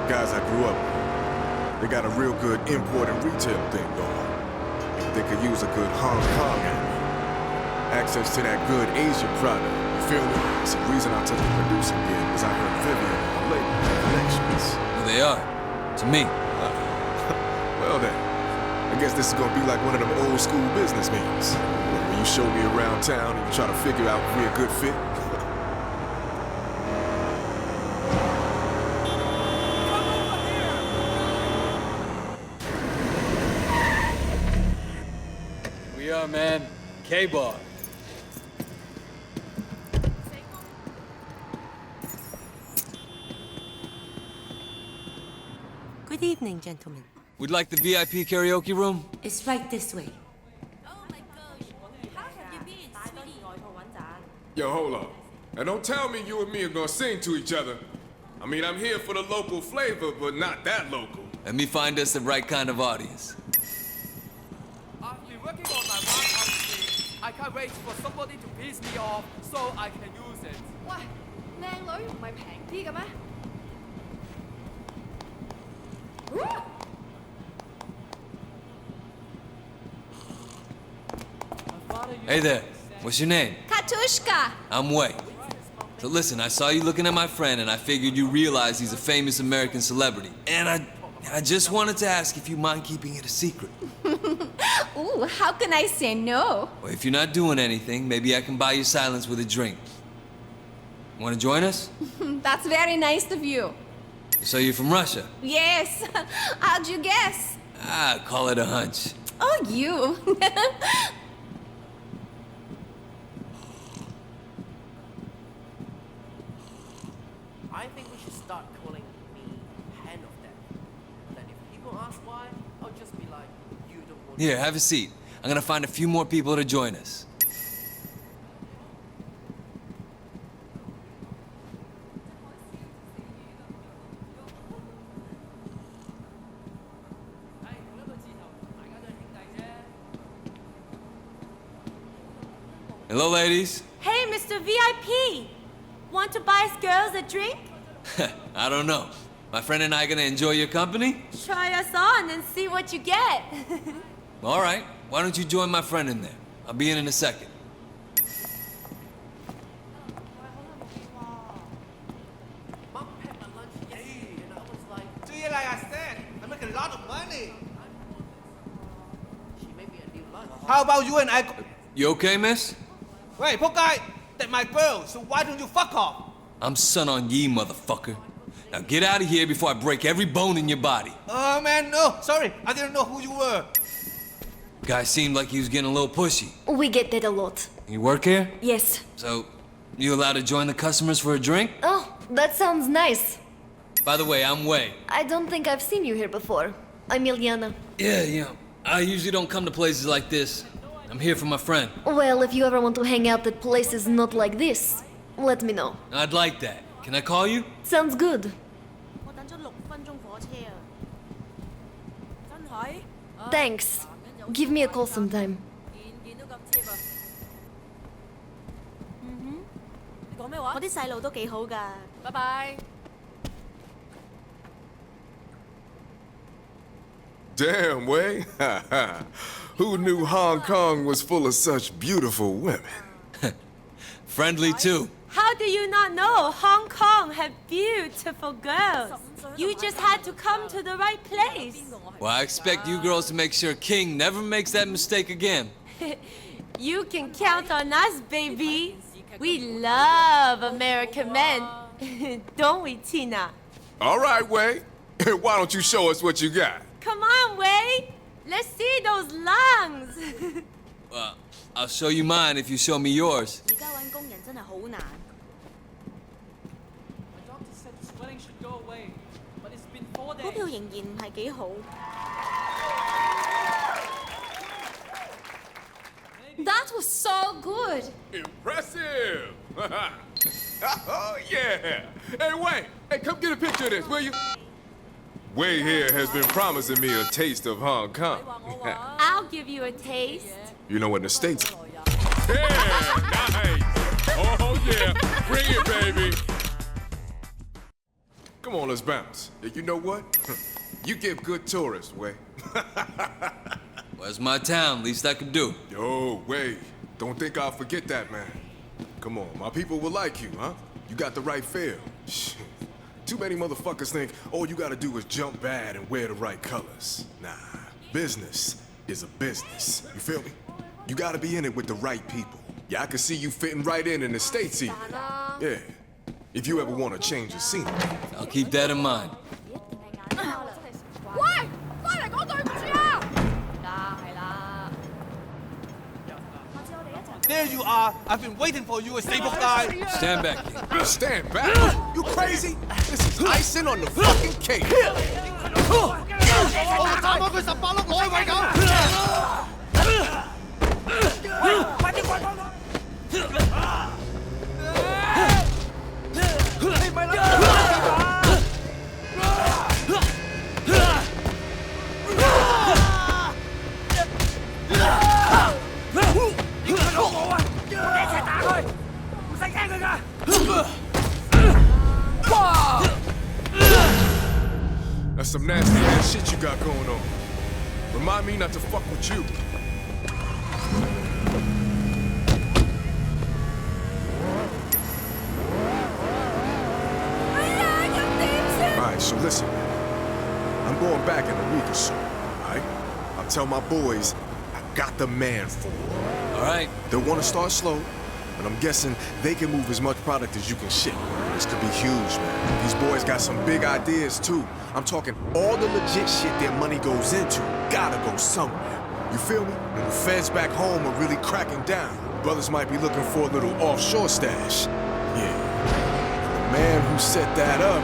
Guys I grew up with. They got a real good import and retail thing going. They could use a good Hong Kong angle. Access to that good Asian product. You feel me? It's the reason I took the producing gig, because I heard Vivian and her label had connections. Well, they are. To me. Well then, I guess this is gonna be like one of them old school business meetings. When you show me around town and you try to figure out if we're a good fit. We are, man. K-Bar. Good evening, gentlemen. We'd like the VIP karaoke room? It's right this way. Yo, hold up. Now don't tell me you and me are gonna sing to each other. I mean, I'm here for the local flavor, but not that local. Let me find us the right kind of audience. I've been working on my rhyme obviously. I can't wait for somebody to piss me off so I can use it. 喂，靚女唔係平啲嘅咩？ Hey there. What's your name? Katushka. I'm Wei. So listen, I saw you looking at my friend and I figured you realize he's a famous American celebrity. And I just wanted to ask if you mind keeping it a secret. Ooh, how can I say no? Well, if you're not doing anything, maybe I can buy you silence with a drink. Want to join us? That's very nice of you. So you're from Russia? Yes. How'd you guess? Call it a hunch. Oh, you. I think we should start calling me Hand of Death. Then if people ask why, I'll just be like, you don't want Here, have a seat. I'm gonna find a few more people to join us. Hello, ladies. Hey, Mr. VIP! Want to buy us girls a drink? I don't know. My friend and I gonna enjoy your company? Try us on and see what you get. All right. Why don't you join my friend in there? I'll be in a second. Mom packed my lunch yesterday and I was like, Do you like I said? I make a lot of money. she made me a new lunch. How about you and I? You okay, miss? Wait, poor guy, that's my girl. So why don't you fuck off? I'm Sun On Yee, motherfucker. Now get out of here before I break every bone in your body. Oh, man, no. Sorry, I didn't know who you were. Guy seemed like he was getting a little pushy. We get that a lot. You work here? Yes. So, you allowed to join the customers for a drink? Oh, that sounds nice. By the way, I'm Wei. I don't think I've seen you here before. I'm Ilyana. Yeah. I usually don't come to places like this. I'm here for my friend. Well, if you ever want to hang out at places not like this, let me know. I'd like that. Can I call you? Sounds good. Thanks. Give me a call sometime. Bye bye. Damn, Wei. Who knew Hong Kong was full of such beautiful women? Friendly too. How do you not know Hong Kong had beautiful girls? You just had to come to the right place. Well, I expect you girls to make sure King never makes that mistake again. You can count on us, baby. We love American men. Don't we, Tina? All right, Wei. Why don't you show us what you got? Come on, Wei. Let's see those lungs. Well, I'll show you mine if you show me yours. That was so good. Impressive! Oh, yeah! Hey, Wei! Hey, come get a picture of this, will you? Wei here has been promising me a taste of Hong Kong. I'll give you a taste. You know, in the States... Yeah, nice! Oh, yeah! Bring it, baby! Come on, let's bounce. You know what? You give good tourists, Wei. Well, it's my town, least I can do. Yo, Wei, don't think I'll forget that, man. Come on, my people will like you, huh? You got the right feel. Shit. Too many motherfuckers think all you gotta do is jump bad and wear the right colors. Nah, business is a business. You feel me? You gotta be in it with the right people. Yeah, I can see you fitting right in the States even. Yeah, if you ever want to change the scenery. I'll keep that in mind. There you are. I've been waiting for you, stable guy. Stand back, King. Stand back? You crazy? This is icing on the fucking cake. That's some nasty ass shit you got going on. Remind me not to fuck with you. Alright, so listen. I'm going back in a week or so, alright? I'll tell my boys I got the man for them. Alright. They'll want to start slow, but I'm guessing they can move as much product as you can ship. This could be huge, man. These boys got some big ideas, too. I'm talking all the legit shit their money goes into gotta go somewhere. You feel me? And the feds back home are really cracking down. Brothers might be looking for a little offshore stash. Yeah. The man who set that up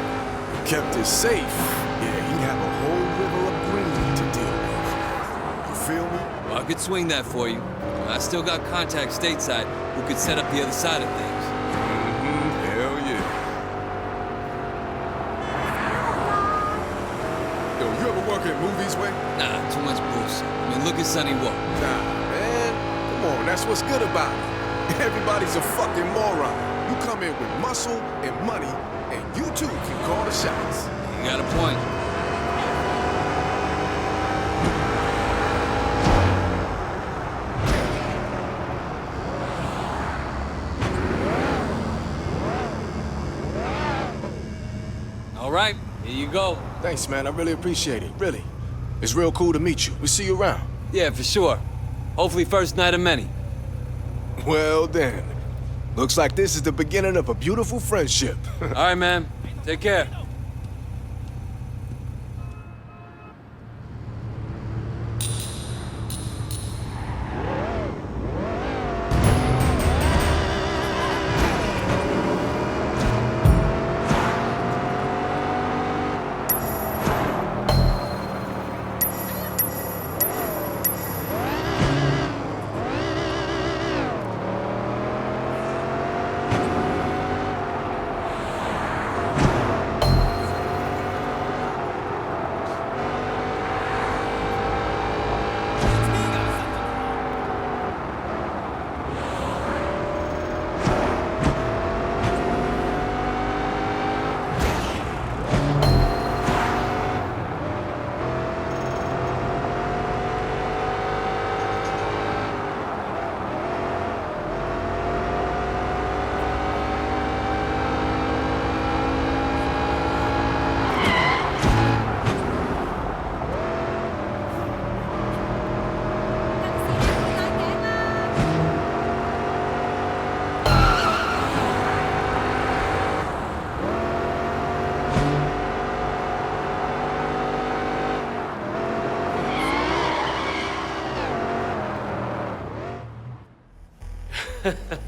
kept it safe. Yeah, he'd have a whole river of green to deal with. You feel me? Well, I could swing that for you. I still got contacts stateside who could set up the other side of things. Hell yeah. Yo, you ever work at movies, Wei? Nah, too much bullshit. I mean, look at Sonny Walk. Nah, man. Come on, that's what's good about it. Everybody's a fucking moron. You come in with muscle and money, and you too can call the shots. You got a point. All right, here you go. Thanks, man. I really appreciate it. Really. It's real cool to meet you. We'll see you around. Yeah, for sure. Hopefully first night of many. Well then. Looks like this is the beginning of a beautiful friendship. All right, man. Take care.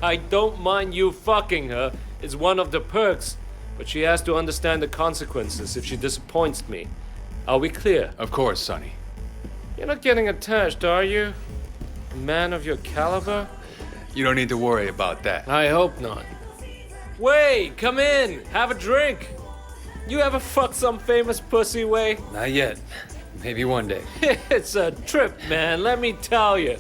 I don't mind you fucking her. It's one of the perks. But she has to understand the consequences if she disappoints me. Are we clear? Of course, Sonny. You're not getting attached, are you? A man of your caliber? You don't need to worry about that. I hope not. Wei, come in. Have a drink. You ever fucked some famous pussy, Wei? Not yet. Maybe one day. It's a trip, man, let me tell you.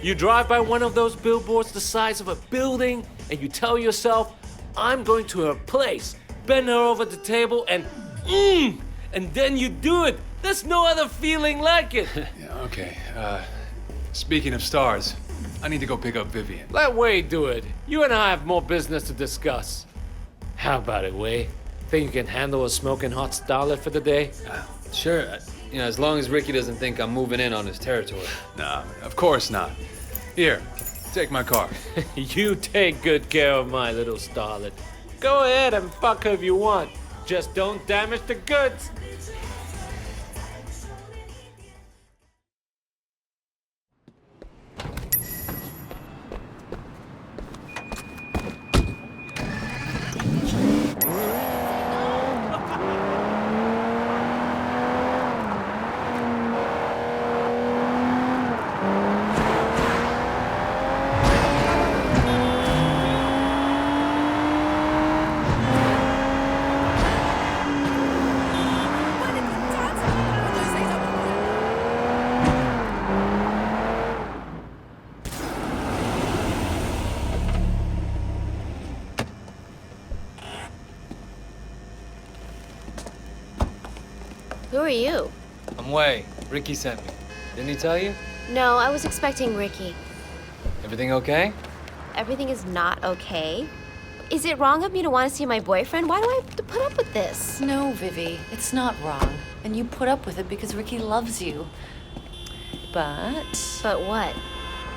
You drive by one of those billboards the size of a building, and you tell yourself, I'm going to her place, bend her over the table, and then you do it. There's no other feeling like it. Yeah, okay. Speaking of stars, I need to go pick up Vivian. Let Wei do it. You and I have more business to discuss. How about it, Wei? Think you can handle a smoking hot starlet for the day? Sure. You know, as long as Ricky doesn't think I'm moving in on his territory. Nah, of course not. Here, take my car. You take good care of my little starlet. Go ahead and fuck her if you want. Just don't damage the goods. Who are you? I'm Wei. Ricky sent me. Didn't he tell you? No, I was expecting Ricky. Everything okay? Everything is not okay. Is it wrong of me to want to see my boyfriend? Why do I have to put up with this? No, Vivi, it's not wrong. And you put up with it because Ricky loves you. But... But what?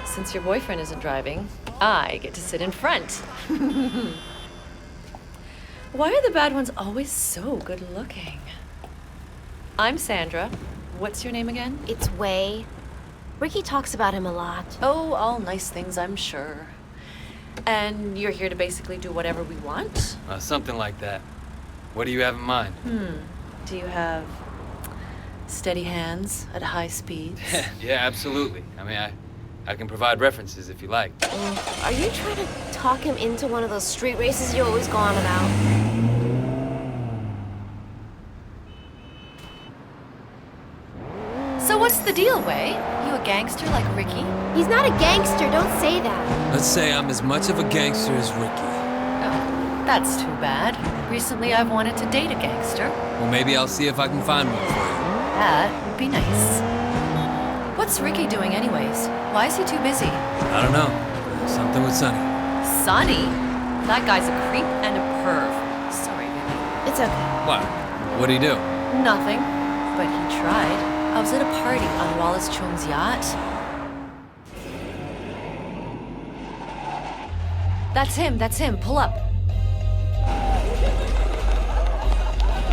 Since your boyfriend isn't driving, I get to sit in front. Why are the bad ones always so good looking? I'm Sandra. What's your name again? It's Wei. Ricky talks about him a lot. Oh, all nice things, I'm sure. And you're here to basically do whatever we want? Something like that. What do you have in mind? Do you have steady hands at high speeds? Yeah, absolutely. I mean, I can provide references if you like. Are you trying to talk him into one of those street races you always go on about? So what's the deal, Wei? You a gangster like Ricky? He's not a gangster, don't say that. Let's say I'm as much of a gangster as Ricky. Oh, that's too bad. Recently I've wanted to date a gangster. Well, maybe I'll see if I can find one for you. That would be nice. What's Ricky doing anyways? Why is he too busy? I don't know. Something with Sonny. Sonny? That guy's a creep and a perv. Sorry, Vivi. It's okay. What? What'd he do? Nothing. But he tried. I was at a party on Wallace Chung's yacht. That's him. Pull up.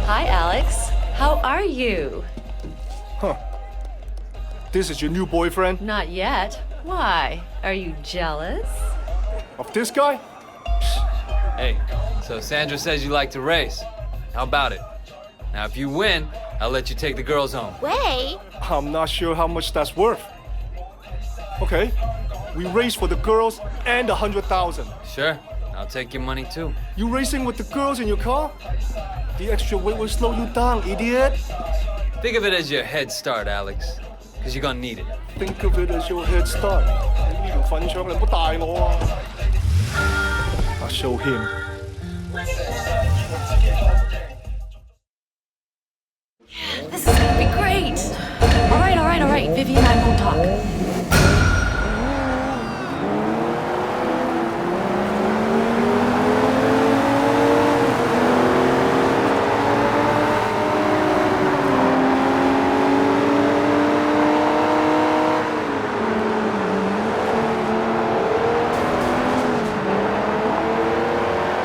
Hi, Alex. How are you? Huh. This is your new boyfriend? Not yet. Why? Are you jealous? Of this guy? Hey, so Sandra says you like to race. How about it? Now, if you win, I'll let you take the girls home. Wei! I'm not sure how much that's worth. Okay, we race for the girls and 100,000. Sure, I'll take your money too. You racing with the girls in your car? The extra weight will slow you down, idiot. Think of it as your head start, Alex. Because you're gonna need it. Think of it as your head start. I'll show him. This is gonna be great! All right. Vivi and I won't talk.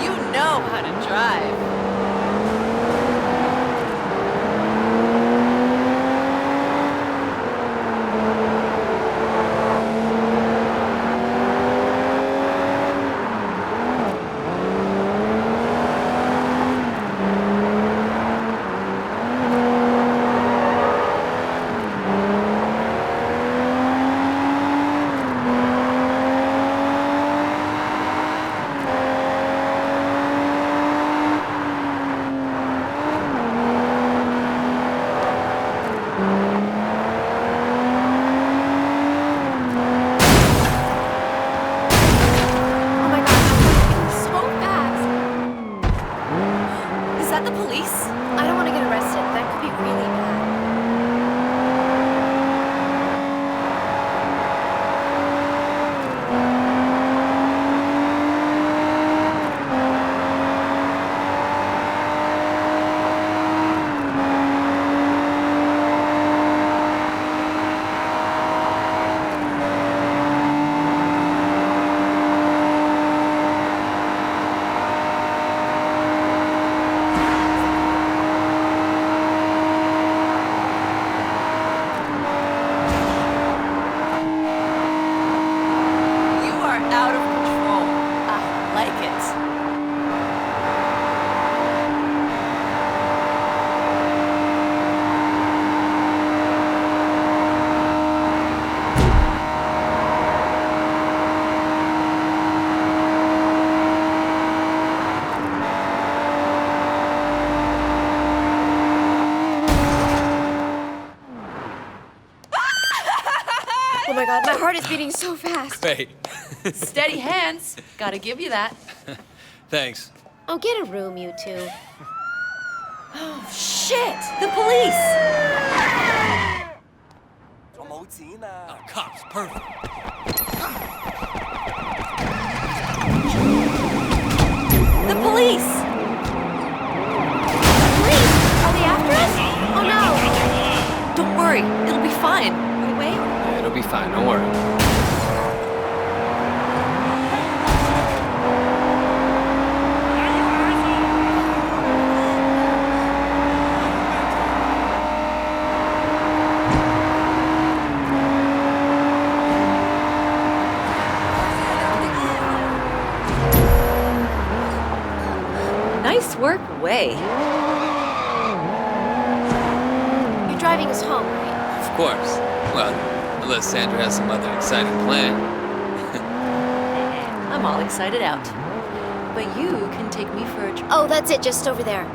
You know how to drive. Oh my god, my heart is beating so fast. Great. Steady hands. Gotta give you that. Thanks. Oh, get a room, you two. Oh, shit! The police! Oh, cops, perfect. The police! Police! Are they after us? Oh no! Don't worry, it'll be fine. Wait. Yeah, it'll be fine, don't worry. Nice work, Wei. You're driving us home, right? Of course. Well, unless Sandra has some other exciting plan. I'm all excited out. But you can take me for a trip. Oh, that's it, just over there.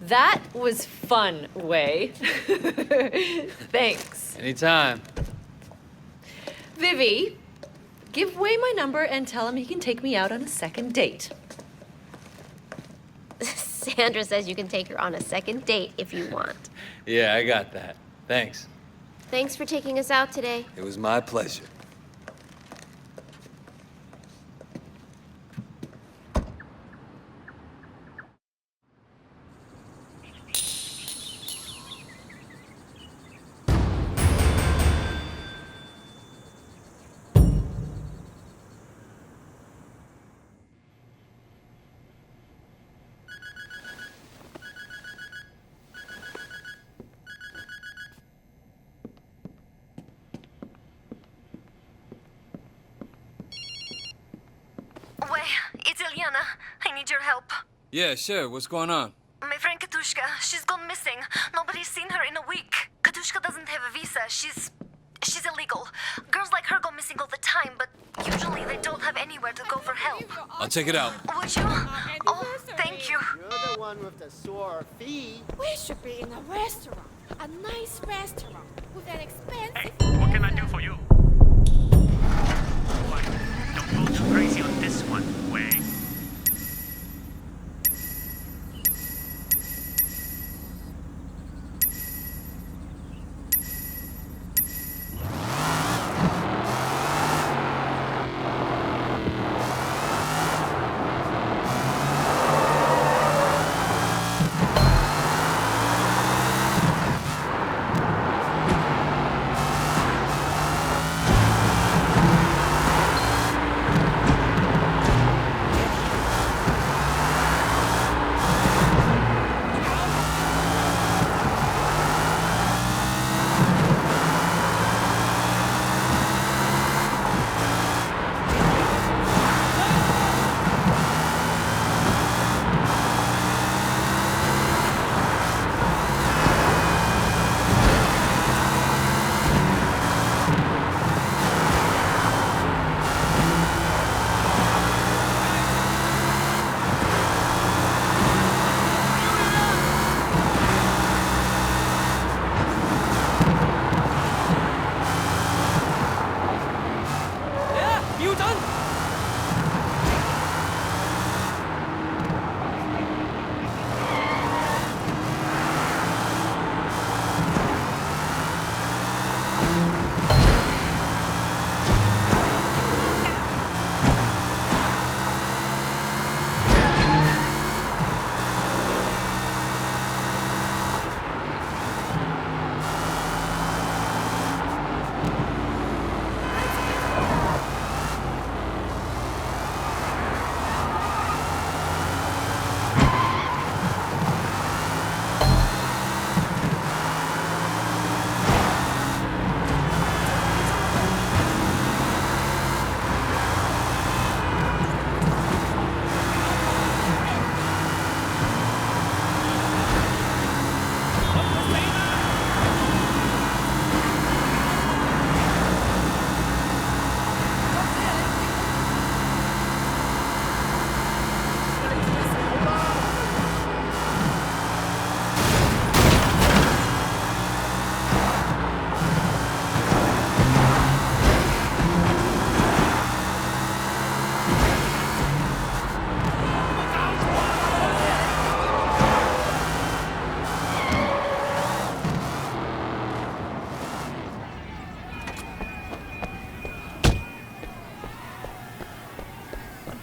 That was fun, Wei. Thanks. Anytime. Vivi, give Wei my number and tell him he can take me out on a second date. Sandra says you can take her on a second date if you want. Yeah, I got that. Thanks. Thanks for taking us out today. It was my pleasure. It's Eliana. I need your help. Yeah, sure. What's going on? My friend Katushka, she's gone missing. Nobody's seen her in a week. Katushka doesn't have a visa. She's illegal. Girls like her go missing all the time, but usually they don't have anywhere to go for help. I'll check it out. Would you? Oh, thank you. You're the one with the sore feet. We should be in a restaurant. A nice restaurant with an expensive. Hey, what can I do for you? What? Don't go too crazy on this one, Wei.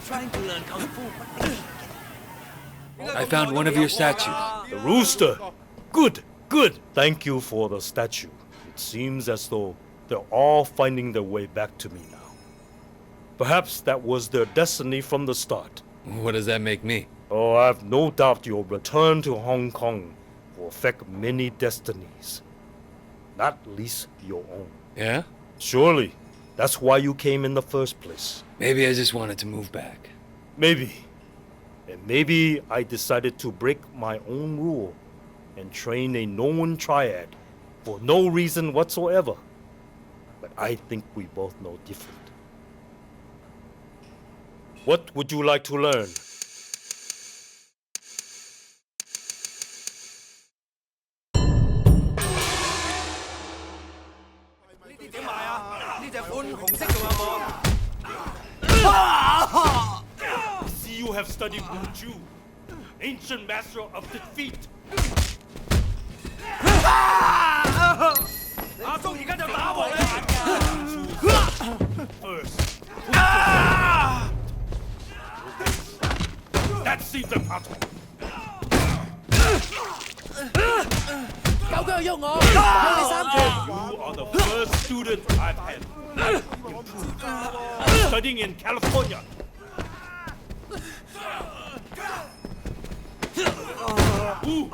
trying to learn kung fu. I found one of your statues. The rooster. Good, good. Thank you for the statue. It seems as though they're all finding their way back to me now. Perhaps that was their destiny from the start. What does that make me? Oh, I've no doubt your return to Hong Kong will affect many destinies. Not least your own. Yeah? Surely. That's why you came in the first place. Maybe I just wanted to move back. Maybe. And maybe I decided to break my own rule and train a known triad for no reason whatsoever. But I think we both know different. What would you like to learn? I see you have studied Wuju, ancient master of defeat. First, that seems the pattern. You are the first student I've had. Studying in California. Ooh,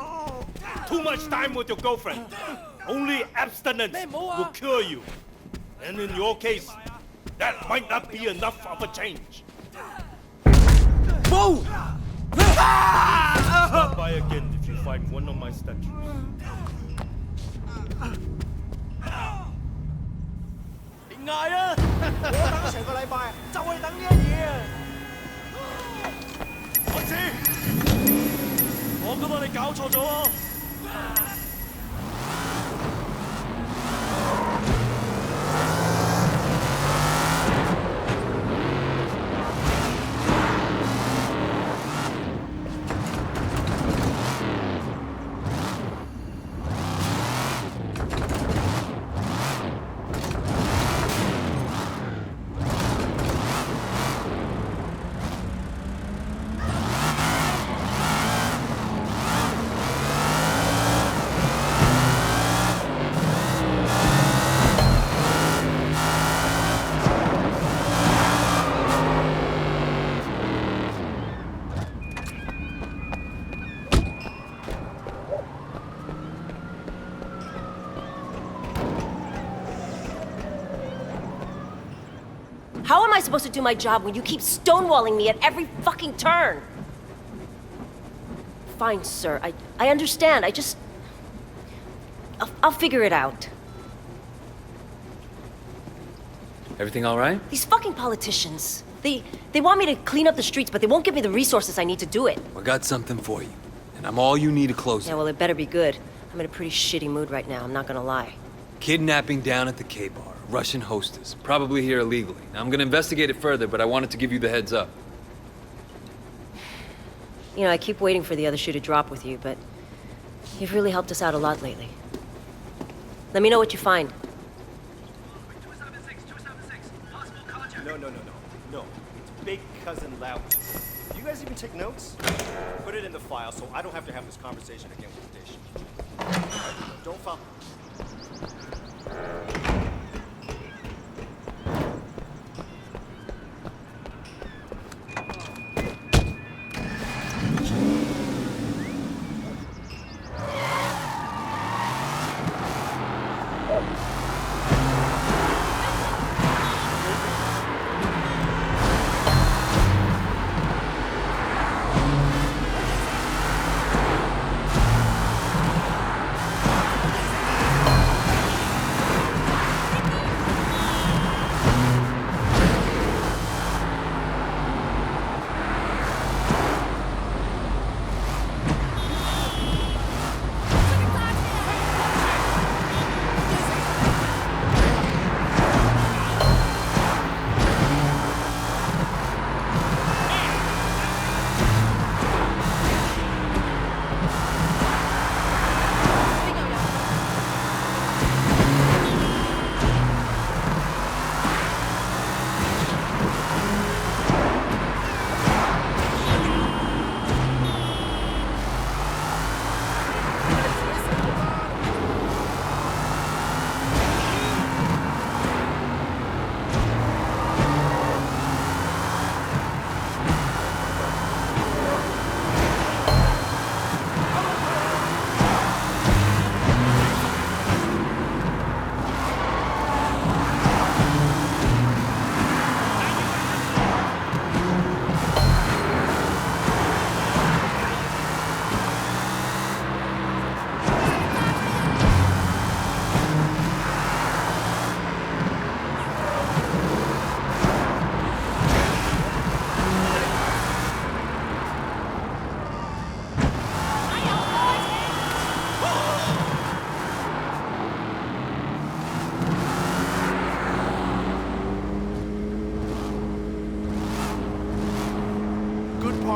too much time with your girlfriend. Only abstinence will cure you. And in your case, that might not be enough of a change. Whoa! Stop by again if you find one of my statues. 點嗌啊！我等咗成個禮拜，就係等呢一嘢啊！我知，我覺得你搞錯咗啊！ How am I supposed to do my job when you keep stonewalling me at every fucking turn? Fine, sir. I understand. I'll figure it out. Everything all right? These fucking politicians. They want me to clean up the streets, but they won't give me the resources I need to do it. I got something for you. And I'm all you need to close it. Yeah, well, it better be good. I'm in a pretty shitty mood right now, I'm not gonna lie. Kidnapping down at the K-Bar. Russian hostess. Probably here illegally. Now, I'm gonna investigate it further, but I wanted to give you the heads up. You know, I keep waiting for the other shoe to drop with you, but you've really helped us out a lot lately. Let me know what you find. No. It's Big Cousin Lao. Do you guys even take notes? Put it in the file so I don't have to have this conversation again with Dish. Don't follow.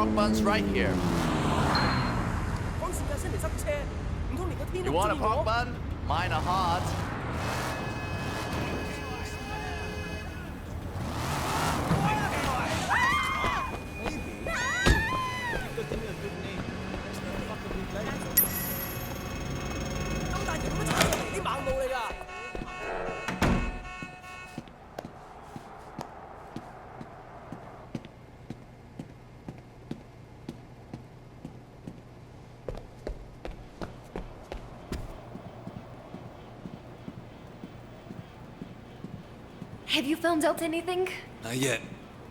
park buns right here. You want a park bun? Mine are hard. Have you found out anything? Not yet.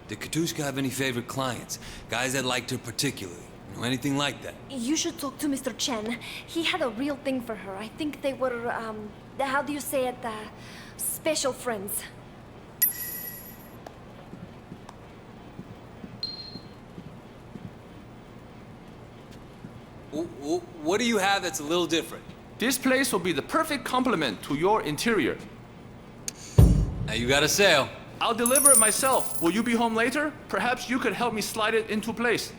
Did 𝐒𝐥𝐞𝐞𝐞 have any favorite clients? Guys that liked her particularly? You know, anything like that? You should talk to Mr. Chen. He had a real thing for her. I think they were, how do you say it? Special friends. What do you have that's a little different? This place will be the perfect complement to your interior. Now you got a sale. I'll deliver it myself. Will you be home later? Perhaps you could help me slide it into place.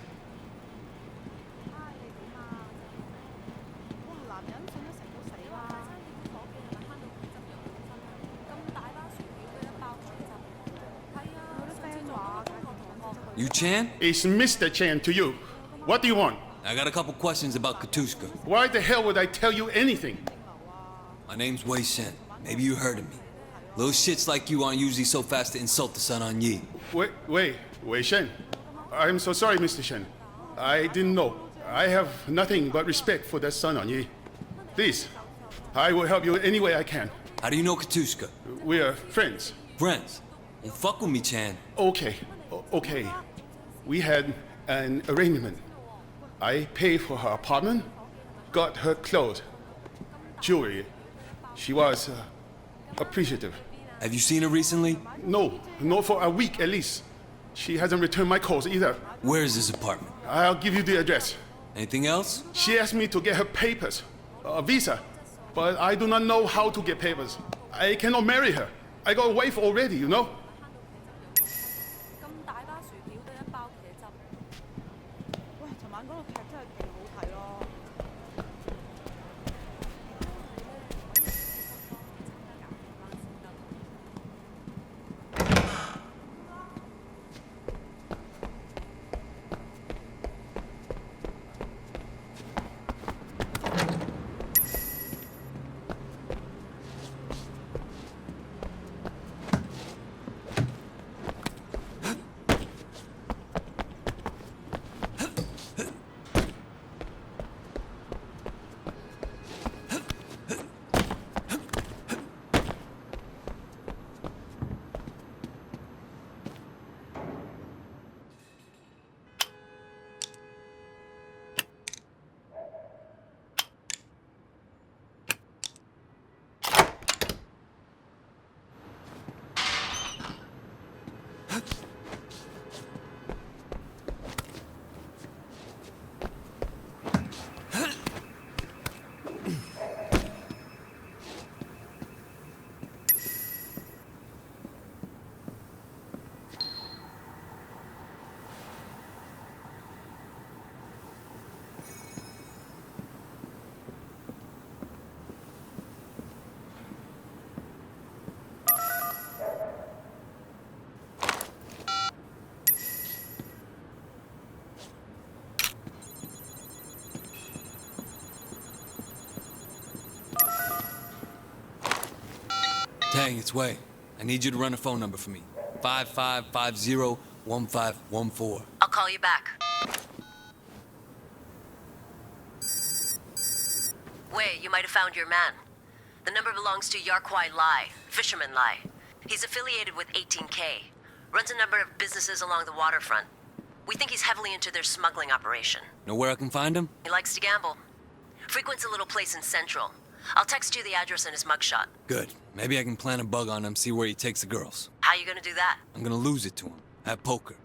You Chan? It's Mr. Chan to you. What do you want? I got a couple questions about 𝐒𝐥𝐞𝐞𝐞. Why the hell would I tell you anything? My name's Wei Shen. Maybe you heard of me. Little shits like you aren't usually so fast to insult the Sun On Yee. Wei Shen. I'm so sorry, Mr. Shen. I didn't know. I have nothing but respect for that Sun On Yee. Please, I will help you any way I can. How do you know 𝐒𝐥𝐞𝐞𝐞? We are friends. Friends? Well, fuck with me, Chan. Okay. We had an arrangement. I paid for her apartment, got her clothes, jewelry. She was appreciative. Have you seen her recently? No, not for a week at least. She hasn't returned my calls either. Where is this apartment? I'll give you the address. Anything else? She asked me to get her papers, a visa, but I do not know how to get papers. I cannot marry her. I got a wife already, you know? Dang, it's Wei. I need you to run a phone number for me. 5550-1514. I'll call you back. Wei, you might have found your man. The number belongs to 𝐒𝐥𝐞𝐞𝐞𝐲, Fisherman Lai. He's affiliated with 18K. Runs a number of businesses along the waterfront. We think he's heavily into their smuggling operation. Know where I can find him? He likes to gamble. Frequents a little place in Central. I'll text you the address and his mugshot. Good. Maybe I can plant a bug on him, see where he takes the girls. How you gonna do that? I'm gonna lose it to him. At poker.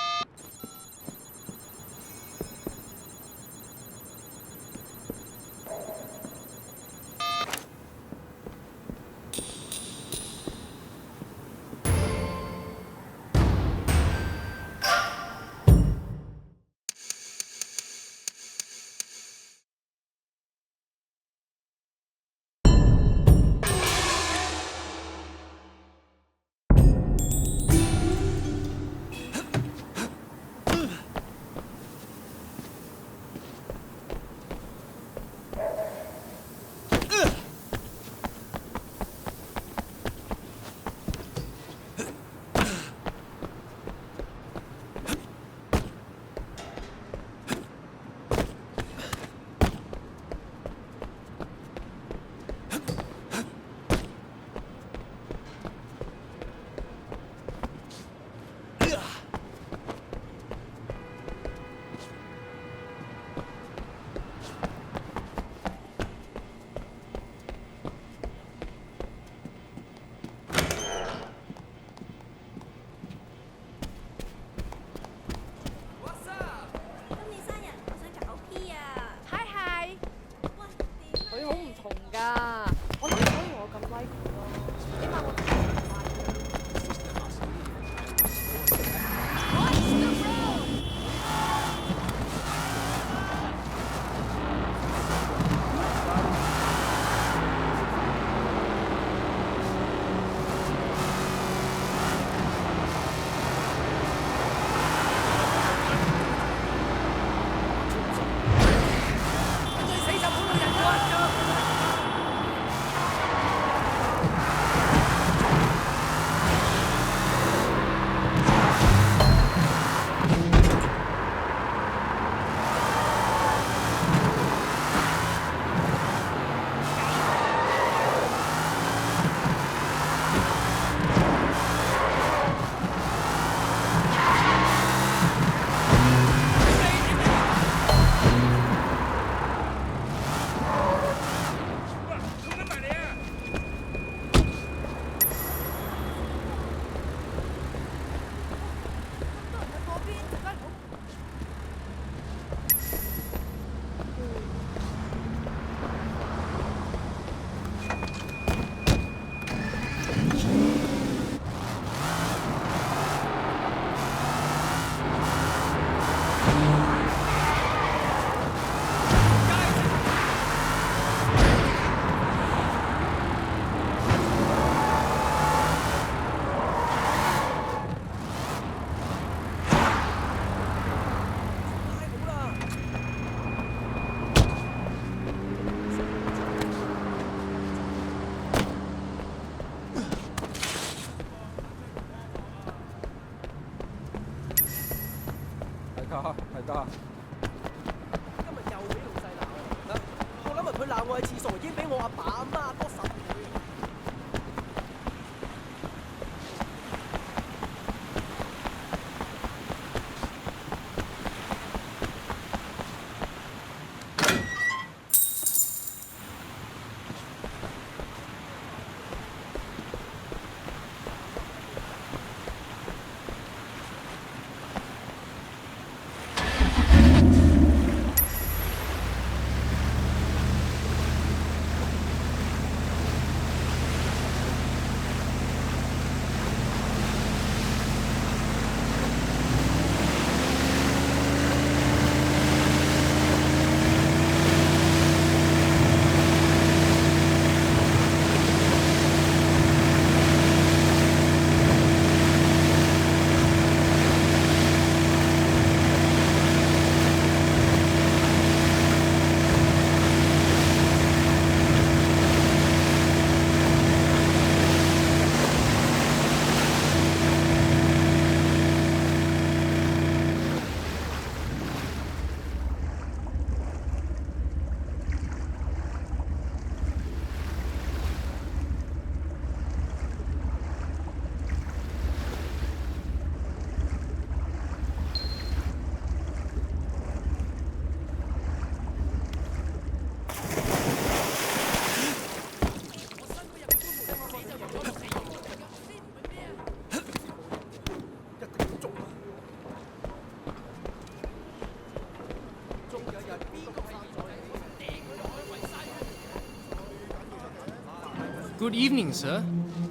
Good evening, sir.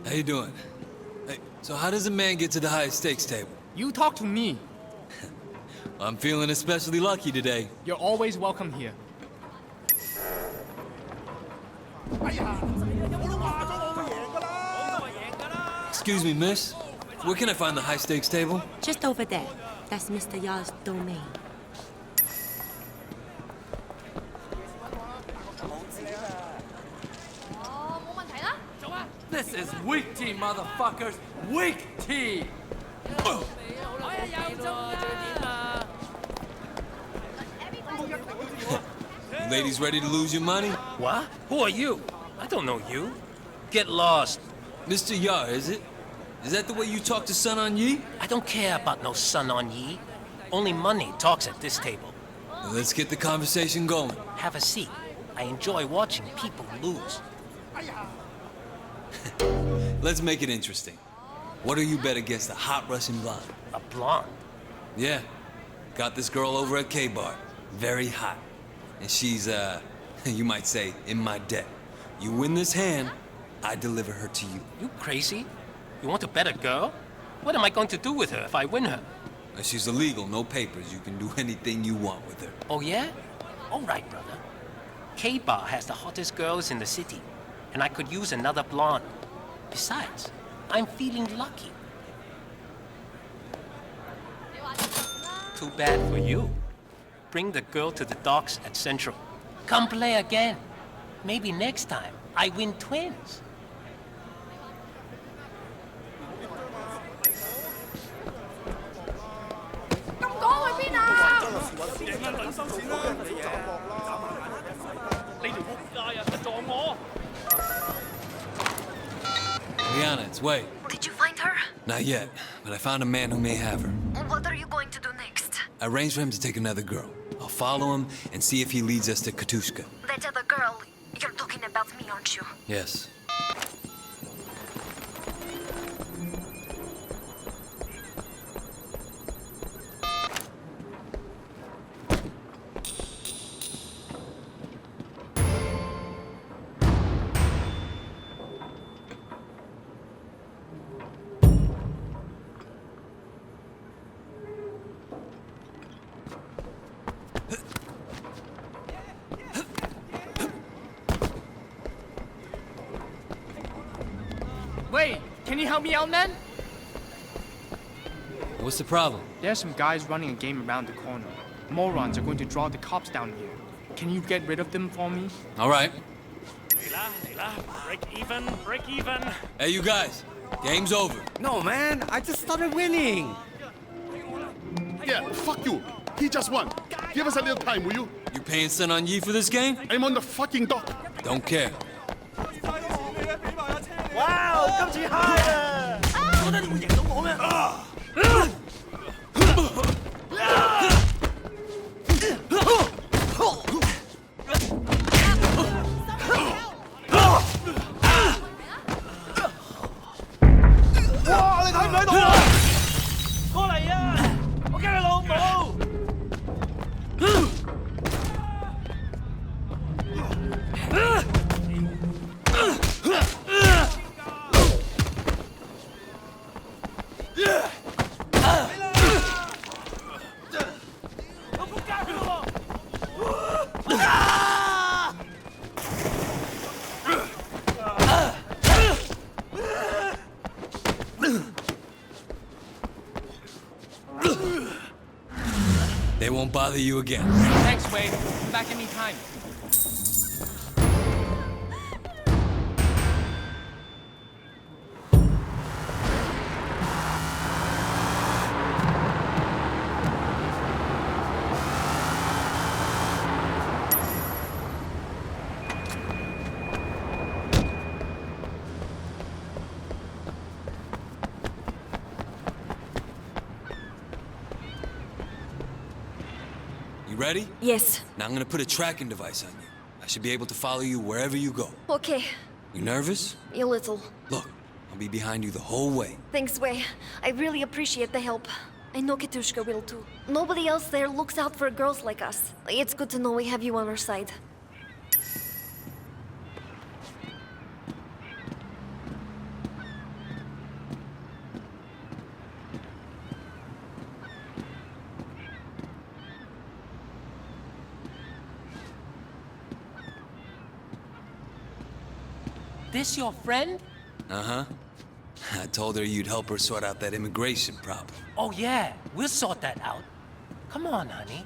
How you doing? Hey, so how does a man get to the highest stakes table? You talk to me. I'm feeling especially lucky today. You're always welcome here. Excuse me, miss. Where can I find the high stakes table? Just over there. That's Mr. Yau's domain. This is weak tea, motherfuckers! Weak tea! Ladies ready to lose your money? What? Who are you? I don't know you. Get lost. Mr. Yar, is it? Is that the way you talk to Sun On Yee? I don't care about no Sun On Yee. Only money talks at this table. Well, let's get the conversation going. Have a seat. I enjoy watching people lose. Let's make it interesting. What do you bet against a hot Russian blonde? A blonde? Yeah. Got this girl over at K-Bar. Very hot. And she's, you might say, in my debt. You win this hand, I deliver her to you. You crazy? You want to bet a girl? What am I going to do with her if I win her? She's illegal, no papers. You can do anything you want with her. Oh, yeah? All right, brother. K-Bar has the hottest girls in the city, and I could use another blonde. Besides, I'm feeling lucky. Too bad for you. Bring the girl to the docks at Central. Come play again. Maybe next time I win twins. Liana, it's Wei. Did you find her? Not yet, but I found a man who may have her. What are you going to do next? I arranged for him to take another girl. I'll follow him and see if he leads us to 𝐒𝐥𝐞𝐞𝐞𝐩𝐢𝐧𝐠. That other girl, you're talking about me, aren't you? Yes. help me out, man? What's the problem? There's some guys running a game around the corner. Morons are going to draw the cops down here. Can you get rid of them for me? All right. Break even. Hey, you guys. Game's over. No, man, I just started winning. Yeah, fuck you. He just won. Give us a little time, will you? You paying Sun On Yee for this game? I'm on the fucking dock. Don't care. Wow, 𝐶𝐞𝐞𝐲𝐢𝐧𝐠 覺得你會贏到我咩？ 哇！你睇唔睇到啊？過嚟啊！我驚你老母！ They won't bother you again. Thanks, Wei. Come back anytime. You ready? Yes. Now I'm gonna put a tracking device on you. I should be able to follow you wherever you go. Okay. You nervous? A little. Look, I'll be behind you the whole way. Thanks, Wei. I really appreciate the help. I know 𝐶𝐞𝐞𝐲𝐢𝐧𝐠 will too. Nobody else there looks out for girls like us. It's good to know we have you on our side. This your friend? Uh-huh. I told her you'd help her sort out that immigration problem. Oh yeah, we'll sort that out. Come on, honey.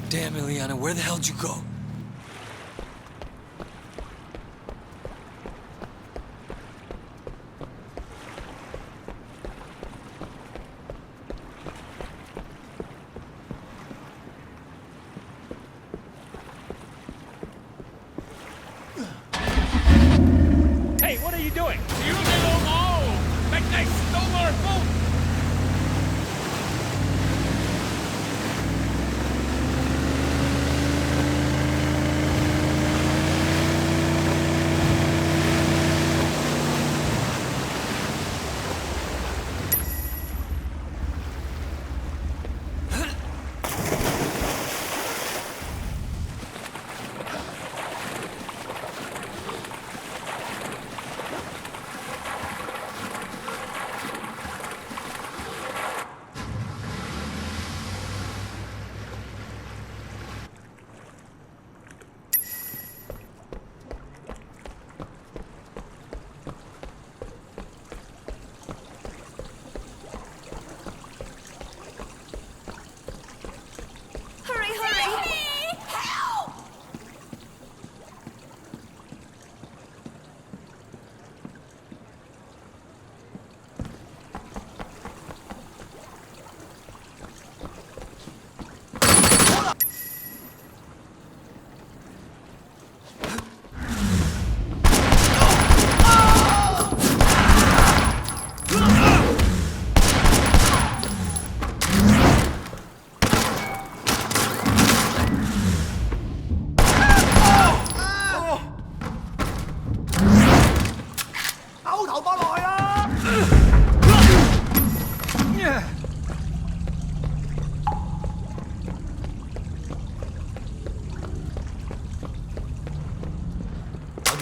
Damn, Ileana, where the hell'd you go? Hey, what are you doing? You little oh! That guy stole our boat!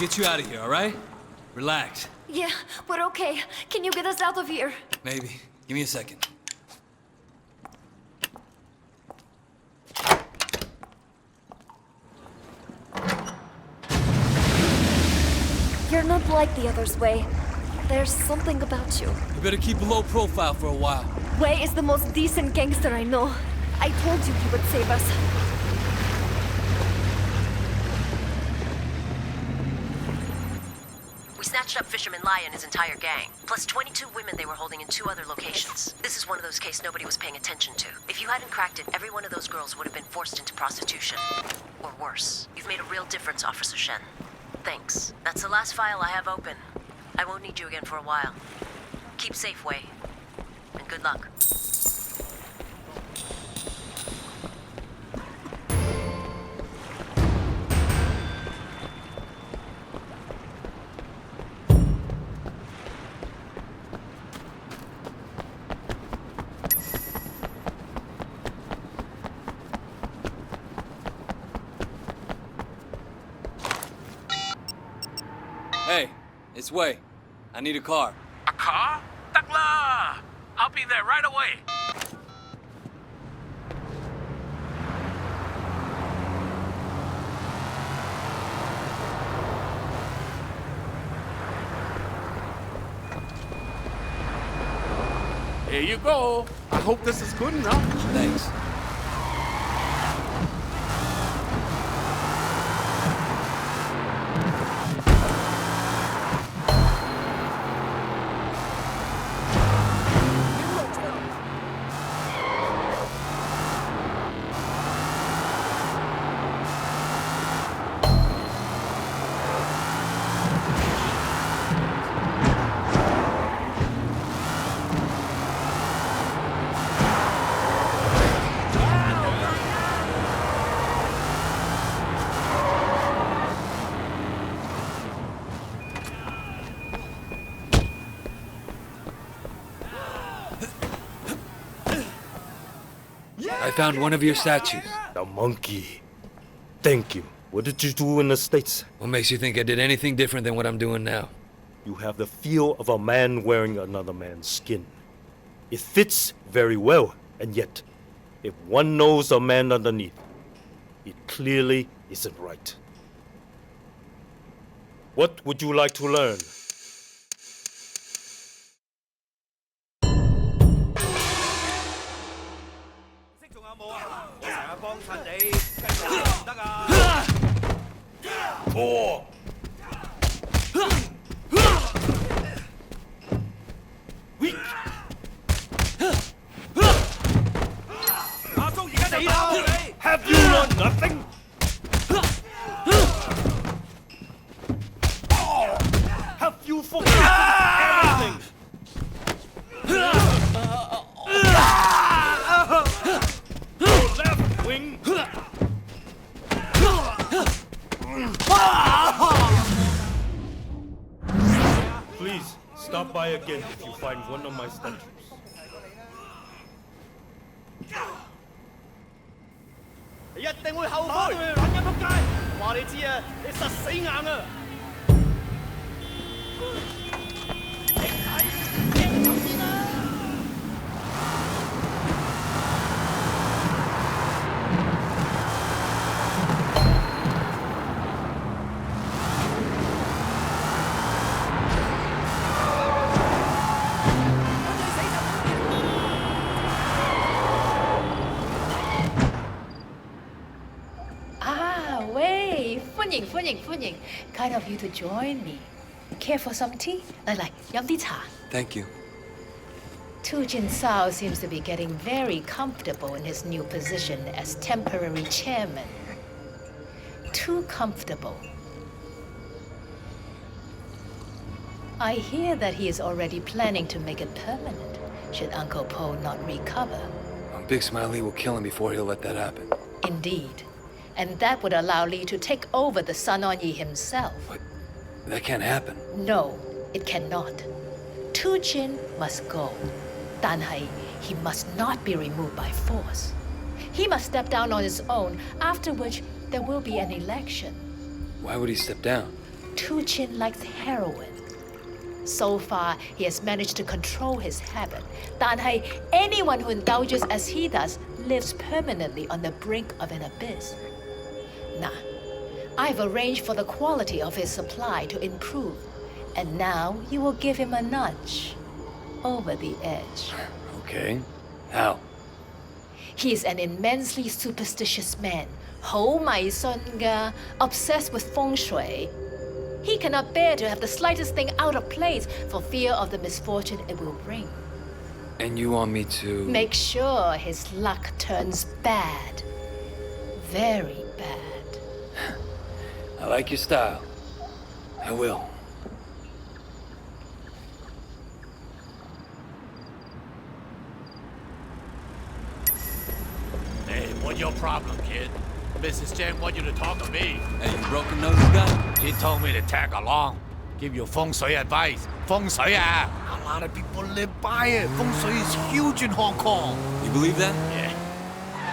get you out of here, all right? Relax. Yeah, we're okay. Can you get us out of here? Maybe. Give me a second. You're not like the others, Wei. There's something about you. You better keep a low profile for a while. Wei is the most decent gangster I know. I told you he would save us. We snatched up Fisherman Lai and his entire gang, plus 22 women they were holding in 2 other locations. This is one of those cases nobody was paying attention to. If you hadn't cracked it, every one of those girls would have been forced into prostitution. Or worse. You've made a real difference, Officer Shen. Thanks. That's the last file I have open. I won't need you again for a while. Keep safe, Wei. And good luck. Hey, it's Wei. I need a car. A car? Được lah! I'll be there right away. Here you go. I hope this is good enough. Thanks. I found one of your statues. The monkey. Thank you. What did you do in the States? What makes you think I did anything different than what I'm doing now? You have the feel of a man wearing another man's skin. It fits very well, and yet, if one knows a man underneath, it clearly isn't right. What would you like to learn? Have you learned nothing? Have you forgotten everything? Left wing. Please, stop by again if you find one of my statues. 你一定會後悔！撚嘅仆街！話你知啊，你實死硬啊！歡迎 Kind of you to join me. Care for some tea? 嚟，飲啲茶。 Thank you. Tu Jinsao seems to be getting very comfortable in his new position as temporary chairman. Too comfortable. I hear that he is already planning to make it permanent, should Uncle Po not recover. Big Smiley will kill him before he'll let that happen. Indeed. And that would allow Li to take over the Sun On Yee himself. But that can't happen. No, it cannot. Tu Jin must go. Dan Hai, he must not be removed by force. He must step down on his own, after which there will be an election. Why would he step down? Tu-Chin likes heroin. So far, he has managed to control his habit. 但係 anyone who indulges as he does lives permanently on the brink of an abyss. Nah, I've arranged for the quality of his supply to improve. And now you will give him a nudge over the edge. Okay. How? He's an immensely superstitious man. 好迷信㗎, obsessed with feng shui. He cannot bear to have the slightest thing out of place for fear of the misfortune it will bring. And you want me to... Make sure his luck turns bad. Very bad. I like your style. I will. Hey, what's your problem, kid? Mrs. Chen want you to talk to me. Hey, you broken nose guy? She told me to tag along. Give you feng shui advice. Feng shui, a lot of people live by it. Feng shui is huge in Hong Kong. You believe that? Yeah.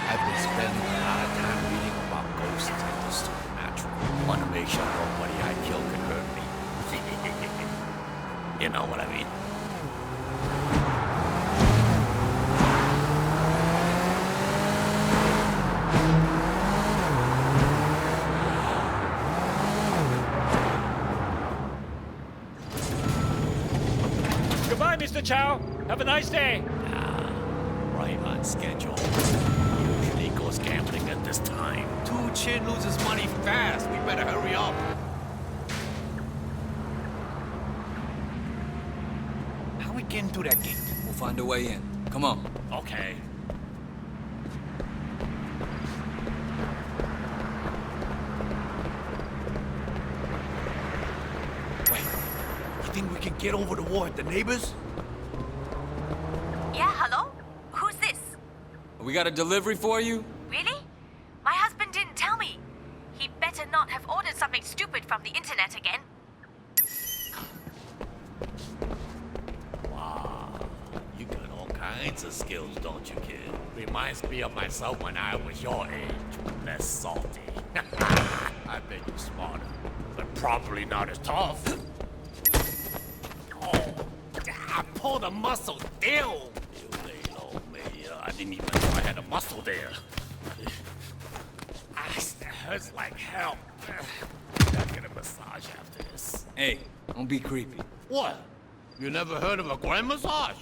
I've been spending a lot of time reading about ghosts and the supernatural. Want to make sure nobody I kill can hurt me. You know what I mean? Goodbye, Mr. Chow. Have a nice day. Right on schedule. Usually goes gambling at this time. Tu-Chin loses money fast. We better hurry up. How we getting through that gate? We'll find a way in. Come on. Okay. Wait. You think we can get over the wall at the neighbors? Yeah, hello? Who's this? We got a delivery for you? Really? My husband didn't tell me. He better not have ordered something stupid from the internet again. Wow. You got all kinds of skills, don't you, kid? Reminds me of myself when I was your age. Less salty. I bet you're smarter, but probably not as tough. Oh, I pulled a muscle down. You lay low, man. I didn't even know I had a muscle there. That hurts like hell. I'll get a massage after this. Hey, don't be creepy. What? You never heard of a grand massage?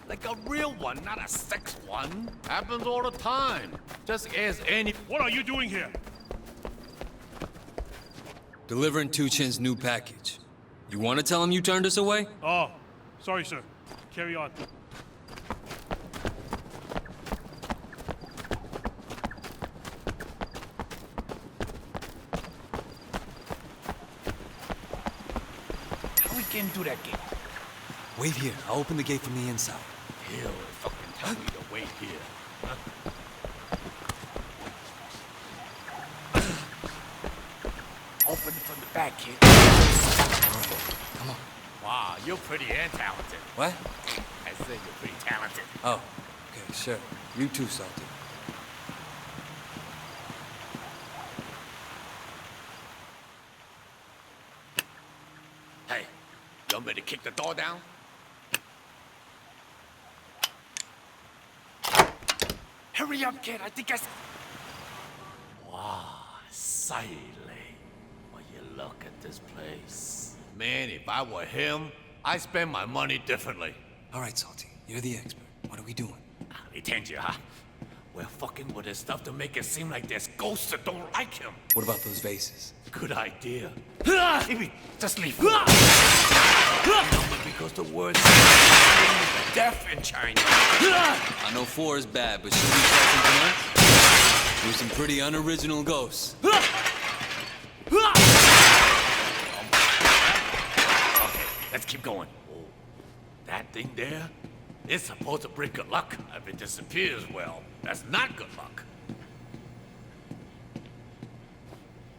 Like a real one, not a sex one. Happens all the time. Just ask any... What are you doing here? Delivering Tu-Chin's new package. You want to tell him you turned us away? Oh, sorry, sir. Carry on. How we getting through that gate? Wait here. I'll open the gate from the inside. He'll fucking tell me to wait here. Huh? Open it from the back, kid. Come on. Wow, you're pretty and talented. What? I said you're pretty talented. Oh, okay, sure. You too, Salty. Hey, you want me to kick the door down? Hurry up, kid. I think Wow, silent. Will you look at this place? Man, if I were him, I'd spend my money differently. All right, Salty. You're the expert. What are we doing? Attention, huh? We're fucking with his stuff to make it seem like there's ghosts that don't like him. What about those vases? Good idea. Maybe just leave. Because the word deaf in China. I know 4 is bad, but should we try something else? There's some pretty unoriginal ghosts. Okay, let's keep going. Oh, that thing there? It's supposed to bring good luck. If it disappears, well, that's not good luck.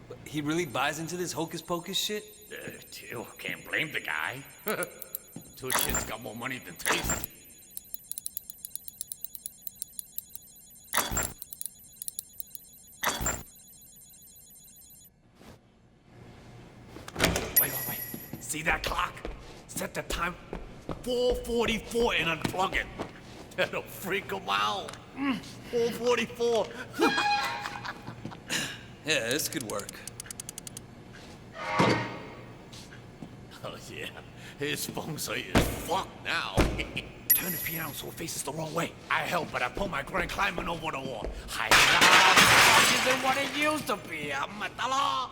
But he really buys into this hocus pocus shit? You can't blame the guy. Tu-Chin's got more money than taste. See that clock? Set the time 4:44 and unplug it. That'll freak them out. 4:44. Yeah, this could work. Oh yeah, his feng shui is fucked now. Turn the piano so it faces the wrong way. I help, but I pull my grand climbing over the wall. Isn't what it used to be. Matalo.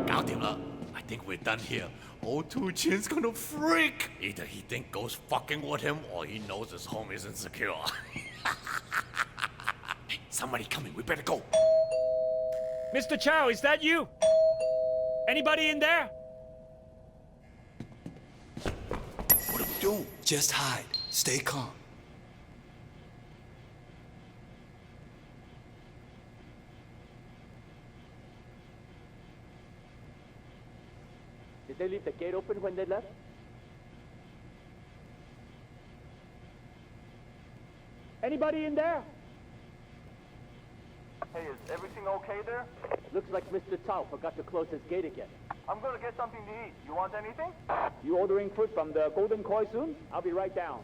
Got him up. I think we're done here. Old Tuchin's gonna freak. Either he think Ghost fucking with him, or he knows his home isn't secure. Hey, somebody coming. We better go. Mr. Chow, is that you? Anybody in there? What do we do? Just hide. Stay calm. Did they leave the gate open when they left? Anybody in there? Hey, is everything okay there? Looks like Mr. Chow forgot to close his gate again. I'm gonna get something to eat. You want anything? You ordering food from the Golden Koi soon? I'll be right down.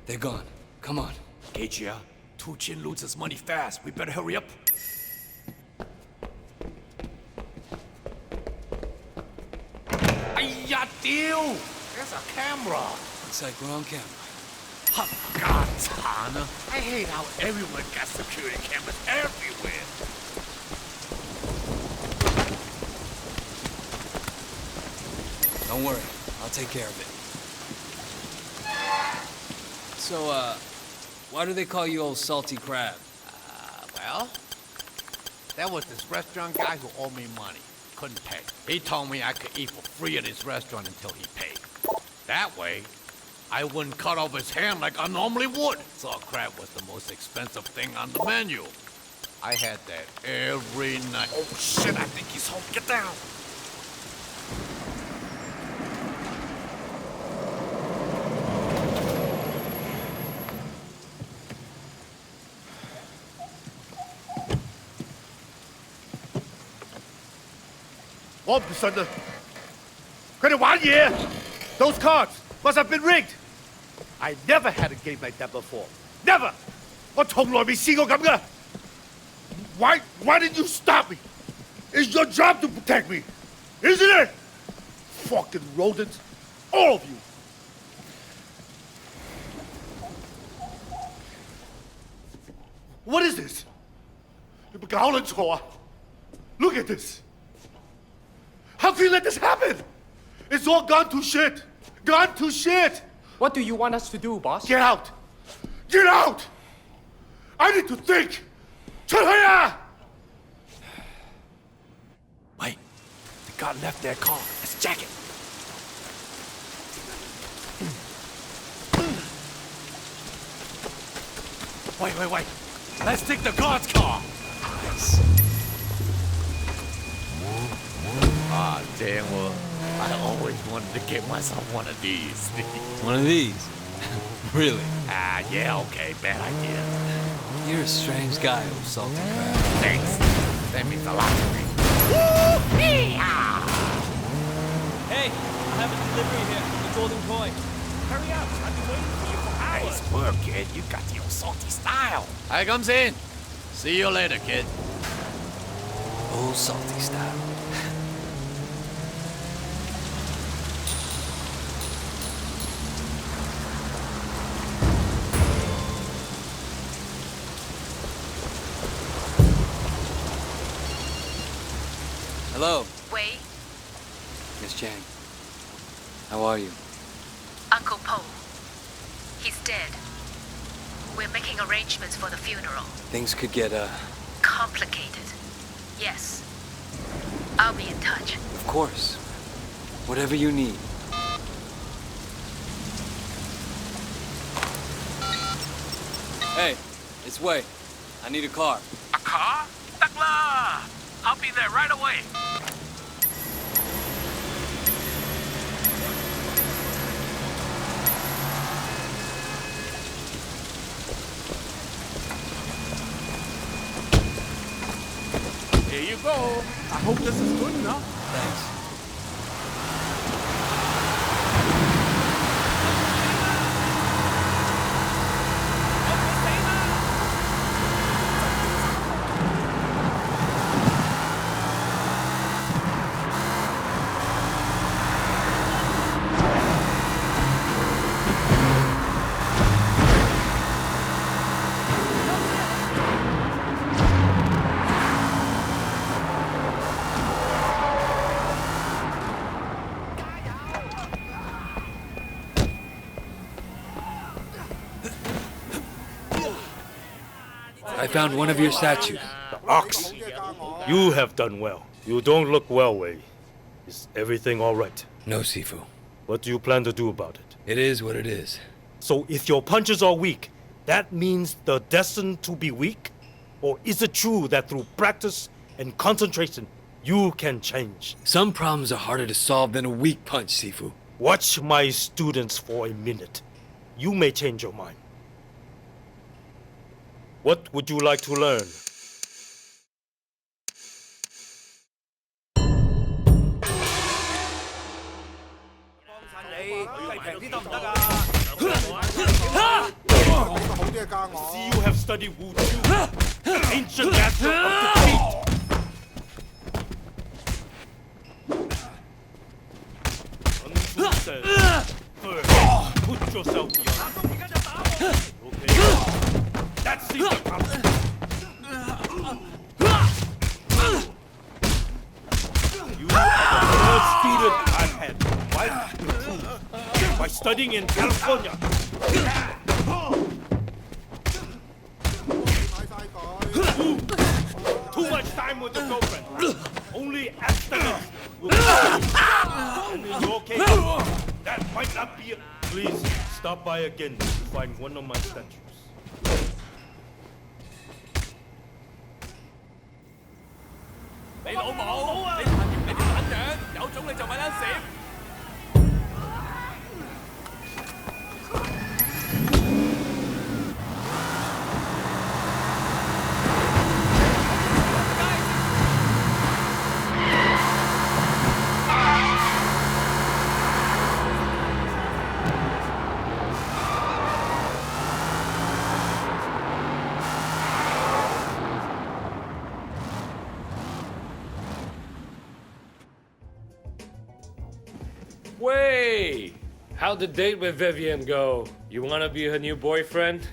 They're gone. Come on. Gage, Tuchin loses money fast. We better hurry up. Ayya, deal! There's a camera. Looks like we're on camera. God, Tana. I hate how everyone got security cameras everywhere. Don't worry. I'll take care of it. So, why do they call you old salty crab? Well, there was this restaurant guy who owed me money. Couldn't pay. He told me I could eat for free at his restaurant until he paid. That way, I wouldn't cut off his hand like I normally would. Salt crab was the most expensive thing on the menu. I had that every night. Oh shit, I think he's home. Get down! Those cards must have been rigged. I never had a game like that before. Never. Why didn't you stop me? It's your job to protect me, isn't it? Fucking rodents, all of you. What is this? Look at this. How can you let this happen? It's all gone to shit. Gone to shit. What do you want us to do, boss? Get out. Get out. I need to think. Wait, the guy left their car. Let's check it. Wait. Let's take the guard's car. Nice. Ah, damn well. I always wanted to get myself one of these. One of these? Really? Yeah, okay. Bad idea. You're a strange guy, old salty crab. Thanks. That means a lot to me. Hey, I have a delivery here from the Golden Koi. Hurry up, I've been waiting for you for hours. Nice work, kid. You got the old salty style. Here comes in. See you later, kid. Old salty style. Hello. Wei, Miss Chang. How are you? Uncle Po. He's dead. We're making arrangements for the funeral. Things could get, Complicated. Yes. I'll be in touch. Of course. Whatever you need. Hey, it's Wei. I need a car. A car? Takla! I'll be there right away. Here you go. I hope this is good enough. Thanks. I found one of your statues. The ox. You have done well. You don't look well, Wei. Is everything all right? No, Sifu. What do you plan to do about it? It is what it is. So if your punches are weak, that means they're destined to be weak? Or is it true that through practice and concentration, you can change? Some problems are harder to solve than a weak punch, Sifu. Watch my students for a minute. You may change your mind. What would you like to learn? See, you have studied Wu Chu, ancient master of defeat. Sun Tzu says, first, put yourself beyond. Okay? That's the account. You are the first student I've had life improved by studying in California. Too much time with the girlfriend. Only abstinence will and in your case, that might not be it. Please stop by again to find one of my statues. 你老母！你爬掂你條撚樣，有種你就咪撚閃！ Wei! How'd the date with Vivian go? You wanna be her new boyfriend?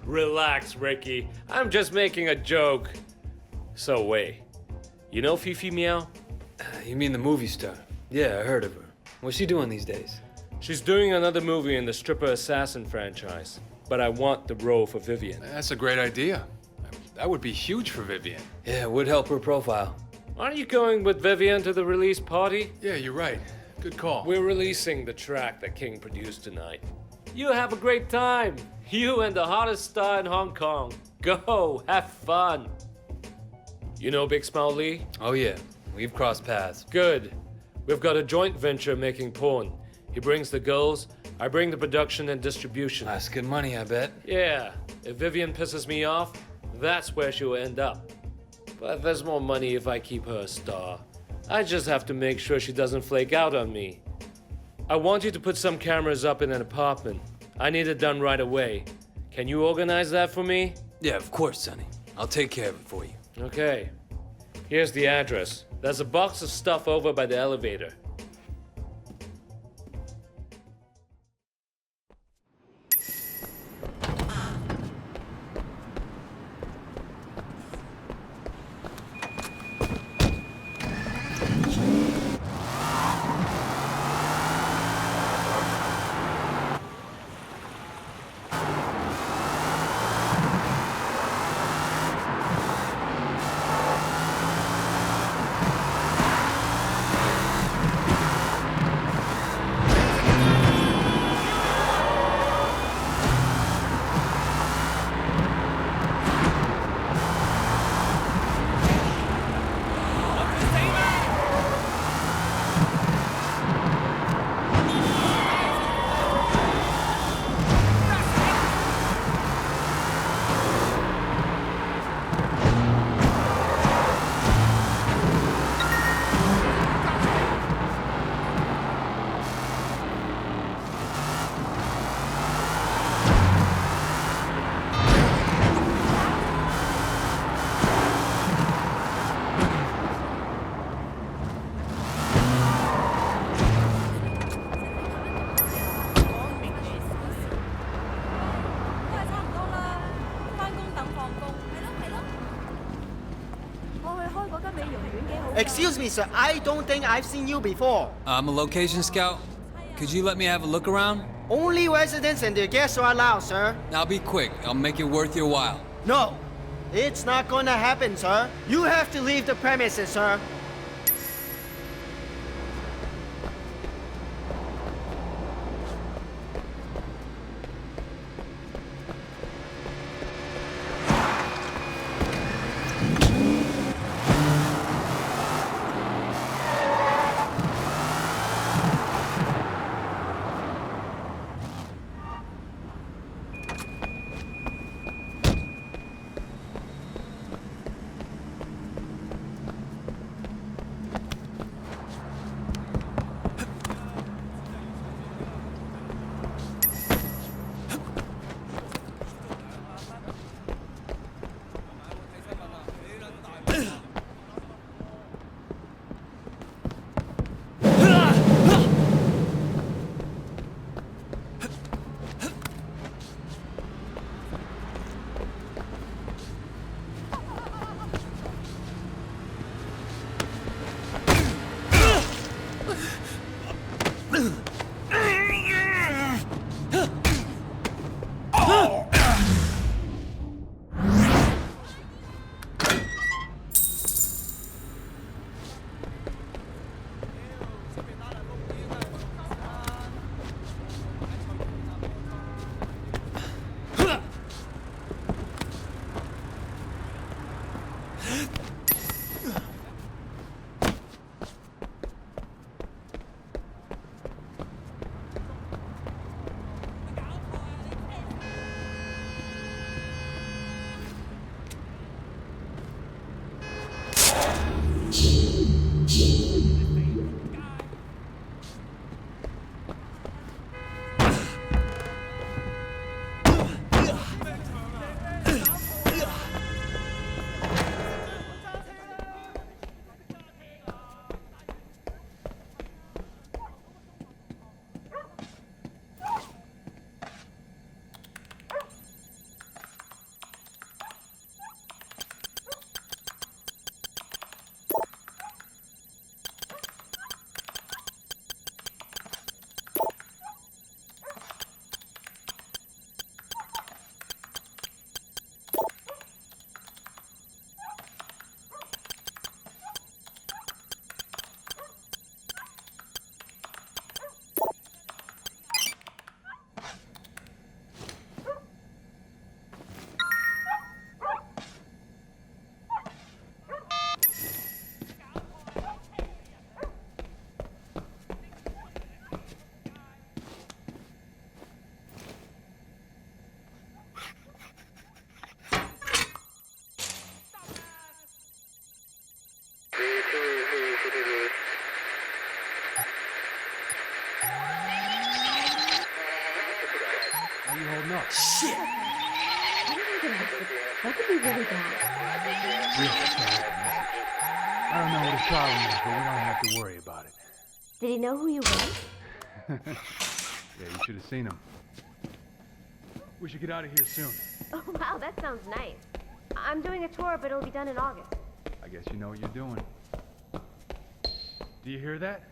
Relax, Ricky. I'm just making a joke. So, Wei, you know Fifi Meow? You mean the movie star? Yeah, I heard of her. What's she doing these days? She's doing another movie in the Stripper Assassin franchise. But I want the role for Vivian. That's a great idea. That would be huge for Vivian. Yeah, it would help her profile. Aren't you going with Vivian to the release party? Yeah, you're right. Good call. We're releasing the track that King produced tonight. You have a great time. You and the hottest star in Hong Kong. Go, have fun. You know Big Smile Lee? Oh yeah, we've crossed paths. Good. We've got a joint venture making porn. He brings the girls, I bring the production and distribution. That's good money, I bet. Yeah, if Vivian pisses me off, that's where she'll end up. But there's more money if I keep her a star. I just have to make sure she doesn't flake out on me. I want you to put some cameras up in an apartment. I need it done right away. Can you organize that for me? Yeah, of course, Sonny. I'll take care of it for you. Okay. Here's the address. There's a box of stuff over by the elevator. Excuse me, sir. I don't think I've seen you before. I'm a location scout. Could you let me have a look around? Only residents and their guests are allowed, sir. Now be quick. I'll make it worth your while. No, it's not gonna happen, sir. You have to leave the premises, sir. Shit! That could be really bad. I don't know what his problem is, but we don't have to worry about it. Did he know who you were? Yeah, you should have seen him. We should get out of here soon. Oh, wow, that sounds nice. I'm doing a tour, but it'll be done in August. I guess you know what you're doing. Do you hear that?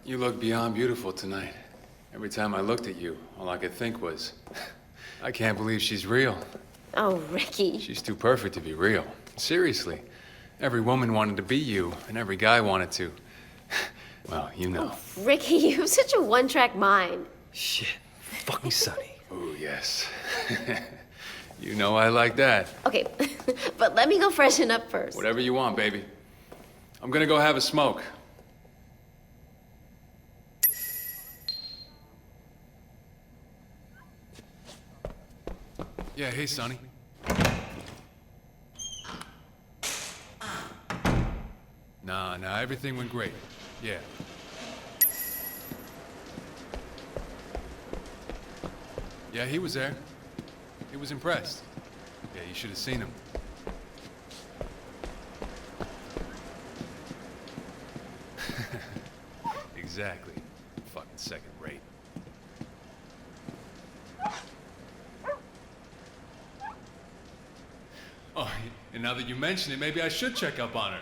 You look beyond beautiful tonight. Every time I looked at you, all I could think was, I can't believe she's real. Oh, Ricky. She's too perfect to be real. Seriously. Every woman wanted to be you, and every guy wanted to. Well, you know. Oh, Ricky, you have such a one-track mind. Shit. Fucking Sunny. Oh, yes. You know I like that. Okay, but let me go freshen up first. Whatever you want, baby. I'm gonna go have a smoke. Yeah, hey, Sonny. Nah, everything went great. Yeah. Yeah, he was there. He was impressed. Yeah, you should have seen him. Exactly. Fucking second rate. Oh, and now that you mention it, maybe I should check up on her.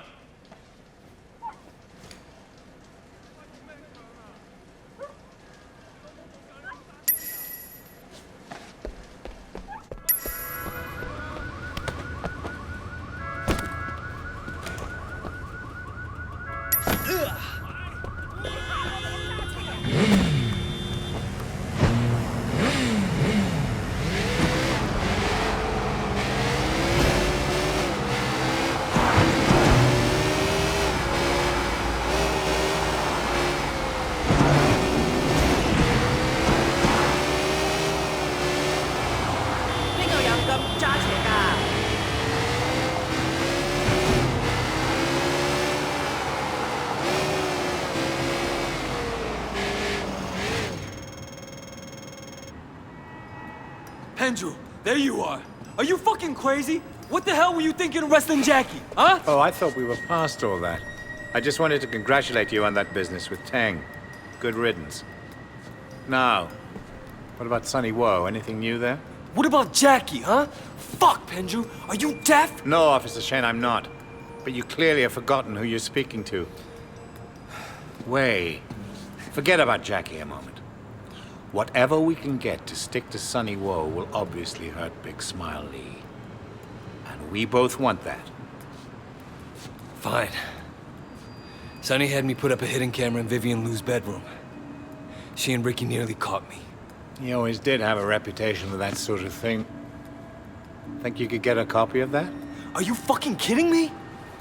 Andrew, there you are. Are you fucking crazy? What the hell were you thinking of arresting Jackie, huh? Oh, I thought we were past all that. I just wanted to congratulate you on that business with Tang. Good riddance. Now, what about Sunny Woe? Anything new there? What about Jackie, huh? Fuck, Pendrew. Are you deaf? No, Officer Shen, I'm not. But you clearly have forgotten who you're speaking to. Wei, forget about Jackie a moment. Whatever we can get to stick to Sunny Woe will obviously hurt Big Smile Lee. And we both want that. Fine. Sunny had me put up a hidden camera in Vivian Liu's bedroom. She and Ricky nearly caught me. He always did have a reputation for that sort of thing. Think you could get a copy of that? Are you fucking kidding me?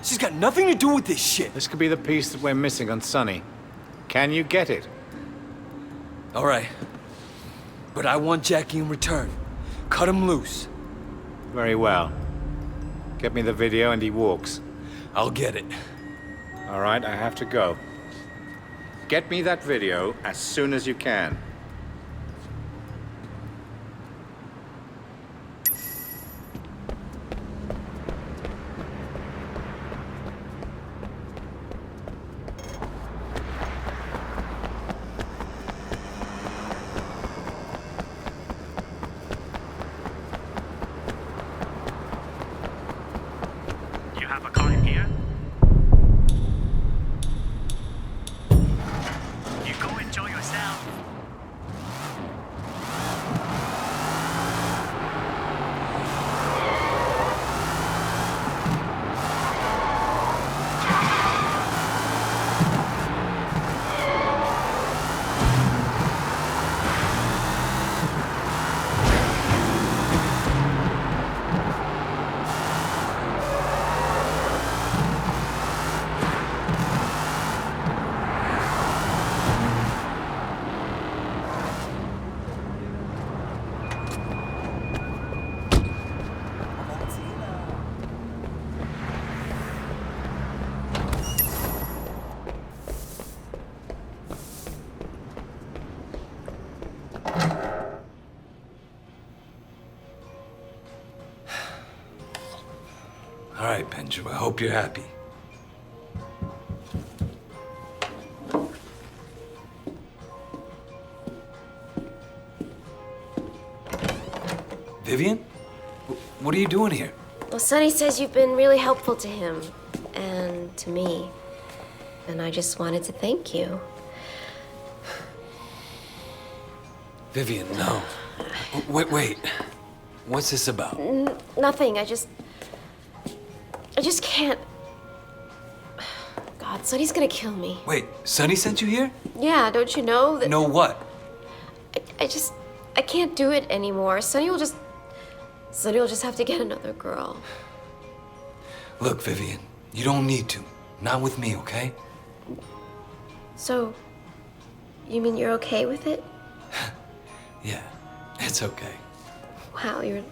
She's got nothing to do with this shit. This could be the piece that we're missing on Sunny. Can you get it? All right. But I want Jackie in return. Cut him loose. Very well. Get me the video and he walks. I'll get it. All right, I have to go. Get me that video as soon as you can. You have a car in here? You go enjoy yourself. All right, Pendrew, I hope you're happy. Vivian? What are you doing here? Well, Sunny says you've been really helpful to him and to me. And I just wanted to thank you. Vivian, no. Wait. What's this about? Nothing. I just can't. God, Sunny's gonna kill me. Wait, Sunny sent you here? Yeah, don't you know that? Know what? I can't do it anymore. Sunny will just have to get another girl. Look, Vivian, you don't need to. Not with me, okay? So, you mean you're okay with it? Yeah, it's okay. Wow, you're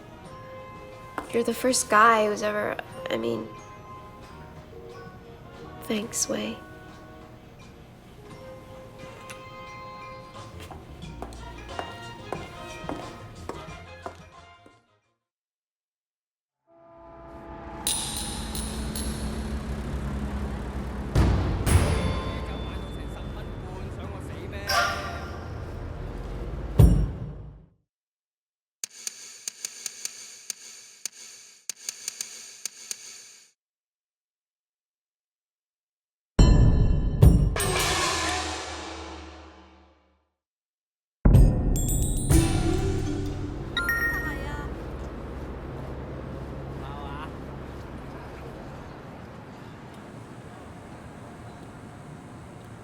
the first guy who's ever, thanks, Wei.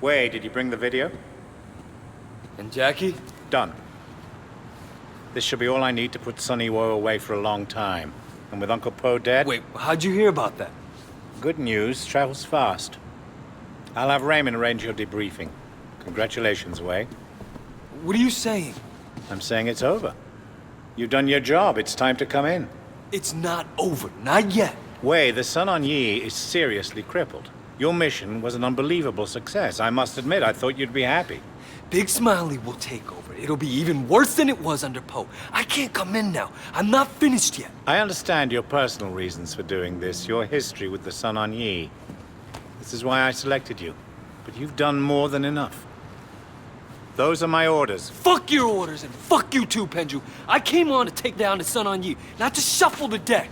Wei, did you bring the video? And Jackie? Done. This should be all I need to put Sunny Woe away for a long time. And with Uncle Po dead... Wait, how'd you hear about that? Good news travels fast. I'll have Raymond arrange your debriefing. Congratulations, Wei. What are you saying? I'm saying it's over. You've done your job. It's time to come in. It's not over. Not yet. Wei, the Sun On Yee is seriously crippled. Your mission was an unbelievable success. I must admit, I thought you'd be happy. Big Smiley will take over. It'll be even worse than it was under Poe. I can't come in now. I'm not finished yet. I understand your personal reasons for doing this, your history with the Sun On Yee. This is why I selected you. But you've done more than enough. Those are my orders. Fuck your orders, and fuck you too, Penju. I came on to take down the Sun On Yee, not to shuffle the deck.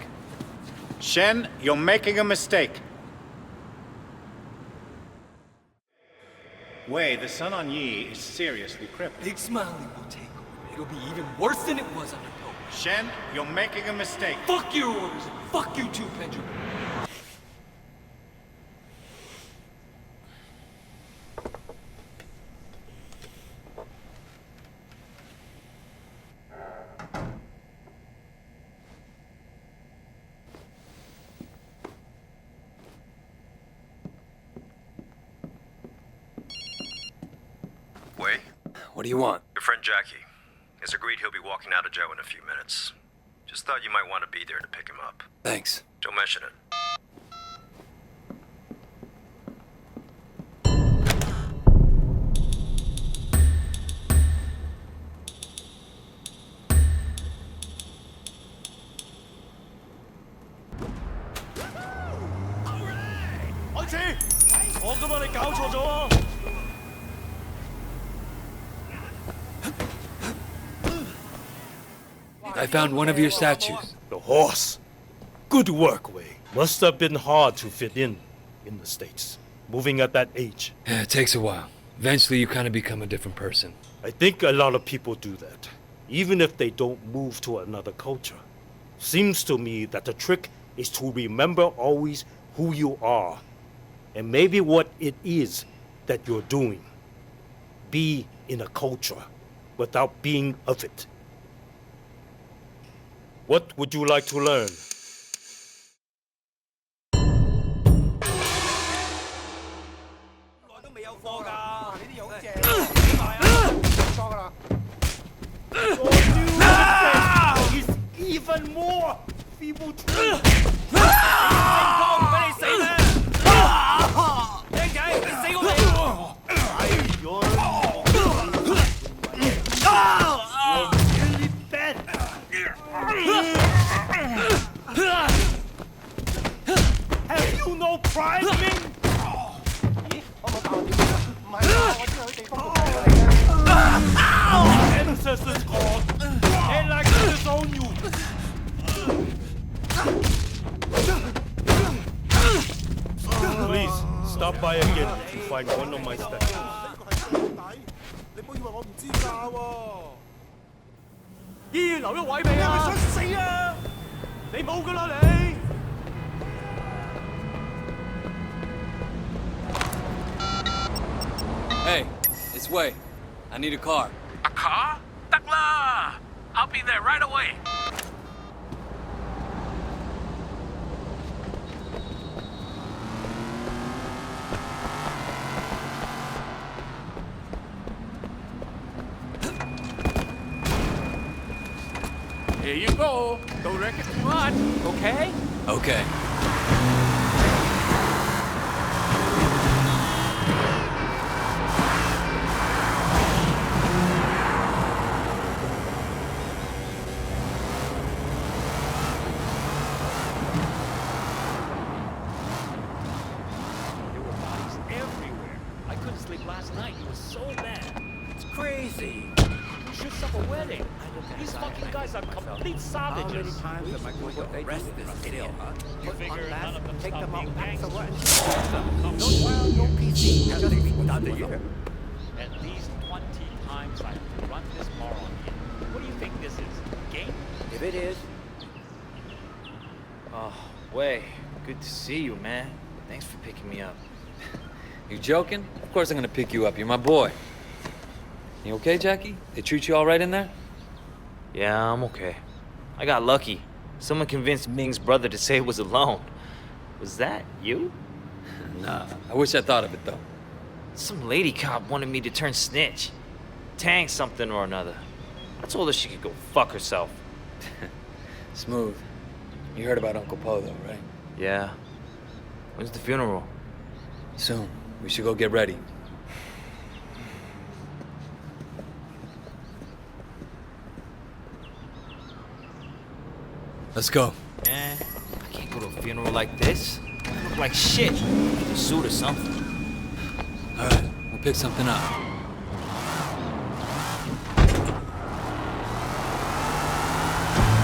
Shen, you're making a mistake. Wei, the Sun On Yee is seriously crippled. Big Smiley will take over. It'll be even worse than it was under Poe. Shen, you're making a mistake. Fuck your orders, and fuck you too, Penju. Wei? What do you want? Your friend Jackie has agreed he'll be walking out of jail in a few minutes. Just thought you might want to be there to pick him up. Thanks. Don't mention it. I found one of your statues. The horse. Good work, Wei. Must have been hard to fit in the States, moving at that age. Yeah, it takes a while. Eventually, you kind of become a different person. I think a lot of people do that, even if they don't move to another culture. Seems to me that the trick is to remember always who you are, and maybe what it is that you're doing. Be in a culture without being of it. What would you like to learn? Even more feeble Have you no pride, Ming? Ancestors called. They like to disown you. Please, stop by again if you find one of my statues. Hey, it's Wei. I need a car. A car? Đắc la! I'll be there right away. Here you go. Don't wreck it too much, okay? Okay. Last night, he was so mad. It's crazy. You should stop a wedding. These fucking guys are complete savages. How many times am I going to arrest this idiot, huh? You figure none of them take stop them being out gangsters. no PC hasn't been done a year. At least 20 times I've run this bar on you. What do you think this is? A game? If it is. Oh, Wei, good to see you, man. Thanks for picking me up. You joking? Of course I'm gonna pick you up. You're my boy. You okay, Jackie? They treat you all right in there? Yeah, I'm okay. I got lucky. Someone convinced Ming's brother to say it was alone. Was that you? Nah, I wish I thought of it, though. Some lady cop wanted me to turn snitch. Tang something or another. I told her she could go fuck herself. Smooth. You heard about Uncle Po, though, right? Yeah. When's the funeral? Soon. We should go get ready. Let's go. Man, I can't go to a funeral like this. I look like shit. I need a suit or something. All right, we'll pick something up.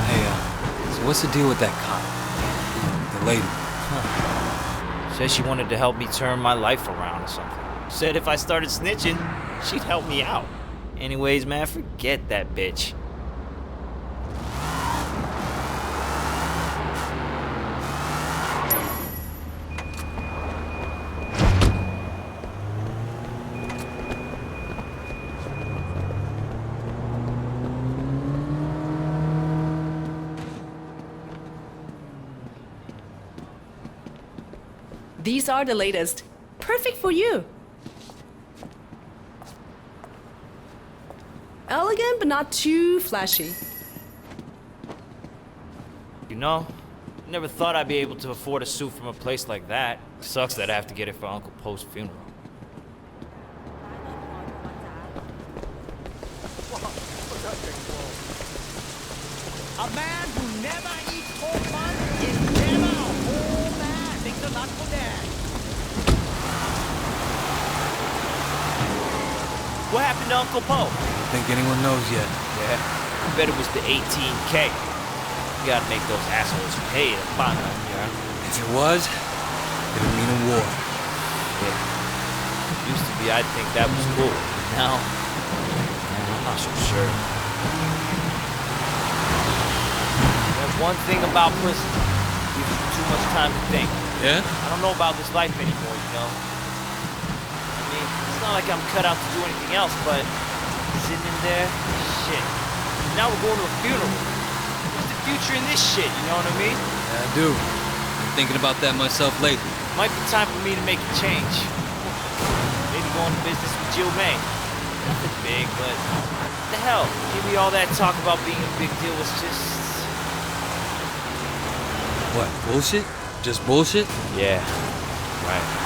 Hey, so what's the deal with that cop? The lady. Said she wanted to help me turn my life around or something. Said if I started snitching, she'd help me out. Anyways, man, forget that bitch. These are the latest. Perfect for you. Elegant, but not too flashy. You know, never thought I'd be able to afford a suit from a place like that. Sucks that I have to get it for Uncle Po's funeral. A man who never eats whole fun is never a whole man. Thanks a lot for that. What happened to Uncle Po? Think anyone knows yet? Yeah, I bet it was the 18K. You gotta make those assholes pay to find them, yeah. If it was, it would mean a war. Yeah. Used to be, I'd think that was cool. Now, I'm not so sure. There's one thing about prison. It gives you too much time to think. Yeah? I don't know about this life anymore, you know? I mean, it's not like I'm cut out to do anything else, but sitting in there, shit. Now we're going to a funeral. What's the future in this shit, you know what I mean? Yeah, I do. I'm thinking about that myself lately. Might be time for me to make a change. Maybe go into business with Jill May. Nothing big, but what the hell? Maybe all that talk about being a big deal was just... What, bullshit? Just bullshit? Yeah, right.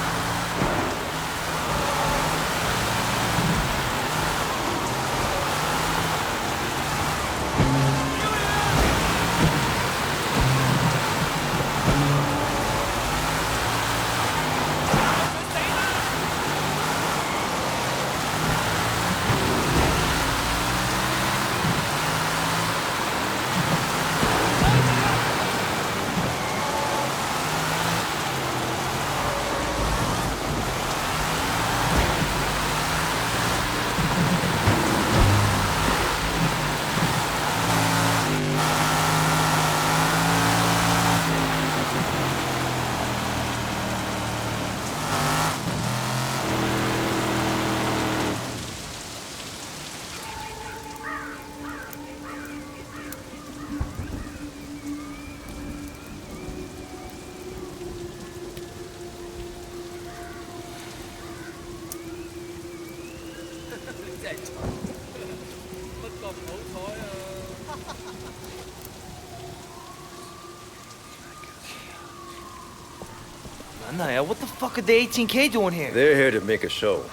What the fuck are the 18K doing here? They're here to make a show.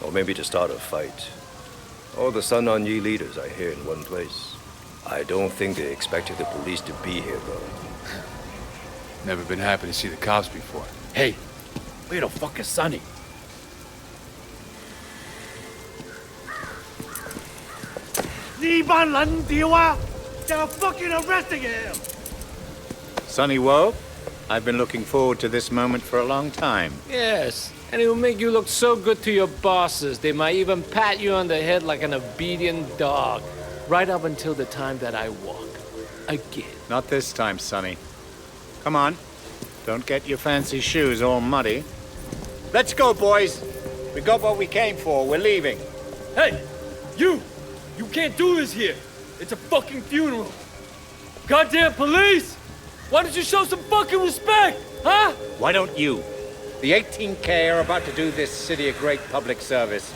Or maybe to start a fight. All the Sun On Yee leaders are here in one place. I don't think they expected the police to be here, though. Never been happy to see the cops before. Hey, where the fuck is Sonny? They're fucking arresting him! Sonny Woe, I've been looking forward to this moment for a long time. Yes, and it will make you look so good to your bosses. They might even pat you on the head like an obedient dog. Right up until the time that I walk. Again. Not this time, Sonny. Come on. Don't get your fancy shoes all muddy. Let's go, boys. We got what we came for. We're leaving. Hey! You! You can't do this here! It's a fucking funeral! Goddamn police! Why don't you show some fucking respect, huh? Why don't you? The 18K are about to do this city a great public service.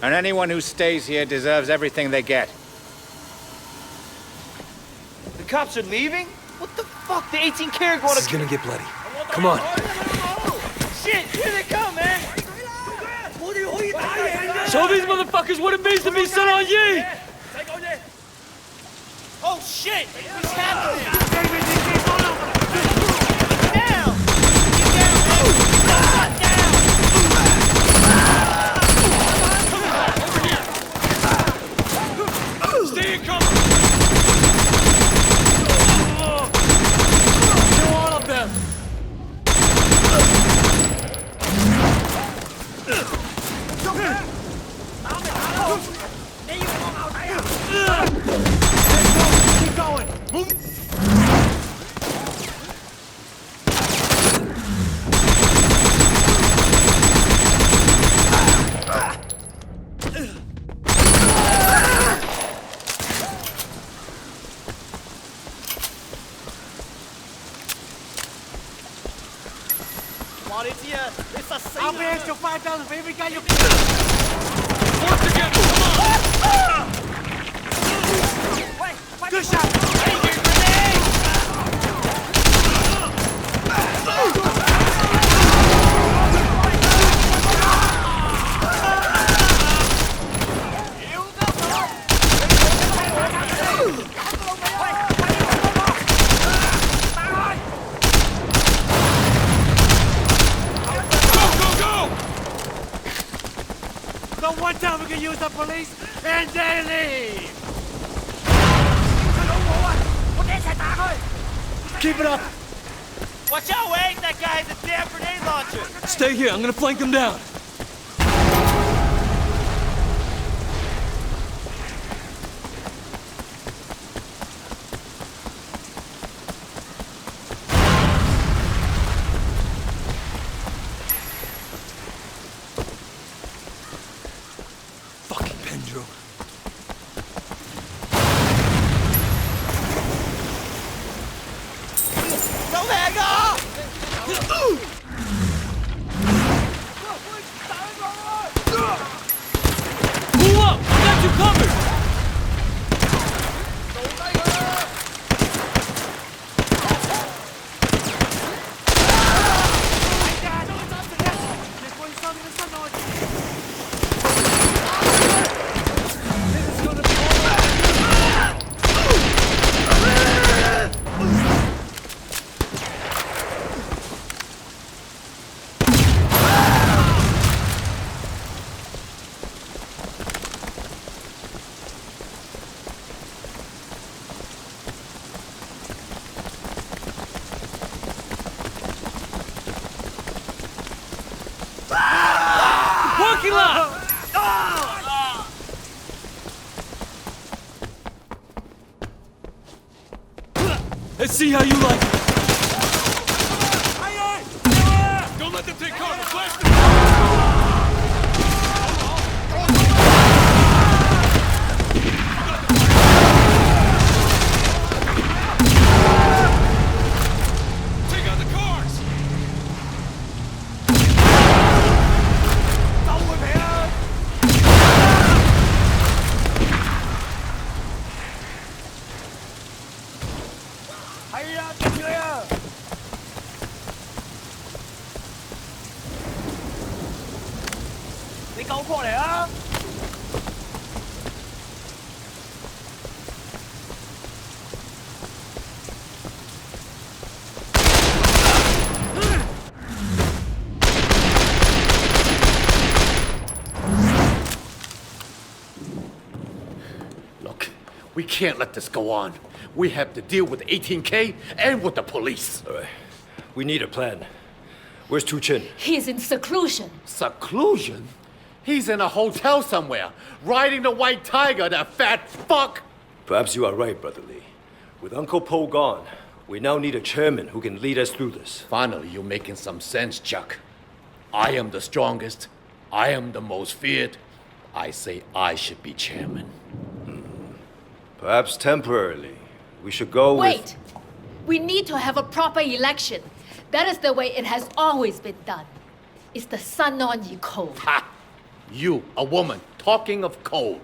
And anyone who stays here deserves everything they get. The cops are leaving? What the fuck? The 18K are going to... This is gonna get bloody. Come on. Shit! Here they come, man! Show these motherfuckers what it means to be Sun On Yee! Oh shit! What's happening? Stay in cover! Kill all of them! Keep going! Move! I'll pay extra 5,000 for every guy you kill. Work together! Come on! Good shot! One time we can use the police and they leave! Keep it up! Watch out, Wade! That guy has a damn grenade launcher! Stay here, I'm gonna flank them down. Let's see how you like it. Don't let them take cover. Flash them. Take out the cars. Look, we can't let this go on. We have to deal with 18K and with the police. All right. We need a plan. Where's Tu Chin? He's in seclusion. Seclusion? He's in a hotel somewhere, riding the white tiger, that fat fuck! Perhaps you are right, Brother Lee. With Uncle Po gone, we now need a chairman who can lead us through this. Finally, you're making some sense, Chuck. I am the strongest. I am the most feared. I say I should be chairman. Perhaps temporarily. We should go Wait! We need to have a proper election. That is the way it has always been done. It's the Sun On Yee code. Ha! You, a woman, talking of code.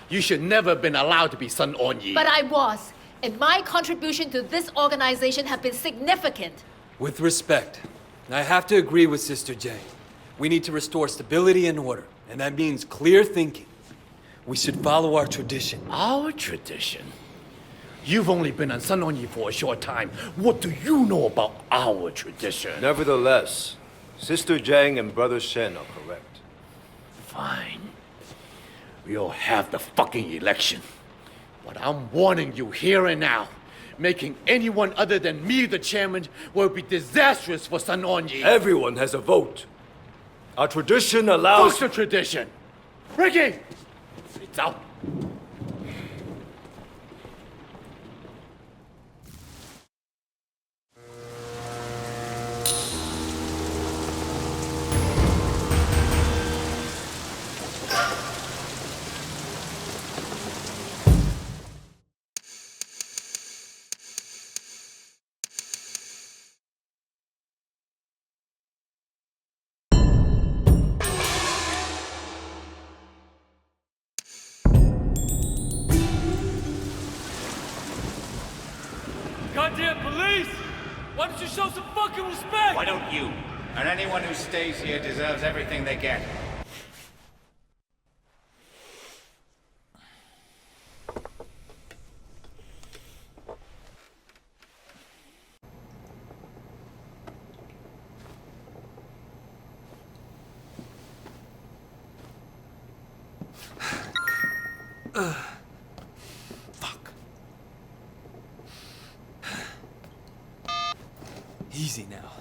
You should never have been allowed to be Sun On Yee. But I was, and my contribution to this organization have been significant. With respect, I have to agree with Sister Jane. We need to restore stability and order, and that means clear thinking. We should follow our tradition. Our tradition? You've only been on Sun On Yee for a short time. What do you know about our tradition? Nevertheless, Sister Jiang and Brother Shen are correct. Fine. We'll have the fucking election. But I'm warning you here and now. Making anyone other than me the chairman will be disastrous for Sun On Yee. Everyone has a vote. Our tradition allows... Fuck the tradition! Ricky! It's out. Goddamn police! Why don't you show some fucking respect? Why don't you? And anyone who stays here deserves everything they get. Easy now.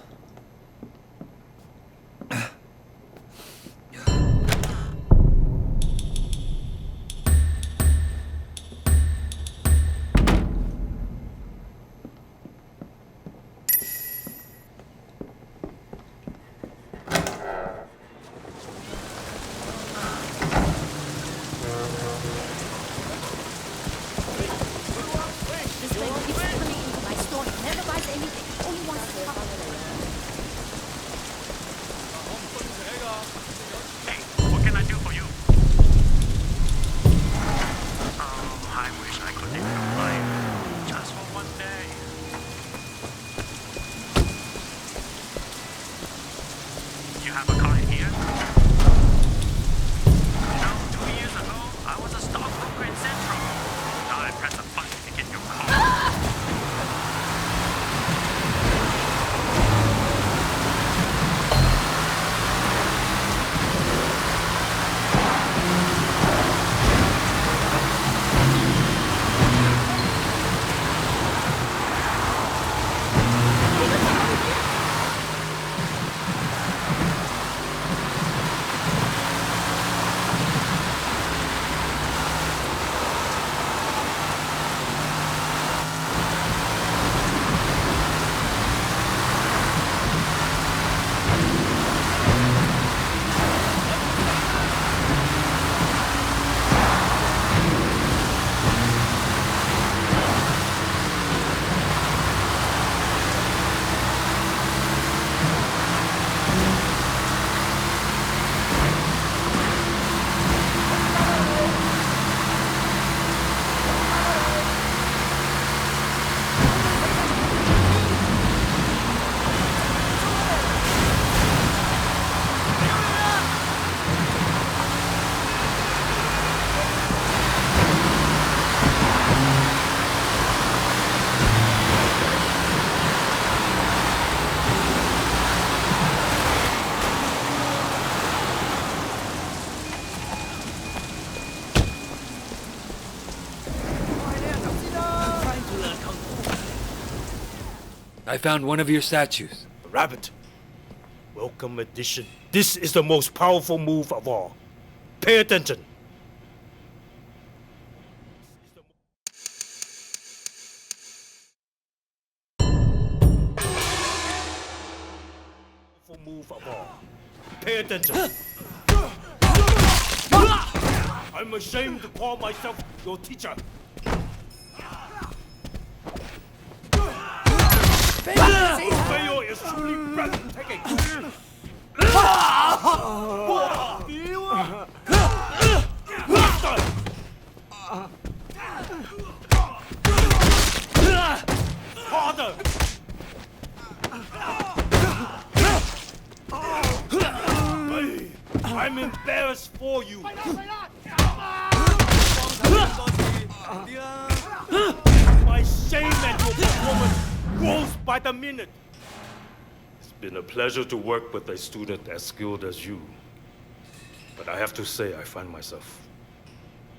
I found one of your statues. Rabbit. Welcome addition. This is the most powerful move of all. Pay attention. Powerful move of all. Pay attention. I'm ashamed to call myself your teacher. Failure is truly breathtaking. Harder. I'm embarrassed for you. My by the minute. It's been a pleasure to work with a student as skilled as you. But I have to say, I find myself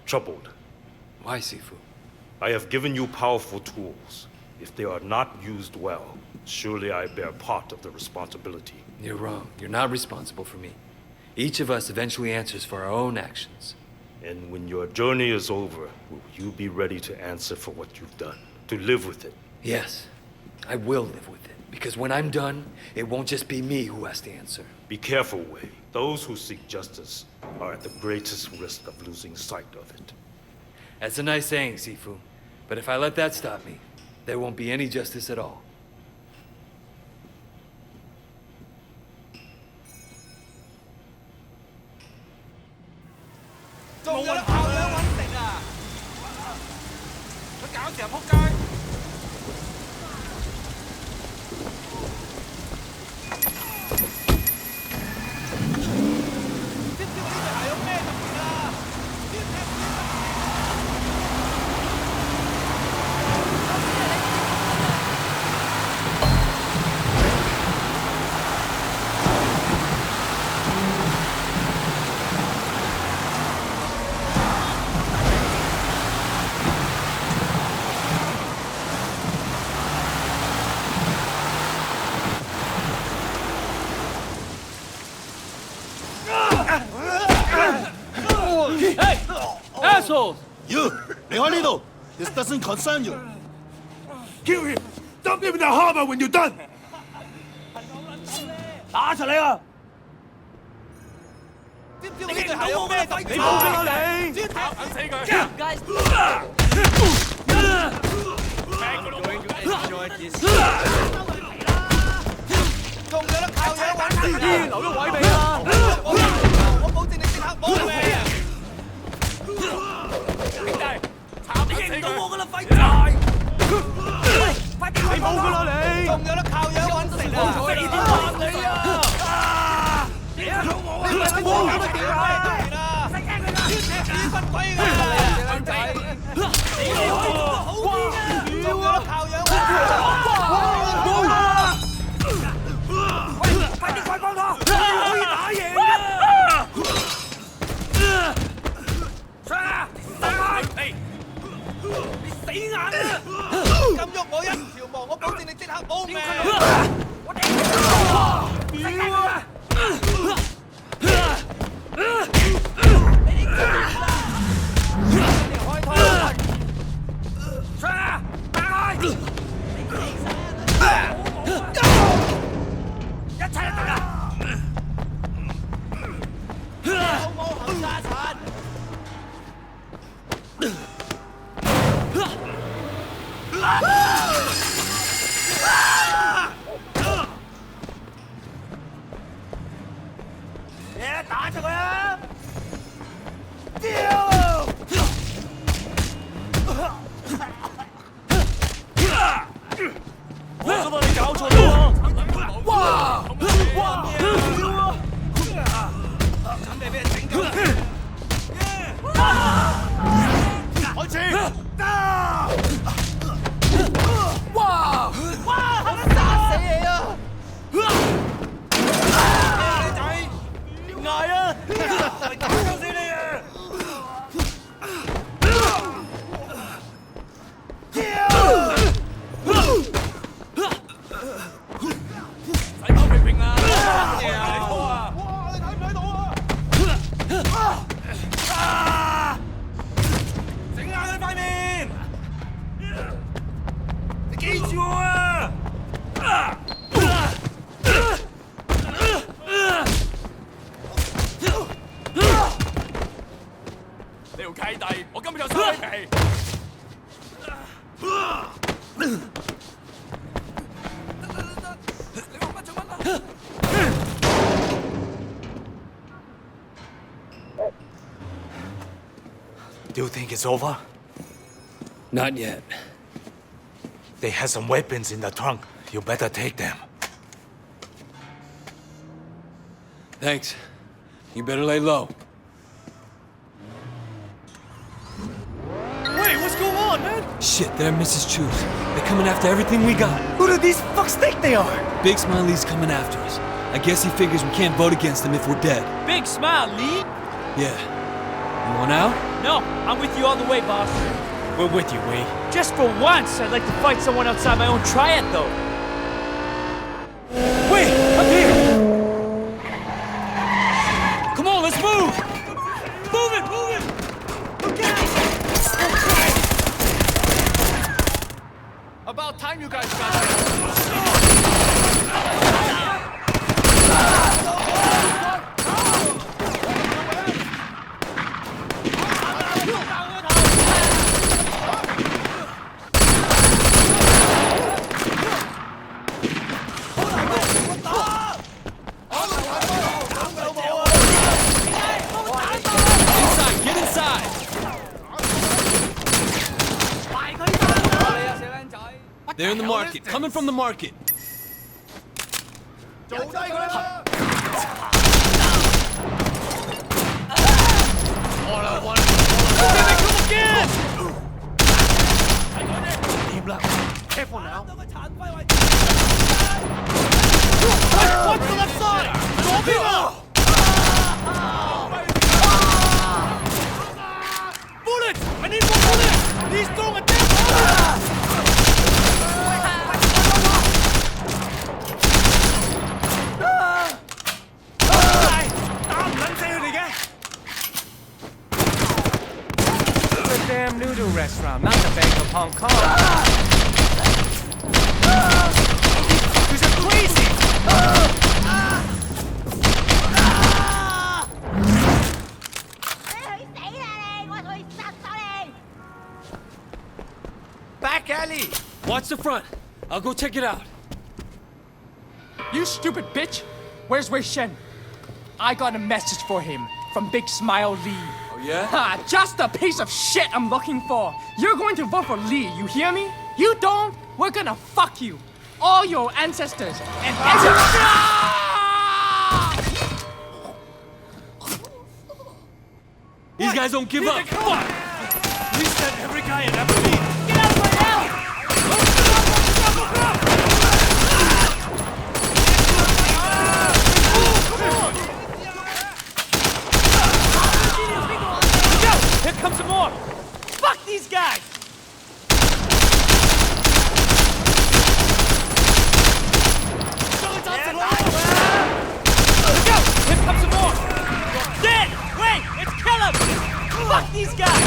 troubled. Why, Sifu? I have given you powerful tools. If they are not used well, surely I bear part of the responsibility. You're wrong. You're not responsible for me. Each of us eventually answers for our own actions. And when your journey is over, will you be ready to answer for what you've done? To live with it? Yes, I will live with it. Because when I'm done, it won't just be me who has to answer. Be careful, Wei. Those who seek justice are at the greatest risk of losing sight of it. That's a nice saying, Sifu. But if I let that stop me, there won't be any justice at all. Hey! Assholes! You! 離開呢度! This doesn't concern you! Kill him! Dump him in the harbor when you're done! 打出嚟啊！你見唔到我咩？你冇㗎啦你！打死佢！ Guys! I'm going to enjoy this. 仲有得靠嘢揾死留咗位俾啦！我保證你即刻冇命！兄弟，插死佢！你認到我㗎啦，廢柴！快啲！你冇㗎啦你！仲有得靠嘢揾死啊！冇錯啦！你啊！你咬我啊！你冇搞得掂啊！死驚佢啦！啲乜鬼㗎？靚仔，你好啲啊！仲有得靠嘢揾死啊！快啲快幫我！你可以打贏㗎！打開！你死硬啊！咁喐我一條毛，我保證你即刻冇命！我屌啊！開拖！打開！一齊就得啦！好冇後沙塵！嘢打出佢啊！屌！我覺得你搞錯咗喎！哇！哇！屌啊！準備俾人整夠啦！開始！哇！哇！我殺死你啊！靚仔，點嗌啊？打鳩死你啊！使跑平平啊！你拖啊！哇！你睇唔睇到啊？整硬佢塊面！你記住我啊！你條契弟，我今日就收你皮！你講乜做乜啊？ Do you think it's over? Not yet. They had some weapons in the trunk. You better take them. Thanks. You better lay low. Wait, what's going on, man? Shh! Shit, they're Mrs. Chu's. They're coming after everything we got. Who do these fucks think they are? Big Smiley's coming after us. I guess he figures we can't vote against him if we're dead. Big smile, Lee. Yeah. You want out? No, I'm with you all the way, boss. We're with you, Wei. Just for once, I'd like to fight someone outside my own triad, though. Wait! Up here! Come on, let's move! Move it! Move it! About time you guys got here. They're in the market, coming from the market. All I want is come again! Careful now. Watch the left side! Bullets! I need more bullets! He's throwing a death! Damn noodle restaurant, not the Bank of Hong Kong. These are crazy! Back alley! Watch the front. I'll go check it out. You stupid bitch! Where's Wei Shen? I got a message for him from Big Smile Lee. Oh, yeah? Ha! Just the piece of shit I'm looking for. You're going to vote for Lee, you hear me? You don't, we're gonna fuck you. All your ancestors and These guys don't give up. Come on! We sent every guy in after me! Get out of my alley! Here comes some more! Fuck these guys! Here comes some more! Dead! Wait! It's kill him! Fuck these guys!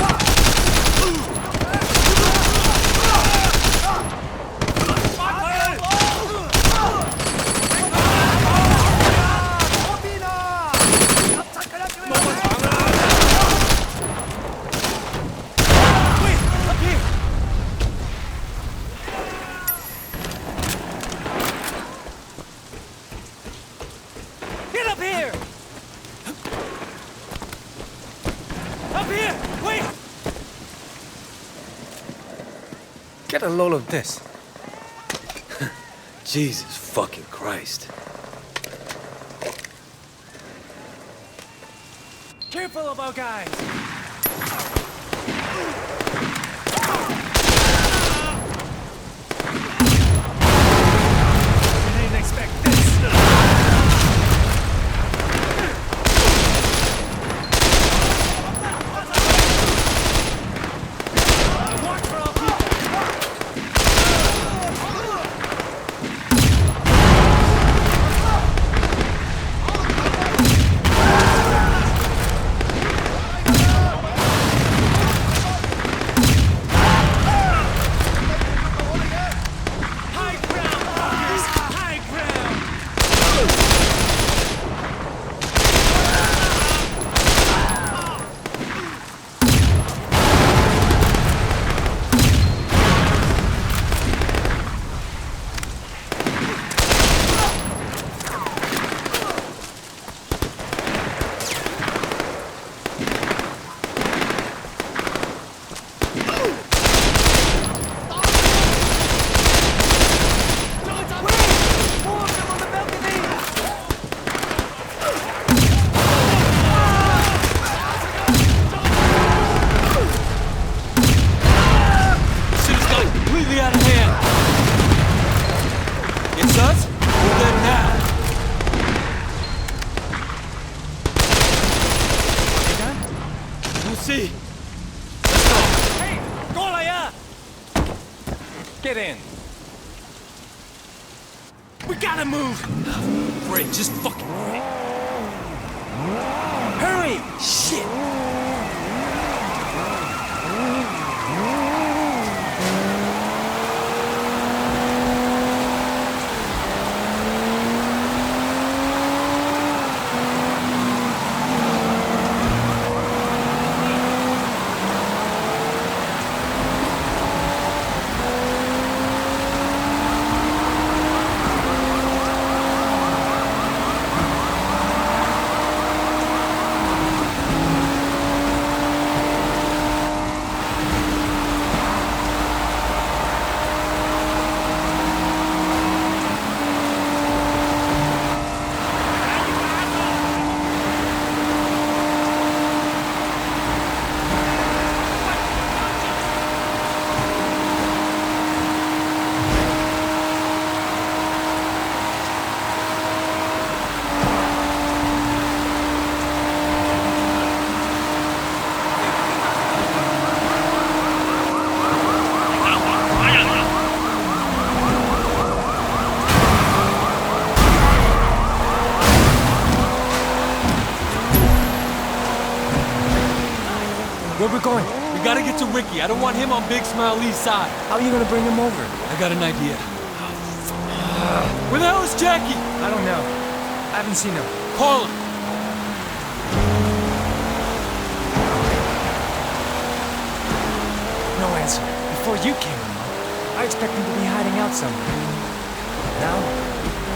Get up here! Up here! Wait! Get a load of this. Jesus fucking Christ. Careful of our guys! You didn't expect this! completely out of hand. It's us or them now. You done? We'll see. Let's go. Hey, go allá! Get in. We gotta move! Great, just fucking wait. Hurry! Shit! Where we going? We gotta get to Ricky. I don't want him on Big Smile Lee's side. How are you gonna bring him over? I got an idea. Where the hell is Jackie? I don't know. I haven't seen him. Call him. No answer. Before you came along, I expected him to be hiding out somewhere. Now,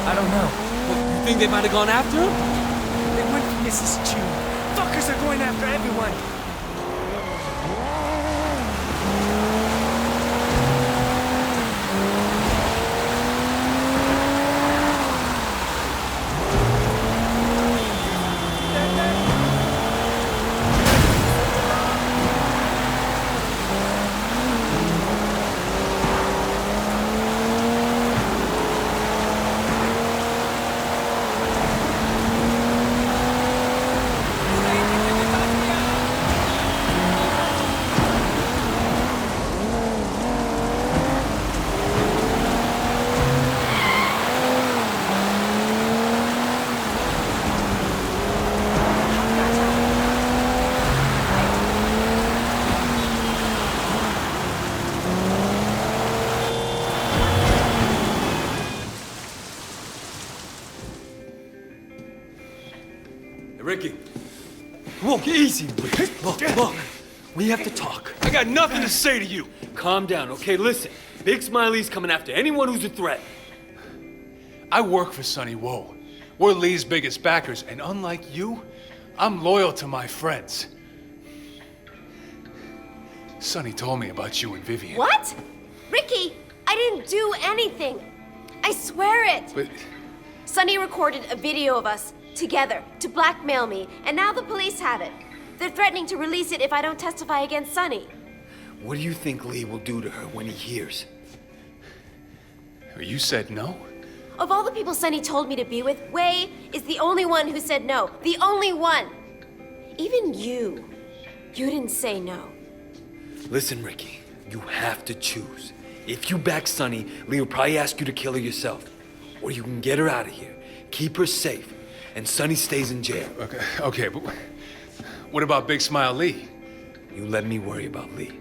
I don't know. You think they might have gone after him? They went for Mrs. Chu. Fuckers are going after everyone. Ricky. Look, easy, Ricky. Look. We have to talk. I got nothing to say to you. Calm down, okay? Listen. Big Smiley's coming after anyone who's a threat. I work for Sonny Woe. We're Lee's biggest backers, and unlike you, I'm loyal to my friends. Sonny told me about you and Vivian. What? Ricky, I didn't do anything. I swear it. But Sonny recorded a video of us together to blackmail me, and now the police have it. They're threatening to release it if I don't testify against Sonny. What do you think Lee will do to her when he hears? you said no? Of all the people Sonny told me to be with, Wei is the only one who said no. The only one. Even you. You didn't say no. Listen, Ricky, you have to choose. If you back Sonny, Lee will probably ask you to kill her yourself. Or you can get her out of here, keep her safe, and Sonny stays in jail. Okay, but what about Big Smile Lee? You let me worry about Lee.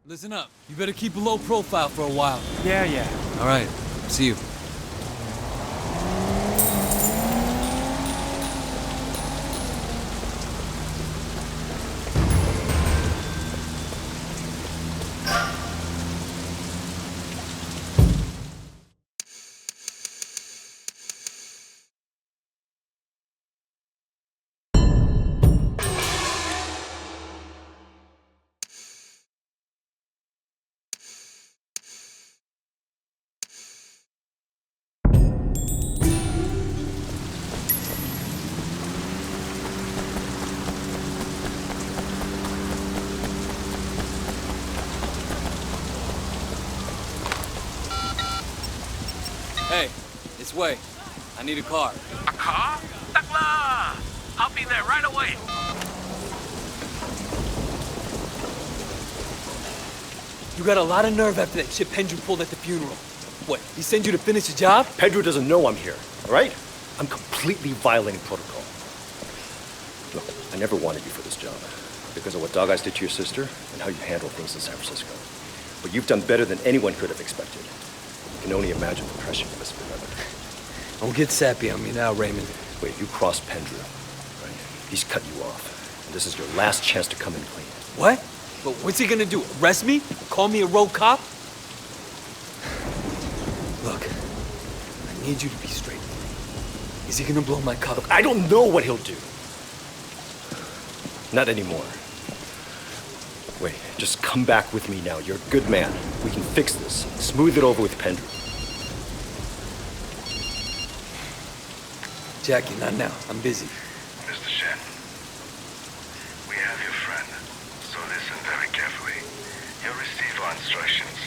Listen up. You better keep a low profile for a while. Yeah. All right. See you. This way. I need a car. A car? Takla! I'll be there right away. You got a lot of nerve after that shit Pedro pulled at the funeral. What, he sent you to finish the job? Pedro doesn't know I'm here, all right? I'm completely violating protocol. Look, I never wanted you for this job because of what Dog Eyes did to your sister and how you handle things in San Francisco. But you've done better than anyone could have expected. You can only imagine the pressure you must have been under. Don't get sappy on me now, Raymond. Wait, you crossed Pedro, right? He's cut you off. And this is your last chance to come in clean. What? But what's he gonna do? Arrest me? Call me a rogue cop? Look, I need you to be straight with me. Is he gonna blow my cover? Look, I don't know what he'll do. Not anymore. Wait, just come back with me now. You're a good man. We can fix this. Smooth it over with Pendrew. Jackie, not now. I'm busy. Mr. Shen, we have your friend, so listen very carefully. You'll receive our instructions.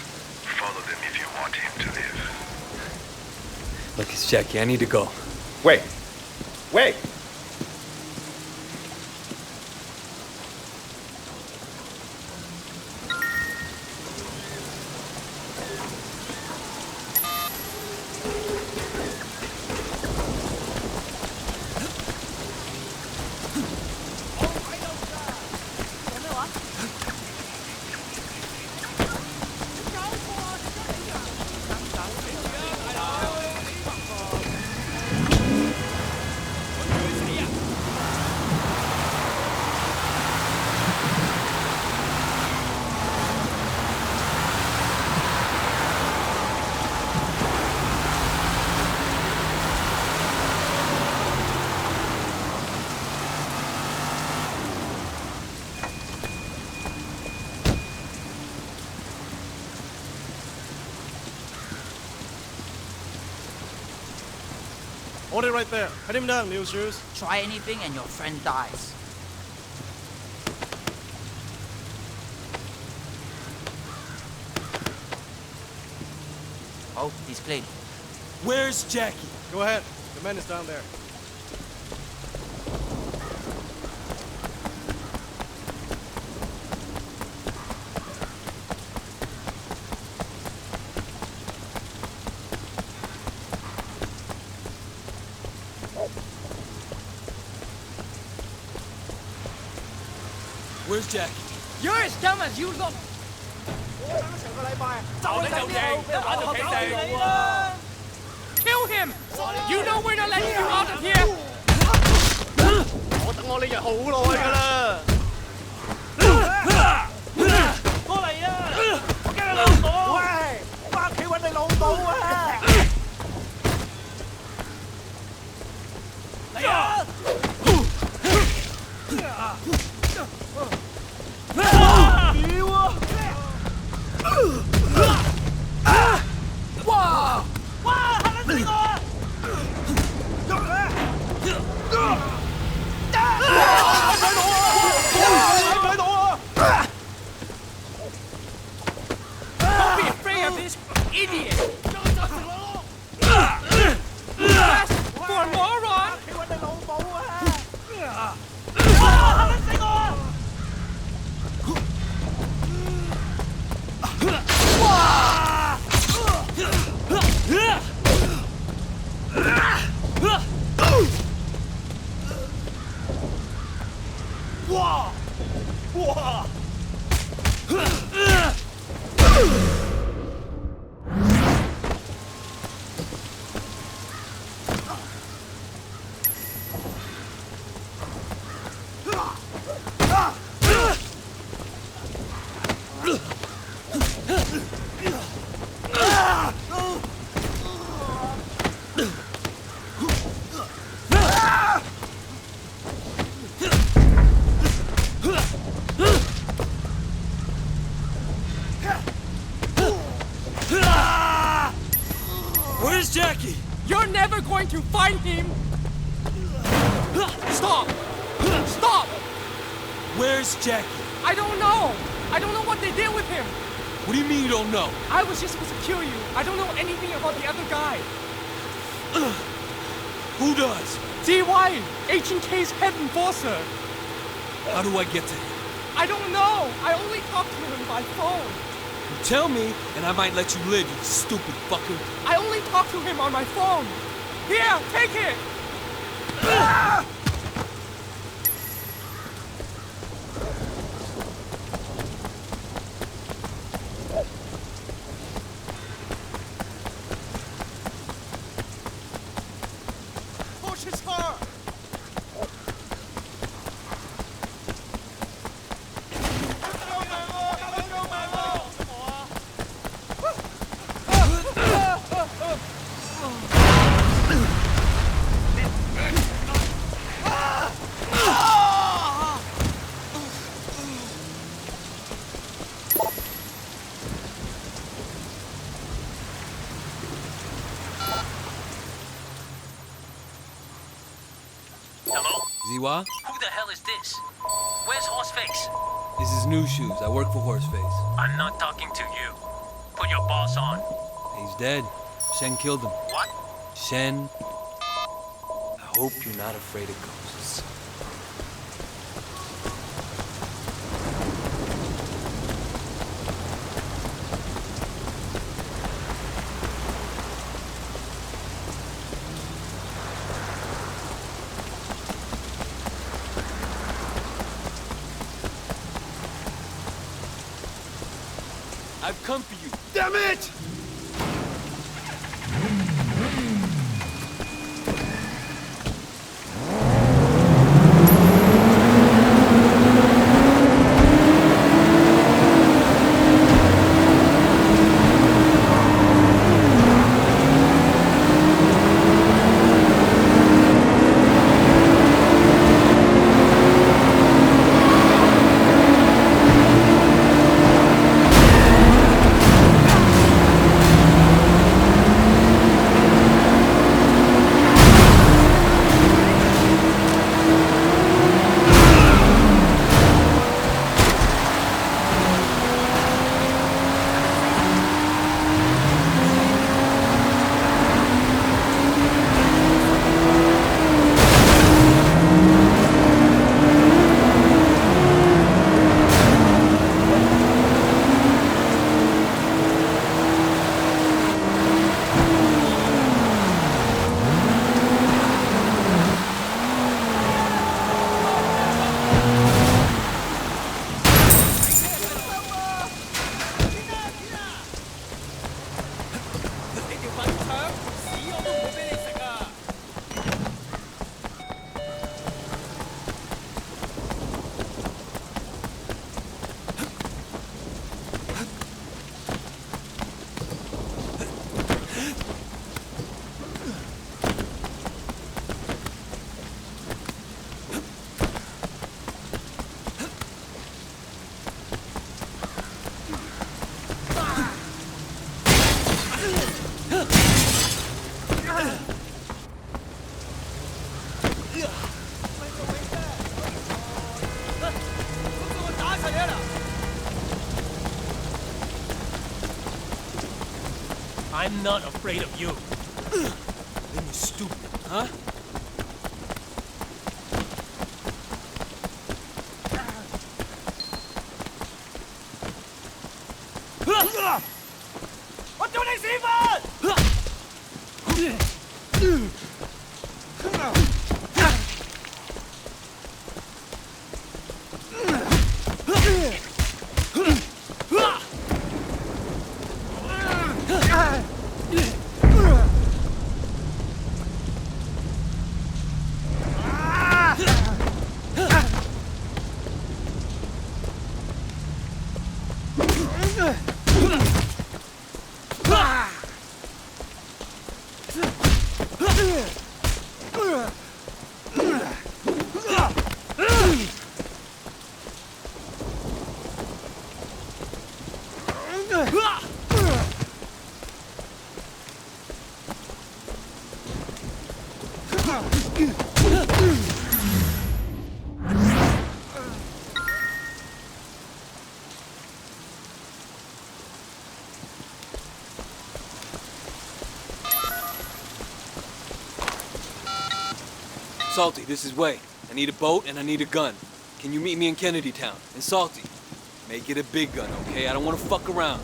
Follow them if you want him to live. Look, it's Jackie. I need to go. Wait. Wait! Hold it right there. Head him down, Mule Shoes. Try anything and your friend dies. Oh, he's clean. Where's Jackie? Go ahead. The man is down there. Where's Jackie? You're as dumb as you look. Kill him! You know we're not letting you out of here! 我等我呢日好耐㗎啦。過嚟啊！我驚你老母！喂，返屋企揾你老母啊！嚟啊！屌啊！哇！哇！嚇撚死我啊！喐啊！睇到啊！ Don't be afraid of this idiot! For a moron! 你揾你老母啊！嚇撚死我啊！ 哇！哇！ Where's Jackie? You're never going to find him! Stop! Stop! Where's Jackie? I don't know! I don't know what they did with him! What do you mean you don't know? I was just supposed to kill you. I don't know anything about the other guy. Who does? DY, H&K's head enforcer. How do I get to him? I don't know. I only talk to him by phone. You tell me, and I might let you live, you stupid fucker. I only talk to him on my phone. Here, take it. Push his car! Ziwa? Who the hell is this? Where's Horseface? This is New Shoes. I work for Horseface. I'm not talking to you. Put your boss on. He's dead. Shen killed him. What? Shen, I hope you're not afraid of ghosts. I've come for you. Damn it! I'm not afraid of you. Then you're stupid, huh? Salty, this is Wei. I need a boat and I need a gun. Can you meet me in Kennedy Town? And Salty, make it a big gun, okay? I don't want to fuck around.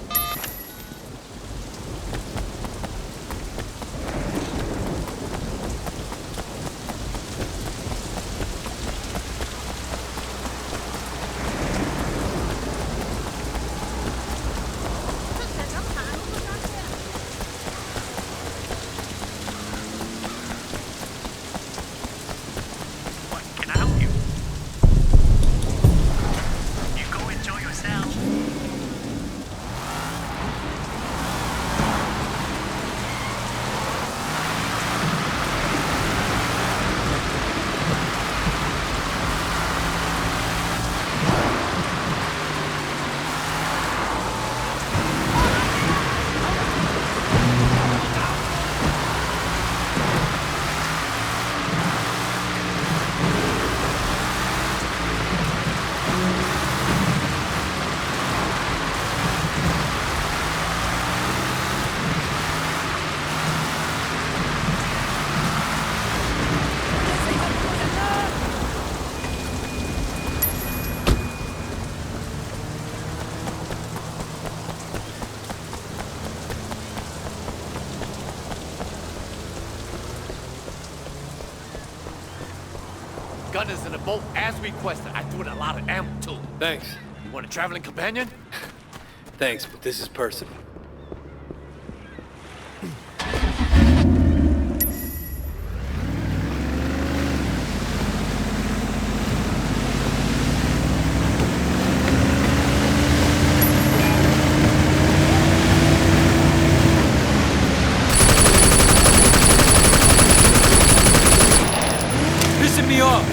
Gun is in the boat as requested. I threw in a lot of ammo too. Thanks. You want a traveling companion? Thanks, but this is personal. Pissing me off.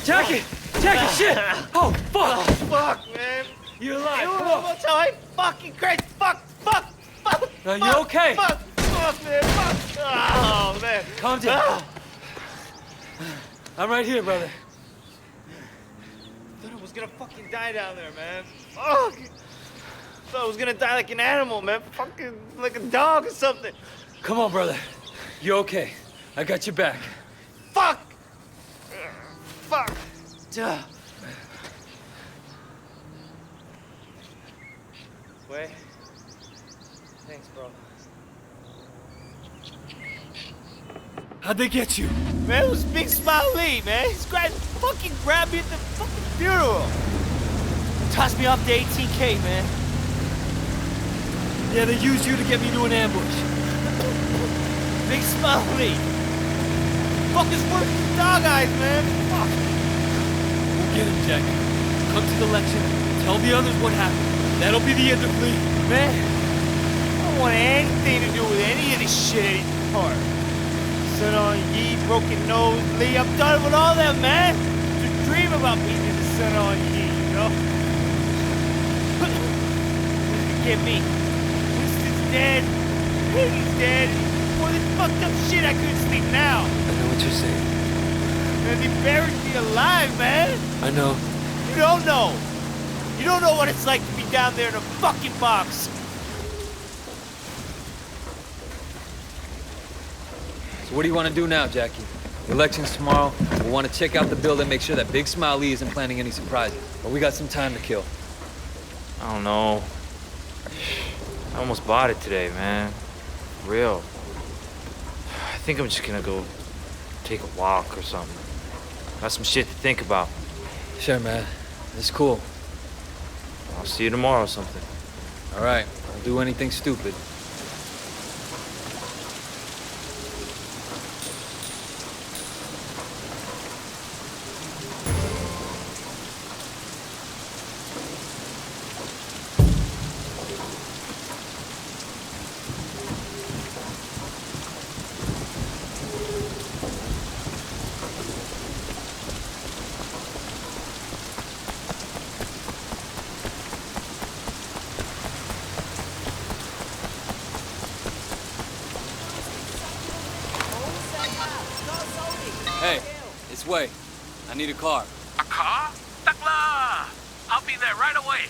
Jackie! Jackie, shit! Oh, fuck! Oh, fuck, man. You're alive. You Come know on. what's how I fucking crazy. Fuck! Are you okay? Fuck, man. Fuck! Oh, man. Calm down. I'm right here, brother. Thought I was gonna fucking die down there, man. Fuck! Thought I was gonna die like an animal, man. Fucking like a dog or something. Come on, brother. You're okay. I got your back. Fuck! Fuck! Duh. Wait. Thanks, bro. How'd they get you? Man, it was Big Smile Lee, man. This guy fucking grabbed me at the fucking funeral. Tossed me off the 18K, man. Yeah, they used you to get me to an ambush. Big Smile Lee. Fuckers worse than dog eyes, man. Fuck. We'll get him, Jackie. Come to the lecture. Tell the others what happened. That'll be the end of Lee. Man, I don't want anything to do with any of this shit anymore. Sun On Yee, broken nose, Lee, I'm done with all that, man. Just dream about beating the Sun On Yee, you know? Forget me. Winston's dead. Hagen's dead. All this fucked up shit, I couldn't sleep now. I know what you're saying. And they buried me alive, man. I know. You don't know. You don't know what it's like to be down there in a fucking box. So what do you want to do now, Jackie? The election's tomorrow. We'll want to check out the building, make sure that Big Smile Lee isn't planning any surprises. But we got some time to kill. I don't know. I almost bought it today, man. For real. I think I'm just gonna go take a walk or something. Got some shit to think about. Sure, man. It's cool. I'll see you tomorrow or something. All right. Don't do anything stupid. Hey, it's Wei. I need a car. A car? Takla! I'll be there right away.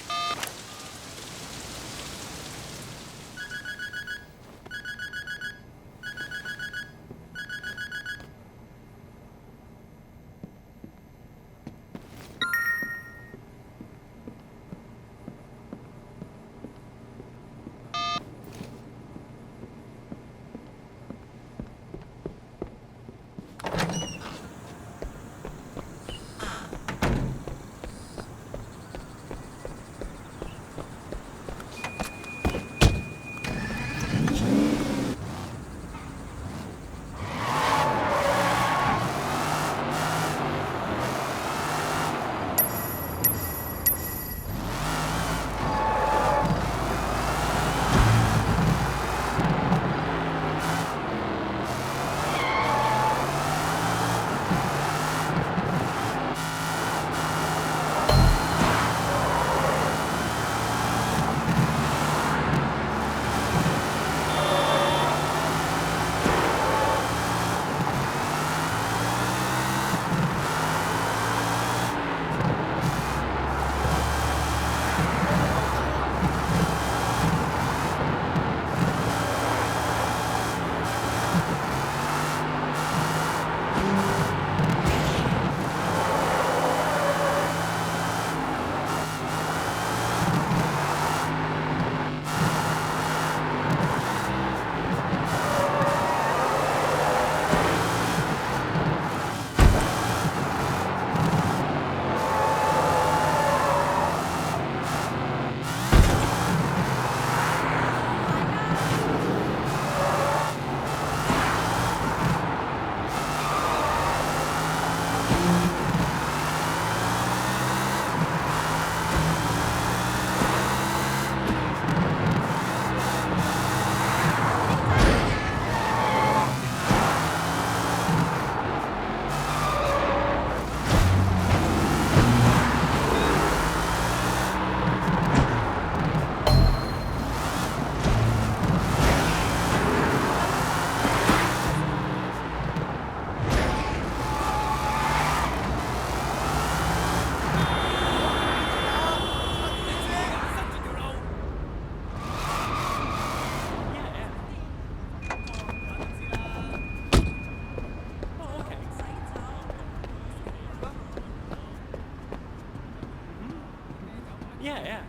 Yeah.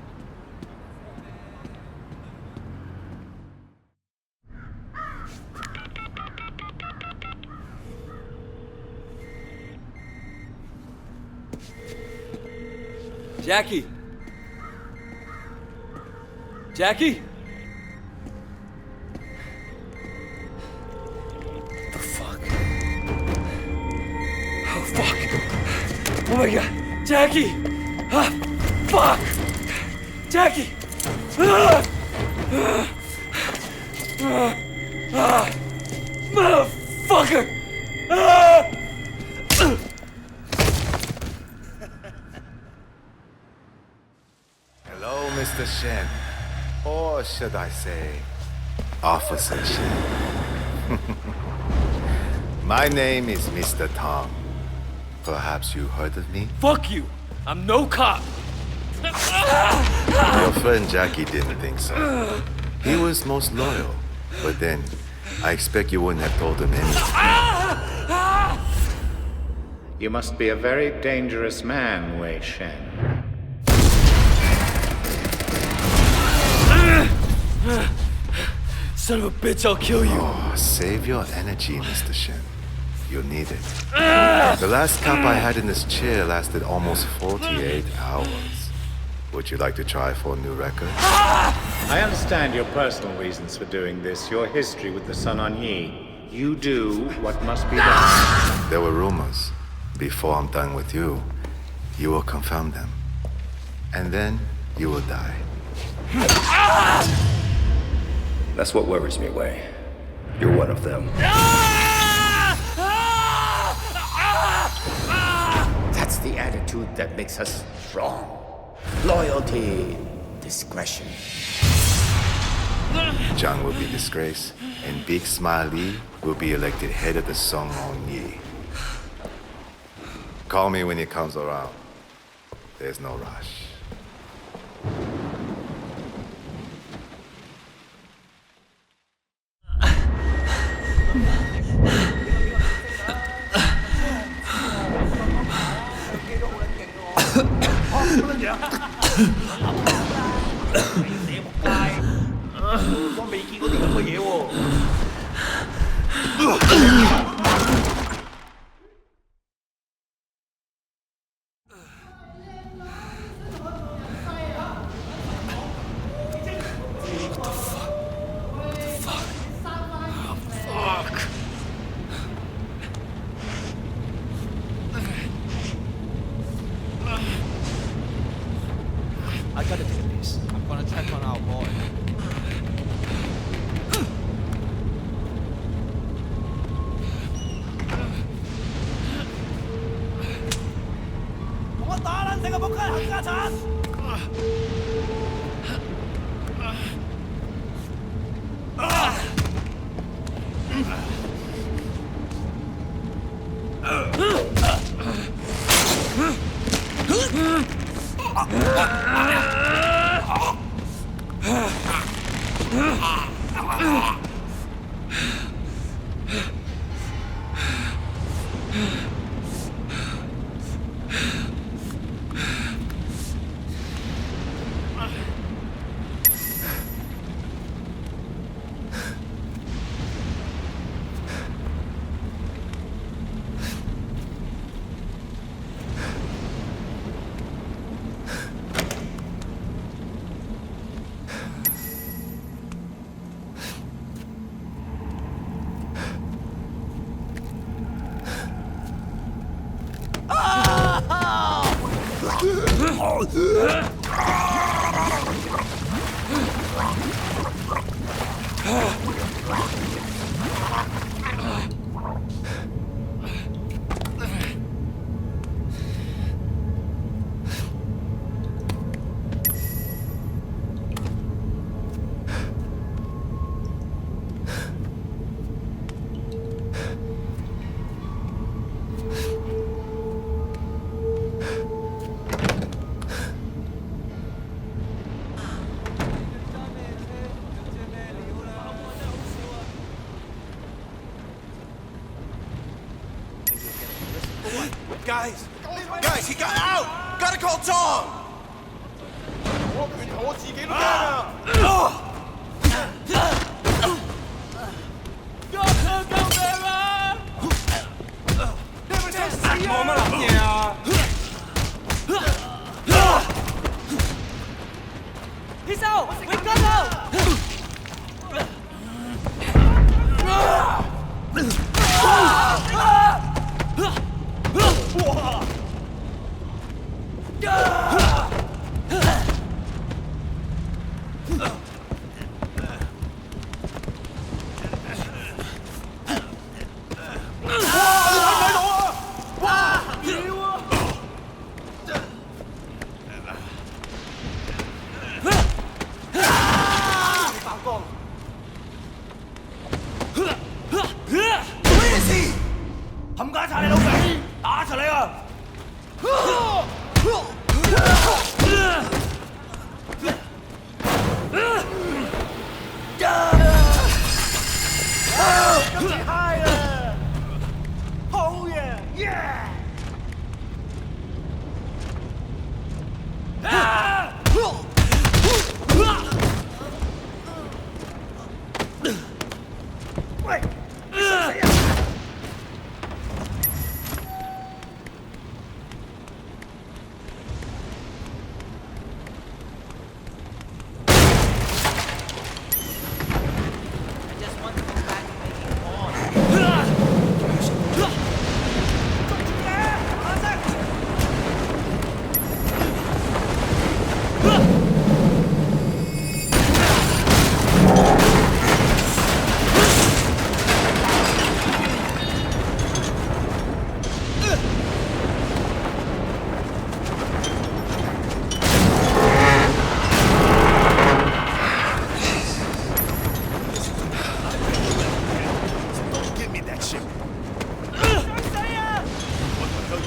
Jackie! Jackie? The fuck? Oh, fuck! Oh my god! Jackie! Ah, fuck! Jackie! Ah! Motherfucker! Hello, Mr. Shen. Or should I say, Officer Shen. My name is Mr. Tong. Perhaps you heard of me? Fuck you! I'm no cop! Your friend Jackie didn't think so. He was most loyal. But then, I expect you wouldn't have told him anything. You must be a very dangerous man, Wei Shen. Son of a bitch, I'll kill you. Oh, save your energy, Mr. Shen. You'll need it. The last cup I had in this chair lasted almost 48 hours. Would you like to try for a new record? I understand your personal reasons for doing this, your history with the Sun On Yee. You do what must be done. There were rumors. Before I'm done with you, you will confirm them. And then you will die. That's what worries me, Wei. You're one of them. That's the attitude that makes us strong. Loyalty, discretion. Zhang will be disgraced, and Big Smile Li will be elected head of the Sun On Yee. Call me when he comes around. There's no rush. I gotta do this. I'm gonna check on our boy. Guys, he got out! Gotta call Tom! He's out! We got out!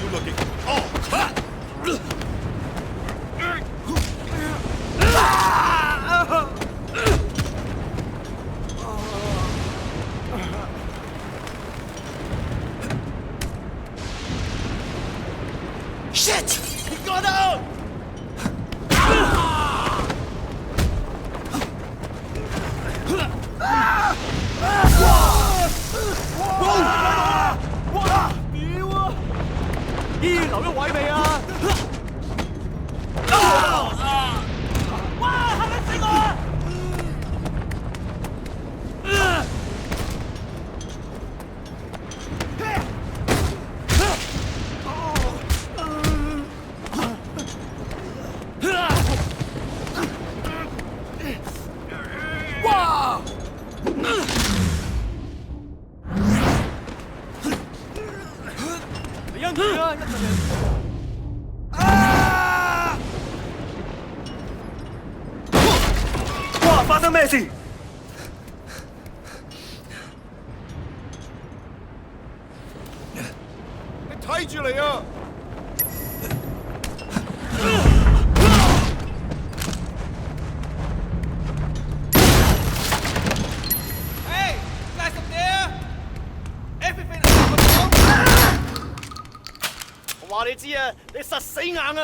good looking. Oh! Shit! He got out!哇！發生咩事？你睇住嚟啊！ 我話你知啊，你實死硬啊！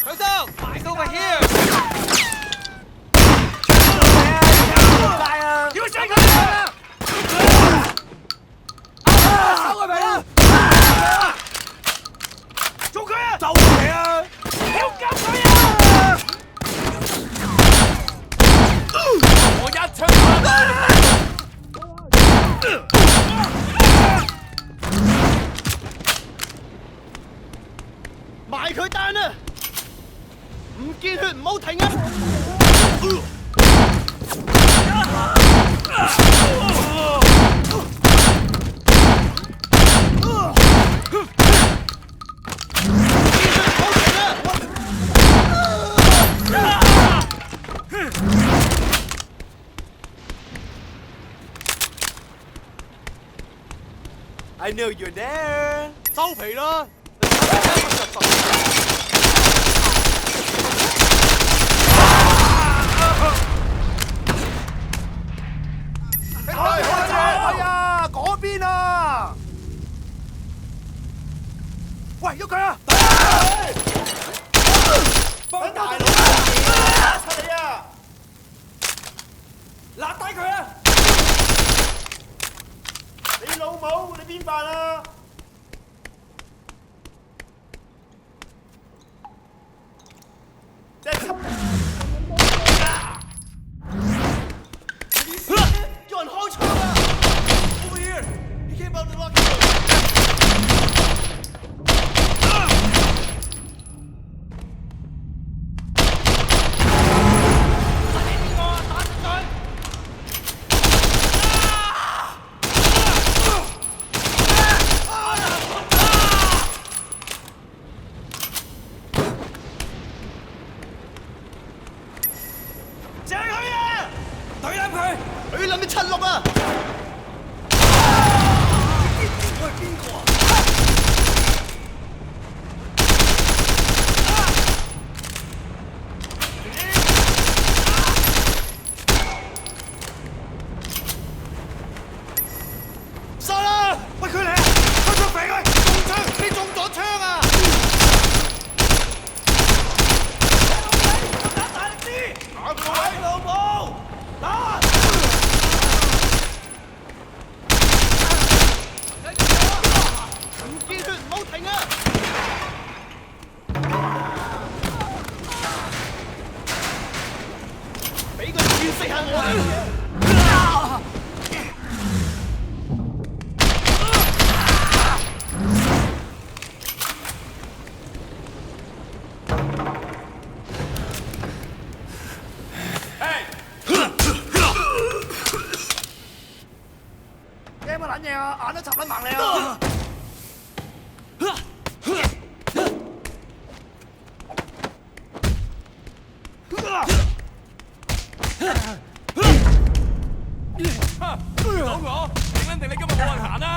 佢得 ，He's over here。要死佢啊！收佢皮啦！做佢啊！就佢啊！要救佢啊！我一槍打佢！ 埋佢單啊！唔見血唔好停啊！I know you're there。收皮啦！ 係啊，嗰邊啊！喂，喐佢啊！幫大佬啊！出嚟啊！揦低佢啊！你老母，你邊辦啊？即係有人開槍啊 ！Over here! He came out the locker room. 借佢啊！懟冧佢！懟冧啲七六啊！ 喂，邊個啊？殺啦！喂，佢嚟啊！開槍肥佢！中槍！你中咗槍啊！打大力啲！打佢位，老母！打！ 唔見血唔好停啊！俾佢見識下我啊！驚乜撚嘢啊？眼都插撚盲你啊！ 走我！定撚定你今日冇運行啦！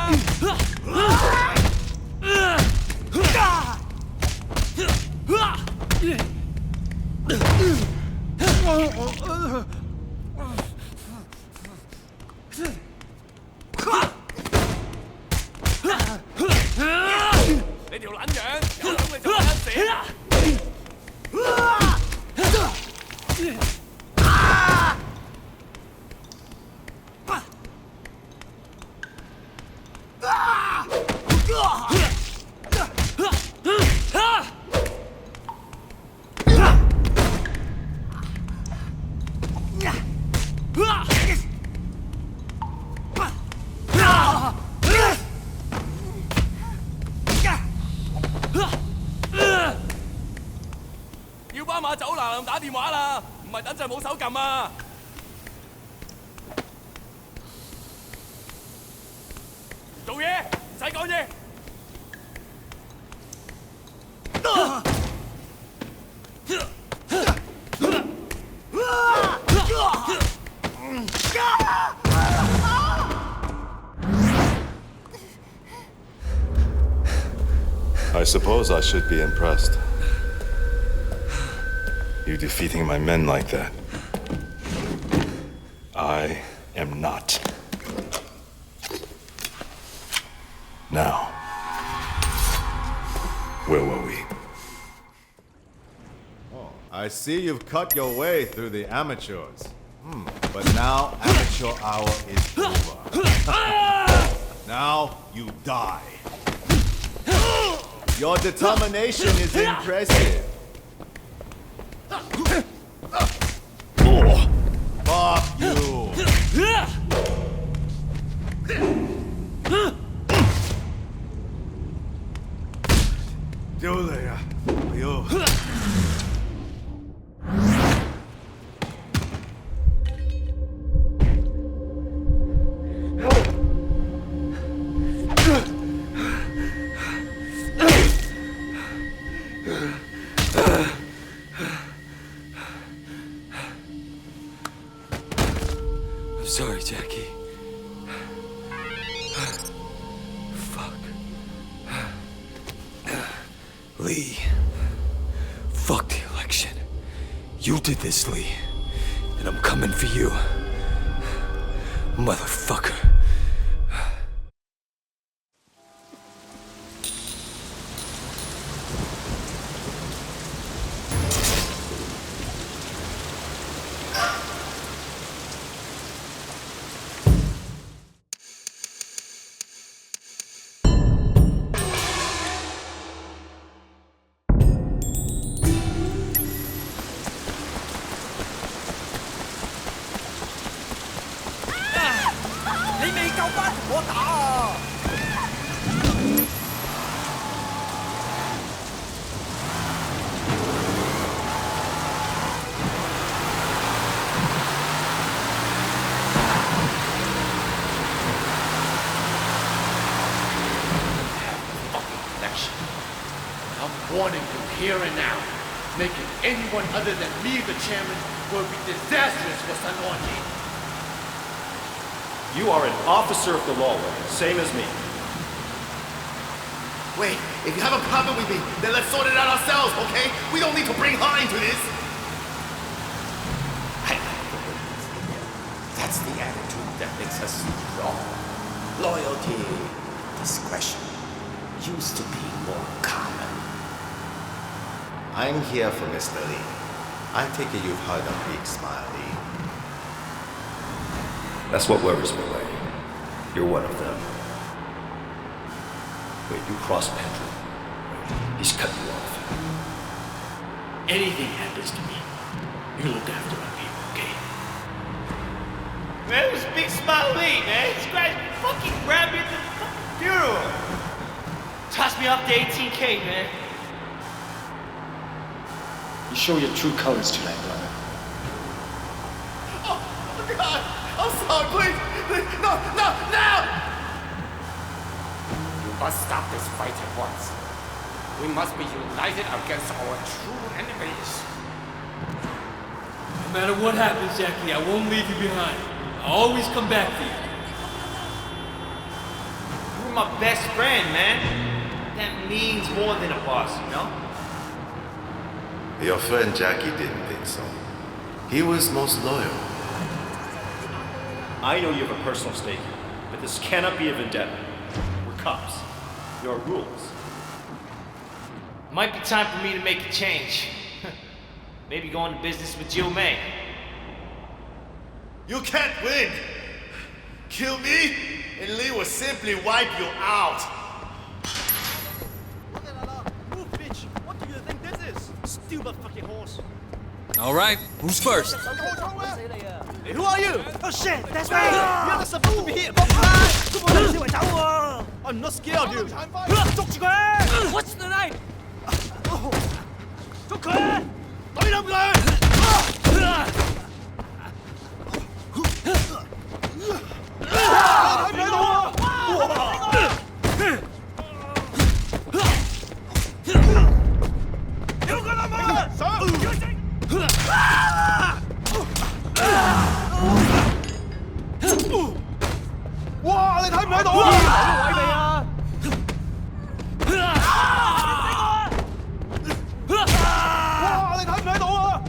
有種你就揾死。要斑馬走嗱，打電話啦，唔係等陣冇手撳啊！做嘢，唔使講嘢。I suppose I should be impressed. You defeating my men like that. I am not. Now, where were we? Oh, I see you've cut your way through the amateurs. But now amateur hour is over. Now you die. Your determination is impressive. Fuck you. Julia, you. I'm sorry, Jackie. Fuck. Lee. Fuck the election. You did this, Lee. And I'm coming for you. Motherfucker. Warning you here and now. Making anyone other than me the chairman will be disastrous for Sun On Yee. You are an officer of the law, same as me. Wait, if you have a problem with me, then let's sort it out ourselves, okay? We don't need to bring her into this. That's the attitude that makes us strong. Loyalty, discretion, used to be more common. I'm here for Mr. Lee. I take it you've heard of Big Smile Lee. That's what worries me, Wei. You're one of them. Wait, you crossed Pedro. He's cut you off. Anything happens to me, you look after my people, okay? Man, it was Big Smile Lee, man. This guy's fucking grabbed me at the fucking funeral. Toss me off to 18K, man. You show your true colors tonight, brother. Oh God! I'm sorry, please! No! You must stop this fight at once. We must be united against our true enemies. No matter what happens, Jackie, I won't leave you behind. I'll always come back for you. You were my best friend, man. That means more than a boss, you know? Your friend Jackie didn't think so. He was most loyal. I know you have a personal stake, but this cannot be a vendetta. We're cops. There are rules. Might be time for me to make a change. Maybe go into business with Jiu Mei. You can't win! Kill me, and Lee will simply wipe you out! Move, bitch! What do you think this is? Stupid fucking horse! All right, who's first? Hey, who are you? Oh shit, that's me! You're not supposed to be here! I'm not scared of you! What's the knife? 捉佢！懟冧佢！ 哇！你睇唔睇到啊？位未啊？哇！你睇唔睇到啊？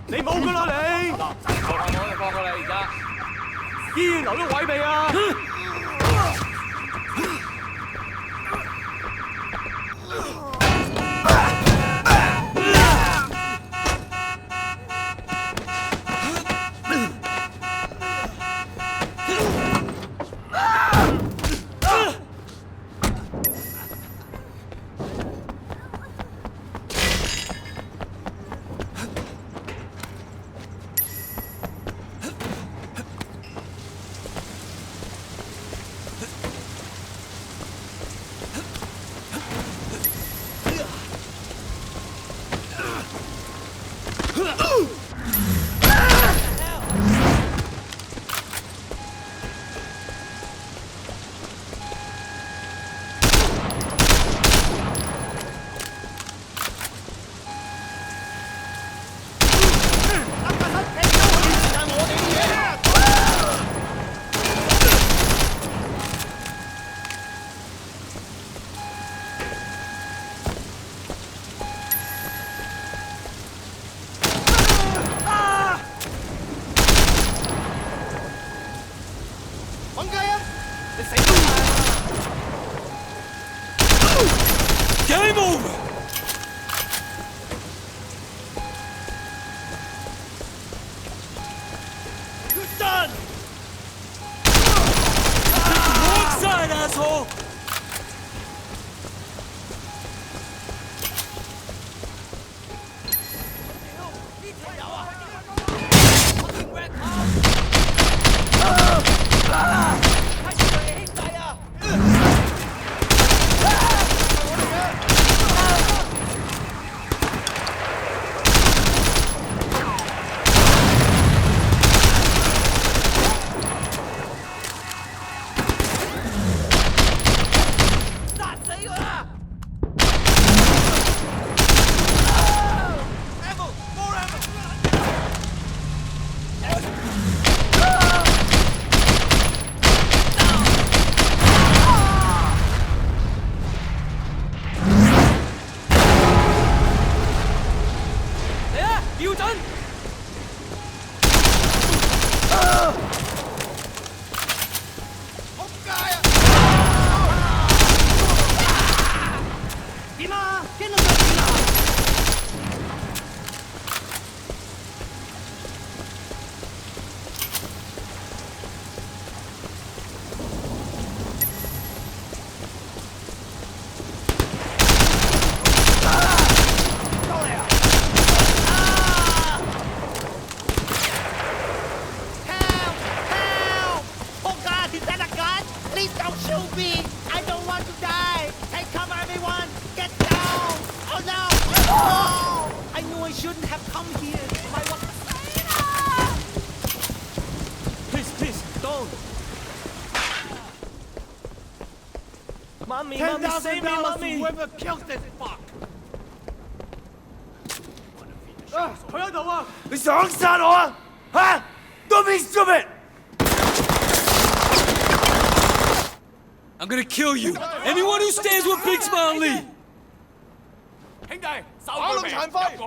你冇噶啦你！放過你而家，醫院留咗位未啊？ Game over! You're done! Wrong side, asshole! Mommy, save me, mommy! Whoever killed this fuck! 佢喺度啊！你想殺我啊？嚇 ！Don't be stupid! I'm gonna kill you! Anyone who stands with Big Smile Lee! 兄弟，手佢命！殘廢！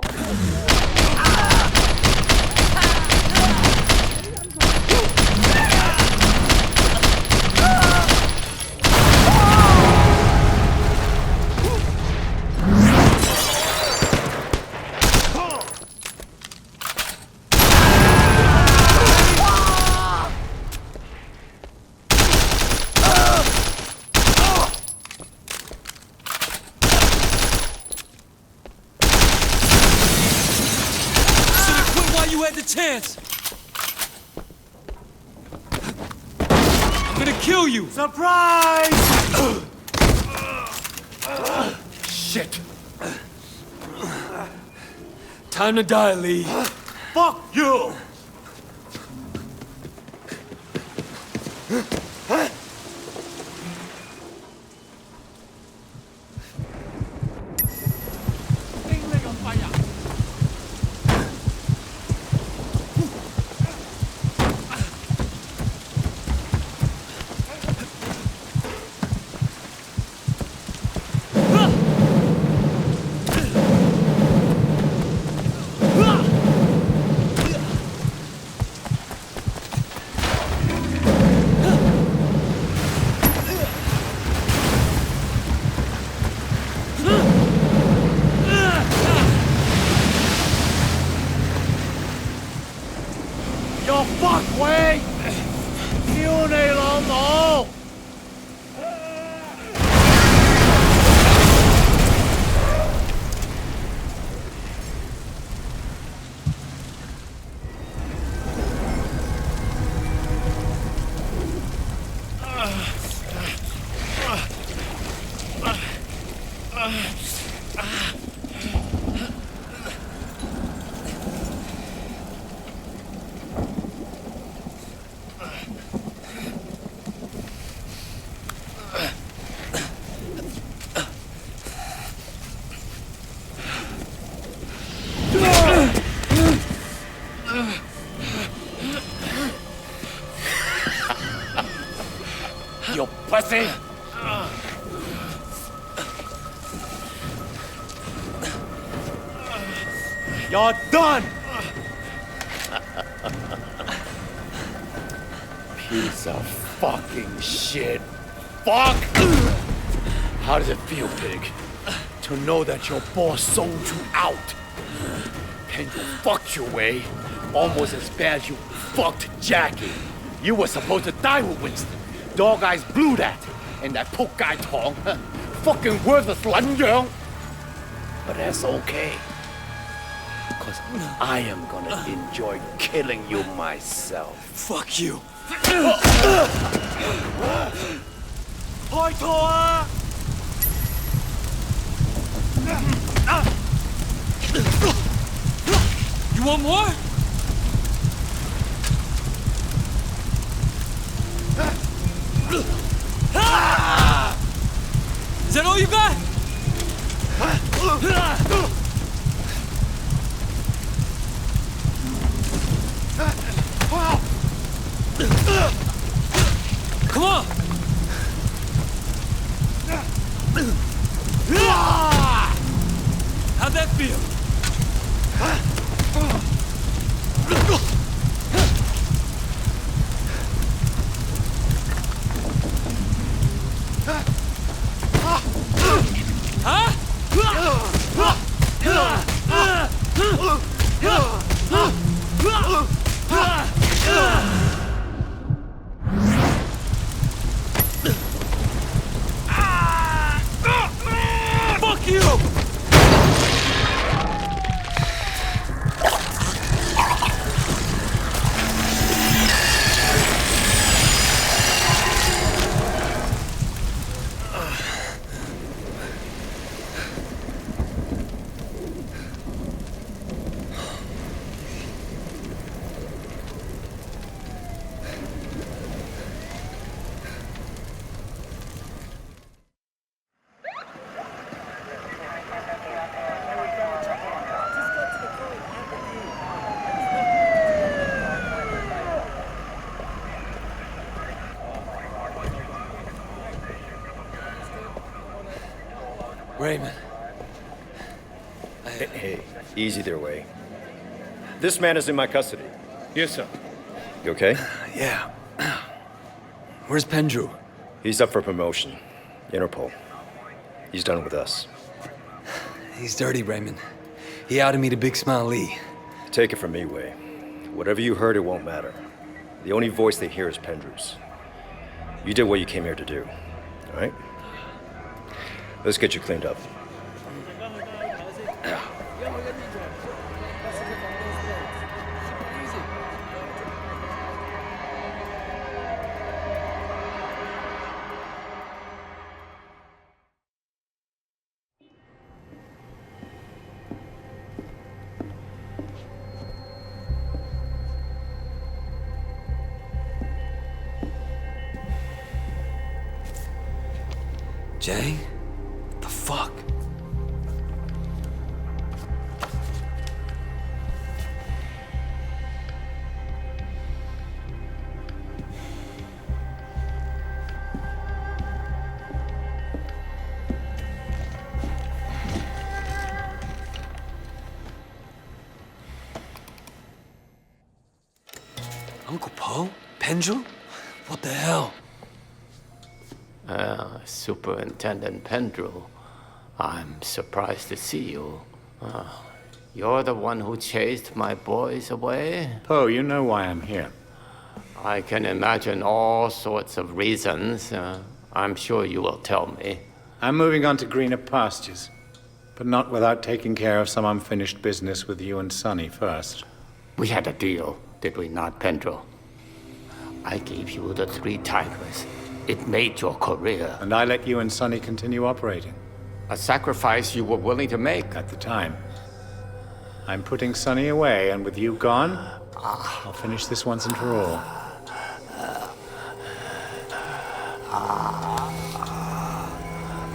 kill you! Surprise! Shit. Time to die, Lee. Fuck you! You're fucked, Wei! 屌你老母！ You pussy! You're done! Piece of fucking shit. Fuck! How does it feel, pig? To know that your boss sold you out? And you fucked your way almost as bad as you fucked Jackie. You were supposed to die with Winston. Dog Eyes blew that. And that poke guy Tong, fucking worthless 撚樣. But that's okay. Because I am gonna enjoy killing you myself. Fuck you. 開拖啊！ You want more? Is that all you got? Come on! How'd that feel? Fuck you! Raymond. Hey, easy there, Wei. This man is in my custody. Yes, sir. You okay? Yeah. Where's Pendrew? He's up for promotion. Interpol. He's done with us. He's dirty, Raymond. He outed me to Big Smile Lee. Take it from me, Wei. Whatever you heard, it won't matter. The only voice they hear is Pendrew's. You did what you came here to do, all right? Let's get you cleaned up. Jay? What the fuck? Uncle Po? Pendrew? What the hell? Superintendent Pendrew, I'm surprised to see you. You're the one who chased my boys away? Po, you know why I'm here. I can imagine all sorts of reasons. I'm sure you will tell me. I'm moving on to greener pastures, but not without taking care of some unfinished business with you and Sonny first. We had a deal, did we not, Pendrew? I gave you the 3 tigers. It made your career. And I let you and Sonny continue operating. A sacrifice you were willing to make. At the time. I'm putting Sonny away, and with you gone, I'll finish this once and for all.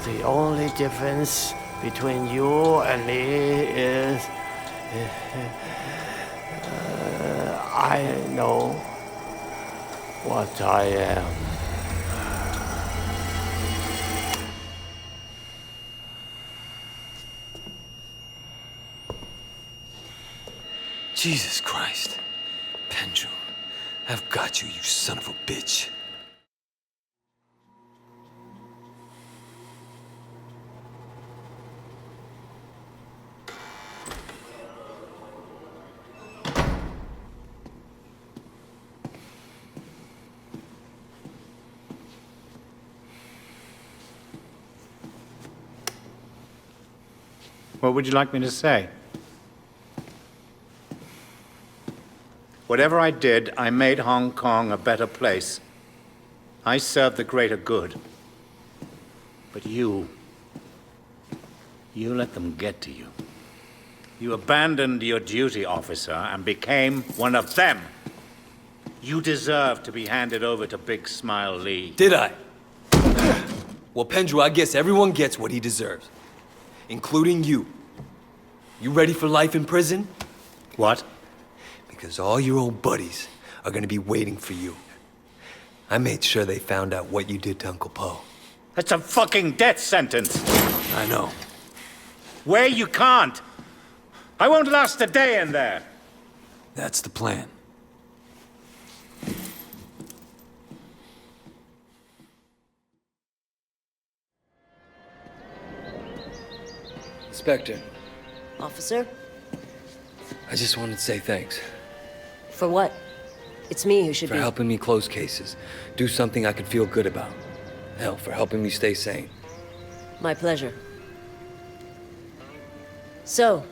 The only difference between you and me is... I know what I am. Jesus Christ. Pendrew, I've got you, you son of a bitch. What would you like me to say? Whatever I did, I made Hong Kong a better place. I served the greater good. But you let them get to you. You abandoned your duty, officer, and became one of them. You deserve to be handed over to Big Smile Lee. Did I? Well, Pendrew, I guess everyone gets what he deserves. Including you. You ready for life in prison? What? Because all your old buddies are gonna be waiting for you. I made sure they found out what you did to Uncle Po. That's a fucking death sentence. I know. Where you can't. I won't last a day in there. That's the plan. Inspector. Officer? I just wanted to say thanks. For what? It's me who should For be... helping me close cases. Do something I could feel good about. Hell, for helping me stay sane. My pleasure. So,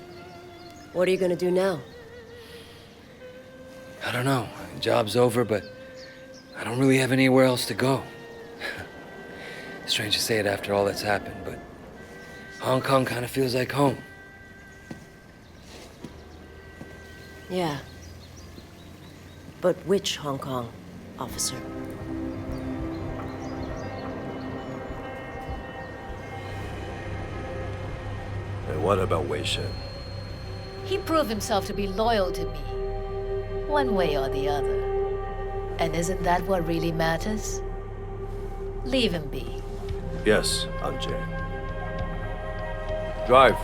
what are you gonna do now? I don't know. Job's over, but I don't really have anywhere else to go. Strange to say it after all that's happened, but Hong Kong kind of feels like home. Yeah. But which Hong Kong, officer? And what about Wei Shen? He proved himself to be loyal to me, one way or the other. And isn't that what really matters? Leave him be. Yes, I'm Jay. Drive.